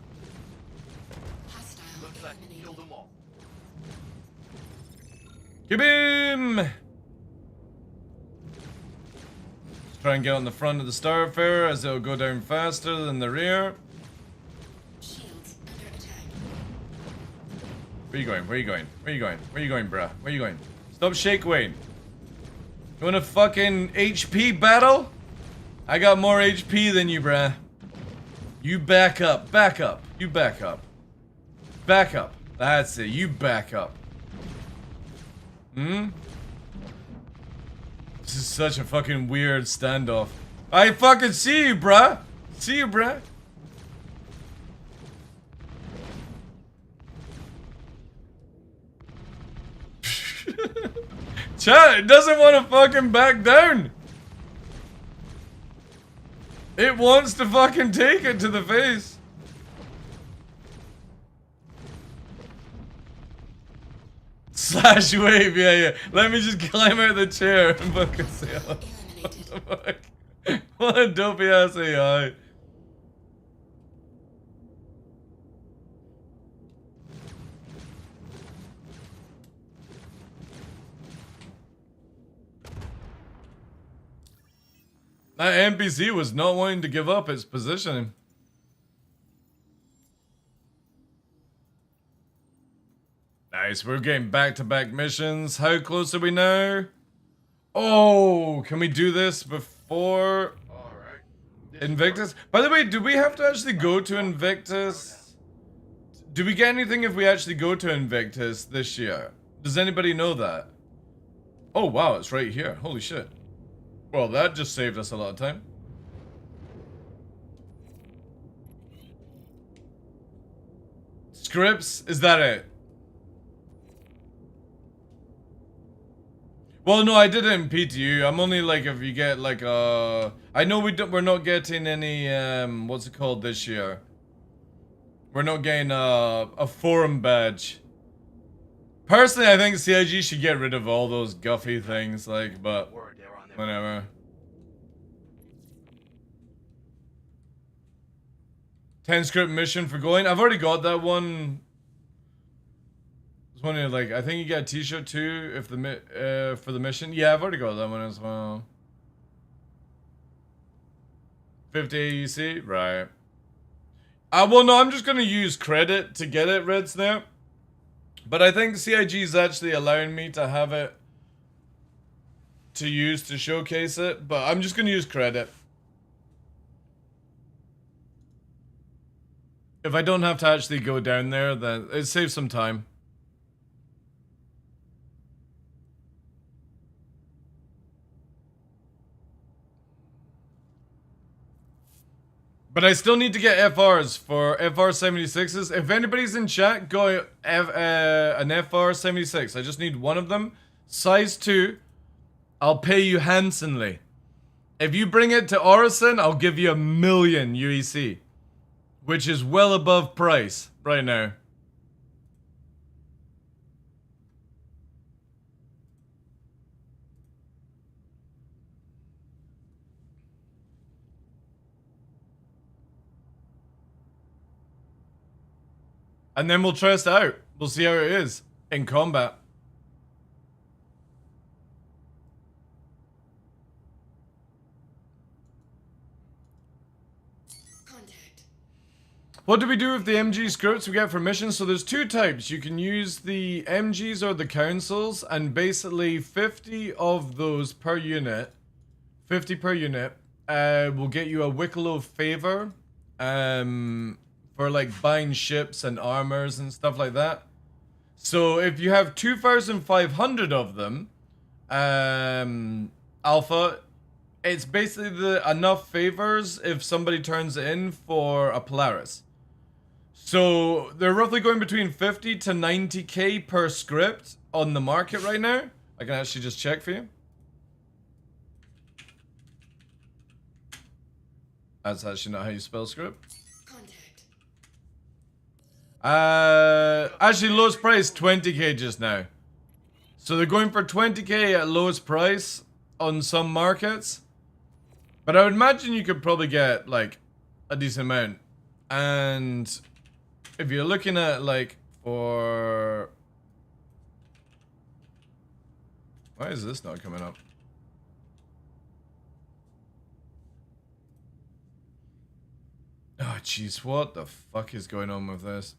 Hostile Looks like you eliminated. killed them all. Keep him! Let's try and get on the front of the Starfarer as it'll go down faster than the rear. Shields under attack. Where you going? Where you going? Where you going? Where you going, bruh? Where you going? Stop shake Wayne. You want a fucking HP battle? I got more HP than you, bruh. You back up. Back up. You back up. Back up. That's it. You back up. Hmm? This is such a fucking weird standoff. I fucking see you, bruh. See you, bruh. Chat, it doesn't want to fucking back down. It wants to fucking take it to the face. Slash wave, yeah. Let me just climb out of the chair and fucking say hello. What the fuck? What a dopey ass AI. That NPC was not wanting to give up its positioning. Nice, we're getting back-to-back missions. How close are we now? Oh, can we do this before Invictus? By the way, do we have to actually go to Invictus? Do we get anything if we actually go to Invictus this year? Does anybody know that? Oh wow, it's right here. Holy shit. Well, that just saved us a lot of time. Scripts? Is that it? Well, no, I did it in PTU. I'm only like if you get like I know we're not getting any what's it called this year? We're not getting a forum badge. Personally, I think CIG should get rid of all those guffy things, like, but whatever. Ten script mission for going. I've already got that one. I was wondering, like, I think you get a T-shirt too if the for the mission. Yeah, I've already got that one as well. 50 AUC, right? Well, no, I'm just gonna use credit to get it, Red Snap. But I think CIG is actually allowing me to have it to use to showcase it. But I'm just gonna use credit. If I don't have to actually go down there, then it saves some time. But I still need to get FRs for FR76s. If anybody's in chat, go an FR76. I just need one of them. Size 2. I'll pay you handsomely. If you bring it to Orison, I'll give you 1,000,000 UEC. Which is well above price right now. And then we'll test it out. We'll see how it is in combat. What do we do with the MG scripts we get for missions? So there's two types. You can use the MGs or the councils, and basically 50 of those per unit, 50 per unit, will get you a Wicklow favor for like buying ships and armors and stuff like that. So if you have 2,500 of them, Alpha, it's basically enough favors if somebody turns it in for a Polaris. So they're roughly going between 50 to 90k per script on the market right now. I can actually just check for you. That's actually not how you spell script. Actually lowest price 20k just now. So they're going for 20k at lowest price on some markets. But I would imagine you could probably get like a decent amount. And if you're looking at like for... Why is this not coming up? Oh jeez, what the fuck is going on with this?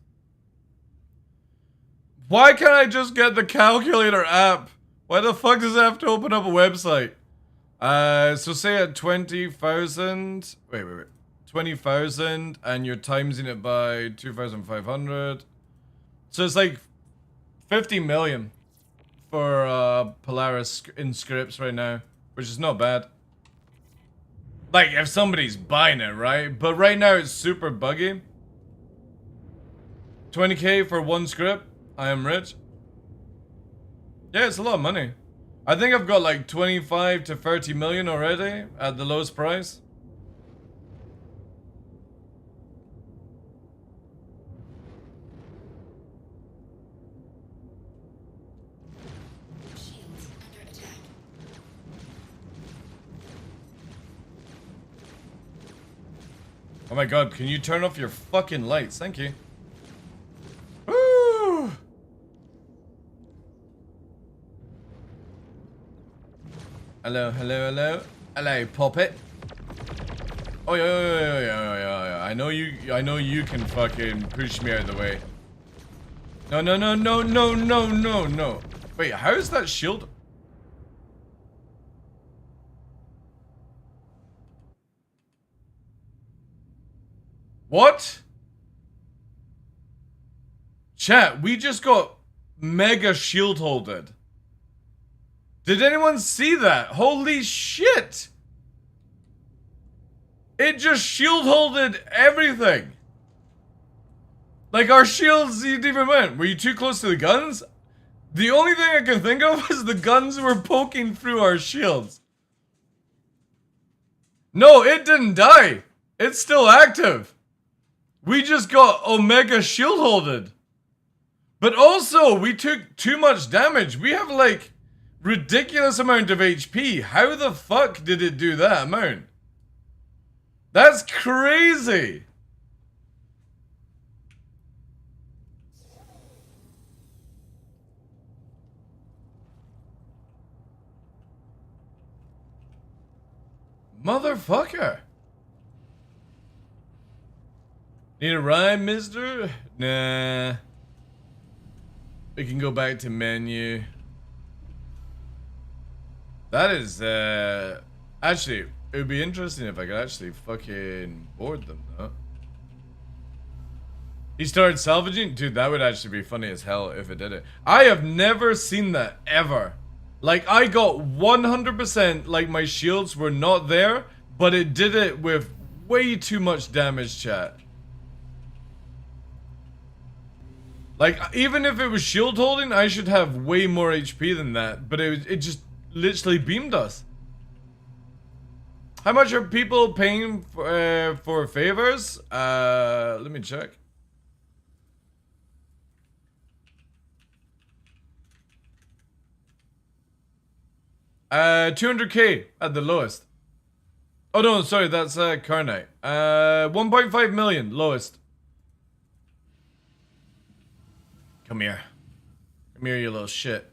Why can't I just get the calculator app? Why the fuck does it have to open up a website? So say at 20,000. Wait. 20,000, and you're timesing it by 2,500. So it's like 50 million for Polaris in scripts right now, which is not bad. Like, if somebody's buying it, right? But right now it's super buggy. 20k for one script. I am rich. Yeah, it's a lot of money. I think I've got like 25 to 30 million already at the lowest price. Shields under attack. Oh my god, can you turn off your fucking lights? Thank you. Woo! Hello, Poppet. Oh yeah. I know you can fucking push me out of the way. No. Wait, how is that shield? What? Chat, we just got mega shield holded. Did anyone see that? Holy shit! It just shield holded everything. Like our shields didn't even went. Were you too close to the guns? The only thing I can think of is the guns were poking through our shields. No, it didn't die. It's still active. We just got Omega shield holded. But also, we took too much damage. We have like ridiculous amount of HP. How the fuck did it do that amount? That's crazy. Motherfucker. Need a ride, mister? Nah. We can go back to menu. That is, actually, it would be interesting if I could actually fucking board them, though. He started salvaging? Dude, that would actually be funny as hell if it did it. I have never seen that, ever. Like, I got 100%, like, my shields were not there, but it did it with way too much damage, chat. Like, even if it was shield holding, I should have way more HP than that, but it just literally beamed us. How much are people paying for favors? Let me check. $200k at the lowest. Oh no, sorry, that's Carnite. 1.5 million lowest. Come here. Come here, you little shit.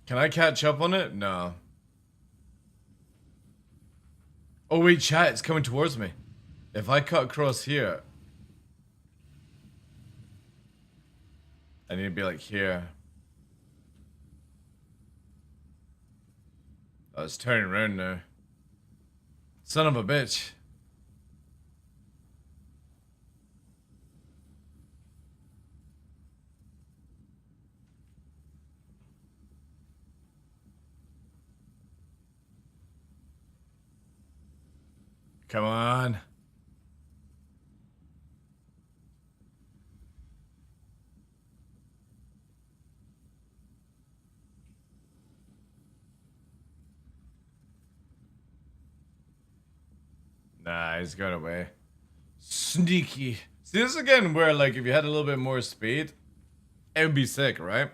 Can I catch up on it? No. Oh wait, chat, it's coming towards me. If I cut across here, I need to be like here. Oh, it's turning around now. Son of a bitch. Come on. Nah, he's got away. Sneaky. See, this is again where, like, if you had a little bit more speed, it would be sick, right?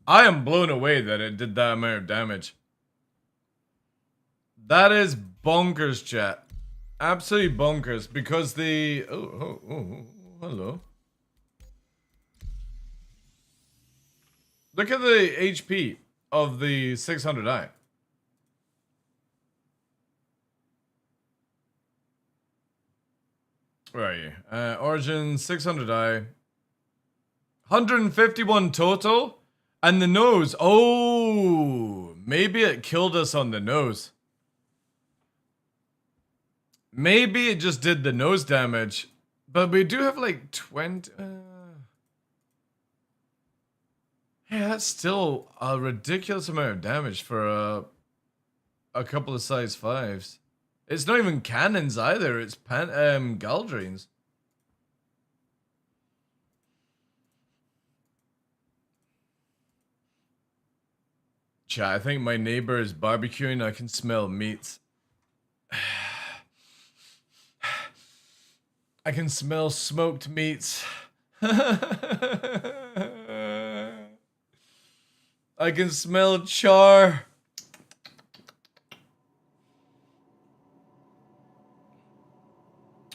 I am blown away that it did that amount of damage. That is bonkers, chat. Absolutely bonkers, because the... Oh, hello. Look at the HP of the 600i. Where are you? Origin 600i. 151 total. And the nose. Oh, maybe it killed us on the nose. Maybe it just did the nose damage. But we do have like 20... yeah, that's still a ridiculous amount of damage for a couple of size 5s. It's not even cannons either, it's Galdrines. Chat, I think my neighbor is barbecuing, I can smell meat. I can smell smoked meats. I can smell char.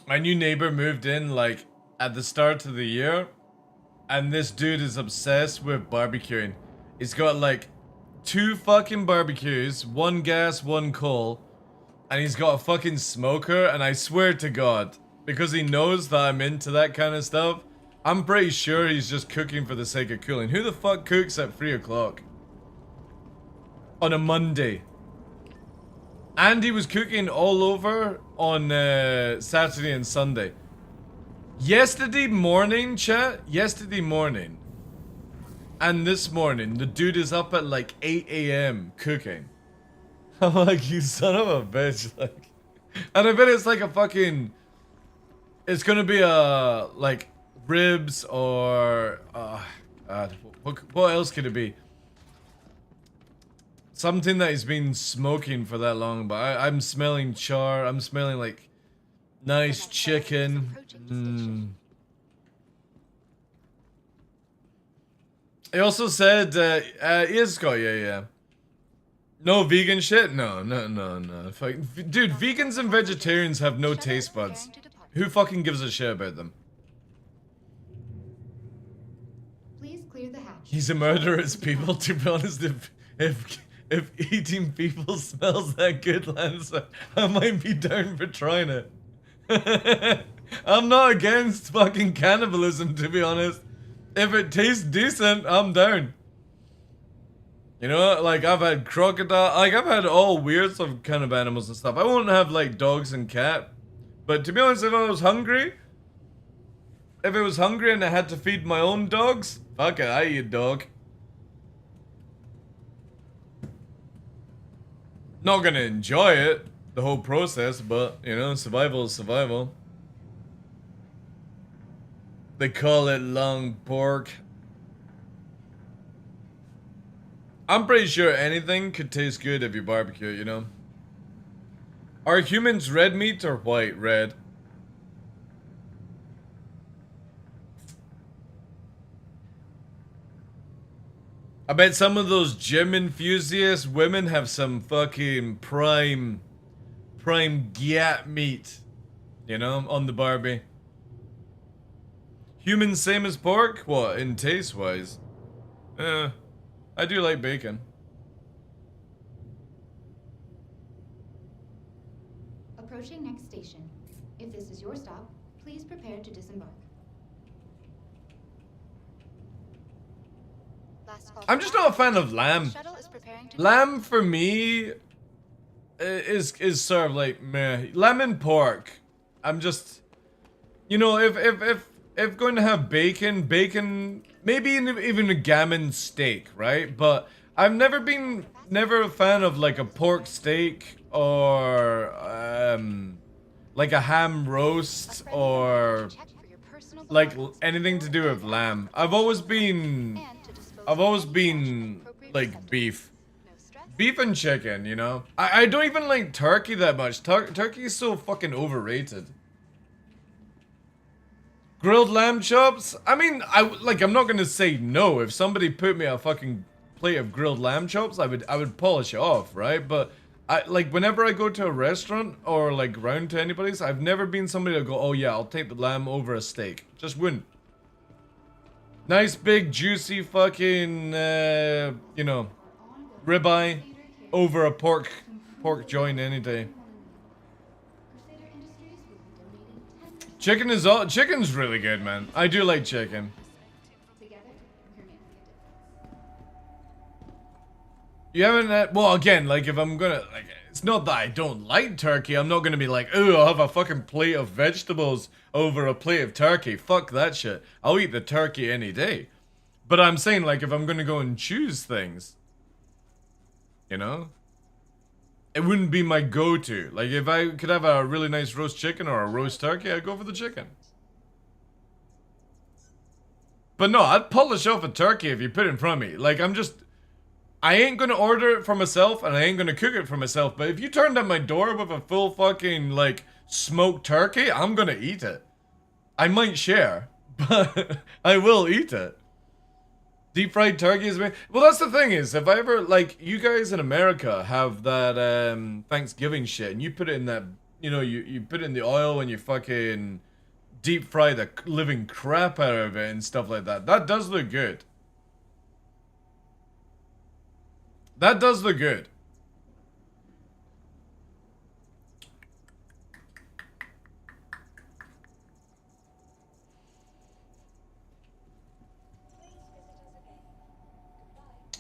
My new neighbor moved in like at the start of the year, and this dude is obsessed with barbecuing. He's got like 2 fucking barbecues, 1 gas, 1 coal, and he's got a fucking smoker, and I swear to God, because he knows that I'm into that kind of stuff, I'm pretty sure he's just cooking for the sake of cooling. Who the fuck cooks at 3 o'clock? On a Monday. And he was cooking all over on Saturday and Sunday. Yesterday morning, chat. Yesterday morning. And this morning, the dude is up at like 8 AM cooking. I'm like, you son of a bitch. Like, and I bet it's like a fucking... It's gonna be a... like, ribs or... what else could it be? Something that he's been smoking for that long, but I'm smelling char. I'm smelling like nice chicken. He also said, he is Scott, yeah. No vegan shit? No. Dude, vegans and vegetarians have no taste buds. Who fucking gives a shit about them? Please clear the hatch. He's a murderous people, to be honest. If eating people smells that good, Lance, I might be down for trying it. I'm not against fucking cannibalism, to be honest. If it tastes decent, I'm down. You know, like I've had crocodile, like I've had all weirds of kind of animals and stuff. I won't have like dogs and cat. But to be honest, if I was hungry, and I had to feed my own dogs, fuck it, I eat a dog. Not gonna enjoy it, the whole process, but, you know, survival is survival. They call it long pork. I'm pretty sure anything could taste good if you barbecue it, you know? Are humans red meat or white? Red. I bet some of those gym enthusiast women have some fucking prime gap meat, you know, on the Barbie. Humans same as pork? What, in taste wise? I do like bacon. Approaching next station. If this is your stop, please prepare to disembark. I'm just not a fan of lamb. Lamb for me is sort of like meh. Lamb and pork. I'm just, you know, if going to have bacon, maybe even a gammon steak, right? But I've never a fan of like a pork steak or like a ham roast or like anything to do with lamb. I've always been like beef and chicken, you know. I don't even like turkey that much. Turkey is so fucking overrated. Grilled lamb chops? I mean, I'm not gonna say no. If somebody put me a fucking plate of grilled lamb chops, I would polish it off, right? But whenever I go to a restaurant or like round to anybody's, I've never been somebody to go, oh yeah, I'll take the lamb over a steak. Just wouldn't. Nice big juicy fucking you know, ribeye over a pork joint any day. Chicken's really good, man. I do like chicken. You haven't well, again, like, if I'm gonna, like, it's not that I don't like turkey. I'm not gonna be like, oh, I'll have a fucking plate of vegetables over a plate of turkey. Fuck that shit. I'll eat the turkey any day. But I'm saying, like, if I'm gonna go and choose things, you know, it wouldn't be my go-to. Like, if I could have a really nice roast chicken or a roast turkey, I'd go for the chicken. But no, I'd polish off a turkey if you put it in front of me. Like, I ain't gonna order it for myself, and I ain't gonna cook it for myself, but if you turned at my door with a full fucking, like, smoked turkey, I'm gonna eat it. I might share, but I will eat it. Deep fried turkey is... Well, that's the thing is, if I ever, like, you guys in America have that, Thanksgiving shit, and you put it in that, you know, you put it in the oil and you fucking deep fry the living crap out of it and stuff like that. That does look good. That does look good.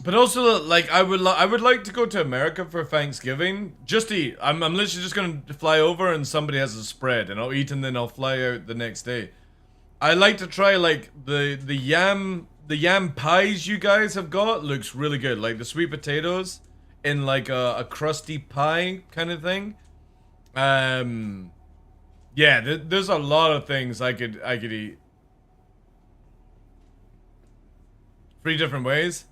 But also, like, I would like to go to America for Thanksgiving just to eat. I'm literally just gonna fly over and somebody has a spread and I'll eat and then I'll fly out the next day. I like to try, like, the yam pies you guys have got. Looks really good, like the sweet potatoes in like a crusty pie kind of thing. Yeah, there's a lot of things I could eat. 3 different ways.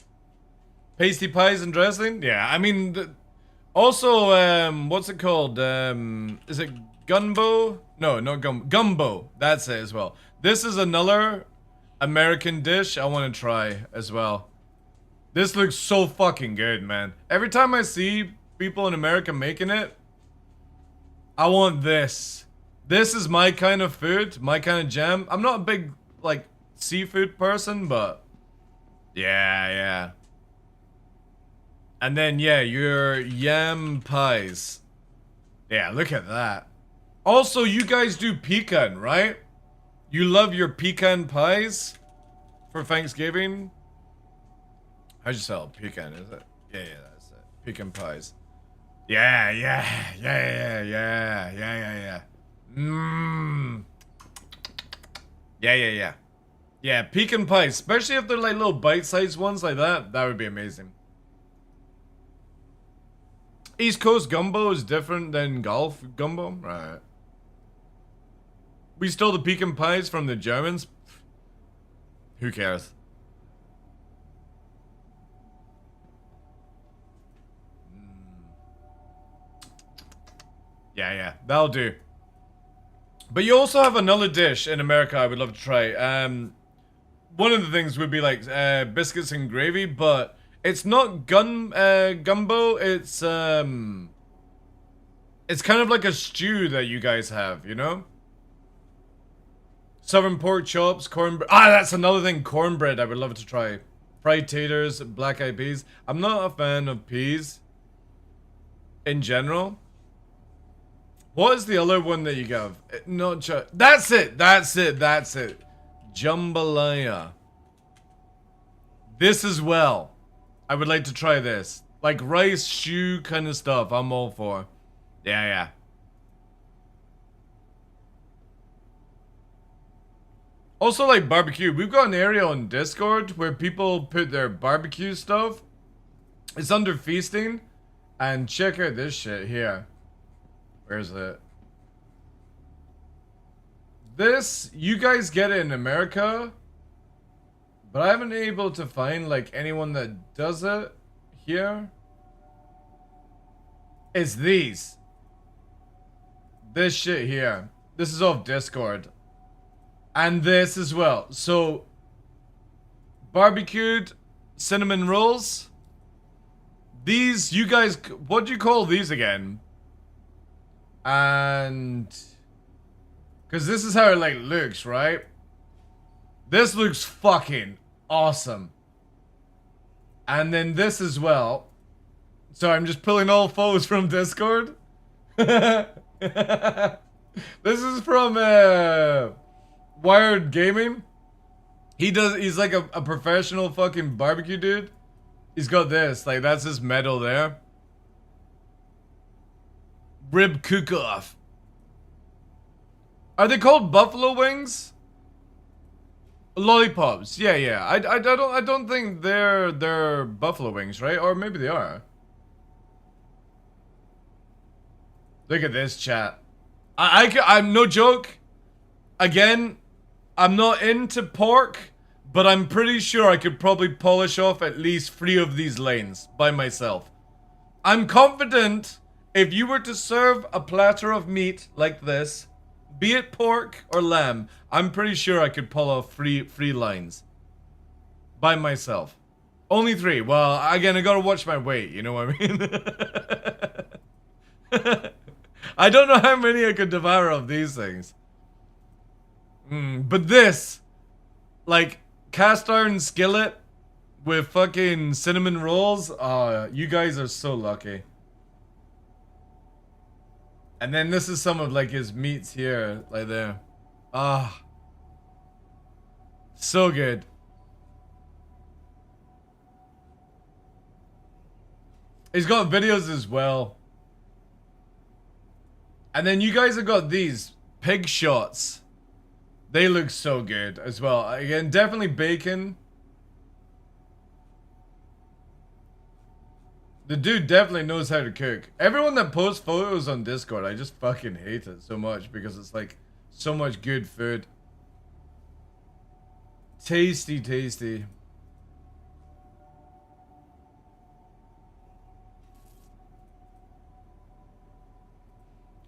Pasty pies and dressing? Yeah, I mean, also, what's it called? Is it gumbo? No, not gumbo. That's it as well. This is another American dish I want to try as well. This looks so fucking good, man. Every time I see people in America making it, I want this. This is my kind of food, my kind of jam. I'm not a big, like, seafood person, but yeah. And then, yeah, your yam pies. Yeah, look at that. Also, you guys do pecan, right? You love your pecan pies for Thanksgiving? How'd you spell pecan, is it? Yeah, that's it. Pecan pies. Yeah. Mmm. Yeah. Yeah, pecan pies, especially if they're like little bite-sized ones like that. That would be amazing. East Coast gumbo is different than Gulf gumbo? Right. We stole the pecan pies from the Germans? Who cares? Yeah, that'll do. But you also have another dish in America I would love to try. One of the things would be like biscuits and gravy, but it's not gumbo, it's kind of like a stew that you guys have, you know? Southern pork chops, cornbread. Ah, that's another thing, cornbread I would love to try. Fried taters, black eyed peas. I'm not a fan of peas in general. What is the other one that you have? Not that's it. Jambalaya. This as well. I would like to try this. Like rice, stew kind of stuff. I'm all for. Yeah. Also, like barbecue. We've got an area on Discord where people put their barbecue stuff. It's under feasting. And check out this shit here. Where's it? This, you guys get it in America. But I haven't been able to find, like, anyone that does it here. It's these. This shit here. This is off Discord. And this as well. So, barbecued cinnamon rolls. These, you guys, what do you call these again? And, because this is how it, like, looks, right? This looks fucking awesome. And then this as well. Sorry, I'm just pulling all photos from Discord. This is from Wired Gaming. He's like a professional fucking barbecue dude. He's got this, like that's his medal there. Rib cook-off. Are they called buffalo wings? Lollipops. Yeah. I don't think they're buffalo wings, right? Or maybe they are. Look at this chat. I'm no joke. Again, I'm not into pork, but I'm pretty sure I could probably polish off at least 3 of these lanes by myself. I'm confident if you were to serve a platter of meat like this, be it pork or lamb, I'm pretty sure I could pull off 3 lines by myself. Only 3. Well, again, I gotta watch my weight, you know what I mean? I don't know how many I could devour of these things. But this, like, cast iron skillet with fucking cinnamon rolls, you guys are so lucky. And then this is some of, like, his meats here, like there. So good. He's got videos as well. And then you guys have got these pig shots. They look so good as well. Again, definitely bacon. The dude definitely knows how to cook. Everyone that posts photos on Discord, I just fucking hate it so much because it's like so much good food. Tasty, tasty.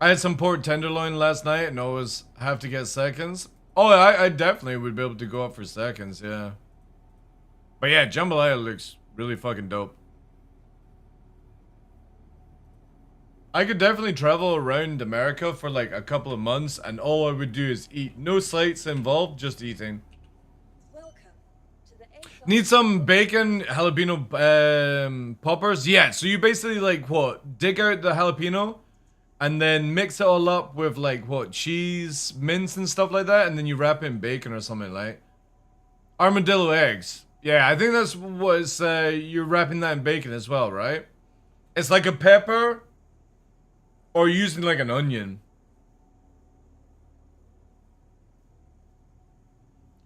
I had some pork tenderloin last night and always have to get seconds. Oh, I definitely would be able to go up for seconds, yeah. But yeah, jambalaya looks really fucking dope. I could definitely travel around America for like a couple of months and all I would do is eat. No sights involved, just eating. Welcome to the Need some bacon, jalapeno poppers? Yeah, so you basically like what? Dig out the jalapeno and then mix it all up with like what? Cheese, mince and stuff like that and then you wrap it in bacon or something like. Armadillo eggs. Yeah, I think that's what's you're wrapping that in bacon as well, right? It's like a pepper or using like an onion.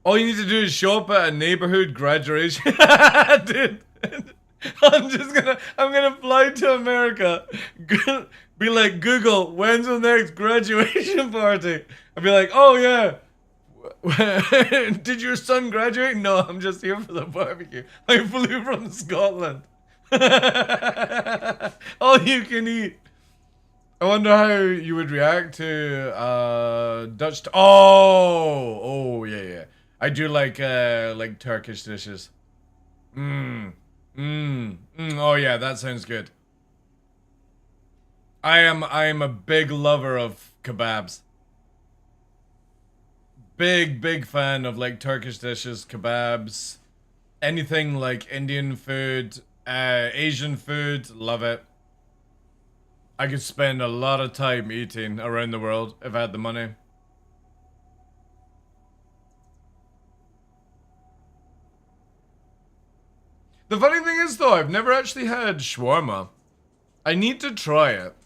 All you need to do is show up at a neighborhood graduation. Dude, I'm gonna fly to America. Be like, Google, when's the next graduation party? I'd be like, oh yeah. Did your son graduate? No, I'm just here for the barbecue. I flew from Scotland. All you can eat. I wonder how you would react to Dutch. Oh yeah. I do like Turkish dishes. Oh yeah, that sounds good. I am a big lover of kebabs. Big fan of like Turkish dishes, kebabs, anything like Indian food, Asian food, love it. I could spend a lot of time eating around the world if I had the money. The funny thing is though, I've never actually had shawarma. I need to try it.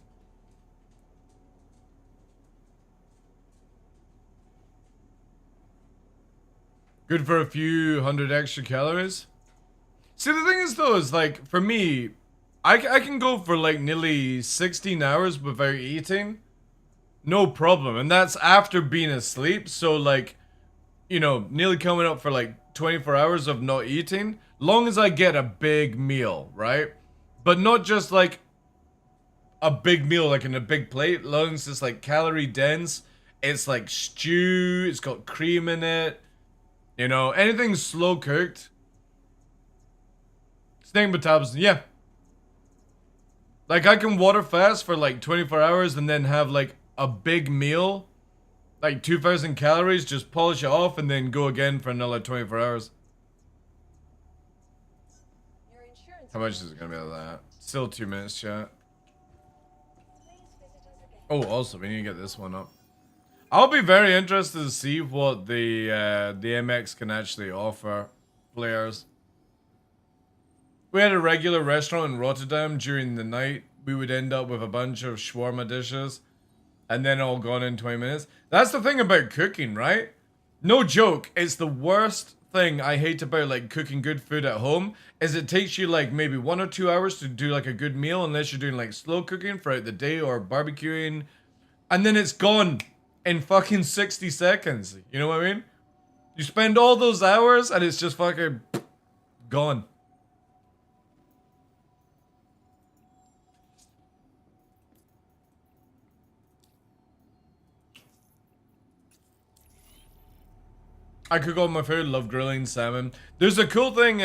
Good for a few hundred extra calories. See, the thing is though, is like, for me, I can go for like nearly 16 hours without eating. No problem. And that's after being asleep. So like, you know, nearly coming up for like 24 hours of not eating. Long as I get a big meal, right? But not just like a big meal like in a big plate. Long as it's like calorie dense. It's like stew. It's got cream in it. You know, anything slow cooked. Steak metabolism, yeah. Like I can water fast for like 24 hours and then have like a big meal. Like 2,000 calories, just polish it off and then go again for another 24 hours. Your insurance. How much is it gonna be like that? Still 2 minutes, chat. Please visit us again. Oh, also, we need to get this one up. I'll be very interested to see what the MX can actually offer players. We had a regular restaurant in Rotterdam during the night. We would end up with a bunch of shawarma dishes and then all gone in 20 minutes. That's the thing about cooking, right? No joke, it's the worst thing I hate about like cooking good food at home is it takes you like maybe 1 or 2 hours to do like a good meal unless you're doing like slow cooking throughout the day or barbecuing, and then it's gone in fucking 60 seconds. You know what I mean? You spend all those hours and it's just fucking gone. I cook all my food, love grilling salmon. There's a cool thing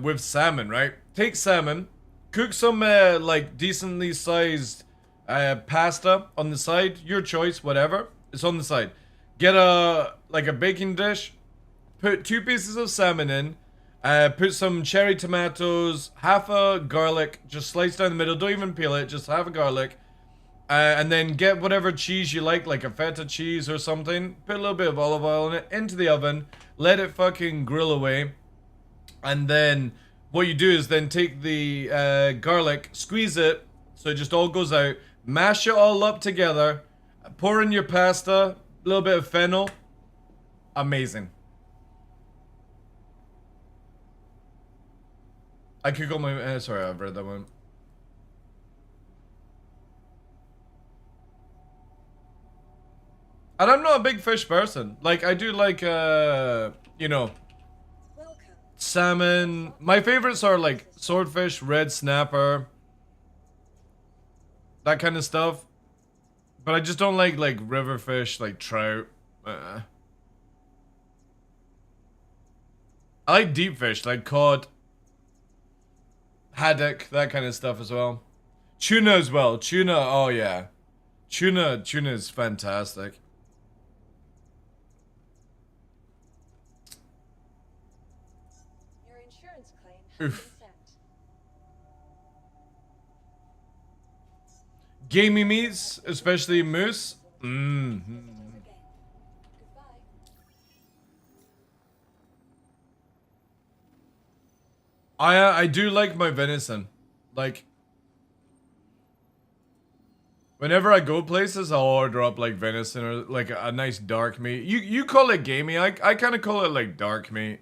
with salmon, right? Take salmon, cook some like decently sized pasta on the side, your choice, whatever. It's on the side. Get a baking dish, put 2 pieces of salmon in, put some cherry tomatoes, half a garlic, just slice down the middle, don't even peel it, just half a garlic. And then get whatever cheese you like a feta cheese or something. Put a little bit of olive oil in it, into the oven. Let it fucking grill away. And then what you do is then take the garlic, squeeze it so it just all goes out. Mash it all up together. Pour in your pasta, a little bit of fennel. Amazing. I could go my... sorry, I've read that one. And I'm not a big fish person. Like, I do like, you know, salmon. My favorites are like swordfish, red snapper, that kind of stuff. But I just don't like river fish, like trout. I like deep fish, like cod, haddock, that kind of stuff as well. Tuna as well. Tuna, oh yeah. Tuna is fantastic. Oof. Gamey meats, especially moose. I do like my venison. Like, whenever I go places, I'll order up like venison or like a nice dark meat. You call it gamey. I kind of call it like dark meat.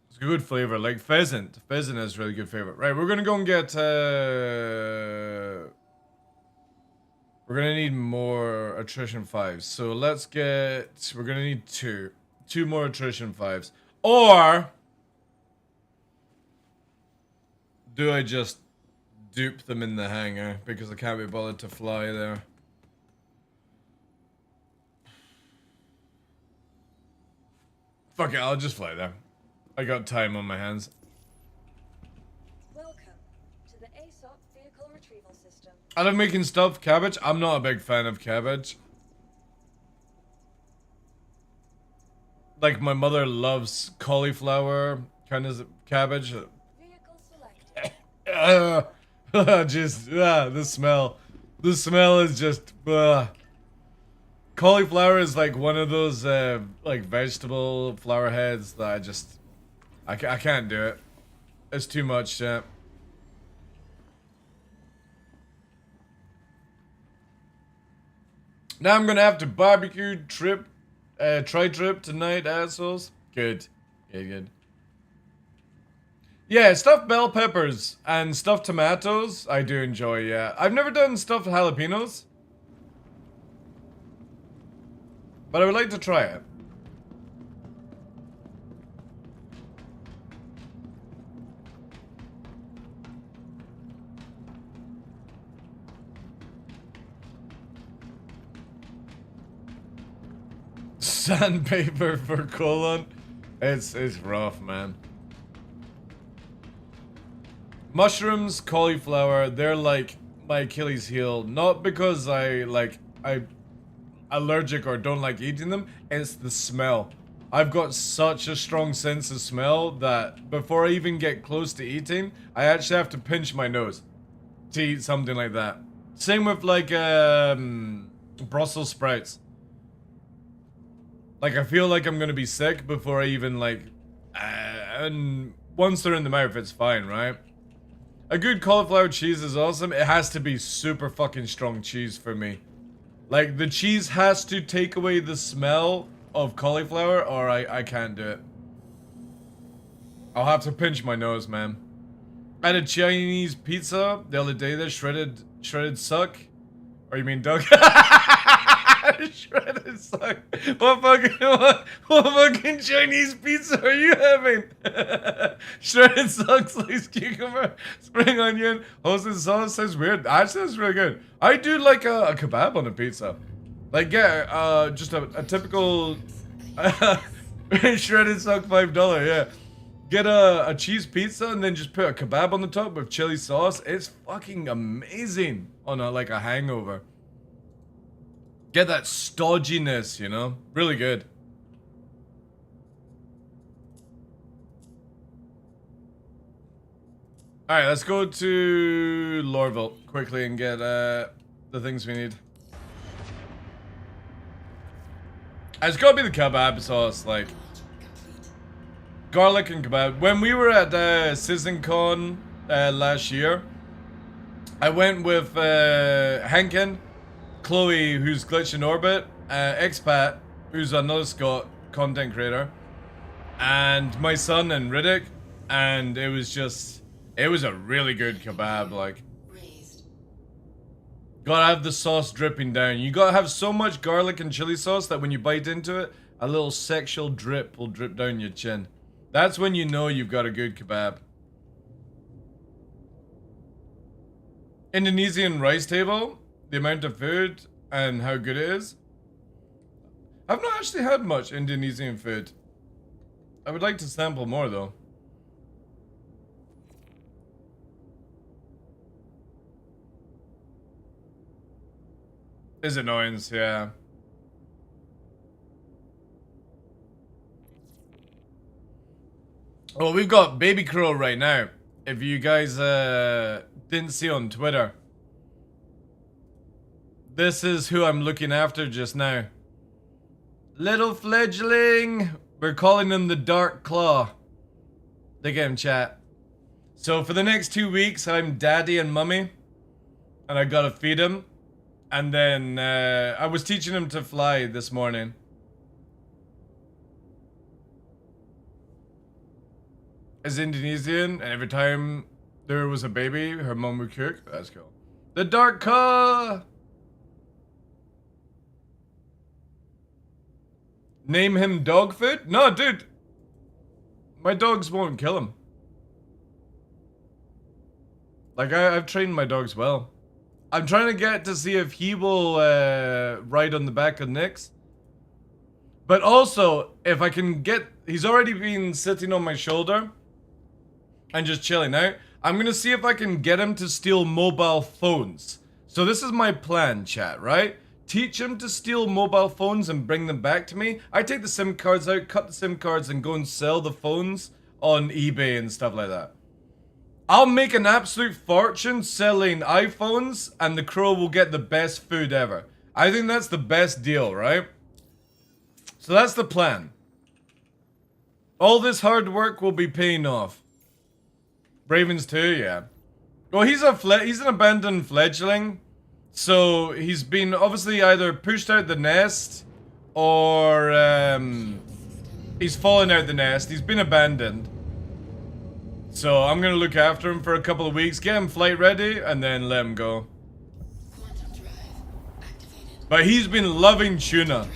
It's a good flavor, like pheasant. Pheasant is really good flavor. Right, we're gonna go and get. We're gonna need more attrition 5s. So let's get. We're gonna need 2 more attrition 5s, or do I just dupe them in the hangar because I can't be bothered to fly there? Fuck it, I'll just fly there. I got time on my hands. Welcome to the ASOP vehicle retrieval system. I love making stuffed cabbage. I'm not a big fan of cabbage. Like, my mother loves cauliflower kind of cabbage. Vehicle selected. Just, the smell. The smell is just, Cauliflower is like one of those, like vegetable flower heads that I just, I can't do it. It's too much shit. Now I'm gonna have to barbecue trip, tri-trip tonight, assholes. Good. Good. Yeah, stuffed bell peppers and stuffed tomatoes, I do enjoy, yeah. I've never done stuffed jalapenos, but I would like to try it. Sandpaper for colon. It's rough, man. Mushrooms, cauliflower, they're like my Achilles heel. Not because I'm allergic or don't like eating them, it's the smell. I've got such a strong sense of smell that before I even get close to eating, I actually have to pinch my nose to eat something like that. Same with like Brussels sprouts. Like I feel like I'm gonna be sick before I even like, and once they're in the mouth, it's fine, right? A good cauliflower cheese is awesome. It has to be super fucking strong cheese for me. Like the cheese has to take away the smell of cauliflower, or I can't do it. I'll have to pinch my nose, man. I had a Chinese pizza the other day. That shredded suck. Or you mean Doug? Shredded suck. What fucking Chinese pizza are you having? Shredded suck, sliced cucumber, spring onion, hosted sauce. Sounds weird. That sounds really good. I do like a kebab on a pizza. Like yeah, just a typical shredded suck $5. Yeah. Get a cheese pizza and then just put a kebab on the top with chili sauce. It's fucking amazing on like a hangover. Get that stodginess, you know? Really good. Alright, let's go to Lorville quickly and get the things we need. It's gotta be the kebab sauce, like garlic and kebab. When we were at SizzingCon last year, I went with Hankin, Chloe, who's Glitch in Orbit, Expat, who's another Scott content creator, and my son and Riddick, and it was a really good kebab. Like, gotta have the sauce dripping down. You gotta have so much garlic and chili sauce that when you bite into it, a little sexual drip will drip down your chin. That's when you know you've got a good kebab. Indonesian rice table, the amount of food and how good it is. I've not actually had much Indonesian food. I would like to sample more though. Is annoyance, yeah. Well, we've got Baby Crow right now. If you guys didn't see on Twitter. This is who I'm looking after just now. Little fledgling. We're calling him the TheDarkLaw. Dig him, chat. So for the next 2 weeks, I'm daddy and mummy. And I gotta feed him. And then I was teaching him to fly this morning. Is Indonesian, and every time there was a baby, her mom would cook. That's cool. The Dark Car. Name him dog food? No, dude. My dogs won't kill him. Like, I've trained my dogs well. I'm trying to get to see if he will ride on the back of Nick's. But also, if I can get... He's already been sitting on my shoulder and just chilling out. I'm gonna see if I can get him to steal mobile phones. So this is my plan, chat, right? Teach him to steal mobile phones and bring them back to me. I take the SIM cards out, cut the SIM cards, and go and sell the phones on eBay and stuff like that. I'll make an absolute fortune selling iPhones, and the crow will get the best food ever. I think that's the best deal, right? So that's the plan. All this hard work will be paying off. Ravens too, yeah. Well, he's an abandoned fledgling. So he's been obviously either pushed out the nest or he's fallen out the nest. He's been abandoned. So I'm gonna look after him for a couple of weeks, get him flight ready, and then let him go. But he's been loving tuna.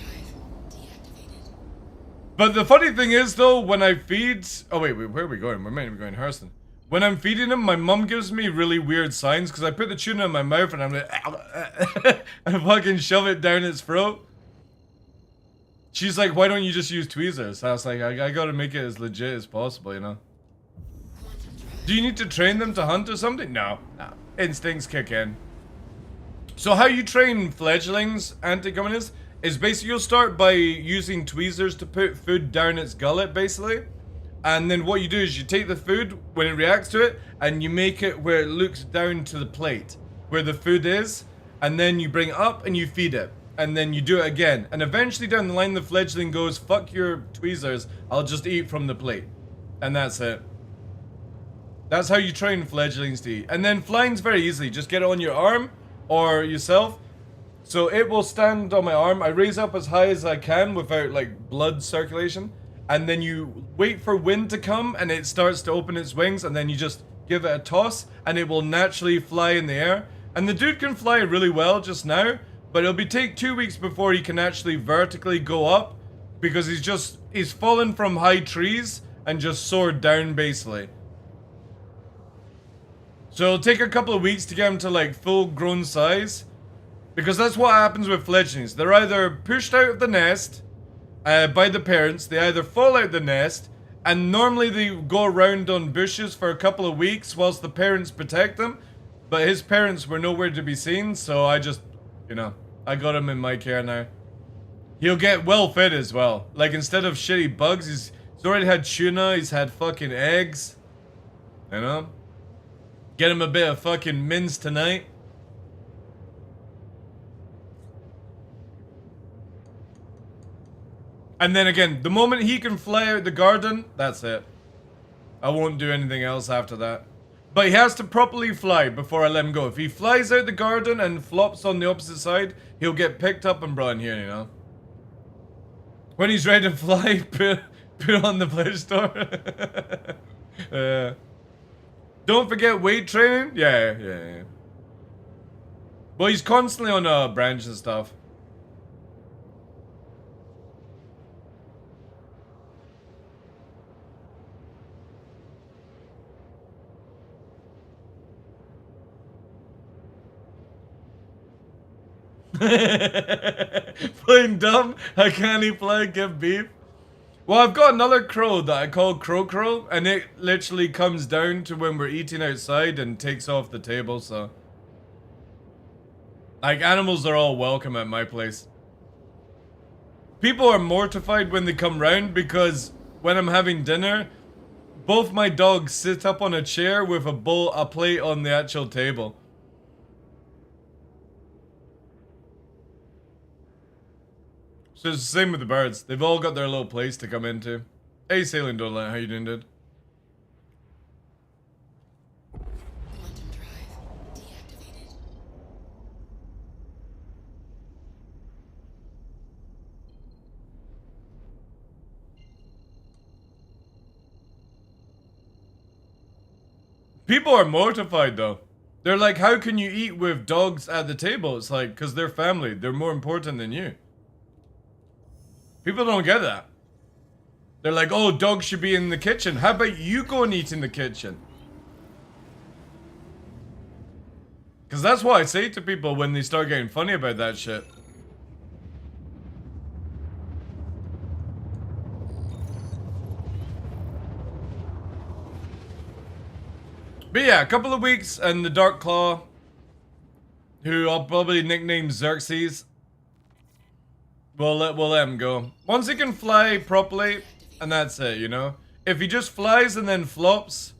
But the funny thing is though, when I feed... Oh wait, where are we going? We're meant to be going Hurston. When I'm feeding him, my mum gives me really weird signs because I put the tuna in my mouth and I'm like, I fucking shove it down its throat. She's like, why don't you just use tweezers? I was like, I gotta make it as legit as possible, you know? Do you need to train them to hunt or something? No. Instincts kick in. So how you train fledglings, anti-communist, is basically you'll start by using tweezers to put food down its gullet, basically. And then what you do is you take the food when it reacts to it and you make it where it looks down to the plate where the food is, and then you bring it up and you feed it, and then you do it again, and eventually down the line the fledgling goes, fuck your tweezers, I'll just eat from the plate. And that's it. That's how you train fledglings to eat. And then flying's very easy. Just get it on your arm or yourself. So it will stand on my arm. I raise up as high as I can without like blood circulation. And then you wait for wind to come and it starts to open its wings, and then you just give it a toss and it will naturally fly in the air. And the dude can fly really well just now, but it'll be take 2 weeks before he can actually vertically go up, because he's fallen from high trees and just soared down basically. So it'll take a couple of weeks to get him to like full grown size, because that's what happens with fledglings. They're either pushed out of the nest by the parents, they either fall out the nest, and normally they go around on bushes for a couple of weeks whilst the parents protect them, but his parents were nowhere to be seen, so I just, you know, I got him in my care now. He'll get well fed as well. Like, instead of shitty bugs, he's already had tuna, he's had fucking eggs, you know? Get him a bit of fucking mince tonight. And then again, the moment he can fly out the garden, that's it. I won't do anything else after that. But he has to properly fly before I let him go. If he flies out the garden and flops on the opposite side, he'll get picked up and brought in here, you know. When he's ready to fly, put on the Play Store. Don't forget weight training. Yeah. Well, he's constantly on a branch and stuff. Playing dumb? How can he play give beef? Well, I've got another crow that I call Crow, and it literally comes down to when we're eating outside and takes off the table, so... Like, animals are all welcome at my place. People are mortified when they come round because when I'm having dinner, both my dogs sit up on a chair with a plate on the actual table. So it's the same with the birds. They've all got their little place to come into. Hey, Sailing Donut, how you doing, dude? Quantum drive deactivated. People are mortified though. They're like, how can you eat with dogs at the table? It's like, because they're family. They're more important than you. People don't get that. They're like, oh, dogs should be in the kitchen. How about you go and eat in the kitchen? Because that's what I say to people when they start getting funny about that shit. But yeah, a couple of weeks and the TheDarkLaw, who I'll probably nickname Xerxes, we'll let him go. Once he can fly properly, and that's it, you know? If he just flies and then flops,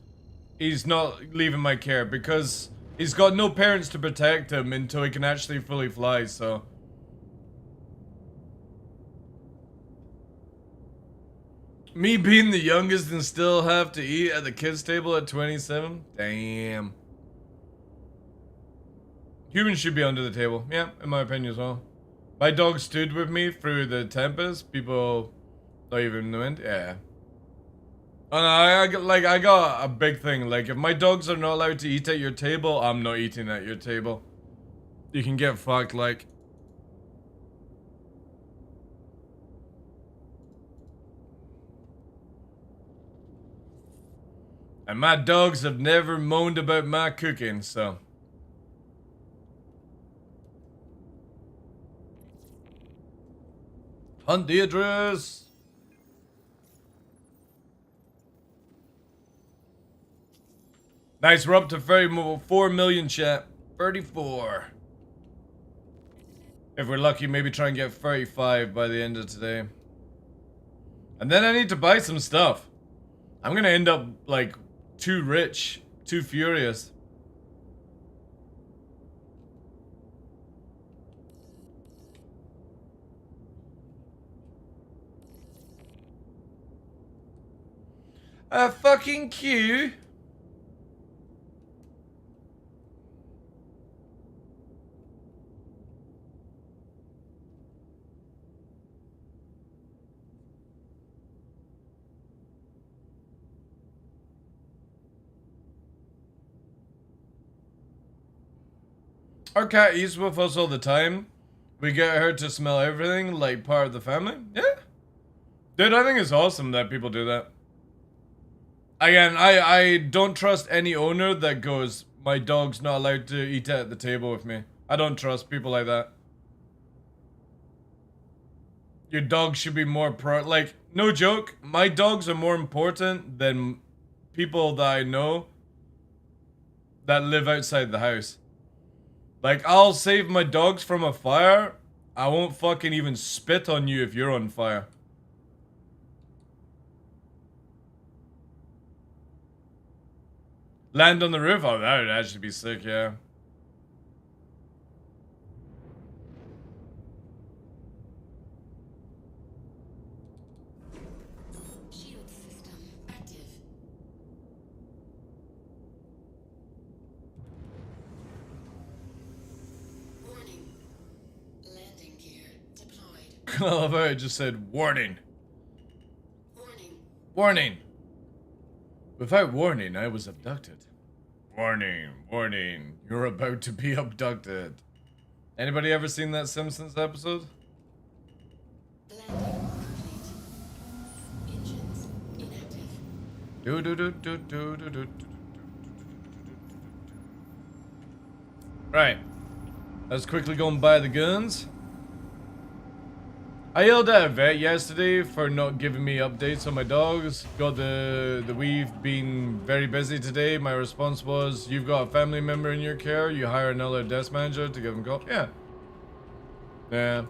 he's not leaving my care, because he's got no parents to protect him until he can actually fully fly, so... Me being the youngest and still have to eat at the kids' table at 27? Damn. Humans should be under the table. Yeah, in my opinion as well. My dog stood with me through the tempest. People don't even know it. Yeah. Oh no, I got a big thing. Like, if my dogs are not allowed to eat at your table, I'm not eating at your table. You can get fucked, like. And my dogs have never moaned about my cooking, so. Hunt the address. Nice, we're up to 34 million, chat. 34. If we're lucky, maybe try and get 35 by the end of today. And then I need to buy some stuff. I'm gonna end up like too rich, too furious. A fucking queue. Our cat eats with us all the time. We get her to smell everything like part of the family. Yeah. Dude, I think it's awesome that people do that. Again, I don't trust any owner that goes, my dog's not allowed to eat at the table with me. I don't trust people like that. Your dog should be more like, no joke, my dogs are more important than people that I know that live outside the house. Like, I'll save my dogs from a fire. I won't fucking even spit on you if you're on fire. Land on the roof? Oh, that would actually be sick, yeah. Shield system active. Warning. Landing gear deployed. I love how it just said, warning. Warning. Warning. Without warning, I was abducted. Warning, warning, you're about to be abducted. Anybody ever seen that Simpsons episode? Landing complete. Engines inactive. Do do do do do do do. Right. Let's quickly go and buy the guns. I yelled at a vet yesterday for not giving me updates on my dogs. Got the we've been very busy today. My response was, you've got a family member in your care, you hire another desk manager to give them a call. Yeah. Yeah.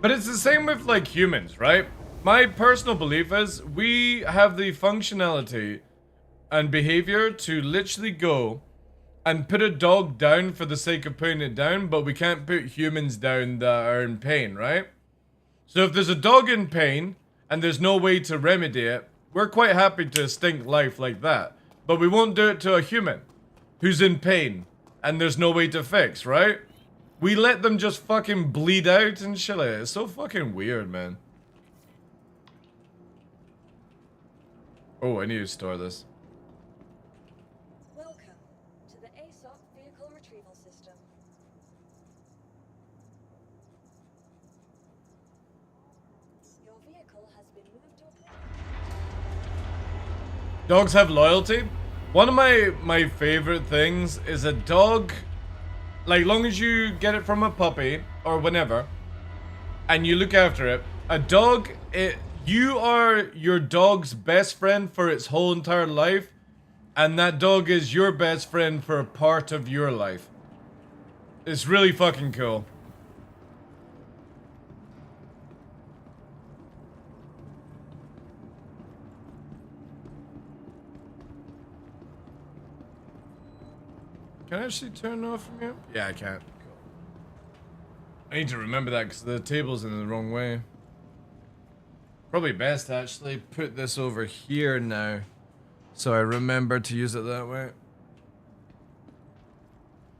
But it's the same with like humans, right? My personal belief is we have the functionality and behavior to literally go and put a dog down for the sake of putting it down, but we can't put humans down that are in pain, right? So if there's a dog in pain and there's no way to remedy it, we're quite happy to stink life like that. But we won't do it to a human who's in pain and there's no way to fix, right? We let them just fucking bleed out and shit like that. It's so fucking weird, man. Oh, I need to store this. Welcome to the ASOC vehicle retrieval system. Your vehicle has been moved to a... Dogs have loyalty. One of my favorite things is a dog, like long as you get it from a puppy or whenever, and you look after it, a dog, you are your dog's best friend for its whole entire life, and that dog is your best friend for a part of your life. It's really fucking cool. Can I actually turn it off from here? Yeah, I can't. Cool. I need to remember that because the table's in the wrong way. Probably best to actually put this over here now, so I remember to use it that way.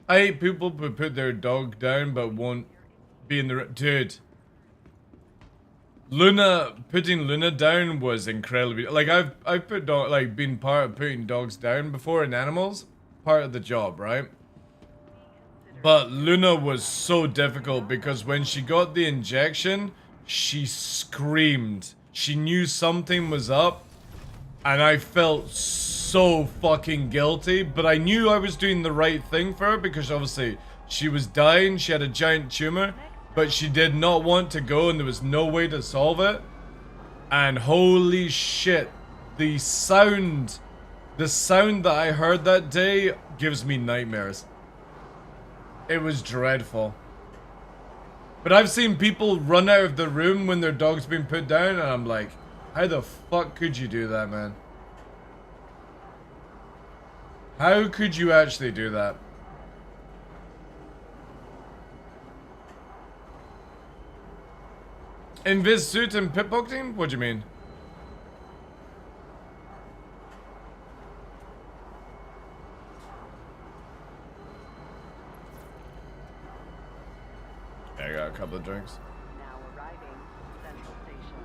I hate people who put their dog down but won't be in the... Dude. Putting Luna down was incredibly... Like, I've put dog... Like, been part of putting dogs down before in animals. Part of the job, right? But Luna was so difficult because when she got the injection, she screamed. She knew something was up, and I felt so fucking guilty, but I knew I was doing the right thing for her because obviously she was dying, she had a giant tumor, but she did not want to go and there was no way to solve it. And holy shit, the sound that I heard that day gives me nightmares. It was dreadful. But I've seen people run out of the room when their dog's been put down, and I'm like, How the fuck could you do that, man? How could you actually do that? Invis suit and pickpocketing? What do you mean? I got a couple of drinks. Now arriving, Central Station.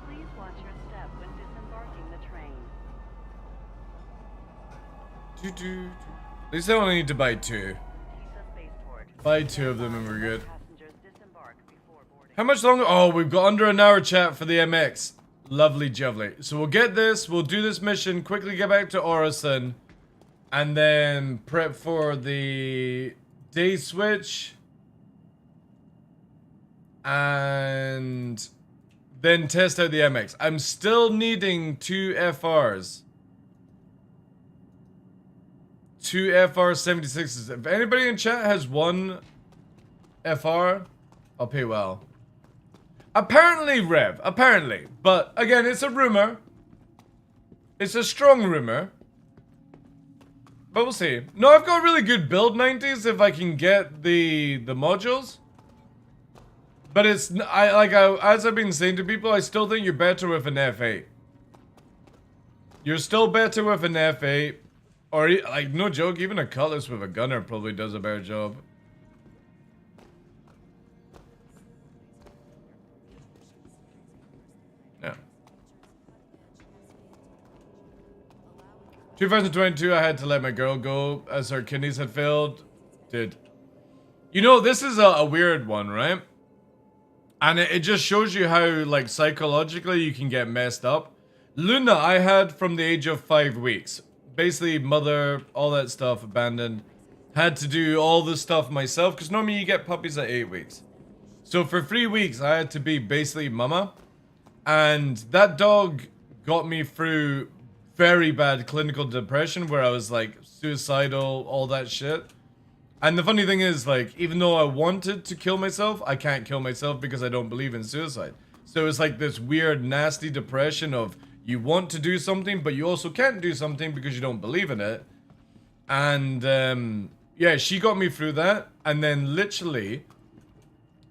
Please watch your step when disembarking the train. At least I only need to buy 2. TISA spaceport. Buy 2 of them and we're good. Passengers disembark before boarding. How much longer? Oh, we've got under an hour chat for the MX. Lovely jubbly. So we'll get this, we'll do this mission, quickly get back to Orison, and then prep for the day switch. And then test out the MX. I'm still needing 2 FRs. 2 FR76s. If anybody in chat has 1 FR, I'll pay well. Apparently, Rev. Apparently. But, again, it's a rumor. It's a strong rumor. But we'll see. No, I've got really good build 90s if I can get the modules. But it's, as I've been saying to people, I still think you're better with an F8. You're still better with an F8. Or, like, no joke, even a Cutlass with a gunner probably does a better job. Yeah. 2022, I had to let my girl go as her kidneys had failed. Dude. You know, this is a weird one, right? And it just shows you how, like, psychologically you can get messed up. Luna, I had from the age of 5 weeks. Basically, mother, all that stuff, abandoned. Had to do all this stuff myself, because normally you get puppies at 8 weeks. So for 3 weeks, I had to be basically mama. And that dog got me through very bad clinical depression, where I was, like, suicidal, all that shit. And the funny thing is, like, even though I wanted to kill myself, I can't kill myself because I don't believe in suicide. So it's like this weird, nasty depression of you want to do something, but you also can't do something because you don't believe in it. And, yeah, she got me through that. And then literally,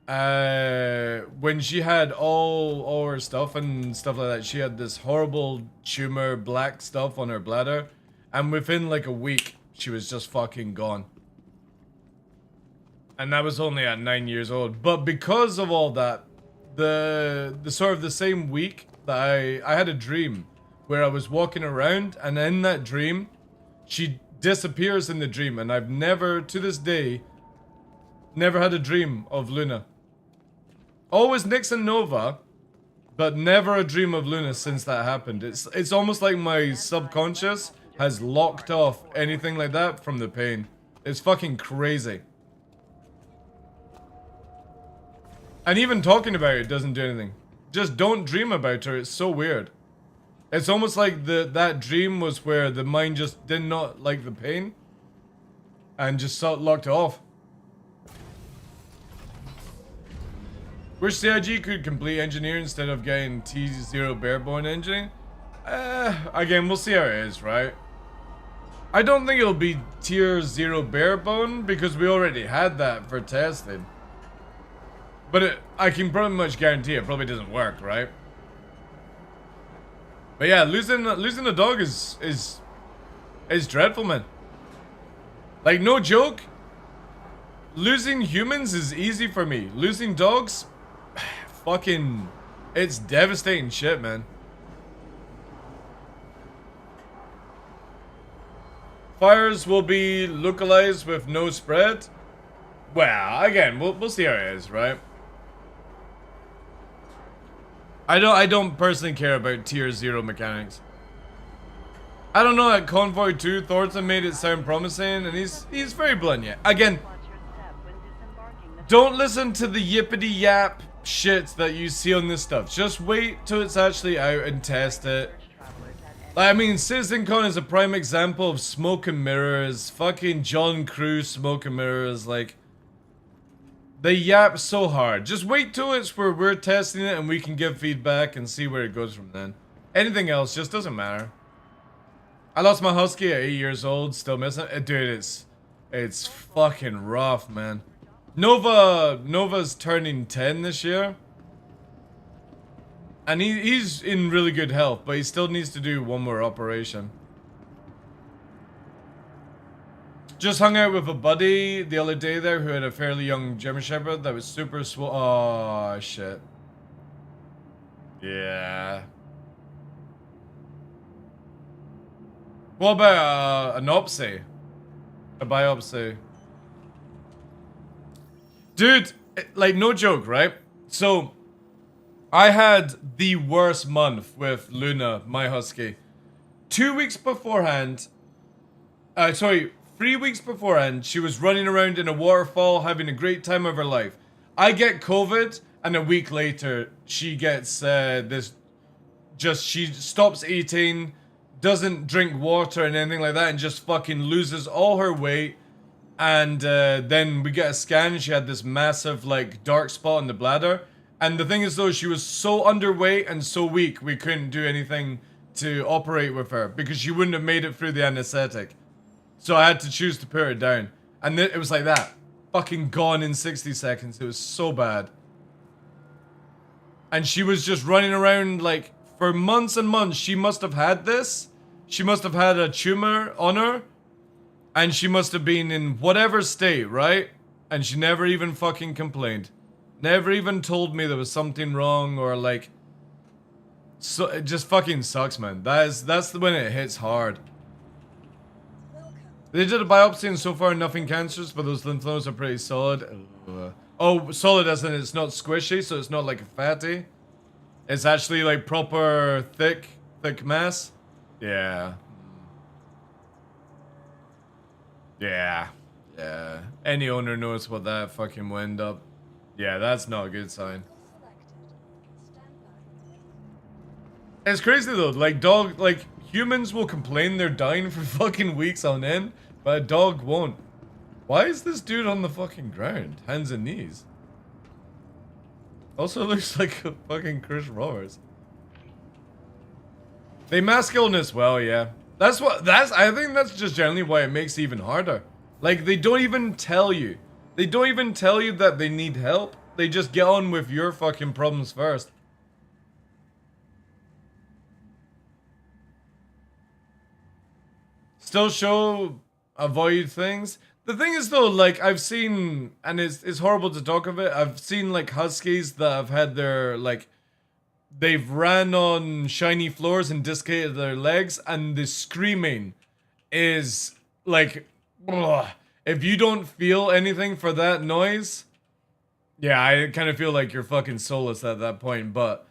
when she had all her stuff and stuff like that, she had this horrible tumor, black stuff on her bladder. And within like a week, she was just fucking gone. And that was only at 9 years old. But because of all that, the sort of the same week that I had a dream where I was walking around, and in that dream, she disappears in the dream, and I've never, to this day, never had a dream of Luna. Always Nix and Nova, but never a dream of Luna since that happened. It's almost like my subconscious has locked off anything like that from the pain. It's fucking crazy. And even talking about it doesn't do anything. Just don't dream about her. It's so weird. It's almost like that dream was where the mind just did not like the pain and just locked it off. Wish CIG could complete engineering instead of getting T0 barebone engineering. Again, we'll see how it is, right? I don't think it'll be tier 0 barebone because we already had that for testing. But I can pretty much guarantee it probably doesn't work, right? But yeah, losing a dog is dreadful, man. Like, no joke. Losing humans is easy for me. Losing dogs, fucking, it's devastating shit, man. Fires will be localized with no spread. Well, again, we'll see how it is, right? I don't personally care about tier 0 mechanics. I don't know, at Convoy 2, Thornton made it sound promising, and he's very blunt yet. Again, don't listen to the yippity yap shit that you see on this stuff. Just wait till it's actually out and test it. Like, I mean, CitizenCon is a prime example of smoke and mirrors. Fucking John Crew smoke and mirrors, like, they yap so hard. Just wait till it's where we're testing it and we can give feedback and see where it goes from then. Anything else just doesn't matter. I lost my husky at 8 years old, still missing it. Dude, it's fucking rough, man. Nova's turning 10 this year. And he's in really good health, but he still needs to do one more operation. Just hung out with a buddy the other day there who had a fairly young German Shepherd that was super swole. Oh, shit. Yeah. What about an opsy? A biopsy? Dude, like, no joke, right? So, I had the worst month with Luna, my husky. 2 weeks beforehand, 3 weeks beforehand, she was running around in a waterfall, having a great time of her life. I get COVID, and a week later, she gets she stops eating, doesn't drink water and anything like that, and just fucking loses all her weight. And then we get a scan, and she had this massive, like, dark spot in the bladder. And the thing is, though, she was so underweight and so weak, we couldn't do anything to operate with her, because she wouldn't have made it through the anesthetic. So I had to choose to put her down. And it was like that. Fucking gone in 60 seconds. It was so bad. And she was just running around, like, for months and months. She must have had this. She must have had a tumor on her. And she must have been in whatever state, right? And she never even fucking complained. Never even told me there was something wrong or, like... So, it just fucking sucks, man. That's when it hits hard. They did a biopsy and so far nothing cancerous, but those lymph nodes are pretty solid. Oh, solid as in it's not squishy, so it's not like a fatty. It's actually like proper thick mass. Yeah. Yeah. Yeah. Any owner knows what that fucking will end up. Yeah, that's not a good sign. It's crazy though, like humans will complain they're dying for fucking weeks on end, but a dog won't. Why is this dude on the fucking ground? Hands and knees. Also looks like a fucking Chris Roberts. They mask illness well, yeah. I think that's just generally why it makes it even harder. Like, they don't even tell you. They don't even tell you that they need help. They just get on with your fucking problems first. Still show avoid things. The thing is though, like I've seen, and it's horrible to talk of it, I've seen like huskies that have had their like they've ran on shiny floors and dislocated their legs, and the screaming is like ugh. If you don't feel anything for that noise, yeah, I kind of feel like you're fucking soulless at that point, but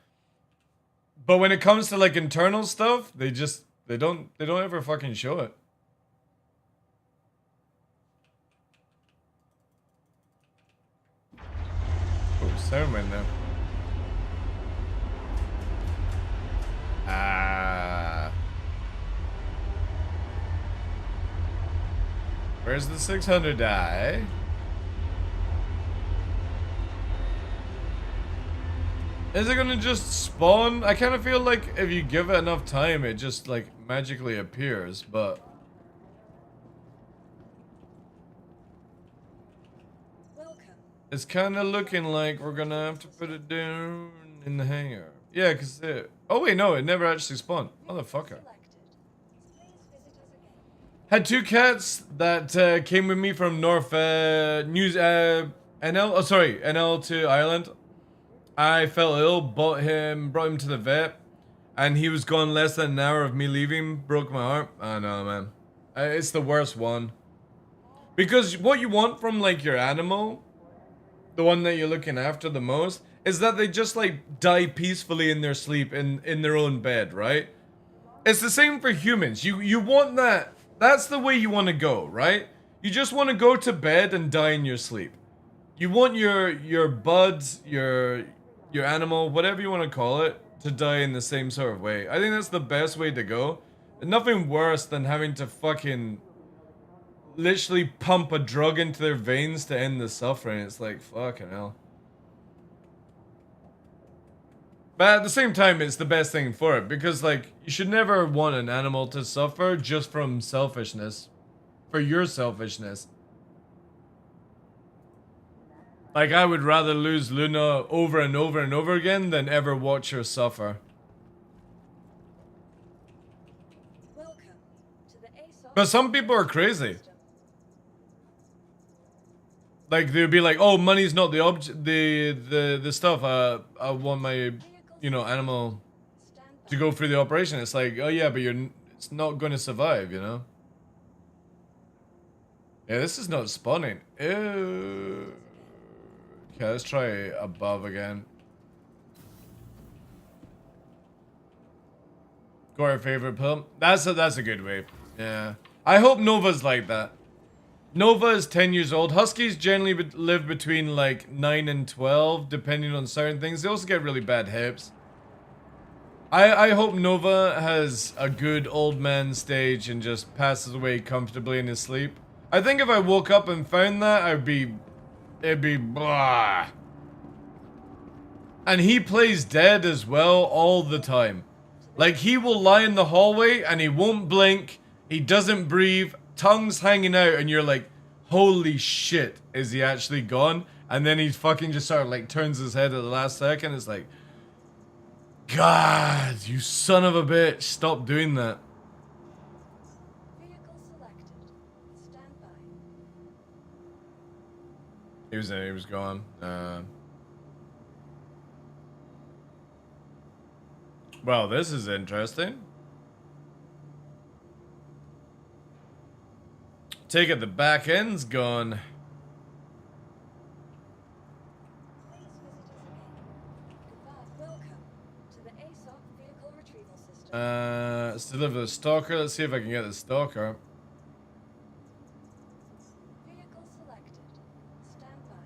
when it comes to like internal stuff, they don't ever fucking show it. Oh, sound right now. Where's the 600 die? Is it gonna just spawn? I kind of feel like if you give it enough time, it just like magically appears, but... It's kind of looking like we're gonna have to put it down in the hangar. Yeah, because it... Oh wait, no, it never actually spawned. Motherfucker. Had two cats that came with me from NL to Ireland. I fell ill, brought him to the vet, and he was gone less than an hour of me leaving. Broke my heart. I know, man. It's the worst one. Because what you want from like your animal, the one that you're looking after the most, is that they just like die peacefully in their sleep in their own bed, right? It's the same for humans. You want that. That's the way you want to go, right? You just want to go to bed and die in your sleep. You want your buds, your animal, whatever you want to call it, to die in the same sort of way. I think that's the best way to go. And nothing worse than having to fucking literally pump a drug into their veins to end the suffering. It's like, fucking hell. But at the same time, it's the best thing for it because, like, you should never want an animal to suffer just from selfishness. For your selfishness. Like, I would rather lose Luna over and over and over again than ever watch her suffer. Welcome to the ASOP. But some people are crazy. Like, they'd be like, oh, money's not the object, the stuff. I want my, you know, animal to go through the operation. It's like, oh yeah, but it's not going to survive, you know? Yeah, this is not spawning. Ew. Okay, let's try above again. Go our favorite pill. That's a good way. Yeah. I hope Nova's like that. Nova is 10 years old. Huskies generally live between like 9 and 12, depending on certain things. They also get really bad hips. I hope Nova has a good old man stage and just passes away comfortably in his sleep. I think if I woke up and found that, it'd be blah. And he plays dead as well all the time. Like, he will lie in the hallway and he won't blink. He doesn't breathe. Tongue's hanging out and you're like, holy shit, is he actually gone? And then he fucking just sort of like turns his head at the last second. It's like, God, you son of a bitch, stop doing that. Vehicle selected. Stand by. He was gone. Well, this is interesting. Take it, the back end's gone. Please visit us again. Goodbye. Welcome to the ASOP vehicle retrieval system. Let's deliver the stalker. Let's see if I can get the stalker. Vehicle selected. Stand by.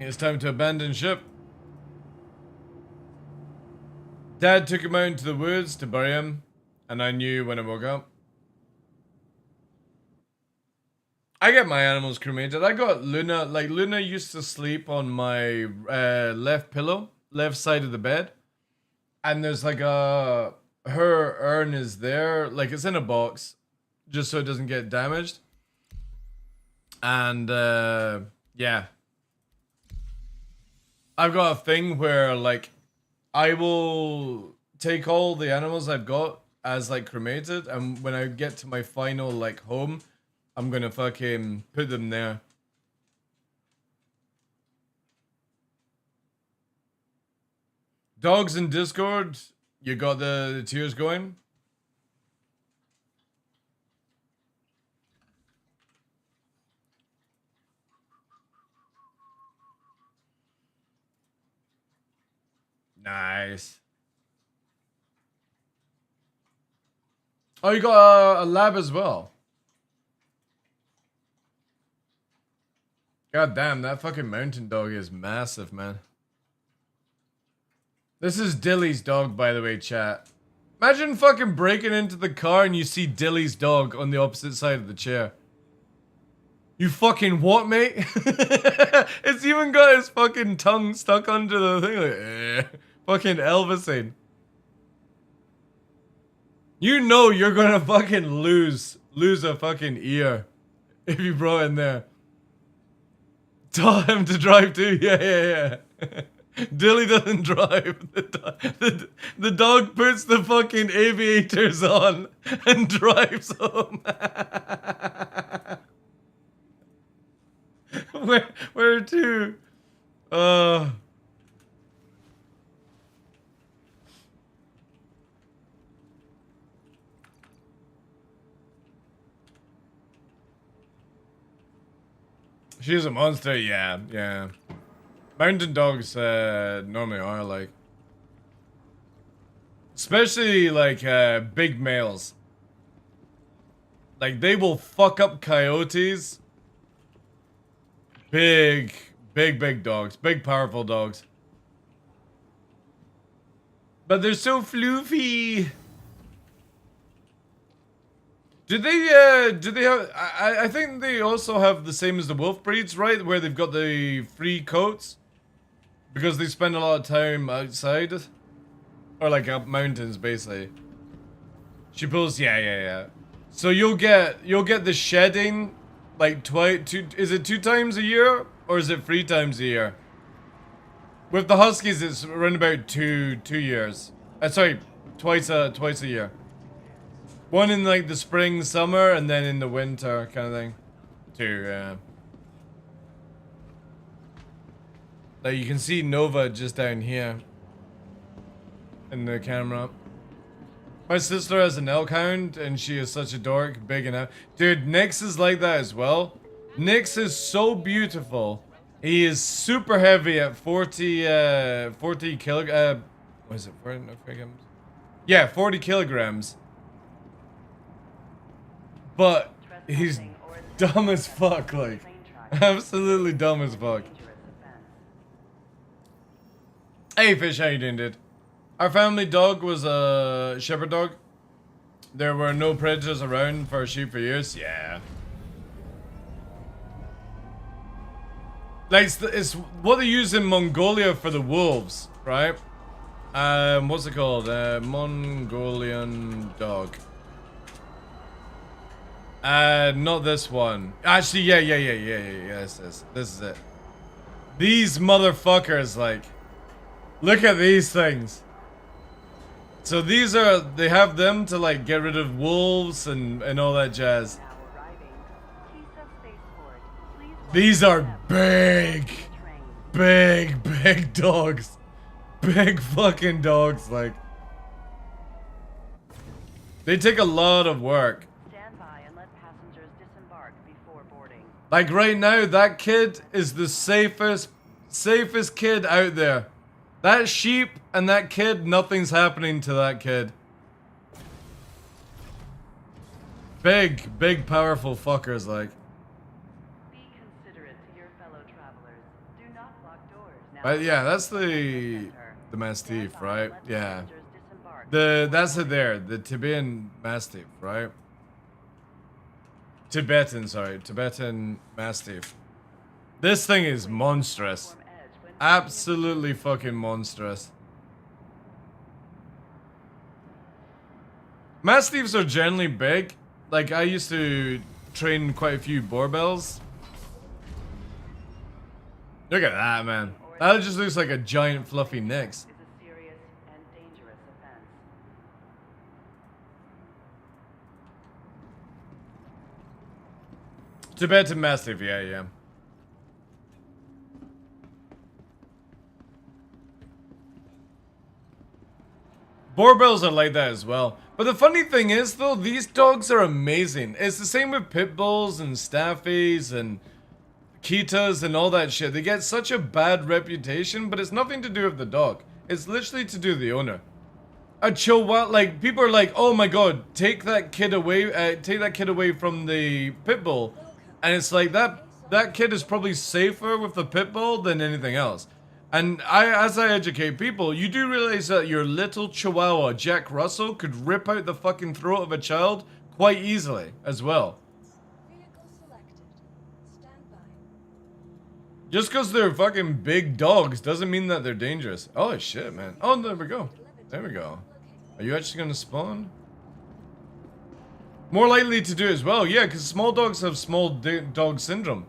It's time to abandon ship. Dad took him out into the woods to bury him, and I knew when I woke up. I get my animals cremated. I got Luna, like Luna used to sleep on my left pillow, left side of the bed. And there's like her urn is there, like it's in a box, just so it doesn't get damaged. And yeah. I've got a thing where like I will take all the animals I've got as like cremated, and when I get to my final like home, I'm gonna fucking put them there. Dogs in Discord, you got the tears going? Nice. Oh, you got a lab as well. God damn, that fucking mountain dog is massive, man. This is Dilly's dog, by the way, chat. Imagine fucking breaking into the car and you see Dilly's dog on the opposite side of the chair. You fucking what, mate? It's even got his fucking tongue stuck under the thing. Like, fucking Elvising. You know you're gonna fucking lose a fucking ear if you brought in there. Tell him to drive too. Yeah. Dilly doesn't drive. The dog puts the fucking aviators on and drives home. Where to? She's a monster, yeah. Mountain dogs normally are like, especially like big males. Like they will fuck up coyotes. Big dogs, big powerful dogs. But they're so floofy. Do they have, I think they also have the same as the wolf breeds, right? Where they've got the free coats. Because they spend a lot of time outside. Or like up mountains, basically. She pulls, yeah. So you'll get the shedding like is it 2 times a year? Or is it 3 times a year? With the Huskies, it's around about two years. Sorry, twice a year. One in like the spring, summer, and then in the winter kind of thing. 2, like you can see Nova just down here. In the camera. My sister has an elk hound, and she is such a dork, big enough. Dude, Nyx is like that as well. Nyx is so beautiful. He is super heavy at 40 kilograms. What is it? 40 kilograms? Yeah, 40 kilograms. But he's dumb as fuck, like. Absolutely dumb as fuck. Hey, Fish, how you doing, dude? Our family dog was a shepherd dog. There were no predators around for sheep for years. Yeah. Like, it's what they use in Mongolia for the wolves, right? What's it called? Mongolian dog. Not this one. Actually, yeah. This is it. These motherfuckers, like, look at these things. So these are, they have them to like get rid of wolves and all that jazz. These are big dogs. Big fucking dogs, like. They take a lot of work. Stand by and let passengers disembark before boarding. Like right now, that kid is the safest kid out there. That sheep and that kid, nothing's happening to that kid. Big, powerful fuckers, like. Be considerate to your fellow travelers. Do not block doors. Now, Yeah, that's the Mastiff, right? Yeah. That's it there, the Tibetan Mastiff, right? Tibetan Mastiff. This thing is monstrous. Absolutely fucking monstrous. Mastiffs are generally big. Like, I used to train quite a few Borbells. Look at that, man. That just looks like a giant fluffy Nyx. Tibetan Mastiff, yeah. Borbells are like that as well. But the funny thing is, though, these dogs are amazing. It's the same with pit bulls and staffies and Ketas and all that shit. They get such a bad reputation, but it's nothing to do with the dog. It's literally to do with the owner. A Chihuahua, like, people are like, oh my god, take that kid away from the pit bull. And it's like, that kid is probably safer with the pit bull than anything else. And as I educate people, you do realize that your little Chihuahua, Jack Russell, could rip out the fucking throat of a child quite easily as well. Vehicle selected. Stand by. Just because they're fucking big dogs doesn't mean that they're dangerous. Oh shit, man. Oh, there we go. There we go. Are you actually going to spawn? More likely to do as well, yeah, because small dogs have small dog syndrome.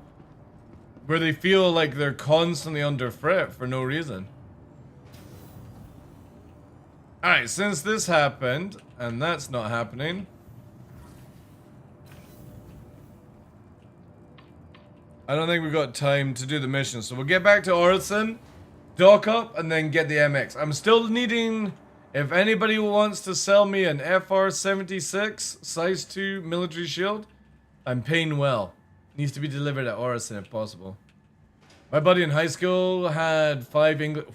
Where they feel like they're constantly under threat for no reason. Alright, since this happened, and that's not happening. I don't think we've got time to do the mission, so we'll get back to Orison, dock up, and then get the MX. I'm still needing, if anybody wants to sell me an FR-76 size 2 military shield, I'm paying well. Needs to be delivered at Orison if possible. My buddy in high school had 5 English...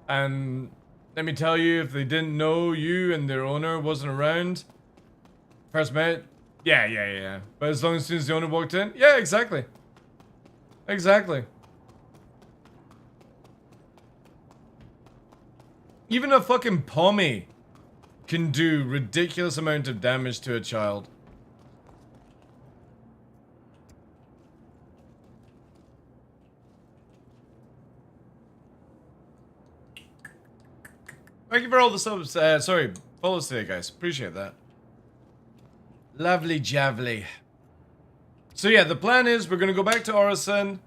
And let me tell you, if they didn't know you and their owner wasn't around... First met? Yeah. But as long as soon as the owner walked in? Yeah, exactly. Exactly. Even a fucking pommy can do ridiculous amount of damage to a child. Thank you for all the subs. Sorry, follows today, guys. Appreciate that. Lovely javely. So yeah, the plan is we're gonna go back to Orison.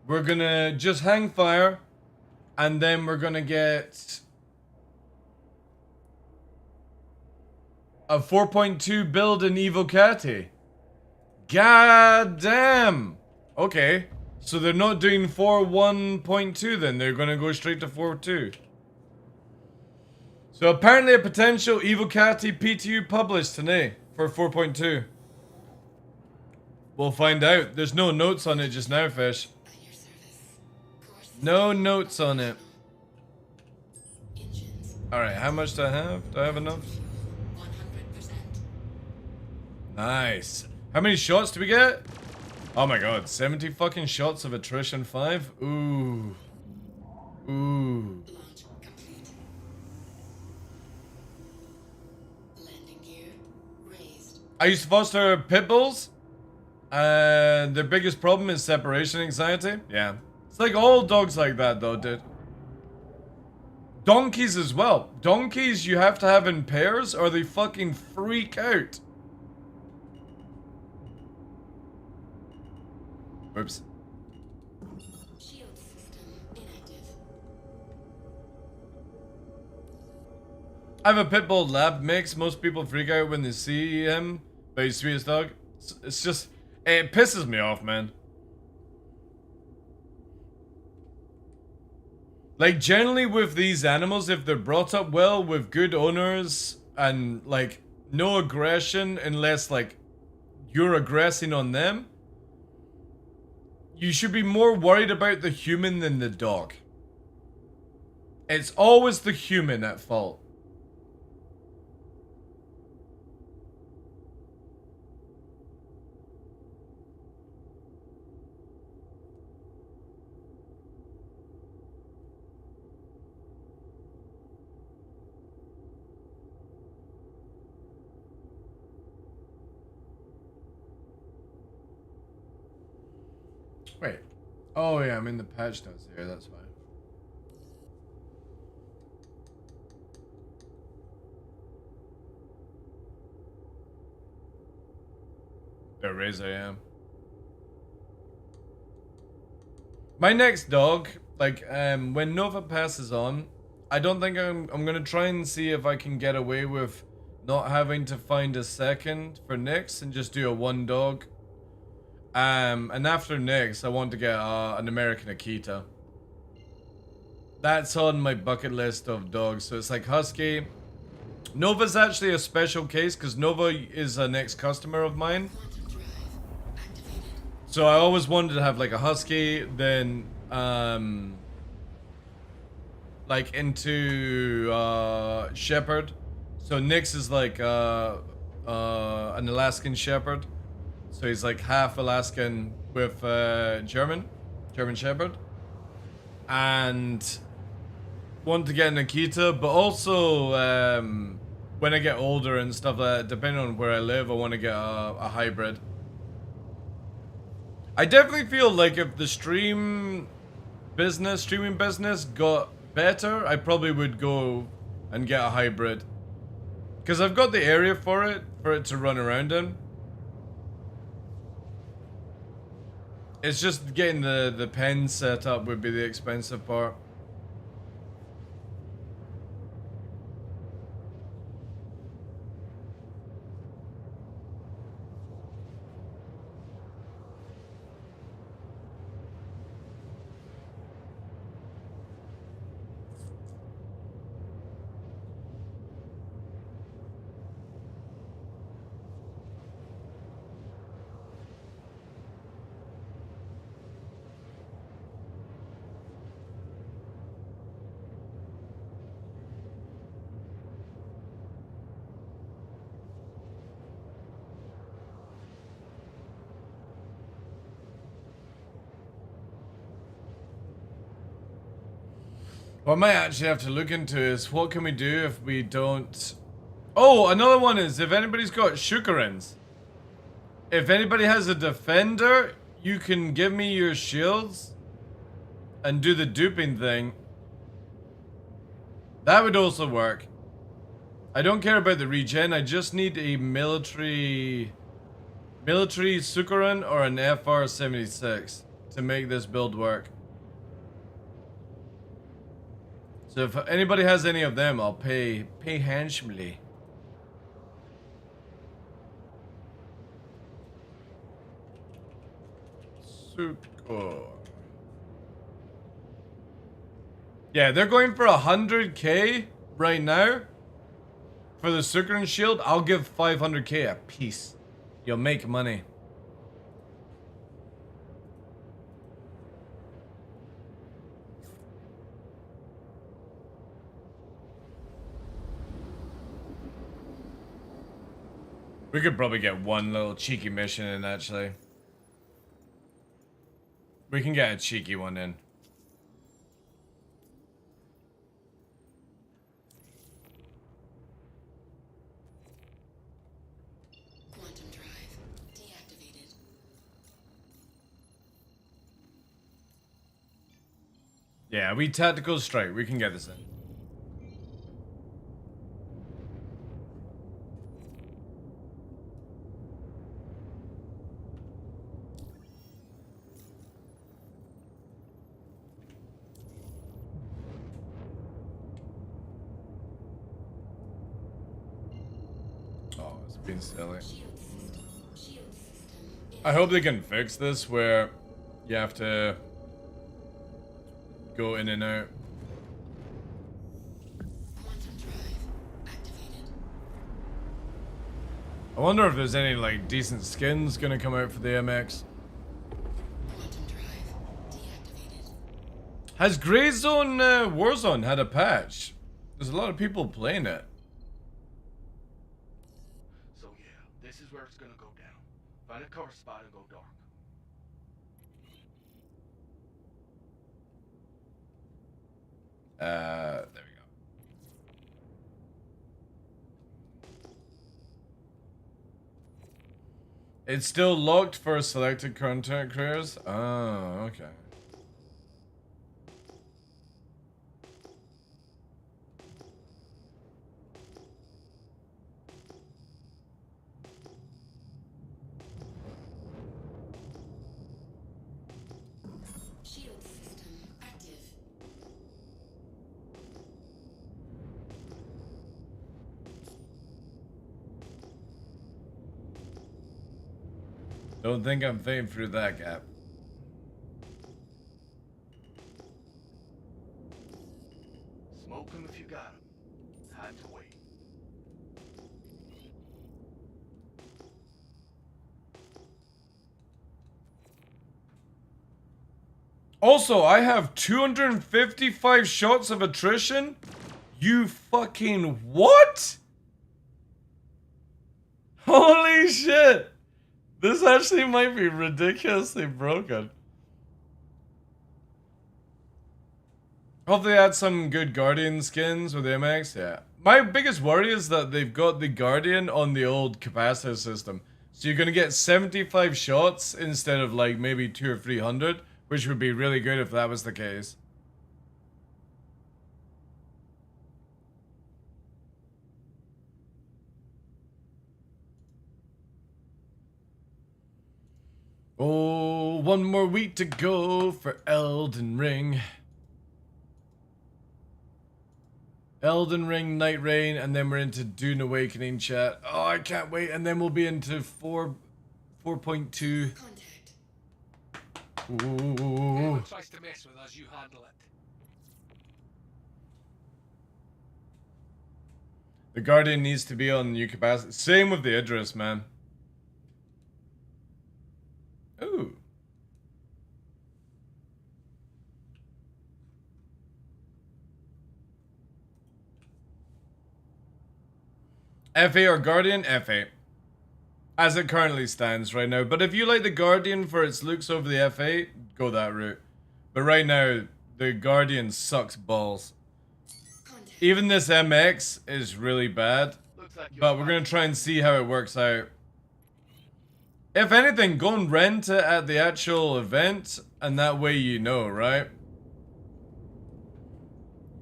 We're gonna just hang fire, and then we're gonna get a 4.2 build in Evocati. God damn. Okay, so they're not doing 4.1.2 then. They're gonna go straight to 4.2. So apparently a potential Evocati PTU published today for 4.2. We'll find out. There's no notes on it just now, Fish. No notes on it. Alright, how much do I have? Do I have enough? 100%. Nice. How many shots do we get? Oh my god, 70 fucking shots of attrition 5? Ooh. Ooh. Launch complete. Landing gear raised. I used to foster pit bulls. And their biggest problem is separation anxiety. Yeah. It's like all dogs like that though, dude. Donkeys as well. Donkeys you have to have in pairs or they fucking freak out. Oops. Shield system inactive. I have a pit bull lab mix. Most people freak out when they see him, but he's sweetest dog. It's just, it pisses me off, man. Like, generally with these animals, if they're brought up well with good owners and, like, no aggression unless, like, you're aggressing on them, you should be more worried about the human than the dog. It's always the human at fault. Wait. Oh yeah, I'm in the patch notes here, that's why. There is I am. My next dog, like, when Nova passes on, I don't think I'm gonna try and see if I can get away with not having to find a second for Nyx and just do a one dog. And after Nyx, I want to get an American Akita. That's on my bucket list of dogs. So it's like Husky. Nova's actually a special case because Nova is an ex-customer of mine. So I always wanted to have like a Husky, then like into Shepherd. So Nyx is like an Alaskan Shepherd. So he's like half Alaskan with German Shepherd. And want to get an Akita, but also when I get older and stuff like that, depending on where I live, I want to get a hybrid. I definitely feel like if the streaming business got better, I probably would go and get a hybrid. Because I've got the area for it to run around in. It's just getting the pen set up would be the expensive part. What I might actually have to look into is what can we do if we don't... Oh, another one is if anybody's got Shukarins. If anybody has a defender, you can give me your shields and do the duping thing. That would also work. I don't care about the regen, I just need a military Sukuran or an FR-76 to make this build work. So if anybody has any of them, I'll pay handsomely. Sukor. Yeah, they're going for 100k right now. For the Sukuran shield, I'll give 500k a piece. You'll make money. We could probably get one little cheeky mission in, actually. We can get a cheeky one in. Quantum drive deactivated. Yeah, we tactical strike. We can get this in. Oh, it's been silly. I hope they can fix this where you have to go in and out. Quantum drive activated. I wonder if there's any like decent skins gonna come out for the MX. Quantum drive deactivated. Has Greyzone Warzone had a patch? There's a lot of people playing it. So yeah, this is where it's gonna go down. Find a cover spot and go dark. There we go. It's still locked for selected content creators? Oh, okay. Shield system active. Don't think I'm fading through that gap. Smoke him if you got him. Time to wait. Also, I have 255 shots of attrition? You fucking what? Holy shit! This actually might be ridiculously broken. Hope they add some good Guardian skins with the MX, yeah. My biggest worry is that they've got the Guardian on the old capacitor system. So you're gonna get 75 shots instead of like maybe 200 or 300, which would be really good if that was the case. Oh, one more week to go for Elden Ring. Elden Ring, Night Rain, and then we're into Dune Awakening, chat. Oh, I can't wait. And then we'll be into 4.2. Contact. Ooh. Anyone tries to mess with us, you handle it. The Guardian needs to be on new capacity. Same with the Idris, man. Ooh. F8 or Guardian? F8. As it currently stands right now. But if you like the Guardian for its looks over the F8, go that route. But right now, the Guardian sucks balls. Contact. Even this MX is really bad. Looks like But we're going to try and see how it works out. If anything, go and rent it at the actual event, and that way you know, right?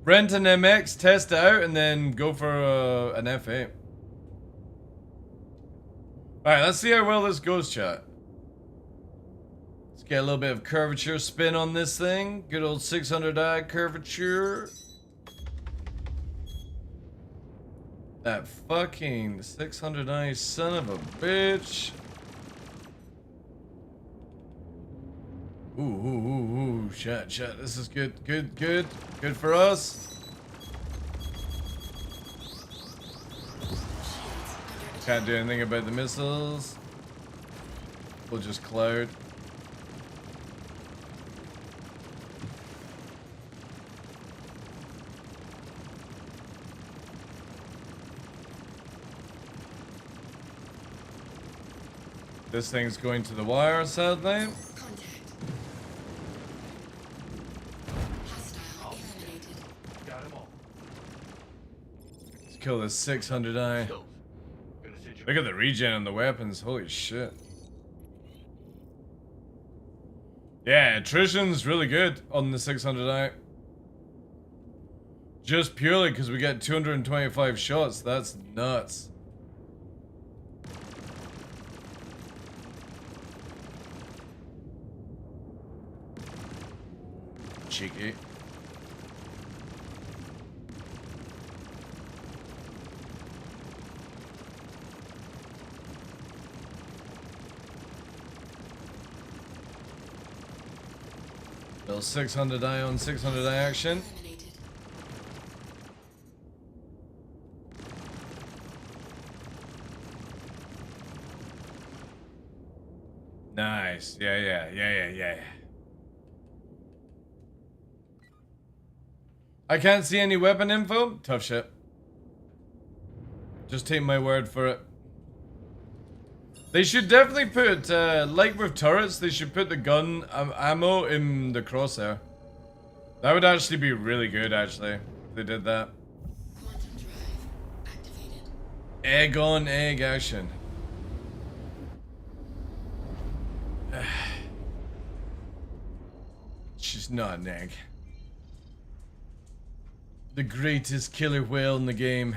Rent an MX, test it out, and then go for an F8. Alright, let's see how well this goes, chat. Let's get a little bit of curvature spin on this thing. Good old 600i curvature. That fucking 600i son of a bitch. Ooh, chat. This is good. Good for us. Can't do anything about the missiles. We'll just cloud. This thing's going to the wire, sadly. Got him all. Let's kill this 600i. Kills. Gonna send you. Look at the regen on the weapons. Holy shit. Yeah, attrition's really good on the 600i. Just purely because we get 225 shots. That's nuts. Cheeky. Little 600i on 600i action. Nice. Yeah. I can't see any weapon info? Tough shit. Just take my word for it. They should definitely put, like with turrets, they should put the gun ammo in the crosshair. That would actually be really good, actually, if they did that. Quantum drive activated. Egg on egg action. She's not an egg. The greatest killer whale in the game.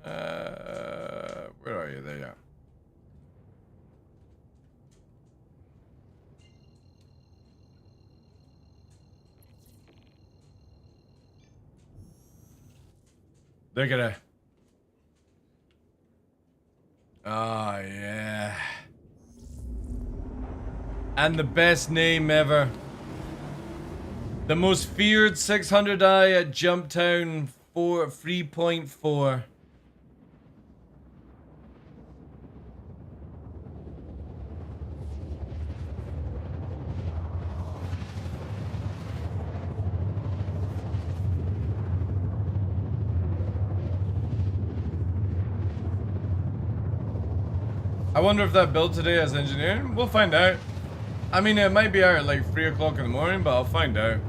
Where are you? There you are. Look at her. Oh, yeah. And the best name ever. The most feared 600i at Jumptown 3.4. I wonder if that build today has engineering. We'll find out. I mean, it might be out at like 3 o'clock in the morning, but I'll find out.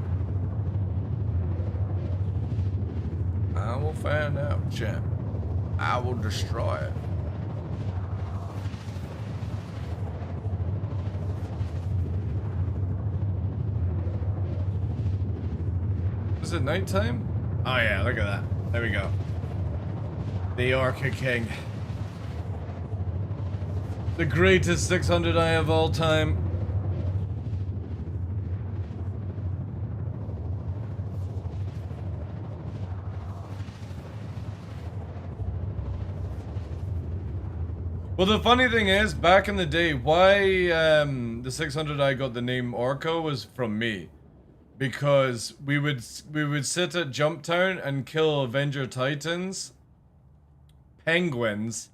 I will find out, champ. I will destroy it. Is it nighttime? Oh yeah, look at that. There we go. The Orca King. The greatest 600i of all time. Well, the funny thing is, back in the day, why the 600i got the name Orca was from me. Because we would sit at Jumptown and kill Avenger Titans, penguins,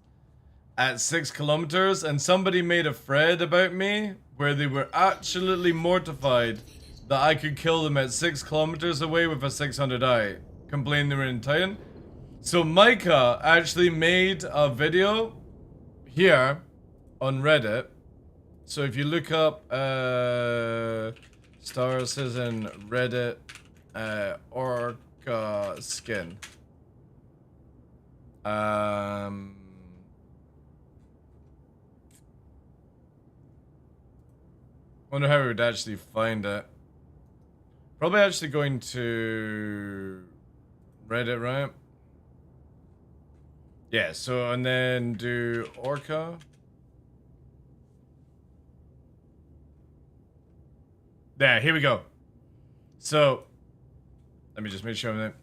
at 6 kilometers, and somebody made a thread about me where they were absolutely mortified that I could kill them at 6 kilometers away with a 600i, complaining they were in Titan. So Micah actually made a video here on Reddit. So if you look up Stars is in Reddit Orca skin. Wonder how we would actually find it. Probably actually going to Reddit, right? Yeah, so and then do Orca. There, here we go. So, let me just make sure I'm there.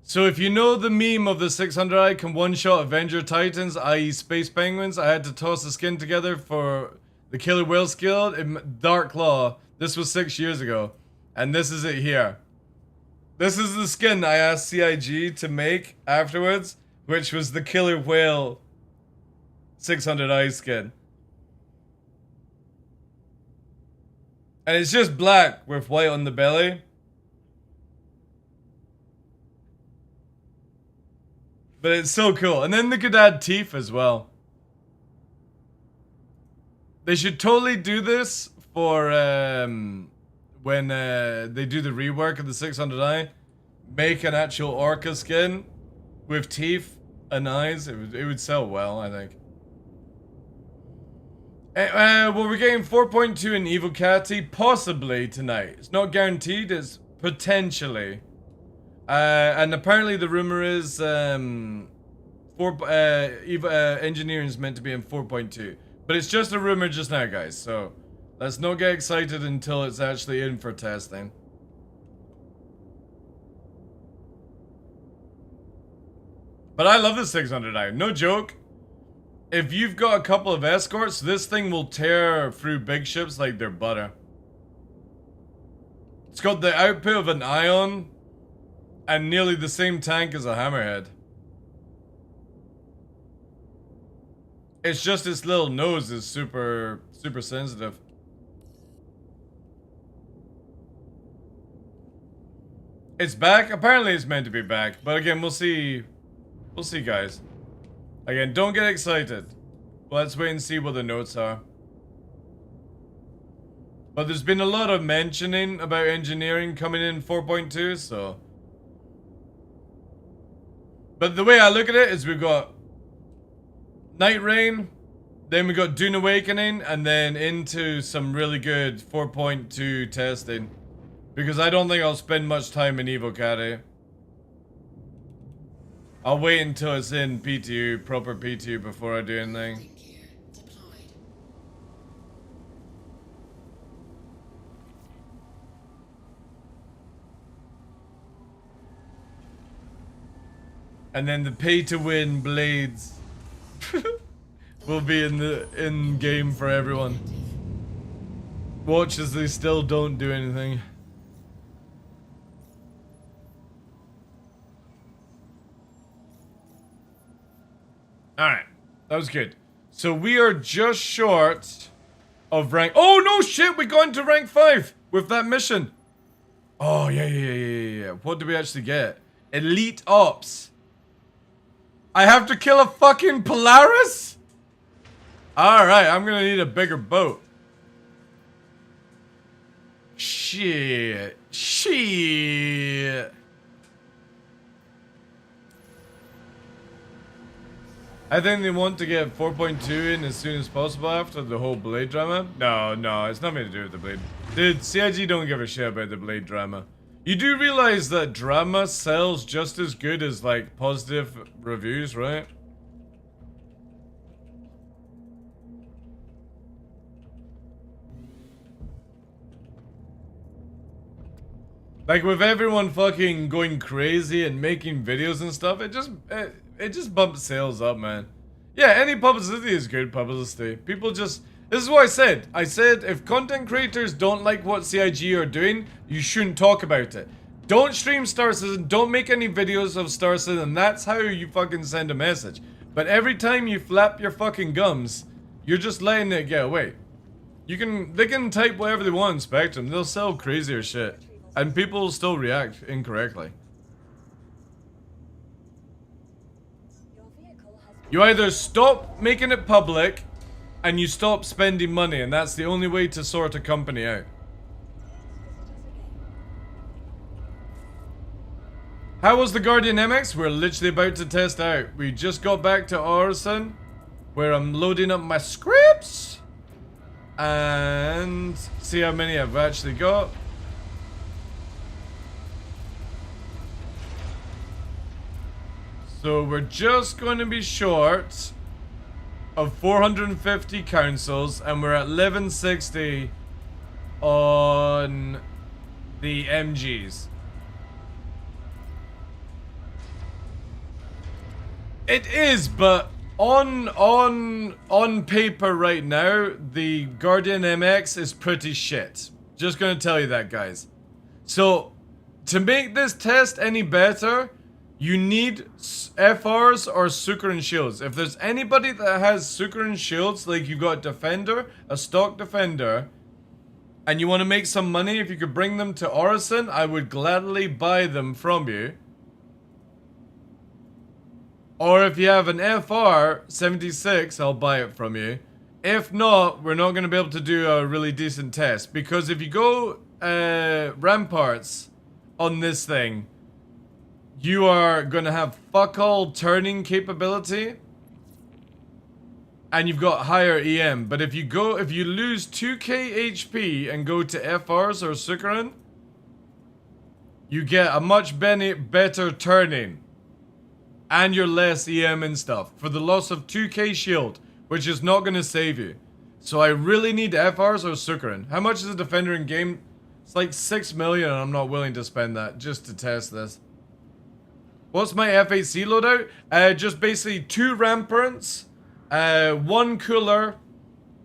So if you know the meme of the 600i can one-shot Avenger Titans, i.e. Space Penguins, I had to toss the skin together for the Killer Whale skill in TheDarkLaw. This was 6 years ago. And this is it here. This is the skin I asked CIG to make afterwards, which was the Killer Whale 600i skin. And it's just black with white on the belly. But it's so cool. And then they could add teeth as well. They should totally do this for when they do the rework of the 600i. Make an actual orca skin with teeth and eyes. It would sell well, I think. Well, we're getting 4.2 in Evil Catty possibly tonight. It's not guaranteed, it's potentially. And apparently the rumor is Engineering is meant to be in 4.2. But it's just a rumor just now, guys, so let's not get excited until it's actually in for testing. But I love the 600i, no joke. If you've got a couple of escorts, this thing will tear through big ships like they're butter. It's got the output of an Ion and nearly the same tank as a Hammerhead. It's just its little nose is super sensitive. It's back? Apparently it's meant to be back. But again, we'll see. We'll see, guys. Again, don't get excited. Let's wait and see what the notes are. But there's been a lot of mentioning about engineering coming in 4.2, so... But the way I look at it is we've got Night Rain, then we got Dune Awakening, and then into some really good 4.2 testing. Because I don't think I'll spend much time in Evo Caddy. I'll wait until it's in PTU, proper PTU, before I do anything. And then the pay-to-win blades will be in game for everyone. Watch as they still don't do anything. Alright, that was good. So we are just short of rank... Oh, no shit, we got into rank 5 with that mission. Oh, yeah. What do we actually get? Elite Ops. I have to kill a fucking Polaris? Alright, I'm gonna need a bigger boat. Shit. I think they want to get 4.2 in as soon as possible after the whole Blade drama. No, it's nothing to do with the Blade. Dude, CIG don't give a shit about the Blade drama. You do realize that drama sells just as good as, like, positive reviews, right? Like, with everyone fucking going crazy and making videos and stuff, it just bumps sales up, man. Yeah, any publicity is good publicity. People just... This is what I said. I said if content creators don't like what CIG are doing, you shouldn't talk about it. Don't stream Star Citizen, don't make any videos of Star Citizen, that's how you fucking send a message. But every time you flap your fucking gums, you're just letting it get away. They can type whatever they want in Spectrum, they'll sell crazier shit. And people will still react incorrectly. You either stop making it public, and you stop spending money, and that's the only way to sort a company out. How was the Guardian MX? We're literally about to test out. We just got back to Orison, where I'm loading up my scripts, and see how many I've actually got. So we're just going to be short of 450 councils, and we're at 1160 on the MGs. It is, but on paper right now, the Guardian MX is pretty shit. Just gonna tell you that, guys. So, to make this test any better, you need FRs or Sukaran shields. If there's anybody that has Sukaran shields, like you've got a Defender, a stock Defender, and you want to make some money, if you could bring them to Orison, I would gladly buy them from you. Or if you have an FR 76, I'll buy it from you. If not, we're not going to be able to do a really decent test. Because if you go Ramparts on this thing, you are going to have fuck all turning capability. And you've got higher EM. But if you lose 2k HP and go to FRs or Sukaran, you get a much better turning. And you're less EM and stuff. For the loss of 2k shield, which is not going to save you. So I really need FRs or Sukaran. How much is a Defender in game? It's like 6 million, and I'm not willing to spend that just to test this. What's my F8C loadout? Just basically 2 Ramparts, 1 Cooler,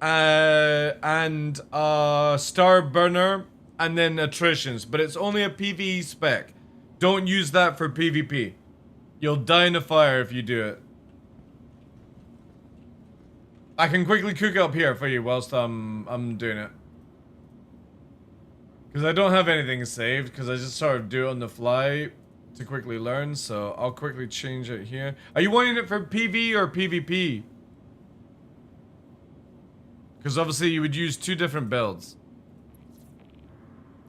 and a Star Burner, and then Attritions. But it's only a PvE spec. Don't use that for PvP. You'll die in a fire if you do it. I can quickly cook up here for you whilst I'm doing it. Because I don't have anything saved, because I just sort of do it on the fly to quickly learn, so I'll quickly change it here. Are you wanting it for PV or PvP? Because obviously you would use 2 different builds.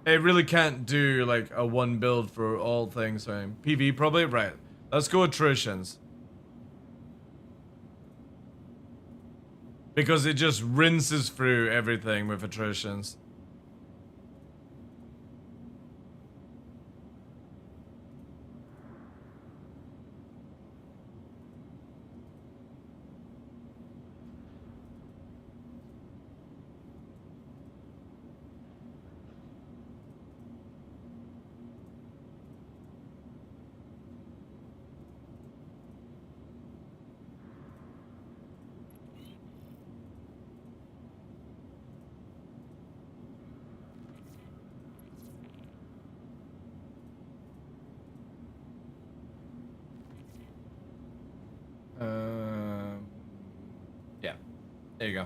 It really can't do like a 1 build for all things, right? PV probably? Right. Let's go attritions. Because it just rinses through everything with attritions. Yeah, there you go.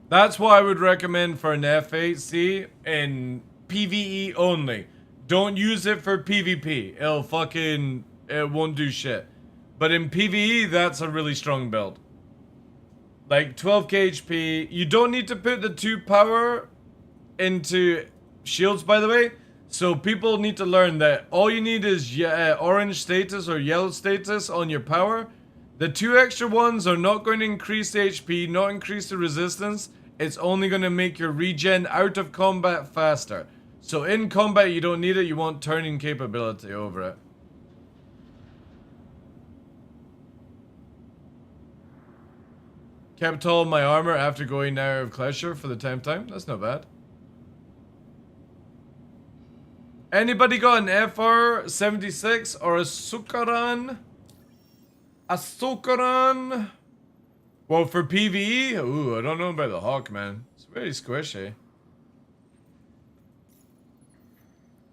That's what I would recommend for an F8C in PvE only. Don't use it for PvP. It won't do shit. But in PvE, that's a really strong build. Like 12k HP. You don't need to put the 2 power into shields, by the way. So people need to learn that all you need is orange status or yellow status on your power. The 2 extra ones are not going to increase the HP, not increase the resistance. It's only going to make your regen out of combat faster. So in combat you don't need it, you want turning capability over it. Kept all my armor after going out of Klesher for the 10th time. That's not bad. Anybody got an FR 76 or a Sukaran? A Sukaran? Well, for PvE, ooh, I don't know about the Hawk, man. It's very squishy.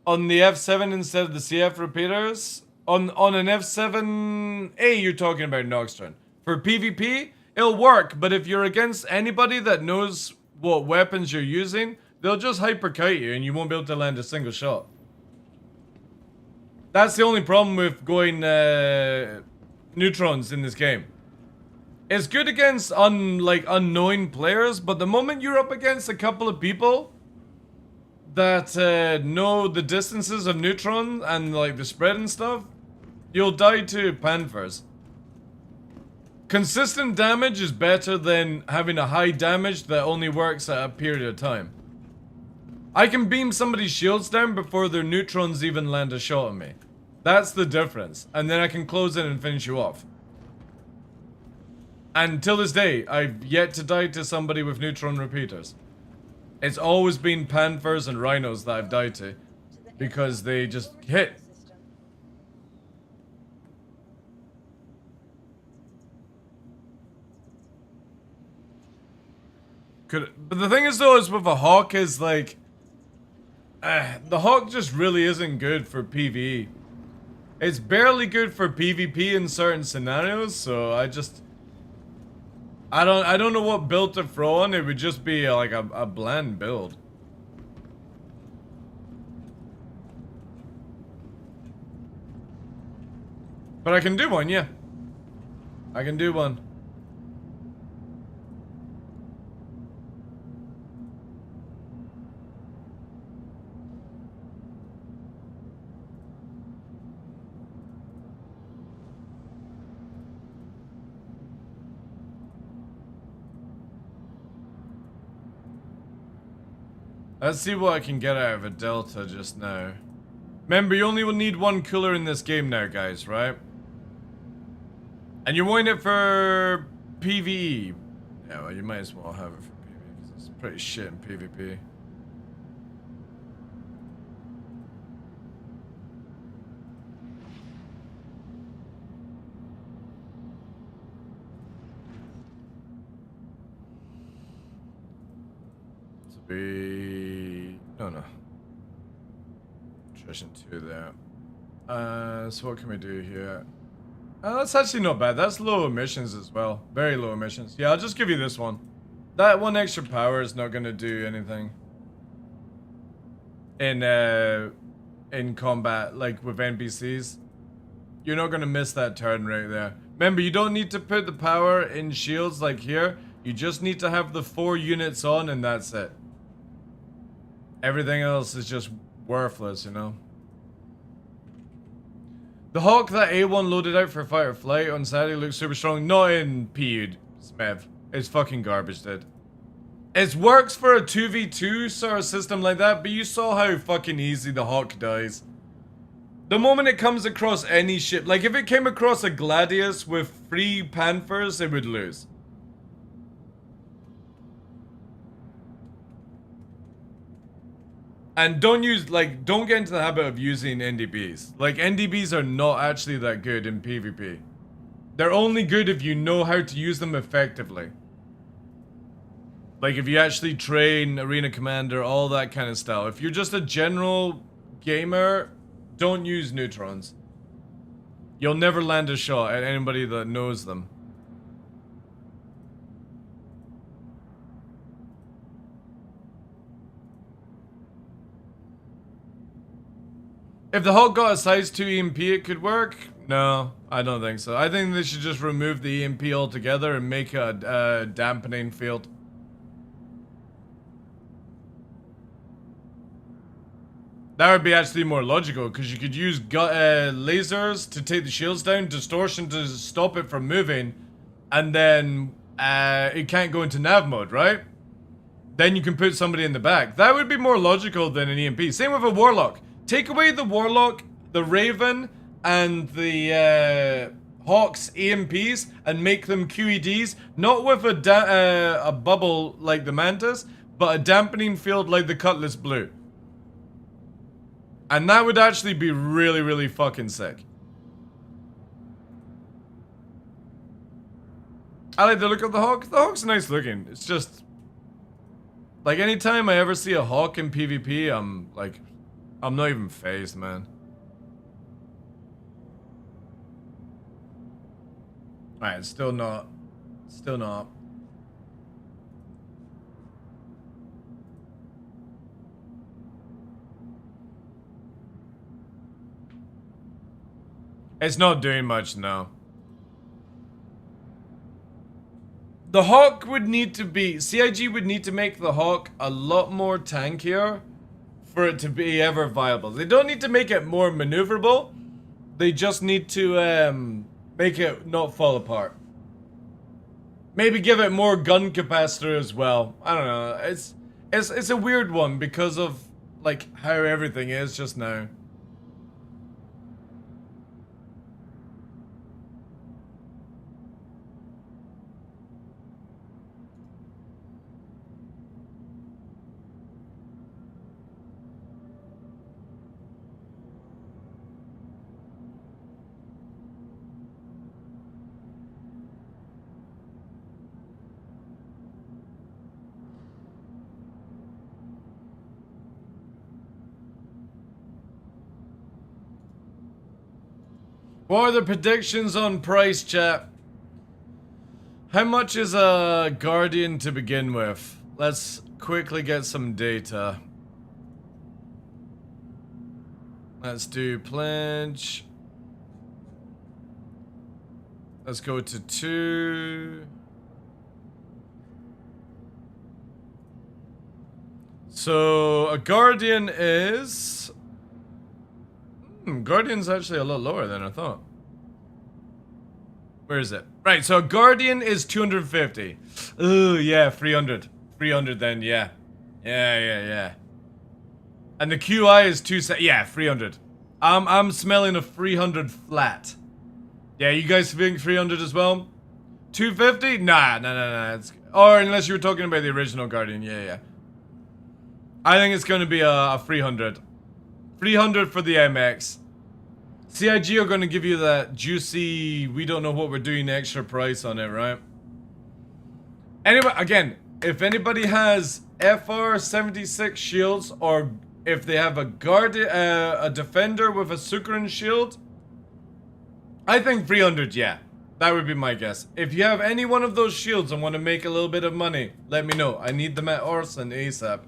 On the F7 instead of the CF repeaters? On an F7A, you're talking about Noxtron. For PvP, it'll work, but if you're against anybody that knows what weapons you're using, they'll just hyperkite you and you won't be able to land a single shot. That's the only problem with going neutrons in this game. It's good against unknown players, but the moment you're up against a couple of people that know the distances of neutron and like the spread and stuff, you'll die to Panthers. Consistent damage is better than having a high damage that only works at a period of time. I can beam somebody's shields down before their neutrons even land a shot on me. That's the difference. And then I can close in and finish you off. And till this day, I've yet to die to somebody with neutron repeaters. It's always been panthers and rhinos that I've died to. Because they just hit. But the thing is though, is with a Hawk is like... the Hawk just really isn't good for PvE. It's barely good for PvP in certain scenarios, so I don't know what build to throw on. It would just be like a bland build. But I can do one, yeah. I can do one. Let's see what I can get out of a Delta just now. Remember, you only will need one cooler in this game now, guys, right? And you're wanting it for PvE. Yeah, well, you might as well have it for PvE, because it's pretty shit in PvP. To be... No. Attrition 2 there. So what can we do here? That's actually not bad. That's low emissions as well. Very low emissions. Yeah, I'll just give you this one. That one extra power is not going to do anything. In combat, like with NPCs. You're not going to miss that turn right there. Remember, you don't need to put the power in shields like here. You just need to have the 4 units on and that's it. Everything else is just worthless, you know? The Hawk that A1 loaded out for fight or flight on Saturday looks super strong. Not in PUD, Smev. It's fucking garbage, dude. It works for a 2v2 sort of system like that, but you saw how fucking easy the Hawk dies. The moment it comes across any ship, like if it came across a Gladius with 3 Panthers, it would lose. And don't get into the habit of using NDBs. Like, NDBs are not actually that good in PvP. They're only good if you know how to use them effectively. Like, if you actually train Arena Commander, all that kind of stuff. If you're just a general gamer, don't use neutrons. You'll never land a shot at anybody that knows them. If the Hawk got a size 2 EMP, it could work? No, I don't think so. I think they should just remove the EMP altogether and make it a dampening field. That would be actually more logical, because you could use lasers to take the shields down, distortion to stop it from moving, and then it can't go into nav mode, right? Then you can put somebody in the back. That would be more logical than an EMP. Same with a Warlock. Take away the Warlock, the Raven, and the Hawk's EMPs and make them QEDs. Not with a bubble like the Mantis, but a dampening field like the Cutlass Blue. And that would actually be really, really fucking sick. I like the look of the Hawk. The Hawk's nice looking. It's just... like, anytime I ever see a Hawk in PvP, I'm not even phased, man. Alright, still not. Still not. It's not doing much, no. The Hawk would need to be... CIG would need to make the Hawk a lot more tankier for it to be ever viable. They don't need to make it more maneuverable. They just need to make it not fall apart. Maybe give it more gun capacitor as well. I don't know. It's a weird one because of like how everything is just now. What are the predictions on price, chat? How much is a Guardian to begin with? Let's quickly get some data. Let's do pledge. Let's go to 2. So a Guardian is... Guardian's actually a lot lower than I thought. Where is it? Right, so a Guardian is 250. Ooh, yeah, 300. 300 then, yeah. Yeah. And the QI is 300. I'm smelling a 300 flat. Yeah, you guys think 300 as well? 250? Nah. Or unless you were talking about the original Guardian, yeah. I think it's going to be a 300. 300 for the MX. CIG are going to give you that juicy, we don't know what we're doing extra price on it, right? Anyway, again, if anybody has FR76 shields, or if they have a defender with a Sukaran shield, I think 300, yeah. That would be my guess. If you have any one of those shields and want to make a little bit of money, let me know. I need them at Orson ASAP.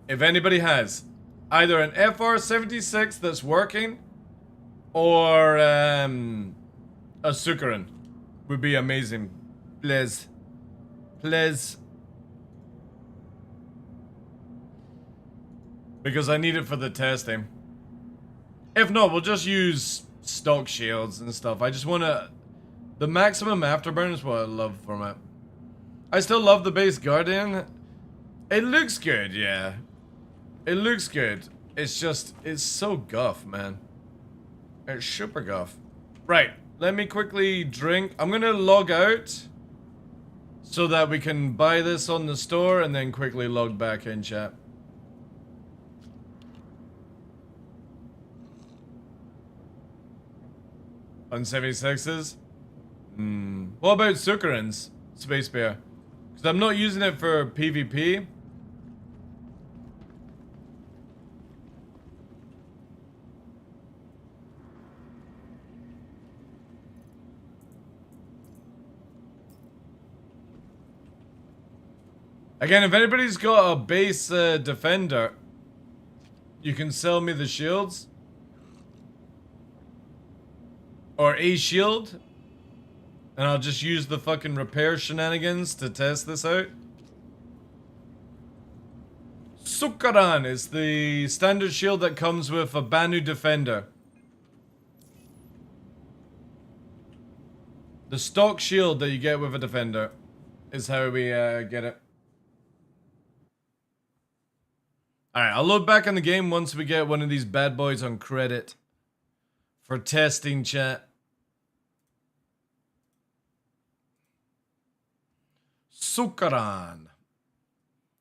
If anybody has either an FR76 that's working or a Sukaran, would be amazing. Please. Because I need it for the testing. If not, we'll just use stock shields and stuff. I just want to... The maximum afterburn is what I love from it. I still love the base Guardian. It looks good, yeah. It looks good. It's just... It's so guff, man. It's super guff. Right. Let me quickly drink. I'm going to log out so that we can buy this on the store and then quickly log back in, chat. On 76s? What about Sukarans? Space Bear. Because I'm not using it for PvP. Again, if anybody's got a base defender, you can sell me the shields. Or a shield. And I'll just use the fucking repair shenanigans to test this out. Sukaran is the standard shield that comes with a Banu defender. The stock shield that you get with a defender is how we get it. Alright, I'll load back on the game once we get one of these bad boys on credit. For testing, chat. Sukaran.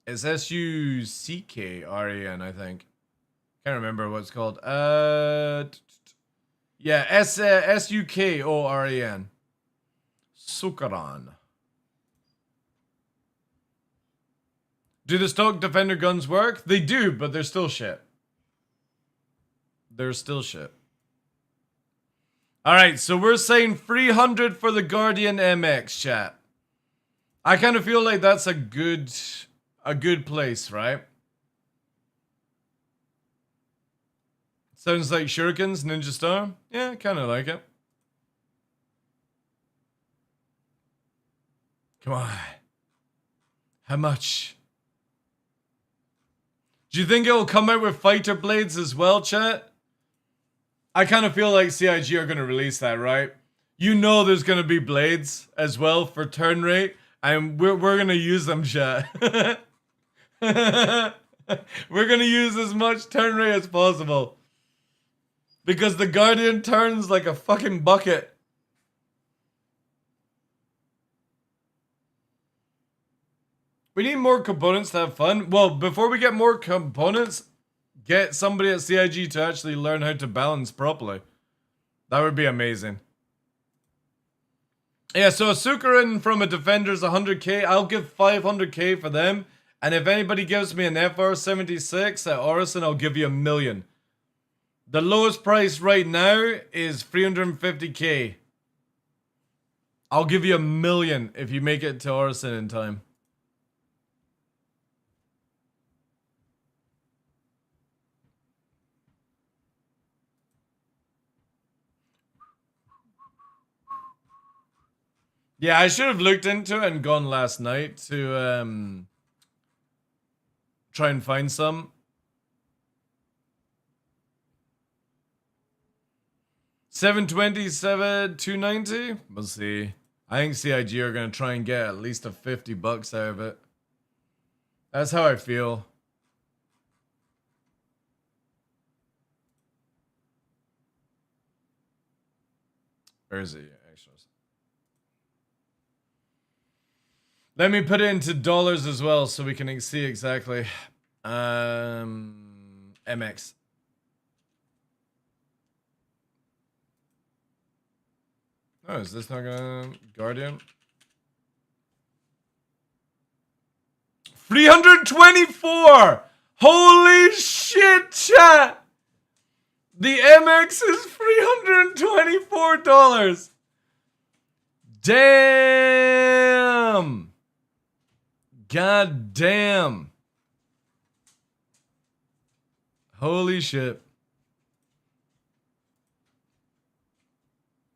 It's S-U-C-K-R-A-N, I think. Can't remember what it's called. Yeah, S-U-K-O-R-A-N. Sukaran. Do the stock defender guns work? They do, but they're still shit. They're still shit. Alright, so we're saying 300 for the Guardian MX, chat. I kind of feel like that's a good place, right? Sounds like Shurikens, Ninja Star. Yeah, kind of like it. Come on. How much? Do you think it will come out with fighter blades as well, chat? I kind of feel like CIG are going to release that, right? You know there's going to be blades as well for turn rate. And we're going to use them, chat. We're going to use as much turn rate as possible. Because the Guardian turns like a fucking bucket. We need more components to have fun. Well, before we get more components, get somebody at CIG to actually learn how to balance properly. That would be amazing. Yeah, so a Sukaran from a Defender's 100k. I'll give 500k for them. And if anybody gives me an FR76 at Orison, I'll give you $1 million. The lowest price right now is 350k. I'll give you $1 million if you make it to Orison in time. Yeah, I should have looked into it and gone last night to try and find some. 727, 290. We'll see. I think CIG are gonna try and get at least a $50 out of it. That's how I feel. Where is it? Actually, let me put it into dollars as well so we can see exactly. MX. Oh, is this not gonna Guardian? 324! Holy shit, chat! The MX is $324. Damn! God damn. Holy shit.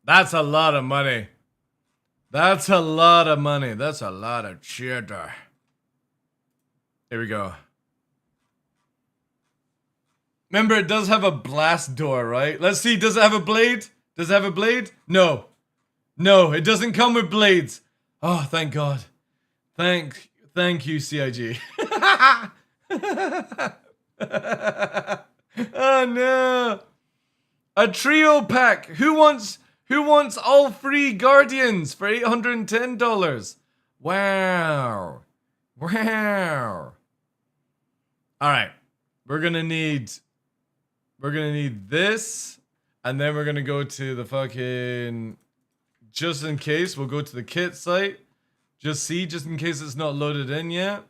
That's a lot of money. That's a lot of money. That's a lot of cheddar. Here we go. Remember, it does have a blast door, right? Let's see, does it have a blade? Does it have a blade? No. No, it doesn't come with blades. Oh, thank God. Thank you, CIG. Oh no. A trio pack. Who wants all 3 Guardians for $810? Wow. Wow. All right. We're going to need this, and then we're going to go to the fucking, just in case, we'll go to the kit site. Just in case it's not loaded in yet.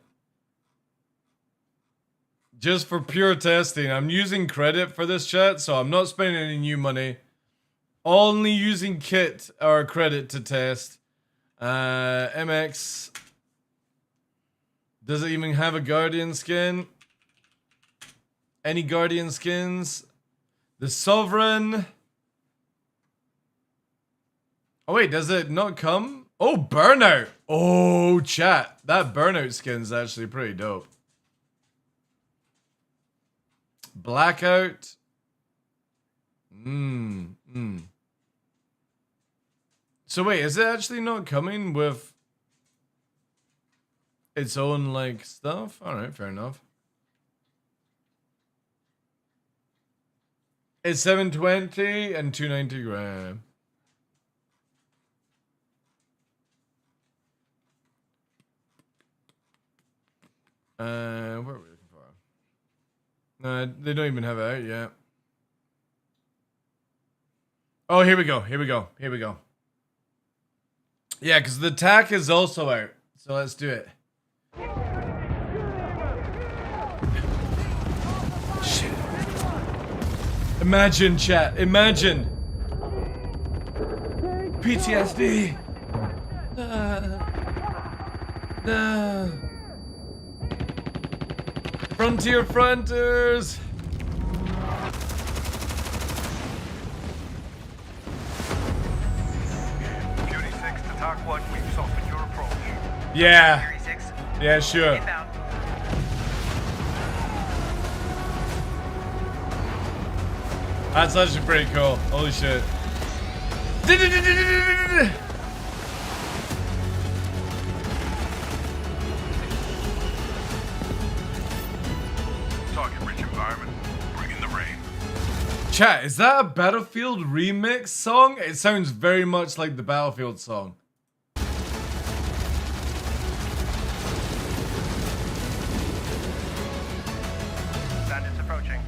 Just for pure testing. I'm using credit for this chat, so I'm not spending any new money. Only using kit or credit to test. MX. Does it even have a Guardian skin? Any Guardian skins? The Sovereign. Oh wait, does it not come? Oh, Burnout. Oh, chat. That Burnout skin's actually pretty dope. Blackout. So wait, is it actually not coming with its own like stuff? Alright, fair enough. It's 720 and 290 grand. What are we looking for? No, they don't even have it out yet. Oh, here we go. Here we go. Here we go. Yeah, because the tack is also out. So let's do it. Shit. Imagine, chat. Imagine. PTSD. Nah. Frontier Fronters. We've softened your approach. Yeah. Yeah, sure. Inbound. That's actually pretty cool. Holy shit. Target-rich environment. Bring in the rain. Chat, is that a Battlefield remix song? It sounds very much like the Battlefield song. Bandits approaching.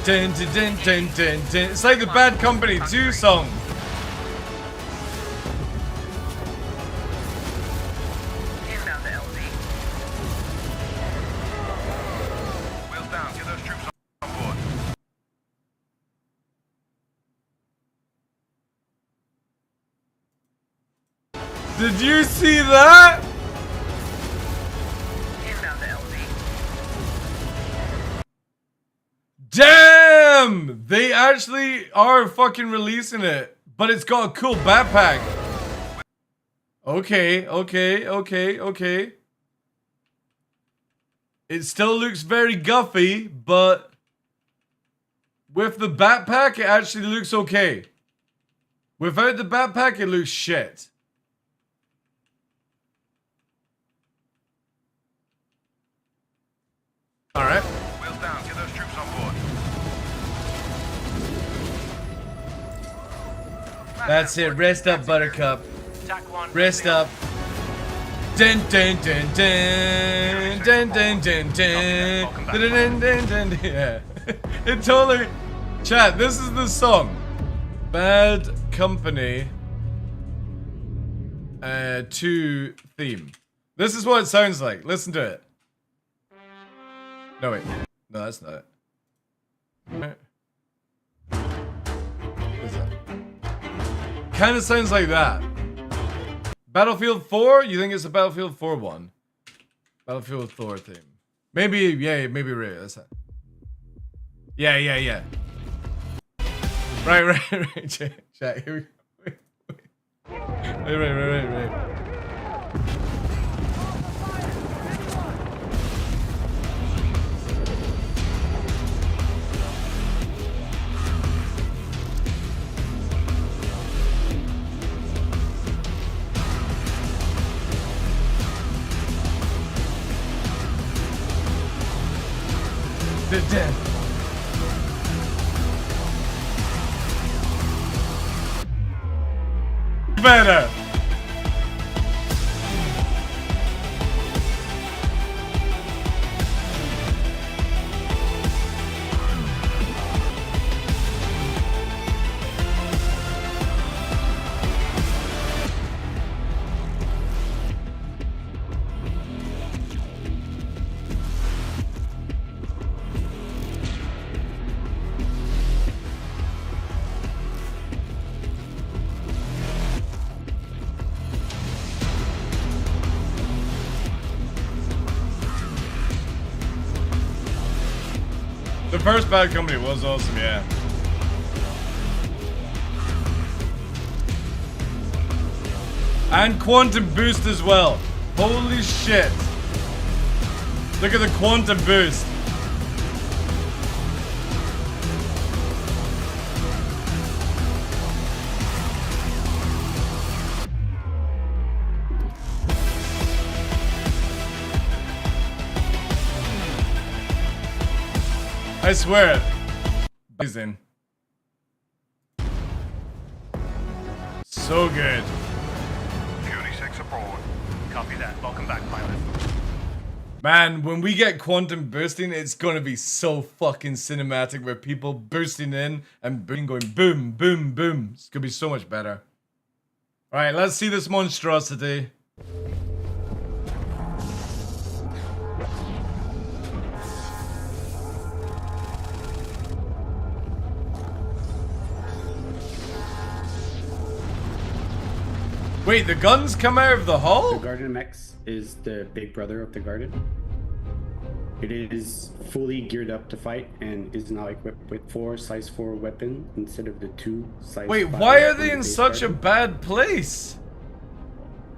Dun, dun, dun, dun, dun, dun. It's like the Bad Company 2 song. Inbound to LZ. Did you see that? Inbound to LZ. Damn! They actually are fucking releasing it. But it's got a cool backpack. Okay. It still looks very guffy, but with the backpack, it actually looks okay. Without the backpack, it looks shit. Alright. Wheels down. Get those troops on board. That's it. Rest up, Buttercup. TAC 1. Rest up. Dun dun dun dun dun dun dun dun dun dun dun. Yeah. It totally. Chat, this is the song. Bad Company 2 theme. This is what it sounds like. Listen to it. No wait. No, that's not it. Kind of sounds like that. Battlefield 4? You think it's a Battlefield 4 one? Battlefield 4 theme. Maybe, yeah, maybe right. That's that. Yeah. Right. Chat, here we go. Right. They're dead. Better. The first Bad Company was awesome, yeah. And Quantum Boost as well. Holy shit. Look at the Quantum Boost. I swear it. Amazing. So good. Unit 6 abroad. Copy that. Welcome back, pilot. Man, when we get quantum boosting, it's gonna be so fucking cinematic with people boosting in and going boom, boom, boom. It's gonna be so much better. Alright, let's see this monstrosity. Wait, the guns come out of the hull? The Guardian X is the big brother of the Guardian. It is fully geared up to fight and is now equipped with 4 size 4 weapon instead of the 2 size Wait, 5 why are from they the in base such a Guardian. bad place?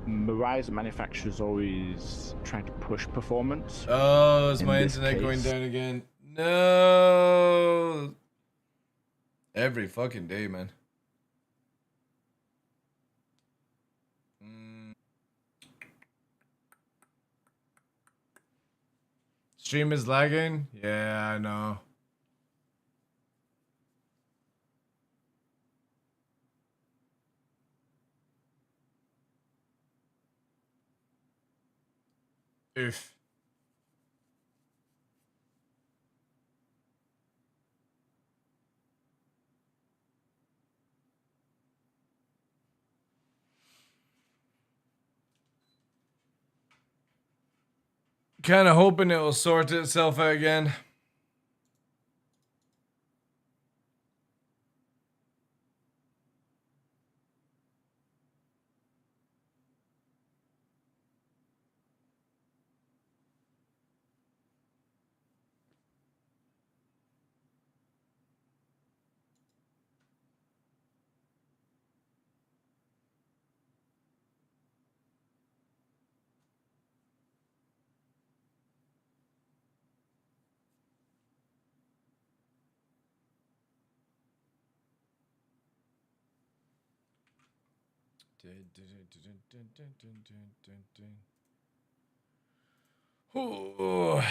Mirai, the manufacturer's always trying to push performance. Oh, is In my this internet going case. down again? No. Every fucking day, man. Stream is lagging? Yeah, I know. Oof. Kind of hoping it will sort itself out again. Oh.